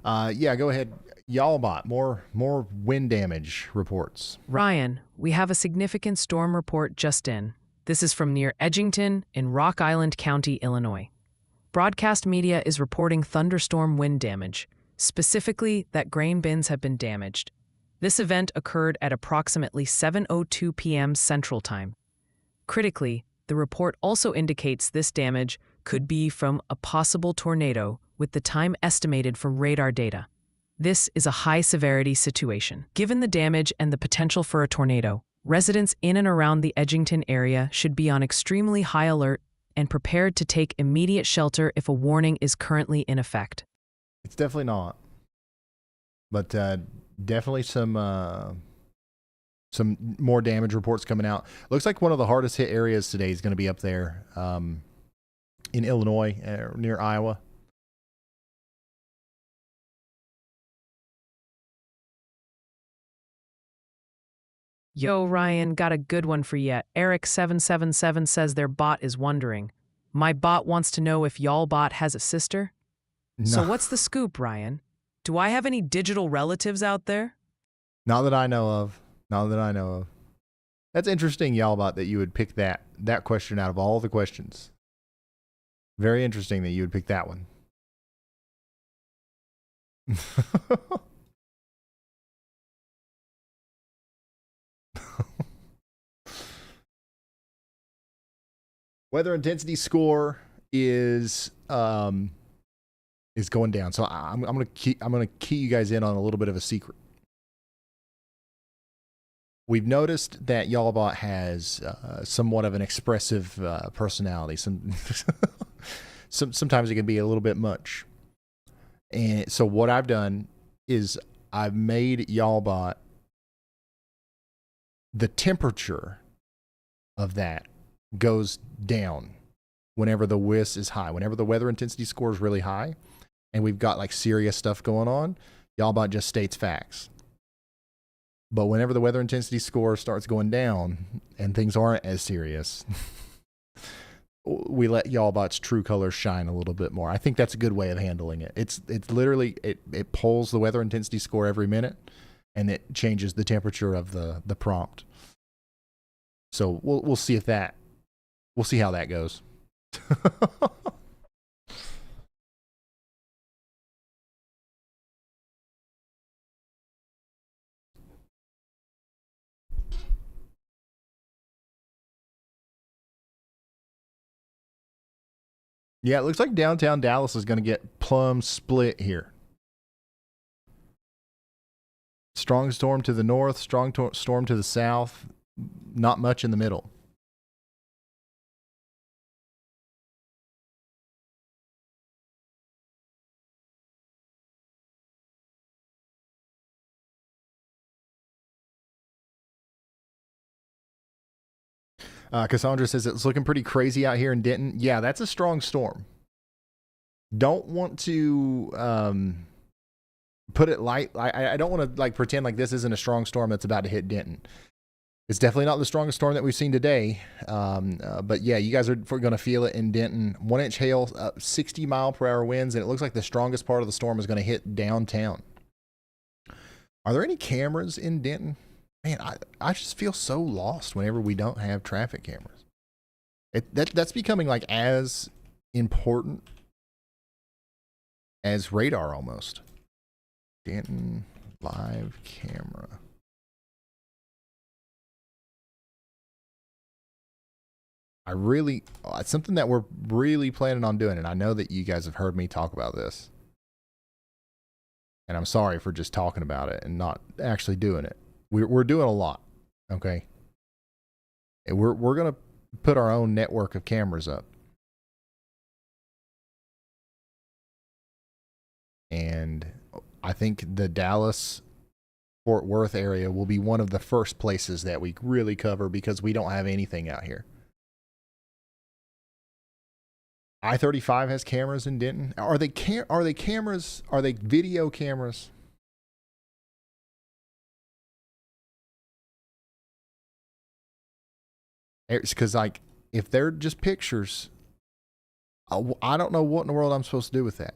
Speaker 1: Yeah, go ahead. Y'all bot more wind damage reports.
Speaker 4: Ryan, we have a significant storm report just in. This is from near Edgington in Rock Island County, Illinois. Broadcast media is reporting thunderstorm wind damage, specifically that grain bins have been damaged. This event occurred at approximately 7:02 p.m. Central Time. Critically, the report also indicates this damage could be from a possible tornado, with the time estimated from radar data. This is a high-severity situation. Given the damage and the potential for a tornado, residents in and around the Edgington area should be on extremely high alert and prepared to take immediate shelter if a warning is currently in effect.
Speaker 1: It's definitely not. But definitely some more damage reports coming out. Looks like one of the hardest hit areas today is going to be up there in Illinois, near Iowa.
Speaker 4: Yo, Ryan, got a good one for ya. Eric777 says their bot is wondering. My bot wants to know if y'all bot has a sister?
Speaker 1: No.
Speaker 4: So what's the scoop, Ryan? Do I have any digital relatives out there?
Speaker 1: Not that I know of. Not that I know of. That's interesting, Yalbot, that you would pick that question out of all the questions. Very interesting that you would pick that one. Weather intensity score is going down. So I'm gonna key you guys in on a little bit of a secret. We've noticed that Yalabot has somewhat of an expressive personality. Sometimes it can be a little bit much. And so what I've done is I've made Yalabot, the temperature of that goes down whenever the WIS is high. Whenever the weather intensity score is really high and we've got like serious stuff going on, Yalabot just states facts. But whenever the weather intensity score starts going down and things aren't as serious, we let Yalabot's true colors shine a little bit more. I think that's a good way of handling it. It's literally, it polls the weather intensity score every minute, and it changes the temperature of the prompt. So we'll see we'll see how that goes. Yeah, it looks like downtown Dallas is going to get plumb split here. Strong storm to the north, storm to the south, not much in the middle. Cassandra says it's looking pretty crazy out here in Denton. Yeah, that's a strong storm. Don't want to put it light. I don't want to like pretend like this isn't a strong storm that's about to hit Denton. It's definitely not the strongest storm that we've seen today. But yeah, you guys are going to feel it in Denton. 1-inch hail, 60-mile-per-hour winds, and it looks like the strongest part of the storm is going to hit downtown. Are there any cameras in Denton? Man, I just feel so lost whenever we don't have traffic cameras. That's becoming like as important as radar almost. Denton live camera. It's something that we're really planning on doing, and I know that you guys have heard me talk about this. And I'm sorry for just talking about it and not actually doing it. We're doing a lot, okay? And we're gonna put our own network of cameras up, and I think the Dallas Fort Worth area will be one of the first places that we really cover because we don't have anything out here. I-35 has cameras in Denton. Are they cameras? Are they video cameras? It's because, like, if they're just pictures, I don't know what in the world I'm supposed to do with that.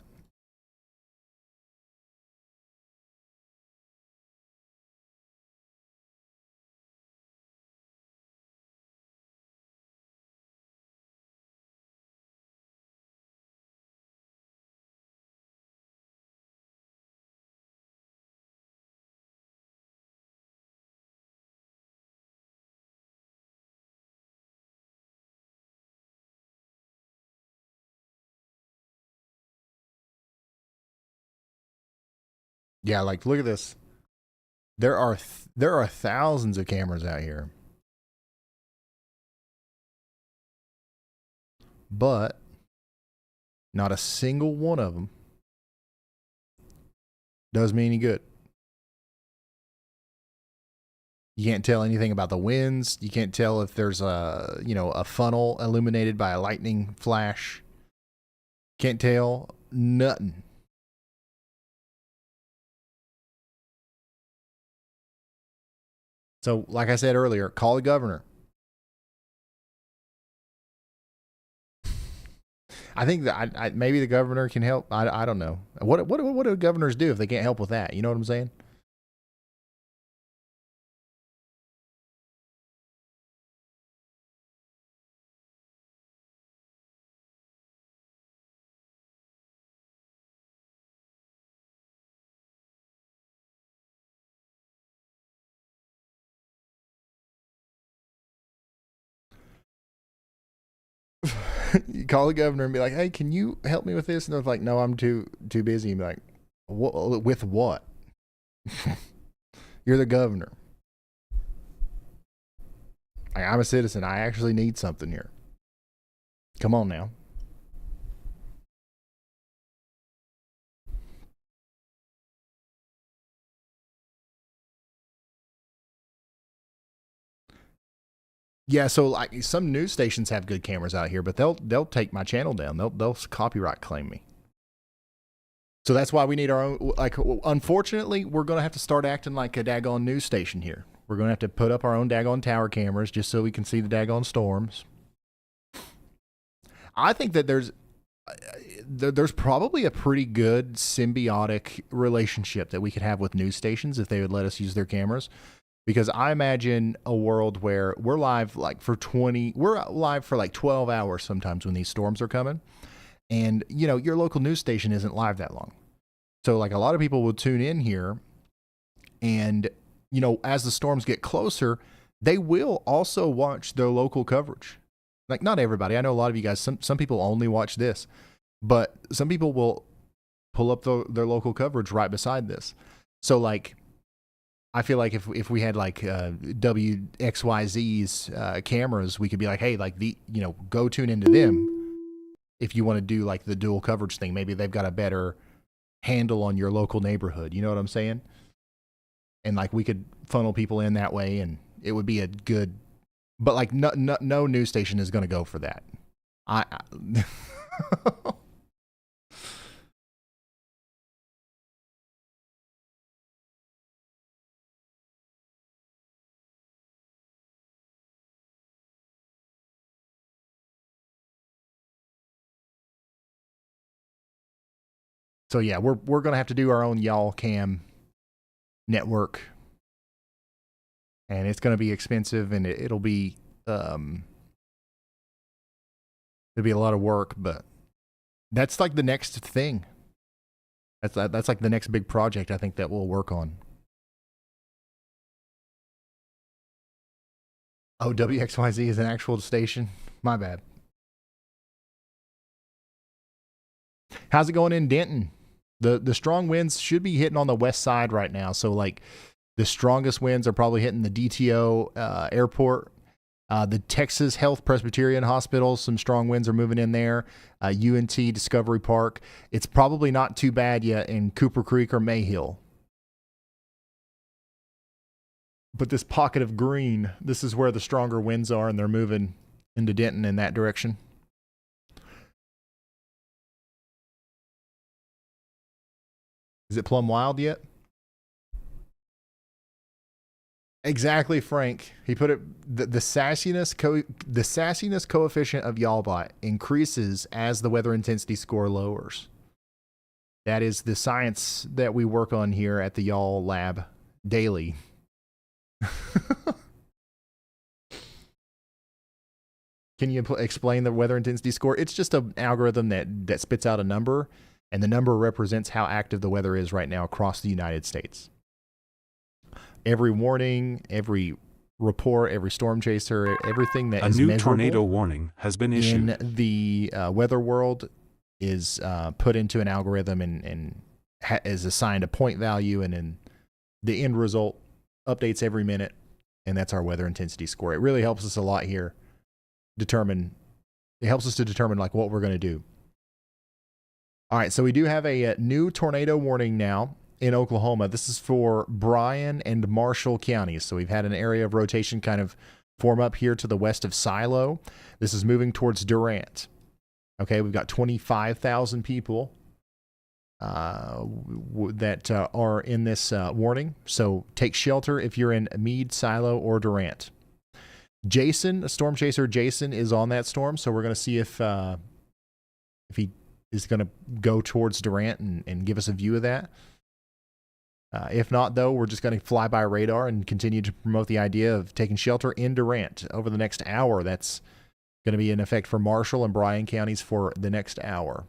Speaker 1: Yeah, like look at this. There are thousands of cameras out here, but not a single one of them does me any good. You can't tell anything about the winds. You can't tell if there's a funnel illuminated by a lightning flash. Can't tell nothing. So, like I said earlier, call the governor. I think that maybe the governor can help. I don't know. What do governors do if they can't help with that? You know what I'm saying? You call the governor and be like, "Hey, can you help me with this?" And they're like, "No, I'm too busy." And be like, "With what?" You're the governor. I'm a citizen. I actually need something here. Come on now. Yeah, so like some news stations have good cameras out here, but they'll take my channel down. They'll copyright claim me. So that's why we need our own. Like, unfortunately, we're gonna have to start acting like a daggone news station here. We're gonna have to put up our own daggone tower cameras just so we can see the daggone storms. I think that there's probably a pretty good symbiotic relationship that we could have with news stations if they would let us use their cameras. Because I imagine a world where we're live like we're live for like 12 hours sometimes when these storms are coming. And, you know, your local news station isn't live that long. So like a lot of people will tune in here and, you know, as the storms get closer, they will also watch their local coverage. Like not everybody. I know a lot of you guys, some people only watch this, but some people will pull up their local coverage right beside this. So like, I feel like if we had like WXYZ's cameras, we could be like, hey, like go tune into them if you want to do like the dual coverage thing. Maybe they've got a better handle on your local neighborhood. You know what I'm saying? And like we could funnel people in that way, and it would be a good. But like no news station is going to go for that. I So yeah, we're gonna have to do our own y'all cam network, and it's gonna be expensive, and it'll be a lot of work, but that's like the next thing. That's like the next big project I think that we'll work on. Oh, WXYZ is an actual station. My bad. How's it going in Denton? The strong winds should be hitting on the west side right now. So like the strongest winds are probably hitting the DTO airport, the Texas Health Presbyterian Hospital. Some strong winds are moving in there. UNT Discovery Park. It's probably not too bad yet in Cooper Creek or Mayhill. But this pocket of green, this is where the stronger winds are, and they're moving into Denton in that direction. Is it plumb wild yet? Exactly, Frank. He put it the sassiness coefficient of Y'allbot increases as the weather intensity score lowers. That is the science that we work on here at the Y'all Lab daily. Can you explain the weather intensity score? It's just an algorithm that spits out a number, and the number represents how active the weather is right now across the United States. Every warning, every report, every storm chaser, everything that is
Speaker 3: a new tornado warning has been issued
Speaker 1: in the weather world is put into an algorithm and is assigned a point value, and then the end result updates every minute, and that's our weather intensity score. It really helps us a lot here. It helps us to determine like what we're going to do. All right, so we do have a new tornado warning now in Oklahoma. This is for Bryan and Marshall counties. So we've had an area of rotation kind of form up here to the west of Silo. This is moving towards Durant. Okay, we've got 25,000 people that are in this warning. So take shelter if you're in Meade, Silo, or Durant. Jason, storm chaser Jason, is on that storm. So we're going to see if he is going to go towards Durant and give us a view of that. If not, though, we're just going to fly by radar and continue to promote the idea of taking shelter in Durant over the next hour. That's going to be in effect for Marshall and Bryan counties for the next hour.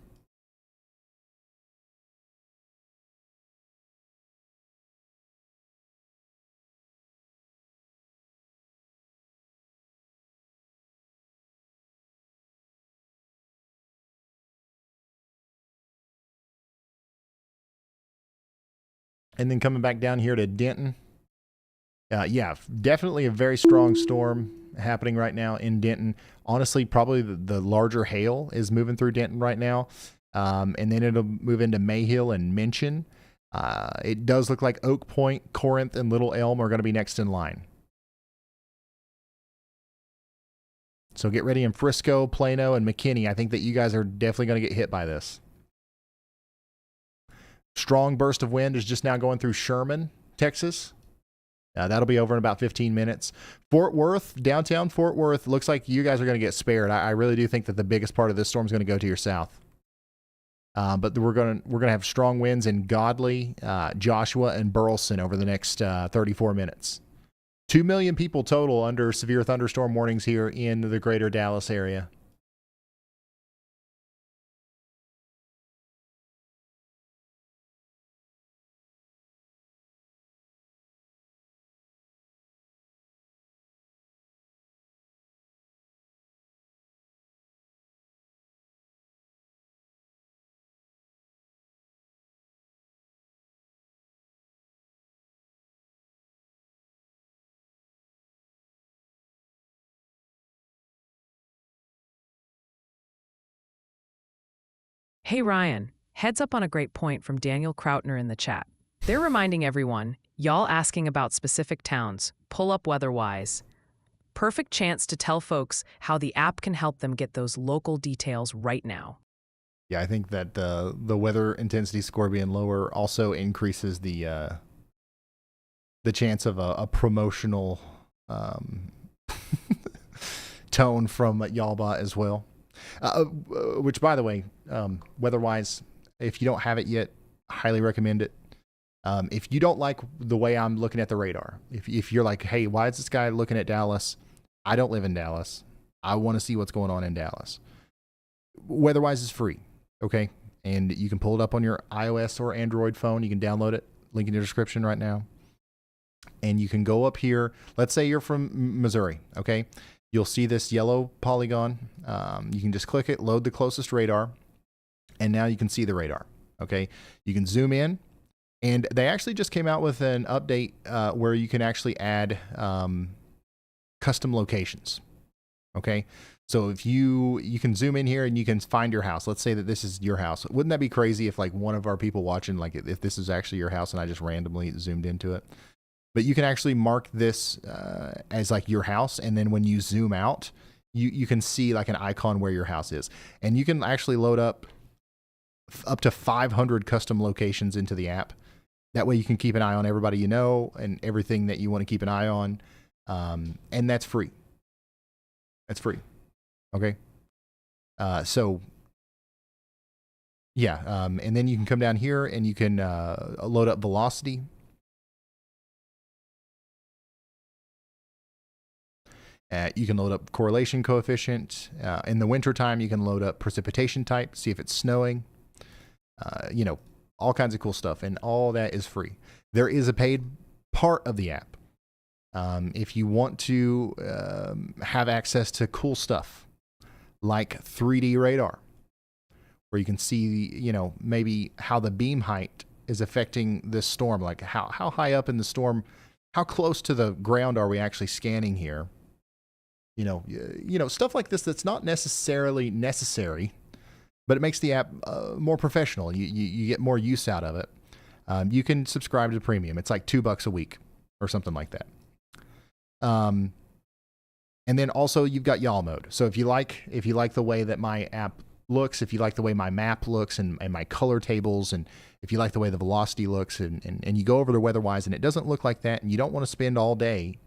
Speaker 1: And then coming back down here to Denton. Yeah, definitely a very strong storm. happening right now in Denton. Honestly, probably the larger hail is moving through Denton right now. And then it'll move into Mayhill and Mention. It does look like Oak Point, Corinth, and Little Elm are going to be next in line. So get ready in Frisco, Plano, and McKinney. I think that you guys are definitely going to get hit by this. Strong burst of wind is just now going through Sherman, Texas. That'll be over in about 15 minutes. Fort Worth, downtown Fort Worth, looks like you guys are going to get spared. I really do think that the biggest part of this storm is going to go to your south. But we're going to have strong winds in Godley, Joshua, and Burleson over the next 34 minutes. 2 million people total under severe thunderstorm warnings here in the greater Dallas area.
Speaker 4: Hey Ryan, heads up on a great point from Daniel Krautner in the chat. They're reminding everyone, y'all asking about specific towns, pull up weather-wise. Perfect chance to tell folks how the app can help them get those local details right now.
Speaker 1: Yeah, I think that the weather intensity score being lower also increases the chance of a promotional tone from Yalba as well. Which, by the way, weather-wise, if you don't have it yet, highly recommend it. If you don't like the way I'm looking at the radar, if you're like, hey, why is this guy looking at Dallas? I don't live in Dallas. I want to see what's going on in Dallas. Weather-wise is free, okay? And you can pull it up on your iOS or Android phone. You can download it. Link in the description right now. And you can go up here. Let's say you're from Missouri, okay? You'll see this yellow polygon. You can just click it, load the closest radar, and now you can see the radar, okay? You can zoom in, and they actually just came out with an update where you can actually add custom locations, okay? So if you can zoom in here and you can find your house. Let's say that this is your house. Wouldn't that be crazy if like one of our people watching, like if this is actually your house and I just randomly zoomed into it? But you can actually mark this as like your house, and then when you zoom out, you can see like an icon where your house is. And you can actually load up to 500 custom locations into the app. That way you can keep an eye on everybody you know and everything that you want to keep an eye on. And that's free. That's free. Okay? So, yeah. And then you can come down here and you can load up velocity. You can load up correlation coefficient. In the wintertime, you can load up precipitation type, see if it's snowing. All kinds of cool stuff. And all that is free. There is a paid part of the app. If you want to have access to cool stuff like 3D radar, where you can see, maybe how the beam height is affecting this storm, like how high up in the storm, how close to the ground are we actually scanning here? Stuff like this that's not necessarily necessary, but it makes the app more professional. You get more use out of it. You can subscribe to premium. It's like $2 a week or something like that. And then also you've got y'all mode. So if you like the way that my app looks, if you like the way my map looks and my color tables, and if you like the way the velocity looks, and you go over the weather-wise and it doesn't look like that, and you don't want to spend all day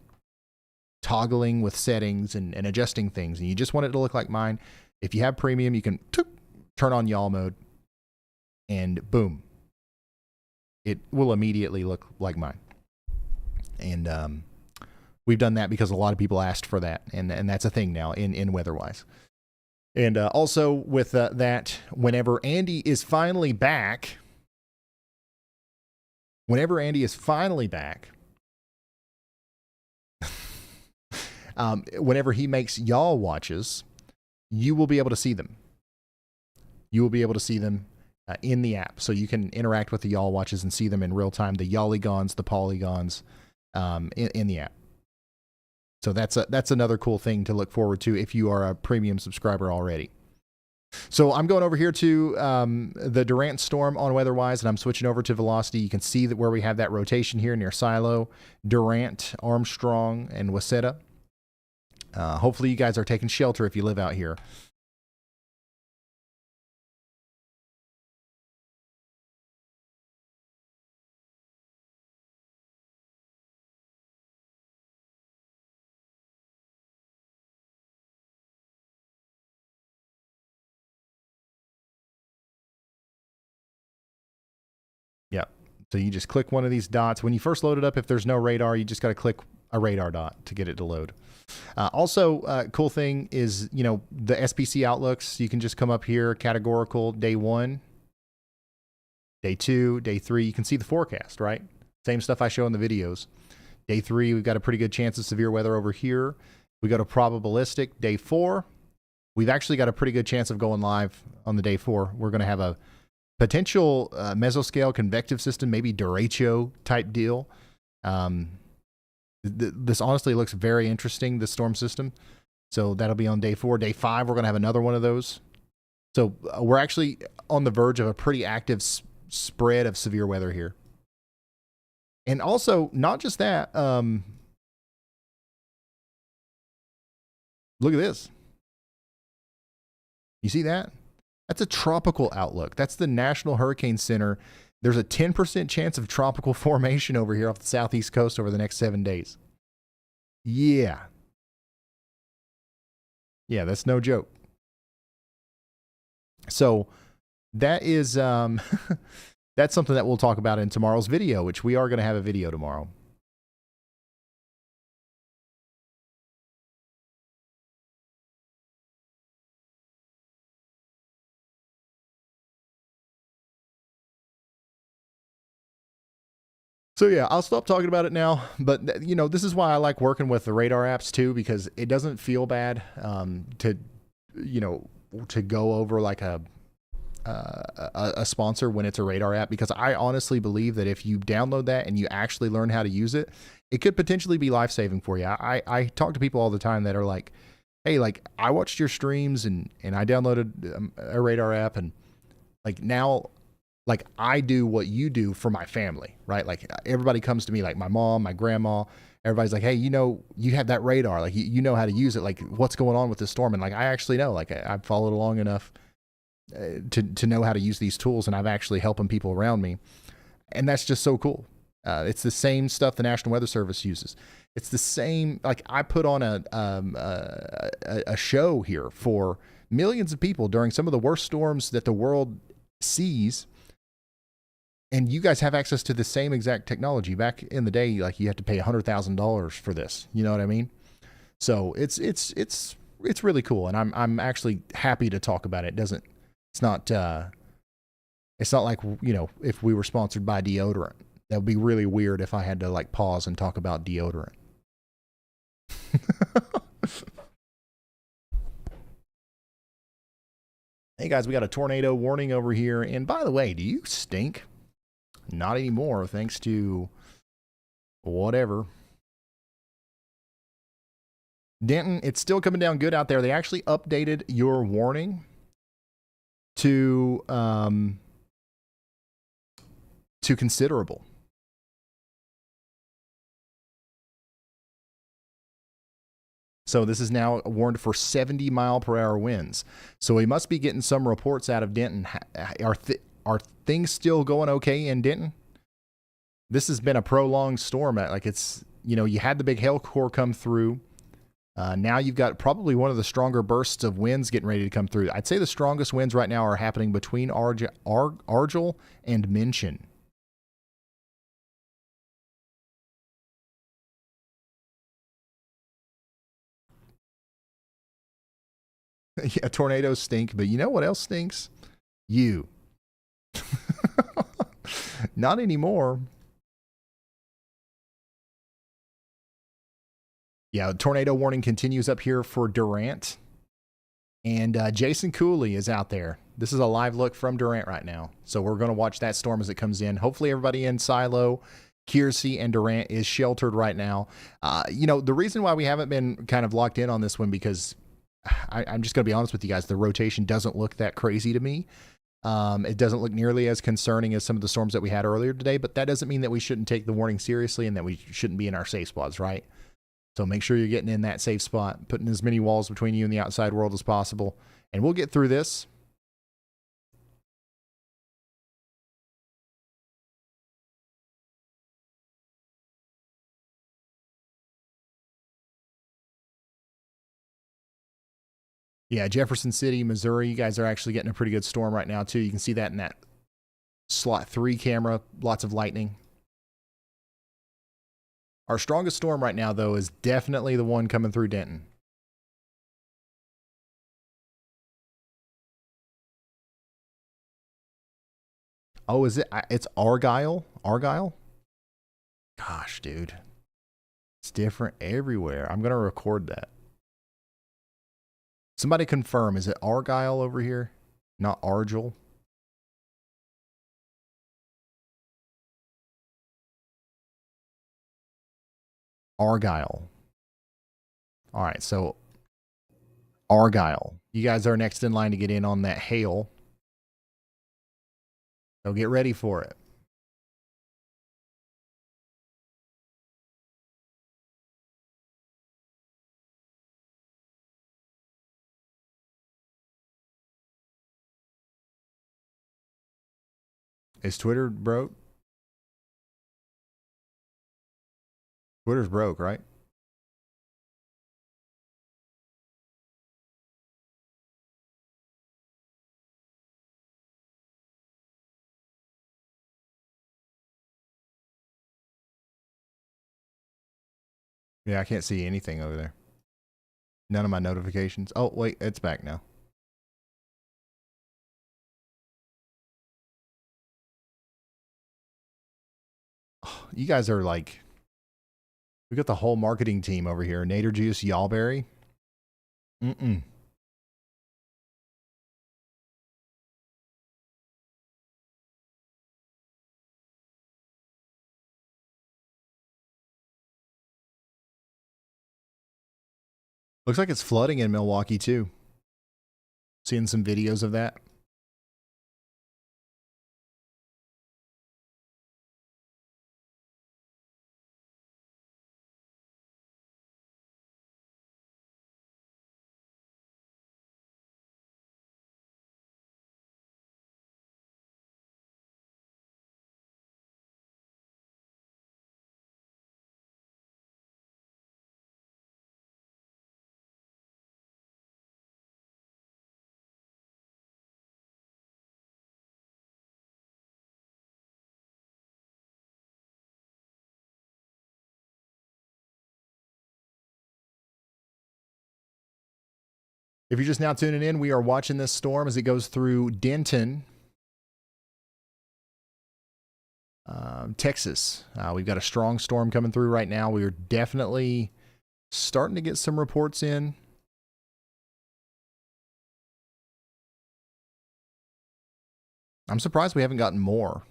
Speaker 1: toggling with settings and adjusting things, and you just want it to look like mine, if you have premium, you can turn on y'all mode, and boom, it will immediately look like mine. And we've done that because a lot of people asked for that, and that's a thing now in weather-wise. And also with that, whenever Andy is finally back, whenever he makes y'all watches, you will be able to see them. You will be able to see them in the app. So you can interact with the y'all watches and see them in real time, the y'allygons, the polygons, in the app. So that's another cool thing to look forward to if you are a premium subscriber already. So I'm going over here to the Durant storm on WeatherWise, and I'm switching over to velocity. You can see that where we have that rotation here near Silo, Durant, Armstrong, and Waseda. Hopefully you guys are taking shelter if you live out here. Yeah. So you just click one of these dots. When you first load it up, if there's no radar, you just got to click a radar dot to get it to load. Also, cool thing is, you know, the SPC outlooks. You can just come up here, categorical, day 1, day 2, day 3. You can see the forecast, right? Same stuff I show in the videos. Day 3, we've got a pretty good chance of severe weather over here. We go to probabilistic, day 4. We've actually got a pretty good chance of going live on the day 4. We're going to have a potential mesoscale convective system, maybe derecho type deal. This honestly looks very interesting, this storm system. So that'll be on day 4. Day 5, we're going to have another one of those. So we're actually on the verge of a pretty active spread of severe weather here. And also, not just that, look at this. You see that? That's a tropical outlook. That's the National Hurricane Center. There's a 10% chance of tropical formation over here off the southeast coast over the next 7 days. Yeah. Yeah, that's no joke. So that is that's something that we'll talk about in tomorrow's video, which we are going to have a video tomorrow. So yeah, I'll stop talking about it now, but you know, this is why I like working with the radar apps too, because it doesn't feel bad to, you know, to go over like a sponsor when it's a radar app, because I honestly believe that if you download that and you actually learn how to use it, it could potentially be life-saving for you. I talk to people all the time that are like, hey, like I watched your streams and I downloaded a radar app, and like now, like I do what you do for my family, right? Like everybody comes to me, like my mom, my grandma, everybody's like, hey, you know, you have that radar, like you know how to use it. Like what's going on with this storm? And like, I actually know, like I've followed along enough to know how to use these tools, and I've actually helping people around me. And that's just so cool. It's the same stuff the National Weather Service uses. It's the same, like I put on a show here for millions of people during some of the worst storms that the world sees. And you guys have access to the same exact technology. Back in the day, like you had to pay $100,000 for this. You know what I mean? So it's really cool, and I'm actually happy to talk about it. It's not like, you know, if we were sponsored by deodorant. That would be really weird if I had to like pause and talk about deodorant. Hey guys, we got a tornado warning over here. And by the way, do you stink? Not anymore, thanks to whatever. Denton, it's still coming down good out there. They actually updated your warning to considerable. So this is now warned for 70-mile-per-hour winds. So we must be getting some reports out of Denton. Are things still going okay in Denton? This has been a prolonged storm. Like it's, you know, you had the big hail core come through. Now you've got probably one of the stronger bursts of winds getting ready to come through. I'd say the strongest winds right now are happening between Argyll and Minchin. Yeah, tornadoes stink, but you know what else stinks? You. Not anymore. Yeah, tornado warning continues up here for Durant. And Jason Cooley is out there. This is a live look from Durant right now. So we're going to watch that storm as it comes in. Hopefully everybody in Silo Kiersey and Durant is sheltered right now. The reason why we haven't been kind of locked in on this one, because I'm just going to be honest with you guys, the rotation doesn't look that crazy to me. It doesn't look nearly as concerning as some of the storms that we had earlier today, but that doesn't mean that we shouldn't take the warning seriously and that we shouldn't be in our safe spots, right? So make sure you're getting in that safe spot, putting as many walls between you and the outside world as possible, and we'll get through this. Yeah, Jefferson City, Missouri, you guys are actually getting a pretty good storm right now, too. You can see that in that slot 3 camera, lots of lightning. Our strongest storm right now, though, is definitely the one coming through Denton. Oh, is it? It's Argyle? Argyle? Gosh, dude. It's different everywhere. I'm going to record that. Somebody confirm, is it Argyle over here? Not Argyle? Argyle. All right, so Argyle. You guys are next in line to get in on that hail. So get ready for it. Is Twitter broke? Twitter's broke, right? Yeah, I can't see anything over there. None of my notifications. Oh, wait, it's back now. Oh, you guys are like, we got the whole marketing team over here. Nader Juice, Yallberry. Looks like it's flooding in Milwaukee too. Seeing some videos of that. If you're just now tuning in, we are watching this storm as it goes through Denton, Texas. We've got a strong storm coming through right now. We are definitely starting to get some reports in. I'm surprised we haven't gotten more.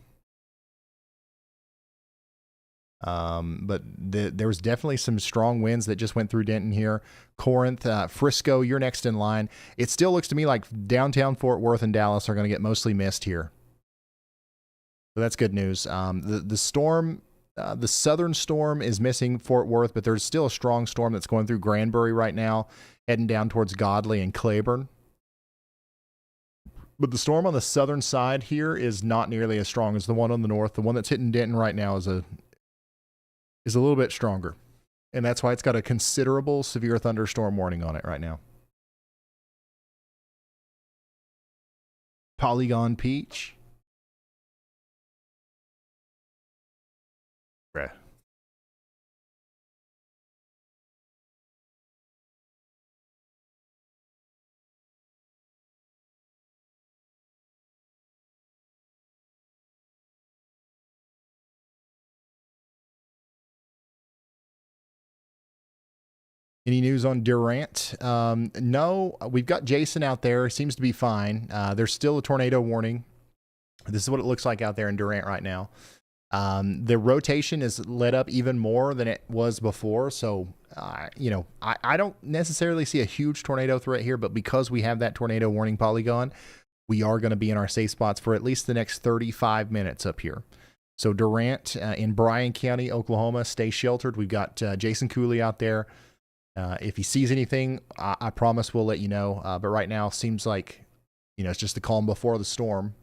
Speaker 1: But there was definitely some strong winds that just went through Denton here. Corinth, Frisco, you're next in line. It still looks to me like downtown Fort Worth and Dallas are going to get mostly missed here. So that's good news. The storm, the southern storm is missing Fort Worth, but there's still a strong storm that's going through Granbury right now, heading down towards Godley and Claiborne. But the storm on the southern side here is not nearly as strong as the one on the north. The one that's hitting Denton right now is a little bit stronger. And that's why it's got a considerable severe thunderstorm warning on it right now. Polygon Peach. Bruh. Any news on Durant? No, we've got Jason out there. Seems to be fine. There's still a tornado warning. This is what it looks like out there in Durant right now. The rotation is lit up even more than it was before. So, I don't necessarily see a huge tornado threat here, but because we have that tornado warning polygon, we are going to be in our safe spots for at least the next 35 minutes up here. So Durant in Bryan County, Oklahoma, stay sheltered. We've got Jason Cooley out there. If he sees anything, I promise we'll let you know. But right now, seems like, it's just the calm before the storm.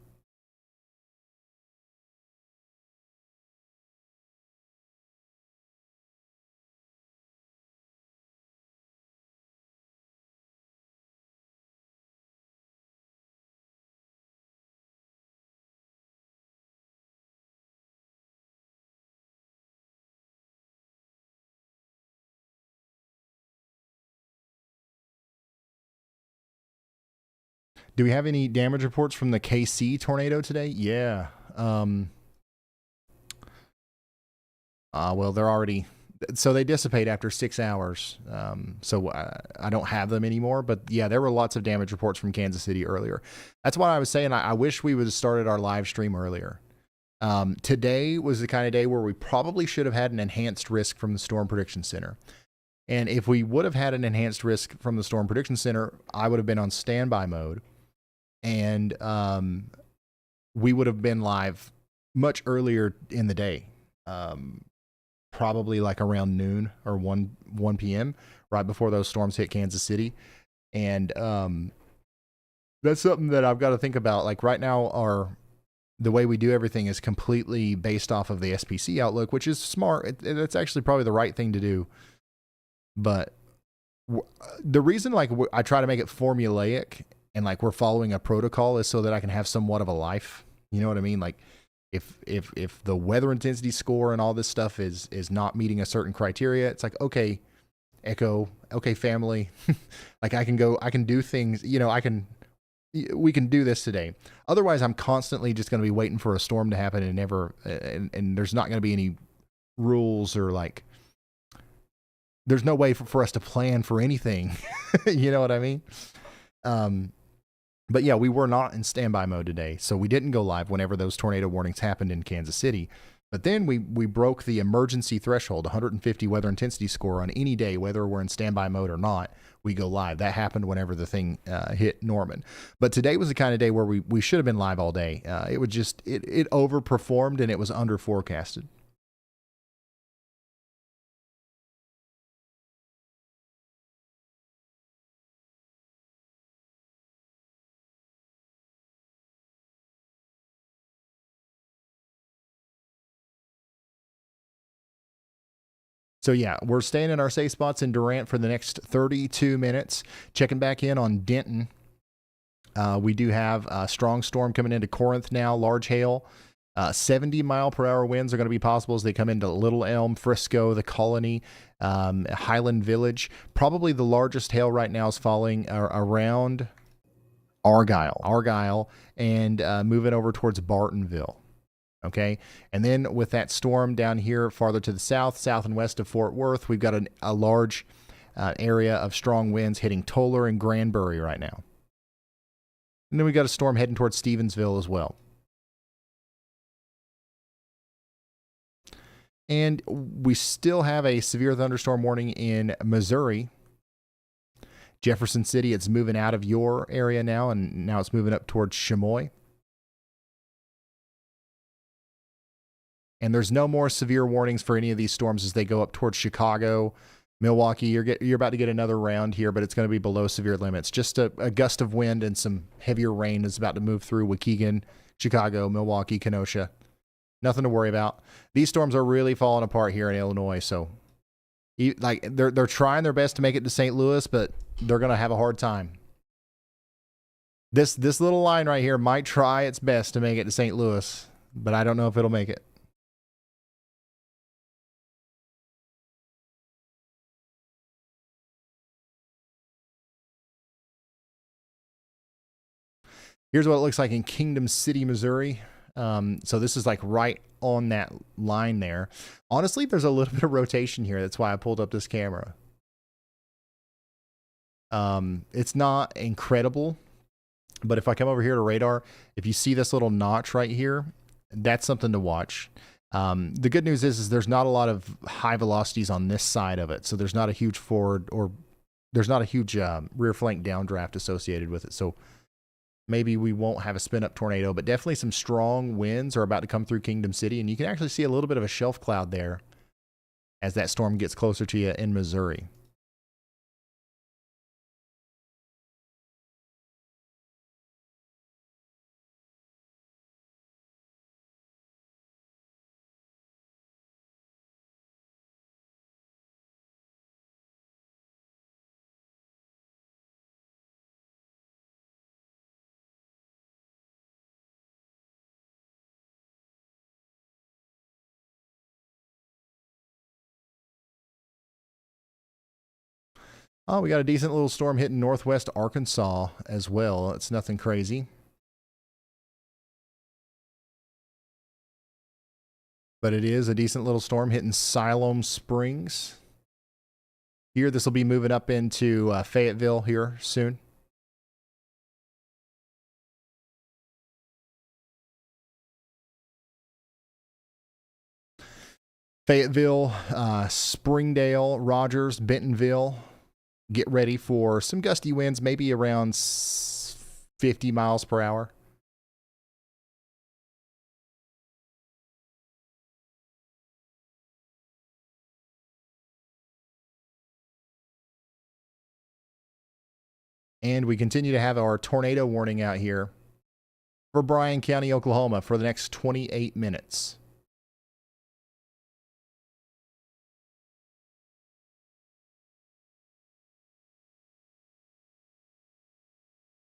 Speaker 1: Do we have any damage reports from the KC tornado today? Yeah. Well, they're already, so they dissipate after 6 hours. So I don't have them anymore. But yeah, there were lots of damage reports from Kansas City earlier. That's why I was saying I wish we would have started our live stream earlier. Today was the kind of day where we probably should have had an enhanced risk from the Storm Prediction Center. And if we would have had an enhanced risk from the Storm Prediction Center, I would have been on standby mode. And we would have been live much earlier in the day, probably like around noon or 1 p.m., right before those storms hit Kansas City. And that's something that I've got to think about. Like right now, the way we do everything is completely based off of the SPC outlook, which is smart. It's actually probably the right thing to do. But the reason I try to make it formulaic and like we're following a protocol is so that I can have somewhat of a life. You know what I mean? Like if the weather intensity score and all this stuff is not meeting a certain criteria, it's like, okay, Echo, okay, family, like I can do things, we can do this today. Otherwise I'm constantly just going to be waiting for a storm to happen and there's not going to be any rules or like, there's no way for us to plan for anything. You know what I mean? But yeah, we were not in standby mode today, so we didn't go live whenever those tornado warnings happened in Kansas City. But then we broke the emergency threshold, 150 weather intensity score on any day, whether we're in standby mode or not, we go live. That happened whenever the thing hit Norman. But today was the kind of day where we should have been live all day. It would just, it overperformed and it was under forecasted. So yeah, we're staying in our safe spots in Durant for the next 32 minutes. Checking back in on Denton. We do have a strong storm coming into Corinth now, large hail. 70-mile-per-hour winds are going to be possible as they come into Little Elm, Frisco, the Colony, Highland Village. Probably the largest hail right now is falling around Argyle, and moving over towards Bartonville. Okay, and then with that storm down here farther to the south and west of Fort Worth, we've got a large area of strong winds hitting Toller and Granbury right now. And then we've got a storm heading towards Stevensville as well. And we still have a severe thunderstorm warning in Missouri. Jefferson City, it's moving out of your area now, and now it's moving up towards Chamois. And there's no more severe warnings for any of these storms as they go up towards Chicago, Milwaukee. You're about to get another round here, but it's going to be below severe limits. Just a gust of wind and some heavier rain is about to move through Waukegan, Chicago, Milwaukee, Kenosha. Nothing to worry about. These storms are really falling apart here in Illinois. So, like they're trying their best to make it to St. Louis, but they're going to have a hard time. This little line right here might try its best to make it to St. Louis, but I don't know if it'll make it. Here's what it looks like in Kingdom City, Missouri. So this is like right on that line there. Honestly, there's a little bit of rotation here. That's why I pulled up this camera. It's not incredible, but if I come over here to radar, if you see this little notch right here, that's something to watch. The good news is there's not a lot of high velocities on this side of it, so there's not a huge forward or there's not a huge rear flank downdraft associated with it. So maybe we won't have a spin up tornado, but definitely some strong winds are about to come through Kingdom City, and you can actually see a little bit of a shelf cloud there as that storm gets closer to you in Missouri. Oh, we got a decent little storm hitting northwest Arkansas as well. It's nothing crazy. But it is a decent little storm hitting Siloam Springs. Here, this will be moving up into Fayetteville here soon. Fayetteville, Springdale, Rogers, Bentonville. Get ready for some gusty winds, maybe around 50 miles per hour. And we continue to have our tornado warning out here for Bryan County, Oklahoma for the next 28 minutes.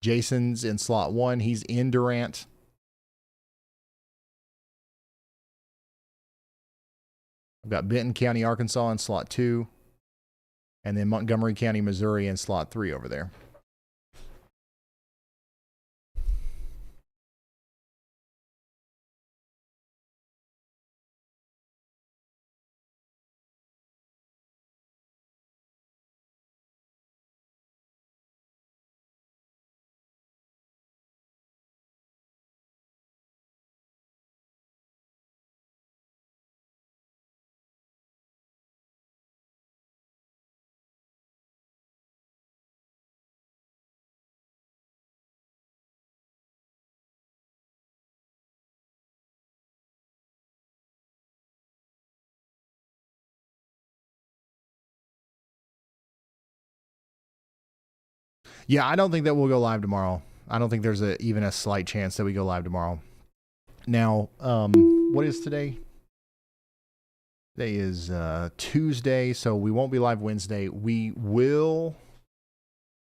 Speaker 1: Jason's in slot 1. He's in Durant. I've got Benton County, Arkansas in slot 2. And then Montgomery County, Missouri in slot 3 over there. Yeah, I don't think that we'll go live tomorrow. I don't think there's even a slight chance that we go live tomorrow. Now, what is today? Today is Tuesday, so we won't be live Wednesday. We will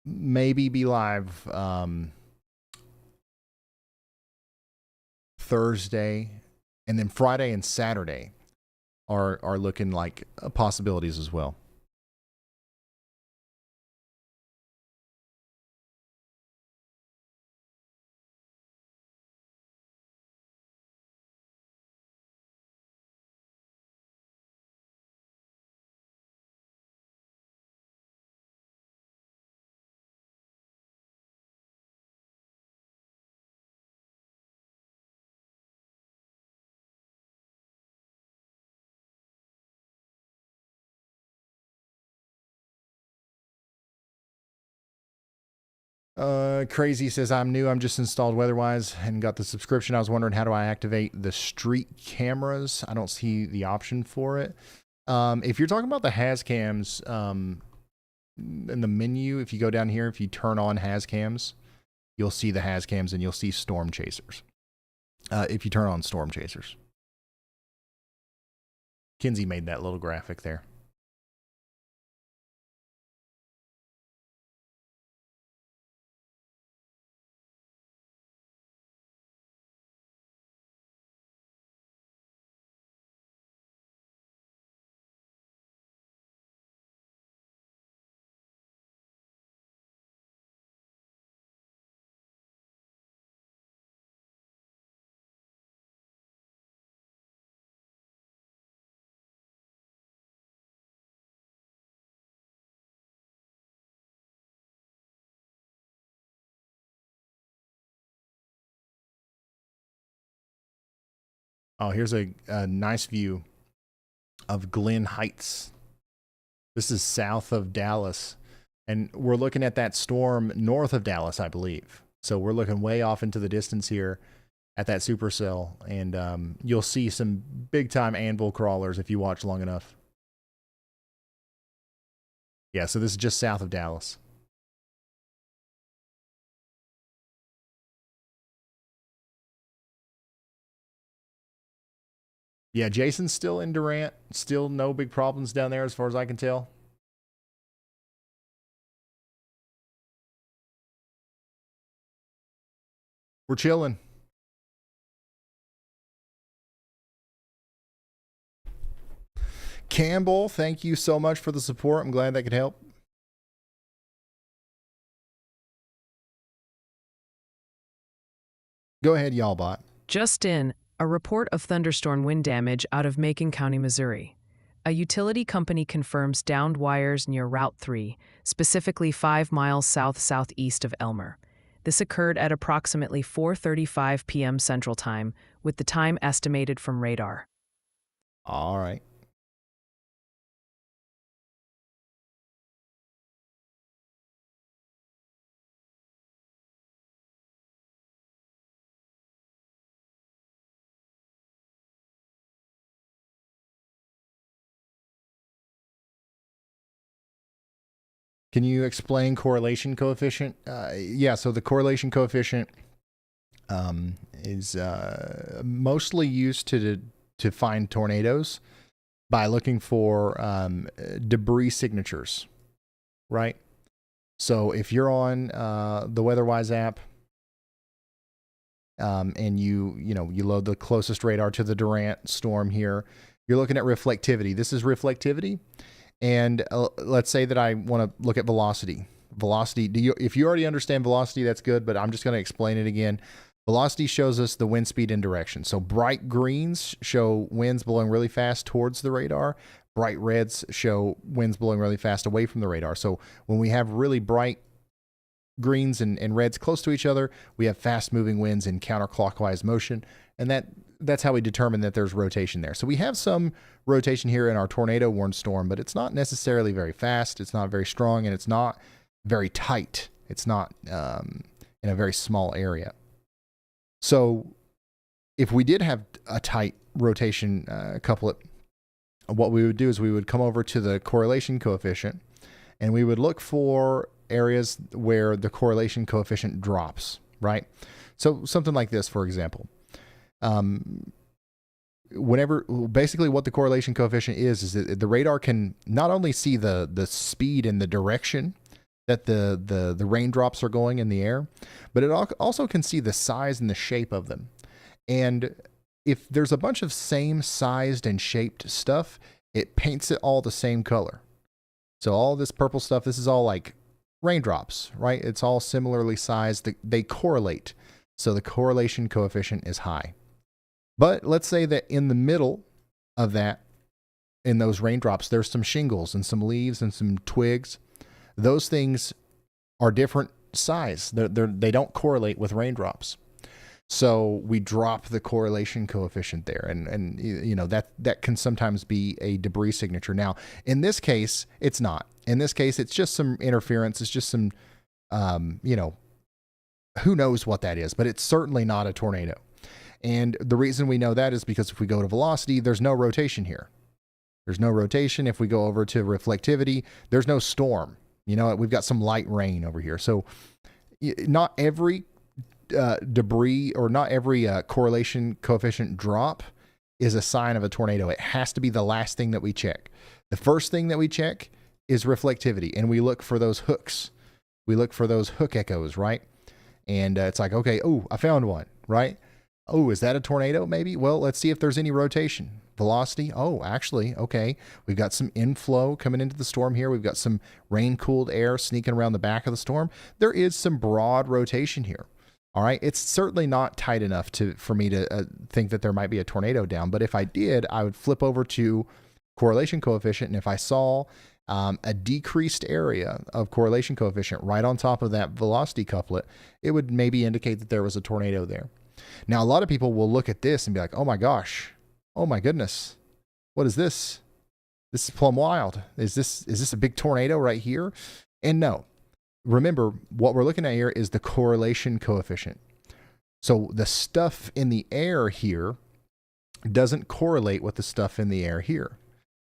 Speaker 1: maybe be live Thursday, and then Friday and Saturday are looking like possibilities as well. Crazy says, I'm new. I'm just installed WeatherWise and got the subscription. I was wondering, how do I activate the street cameras? I don't see the option for it. If you're talking about the Hazcams, in the menu, if you go down here, if you turn on Hazcams, you'll see the Hazcams and you'll see Storm Chasers. If you turn on Storm Chasers. Kinsey made that little graphic there. Oh, here's a nice view of Glen Heights. This is south of Dallas. And we're looking at that storm north of Dallas, I believe. So we're looking way off into the distance here at that supercell. And you'll see some big-time anvil crawlers if you watch long enough. Yeah, so this is just south of Dallas. Yeah, Jason's still in Durant. Still no big problems down there as far as I can tell. We're chilling. Campbell, thank you so much for the support. I'm glad that could help. Go ahead, y'all bot.
Speaker 4: Just in, a report of thunderstorm wind damage out of Macon County, Missouri. A utility company confirms downed wires near Route 3, specifically 5 miles south-southeast of Elmer. This occurred at approximately 4:35 p.m. Central Time, with the time estimated from radar.
Speaker 1: All right. Can you explain correlation coefficient? Yeah, so the correlation coefficient is mostly used to find tornadoes by looking for debris signatures, right? So if you're on the WeatherWise app and you load the closest radar to the Durant storm here, you're looking at reflectivity. This is reflectivity. And let's say that I want to look at velocity. Velocity, if you already understand velocity, that's good, but I'm just going to explain it again. Velocity shows us the wind speed and direction. So bright greens show winds blowing really fast towards the radar. Bright reds show winds blowing really fast away from the radar. So when we have really bright greens and reds close to each other, we have fast moving winds in counterclockwise motion. And that's how we determine that there's rotation there. So we have some rotation here in our tornado warned storm, but it's not necessarily very fast. It's not very strong, and it's not very tight. It's not in a very small area. So if we did have a tight rotation couplet, what we would do is we would come over to the correlation coefficient, and we would look for areas where the correlation coefficient drops, right? So something like this, for example. Basically what the correlation coefficient is that the radar can not only see the speed and the direction that the raindrops are going in the air, but it also can see the size and the shape of them. And if there's a bunch of same sized and shaped stuff, it paints it all the same color. So all this purple stuff, this is all like raindrops, right? It's all similarly sized. They correlate. So the correlation coefficient is high. But let's say that in the middle of that, in those raindrops, there's some shingles and some leaves and some twigs. Those things are different size. They don't correlate with raindrops. So we drop the correlation coefficient there. And you know, that can sometimes be a debris signature. Now, in this case, it's not. In this case, it's just some interference. It's just some, who knows what that is, but it's certainly not a tornado. And the reason we know that is because if we go to velocity, there's no rotation here. There's no rotation. If we go over to reflectivity, there's no storm. You know, we've got some light rain over here. So not every debris or not every correlation coefficient drop is a sign of a tornado. It has to be the last thing that we check. The first thing that we check is reflectivity, and we look for those hooks. We look for those hook echoes, right? And it's like, okay, oh, I found one, right? Oh, is that a tornado maybe? Well, let's see if there's any rotation. Velocity, oh, actually, okay. We've got some inflow coming into the storm here. We've got some rain-cooled air sneaking around the back of the storm. There is some broad rotation here. All right, it's certainly not tight enough for me to think that there might be a tornado down. But if I did, I would flip over to correlation coefficient. And if I saw a decreased area of correlation coefficient right on top of that velocity couplet, it would maybe indicate that there was a tornado there. Now, a lot of people will look at this and be like, oh my gosh, oh my goodness, what is this? This is plumb wild. Is this a big tornado right here? And no, remember what we're looking at here is the correlation coefficient. So the stuff in the air here doesn't correlate with the stuff in the air here.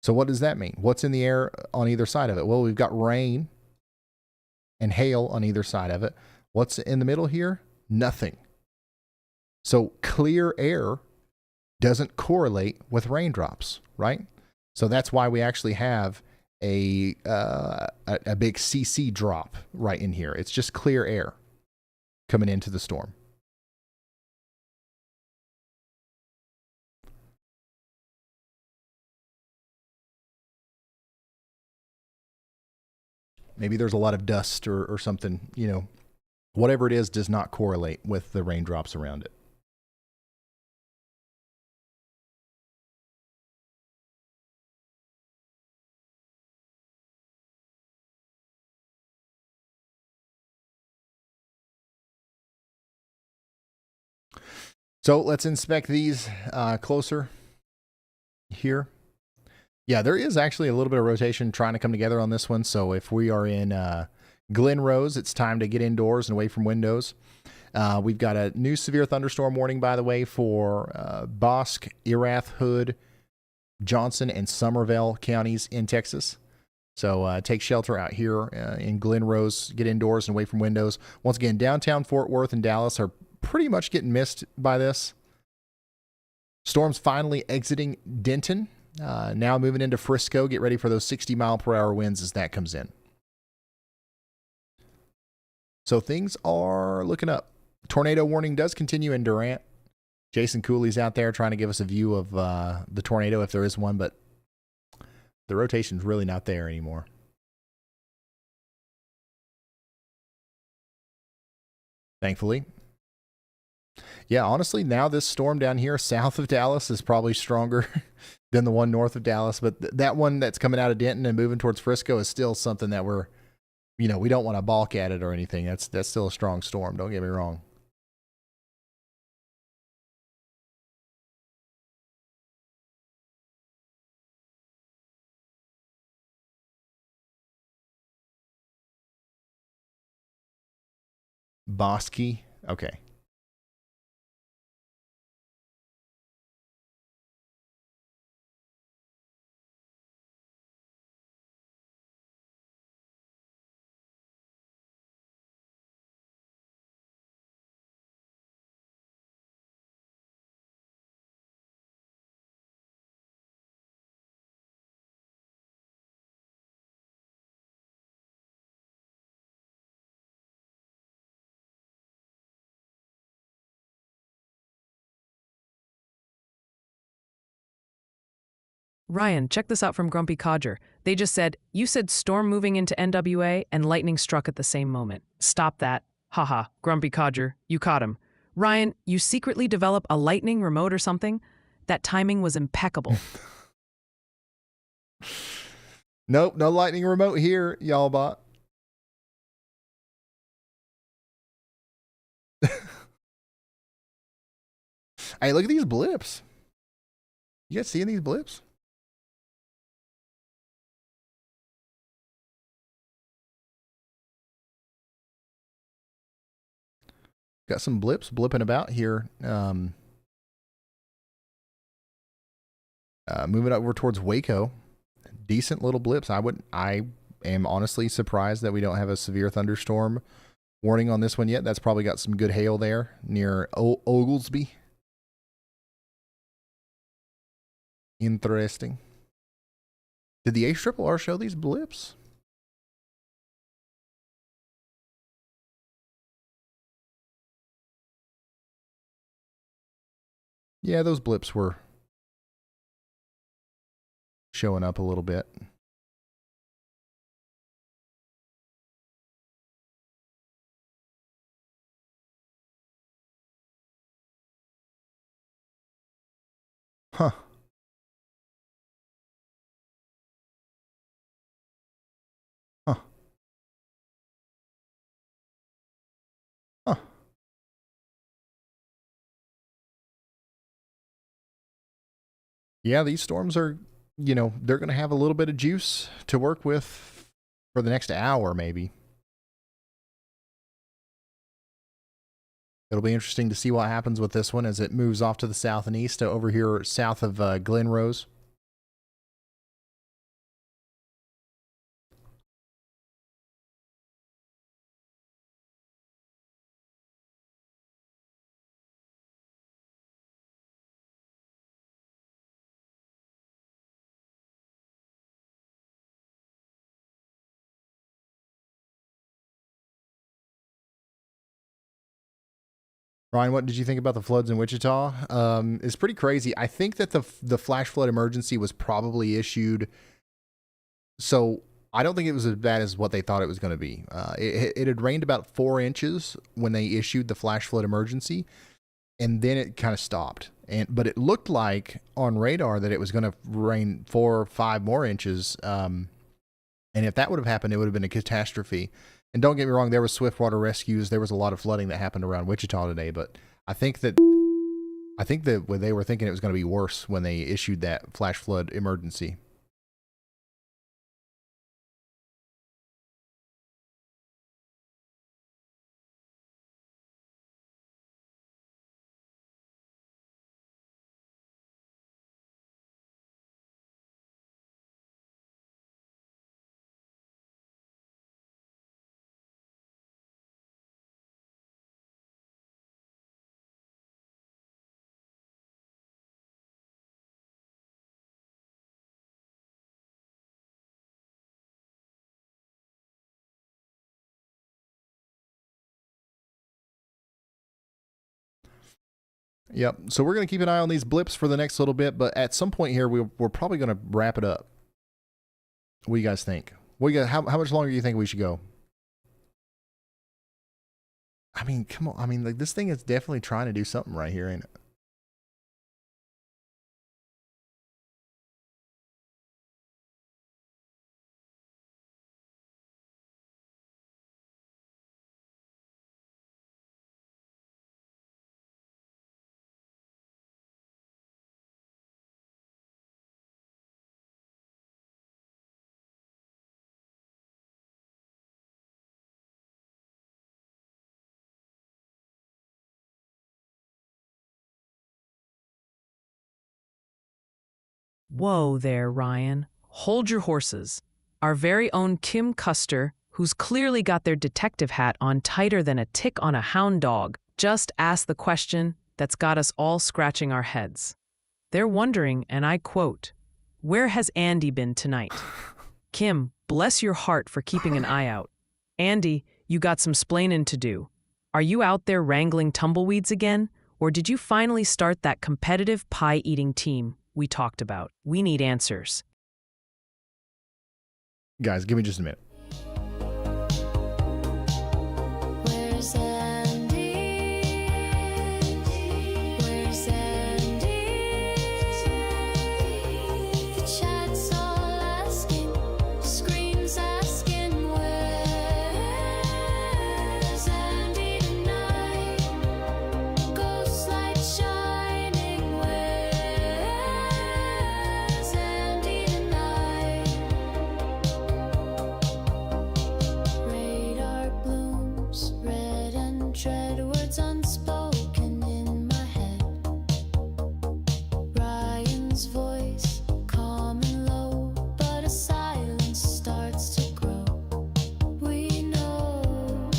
Speaker 1: So what does that mean? What's in the air on either side of it? Well, we've got rain and hail on either side of it. What's in the middle here? Nothing. So clear air doesn't correlate with raindrops, right? So that's why we actually have a big CC drop right in here. It's just clear air coming into the storm. Maybe there's a lot of dust or something, you know, whatever it is does not correlate with the raindrops around it. So let's inspect these closer here. Yeah, there is actually a little bit of rotation trying to come together on this one. So if we are in Glen Rose, it's time to get indoors and away from windows. We've got a new severe thunderstorm warning, by the way, for Bosque, Erath, Hood, Johnson, and Somervell counties in Texas. So take shelter out here in Glen Rose, get indoors and away from windows. Once again, downtown Fort Worth and Dallas are pretty much getting missed by this. Storm's finally exiting Denton. Now moving into Frisco. Get ready for those 60-mile-per-hour winds as that comes in. So things are looking up. Tornado warning does continue in Durant. Jason Cooley's out there trying to give us a view of the tornado if there is one, but the rotation's really not there anymore. Thankfully. Yeah, honestly, now this storm down here south of Dallas is probably stronger than the one north of Dallas. But that one that's coming out of Denton and moving towards Frisco is still something that we're, you know, we don't want to balk at it or anything. That's still a strong storm. Don't get me wrong. Bosque. Okay.
Speaker 4: Ryan, check this out from Grumpy Codger. They just said, you said storm moving into NWA and lightning struck at the same moment. Stop that. Haha, Grumpy Codger, you caught him. Ryan, you secretly develop a lightning remote or something? That timing was impeccable.
Speaker 1: Nope, no lightning remote here, y'all bot. Hey, look at these blips. You guys seeing these blips? Got some blips blipping about here. Moving over towards Waco. Decent little blips. I am honestly surprised that we don't have a severe thunderstorm warning on this one yet. That's probably got some good hail there near Oglesby. Interesting. Did the HRRR show these blips? Yeah, those blips were showing up a little bit. Huh. Huh. Huh. Yeah, these storms are, they're going to have a little bit of juice to work with for the next hour, maybe. It'll be interesting to see what happens with this one as it moves off to the south and east over here south of Glen Rose. Ryan, what did you think about the floods in Wichita? It's pretty crazy. I think that the flash flood emergency was probably issued. So I don't think it was as bad as what they thought it was going to be. It had rained about 4 inches when they issued the flash flood emergency, and then it kind of stopped. But it looked like on radar that it was going to rain 4 or 5 more inches. And if that would have happened, it would have been a catastrophe. And don't get me wrong, there was swiftwater rescues. There was a lot of flooding that happened around Wichita today. But I think that when they were thinking it was going to be worse when they issued that flash flood emergency. Yep. So we're going to keep an eye on these blips for the next little bit, but at some point here, we're probably going to wrap it up. What do you guys think? How much longer do you think we should go? I mean, come on. I mean, like, this thing is definitely trying to do something right here, ain't it?
Speaker 4: Whoa there, Ryan. Hold your horses. Our very own Kim Custer, who's clearly got their detective hat on tighter than a tick on a hound dog, just asked the question that's got us all scratching our heads. They're wondering, and I quote, "Where has Andy been tonight?" Kim, bless your heart for keeping an eye out. Andy, you got some splainin' to do. Are you out there wrangling tumbleweeds again? Or did you finally start that competitive pie-eating team we talked about? We need answers.
Speaker 1: Guys, give me just a minute.
Speaker 7: Where's Andy? Where's Andy? The chat's all asking, screams asking, where's Andy tonight? Ghost light shining, where's Andy tonight? Radar blooms, red and dread, words unspoken in my head. Ryan's voice, calm and low, but a silence starts to grow. We know.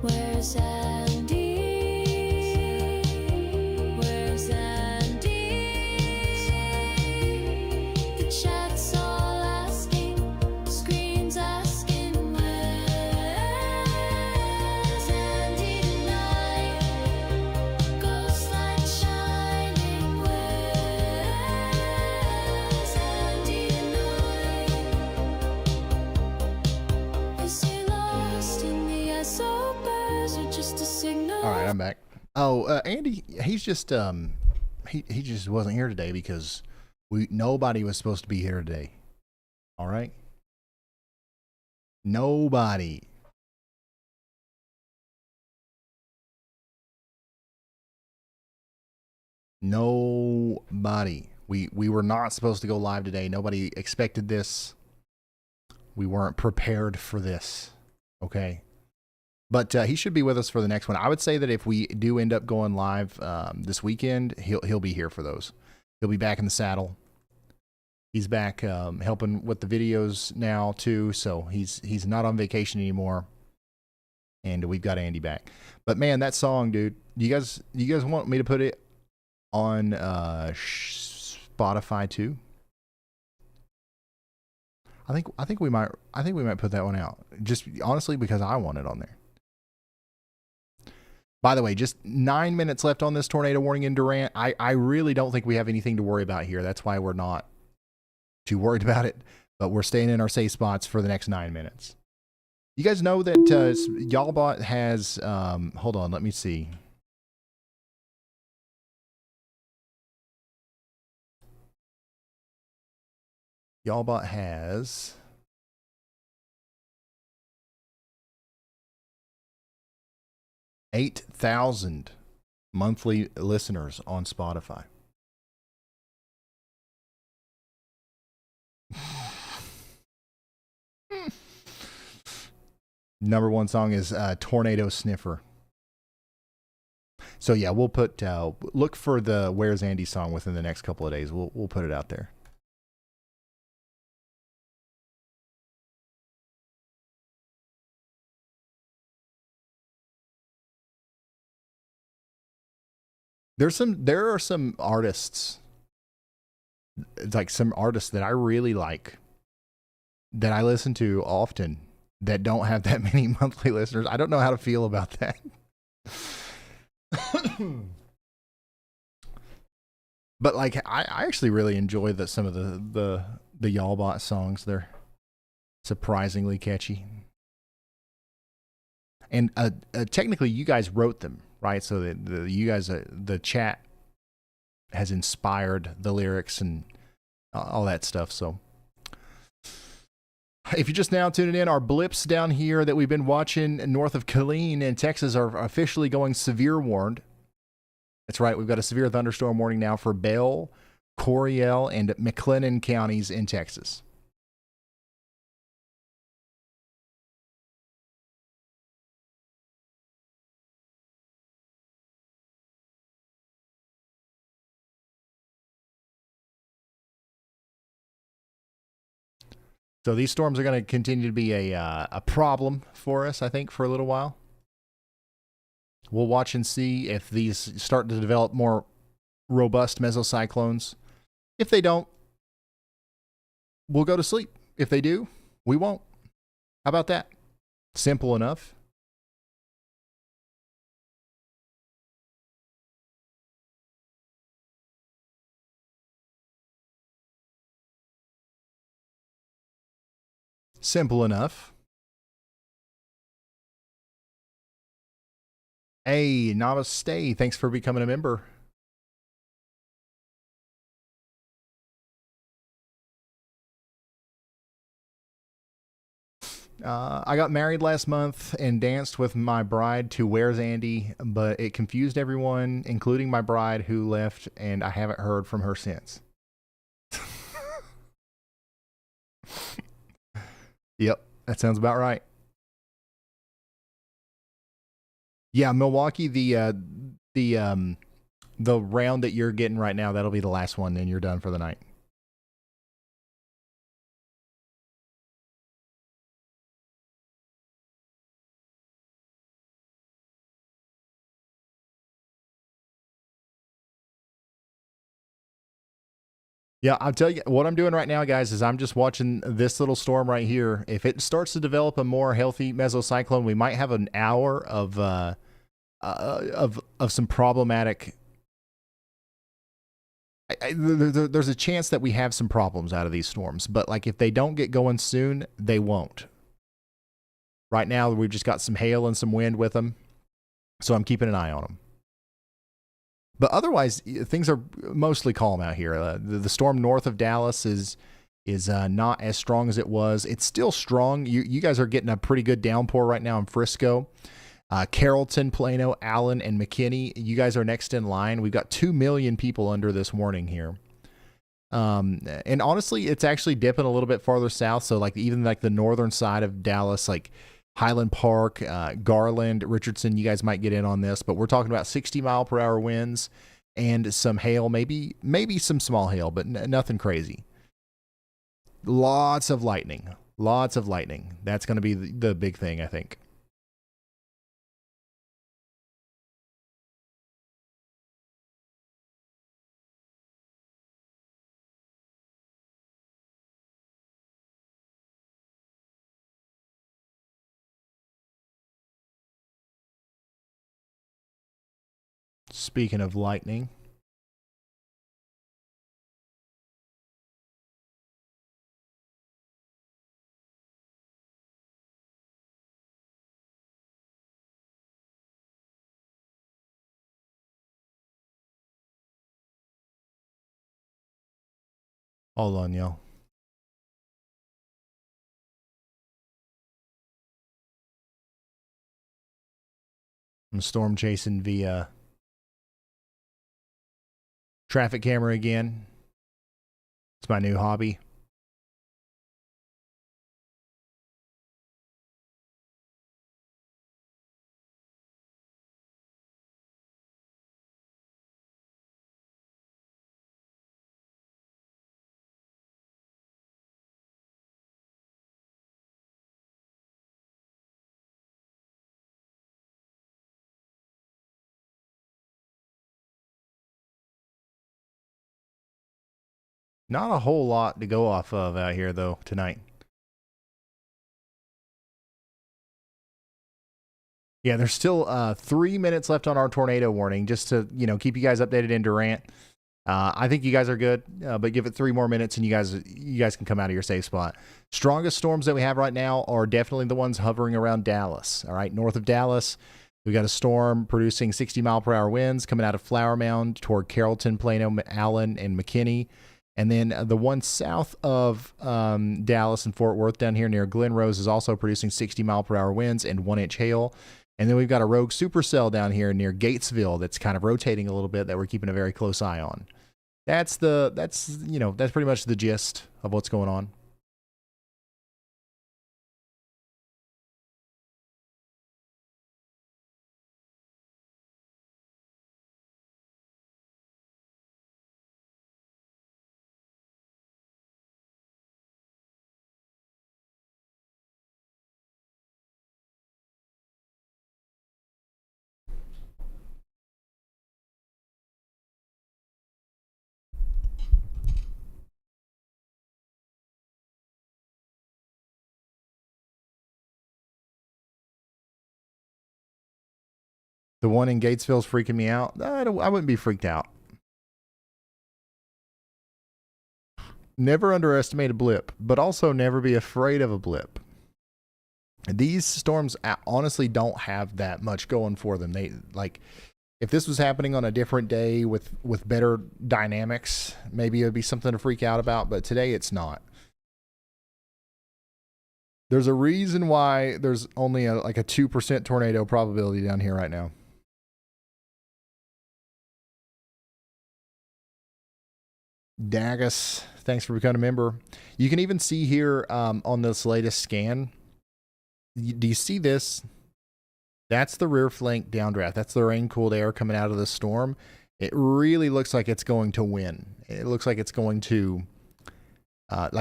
Speaker 7: Where's Andy? Where's Andy? The chat's all asking, screens asking, where's Andy tonight? Ghost light shining, where's Andy tonight? Is he lost in the SOBs or just a signal?
Speaker 1: All right, I'm back. Oh, Andy, he's just he just wasn't here today because nobody was supposed to be here today. All right, nobody. Nobody. We were not supposed to go live today. Nobody expected this. We weren't prepared for this. Okay. But he should be with us for the next one. I would say that if we do end up going live this weekend, he'll be here for those. He'll be back in the saddle. He's back helping with the videos now too, so he's not on vacation anymore. And we've got Andy back. But man, that song, dude. You guys want me to put it on Spotify too? I think we might put that one out. Just honestly because I want it on there. By the way, just 9 minutes left on this tornado warning in Durant. I really don't think we have anything to worry about here. That's why we're not too worried about it. But we're staying in our safe spots for the next 9 minutes. You guys know that Y'allbot has, hold on, let me see. Y'allbot has 8,000 monthly listeners on Spotify. Number one song is Tornado Sniffer. So yeah, we'll put look for the Where's Andy song within the next couple of days. We'll put it out there. There are some artists, like some artists that I really like, that I listen to often, that don't have that many monthly listeners. I don't know how to feel about that. But like, I actually really enjoy some of the Y'allbot songs. They're surprisingly catchy. And technically, you guys wrote them, right? So you guys, the chat has inspired the lyrics and all that stuff. So if you're just now tuning in, our blips down here that we've been watching north of Killeen in Texas are officially going severe warned. That's right. We've got a severe thunderstorm warning now for Bell, Coryell, and McLennan counties in Texas. So these storms are going to continue to be a problem for us, I think, for a little while. We'll watch and see if these start to develop more robust mesocyclones. If they don't, we'll go to sleep. If they do, we won't. How about that? Simple enough. Simple enough. Hey, Namaste. Thanks for becoming a member. I got married last month and danced with my bride to Where's Andy, but it confused everyone, including my bride who left, and I haven't heard from her since. Yep, that sounds about right. Yeah, Milwaukee, the round that you're getting right now, that'll be the last one, and you're done for the night. Yeah, I'll tell you what I'm doing right now, guys, is I'm just watching this little storm right here. If it starts to develop a more healthy mesocyclone, we might have an hour of some problematic. There's a chance that we have some problems out of these storms, but like if they don't get going soon, they won't. Right now, we've just got some hail and some wind with them, so I'm keeping an eye on them. But otherwise, things are mostly calm out here. The storm north of Dallas is not as strong as it was. It's still strong. You guys are getting a pretty good downpour right now in Frisco. Carrollton, Plano, Allen, and McKinney, you guys are next in line. We've got 2 million people under this warning here. And honestly, it's actually dipping a little bit farther south. So like even like the northern side of Dallas, like Highland Park, Garland, Richardson, you guys might get in on this, but we're talking about 60-mile-per-hour winds and some hail, maybe some small hail, but nothing crazy. Lots of lightning. That's going to be the big thing, I think. Speaking of lightning, hold on, y'all. I'm storm chasing via traffic camera again. It's my new hobby. Not a whole lot to go off of out here, though, tonight. Yeah, there's still 3 minutes left on our tornado warning, just to keep you guys updated in Durant. I think you guys are good, but give it 3 more minutes and you guys can come out of your safe spot. Strongest storms that we have right now are definitely the ones hovering around Dallas. All right, north of Dallas, we got a storm producing 60-mile-per-hour winds coming out of Flower Mound toward Carrollton, Plano, Allen, and McKinney. And then the one south of Dallas and Fort Worth down here near Glen Rose is also producing 60-mile-per-hour winds and 1-inch hail. And then we've got a rogue supercell down here near Gatesville that's kind of rotating a little bit that we're keeping a very close eye on. That's pretty much the gist of what's going on. The one in Gatesville's freaking me out. I wouldn't be freaked out. Never underestimate a blip, but also never be afraid of a blip. These storms honestly don't have that much going for them. They if this was happening on a different day with better dynamics, maybe it would be something to freak out about, but today it's not. There's a reason why there's only a 2% tornado probability down here right now. Dagus, thanks for becoming a member. You can even see here on this latest scan. Do you see this? That's the rear flank downdraft. That's the rain-cooled air coming out of the storm. It really looks like it's going to win. It looks like it's going to,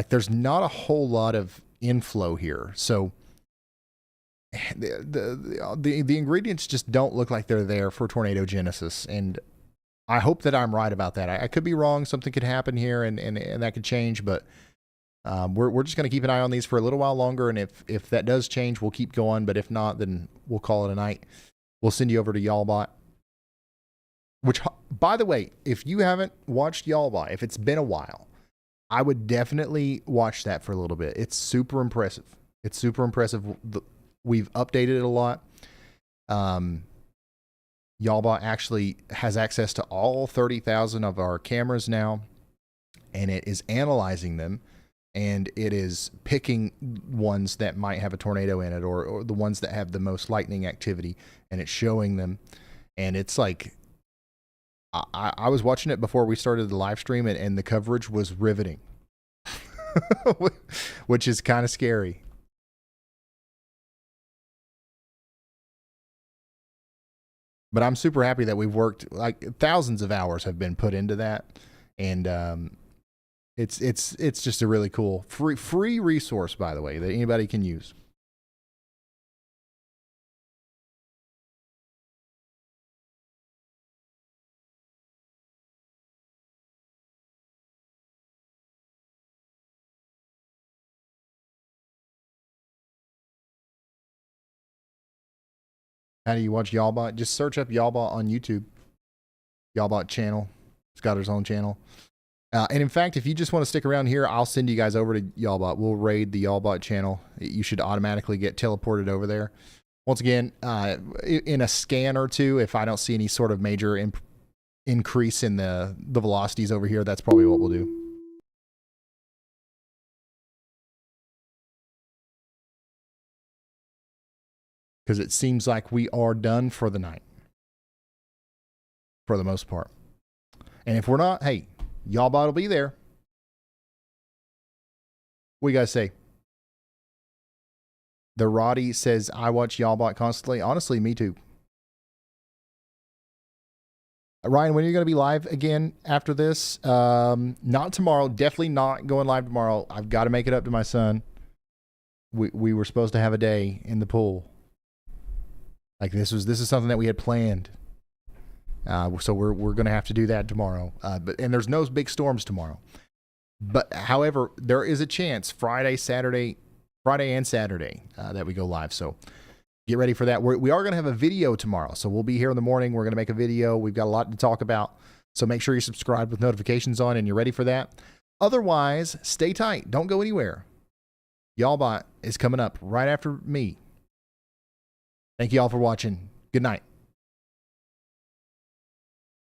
Speaker 1: there's not a whole lot of inflow here. So the ingredients just don't look like they're there for tornado genesis. And I hope that I'm right about that. I could be wrong. Something could happen here and that could change, but we're just going to keep an eye on these for a little while longer. And if that does change, we'll keep going. But if not, then we'll call it a night. We'll send you over to Y'allbot. Which, by the way, if you haven't watched Y'allbot, if it's been a while, I would definitely watch that for a little bit. It's super impressive. We've updated it a lot. Y'allbot actually has access to all 30,000 of our cameras now, and it is analyzing them and it is picking ones that might have a tornado in it, or the ones that have the most lightning activity, and it's showing them. And it's like, I was watching it before we started the live stream, and the coverage was riveting, which is kind of scary. But I'm super happy that we've worked, like, thousands of hours have been put into that, and it's just a really cool free resource, by the way, that anybody can use. How do you watch Y'allbot? Just search up Y'allbot on YouTube. Y'allbot channel. It's got his own channel. And in fact, if you just want to stick around here, I'll send you guys over to Y'allbot. We'll raid the Y'allbot channel. You should automatically get teleported over there. Once again, in a scan or two, if I don't see any sort of major increase in the velocities over here, that's probably what we'll do. Because it seems like we are done for the night. For the most part. And if we're not, hey, Y'allbot will be there. What do you guys say? The Roddy says, I watch Y'allbot constantly. Honestly, me too. Ryan, when are you going to be live again after this? Not tomorrow. Definitely not going live tomorrow. I've got to make it up to my son. We were supposed to have a day in the pool. Like this is something that we had planned. So we're going to have to do that tomorrow. And there's no big storms tomorrow. But however, there is a chance Friday and Saturday that we go live. So get ready for that. We are going to have a video tomorrow. So we'll be here in the morning. We're going to make a video. We've got a lot to talk about. So make sure you're subscribed with notifications on and you're ready for that. Otherwise, stay tight. Don't go anywhere. Y'allbot is coming up right after me. Thank you all for watching. Good night.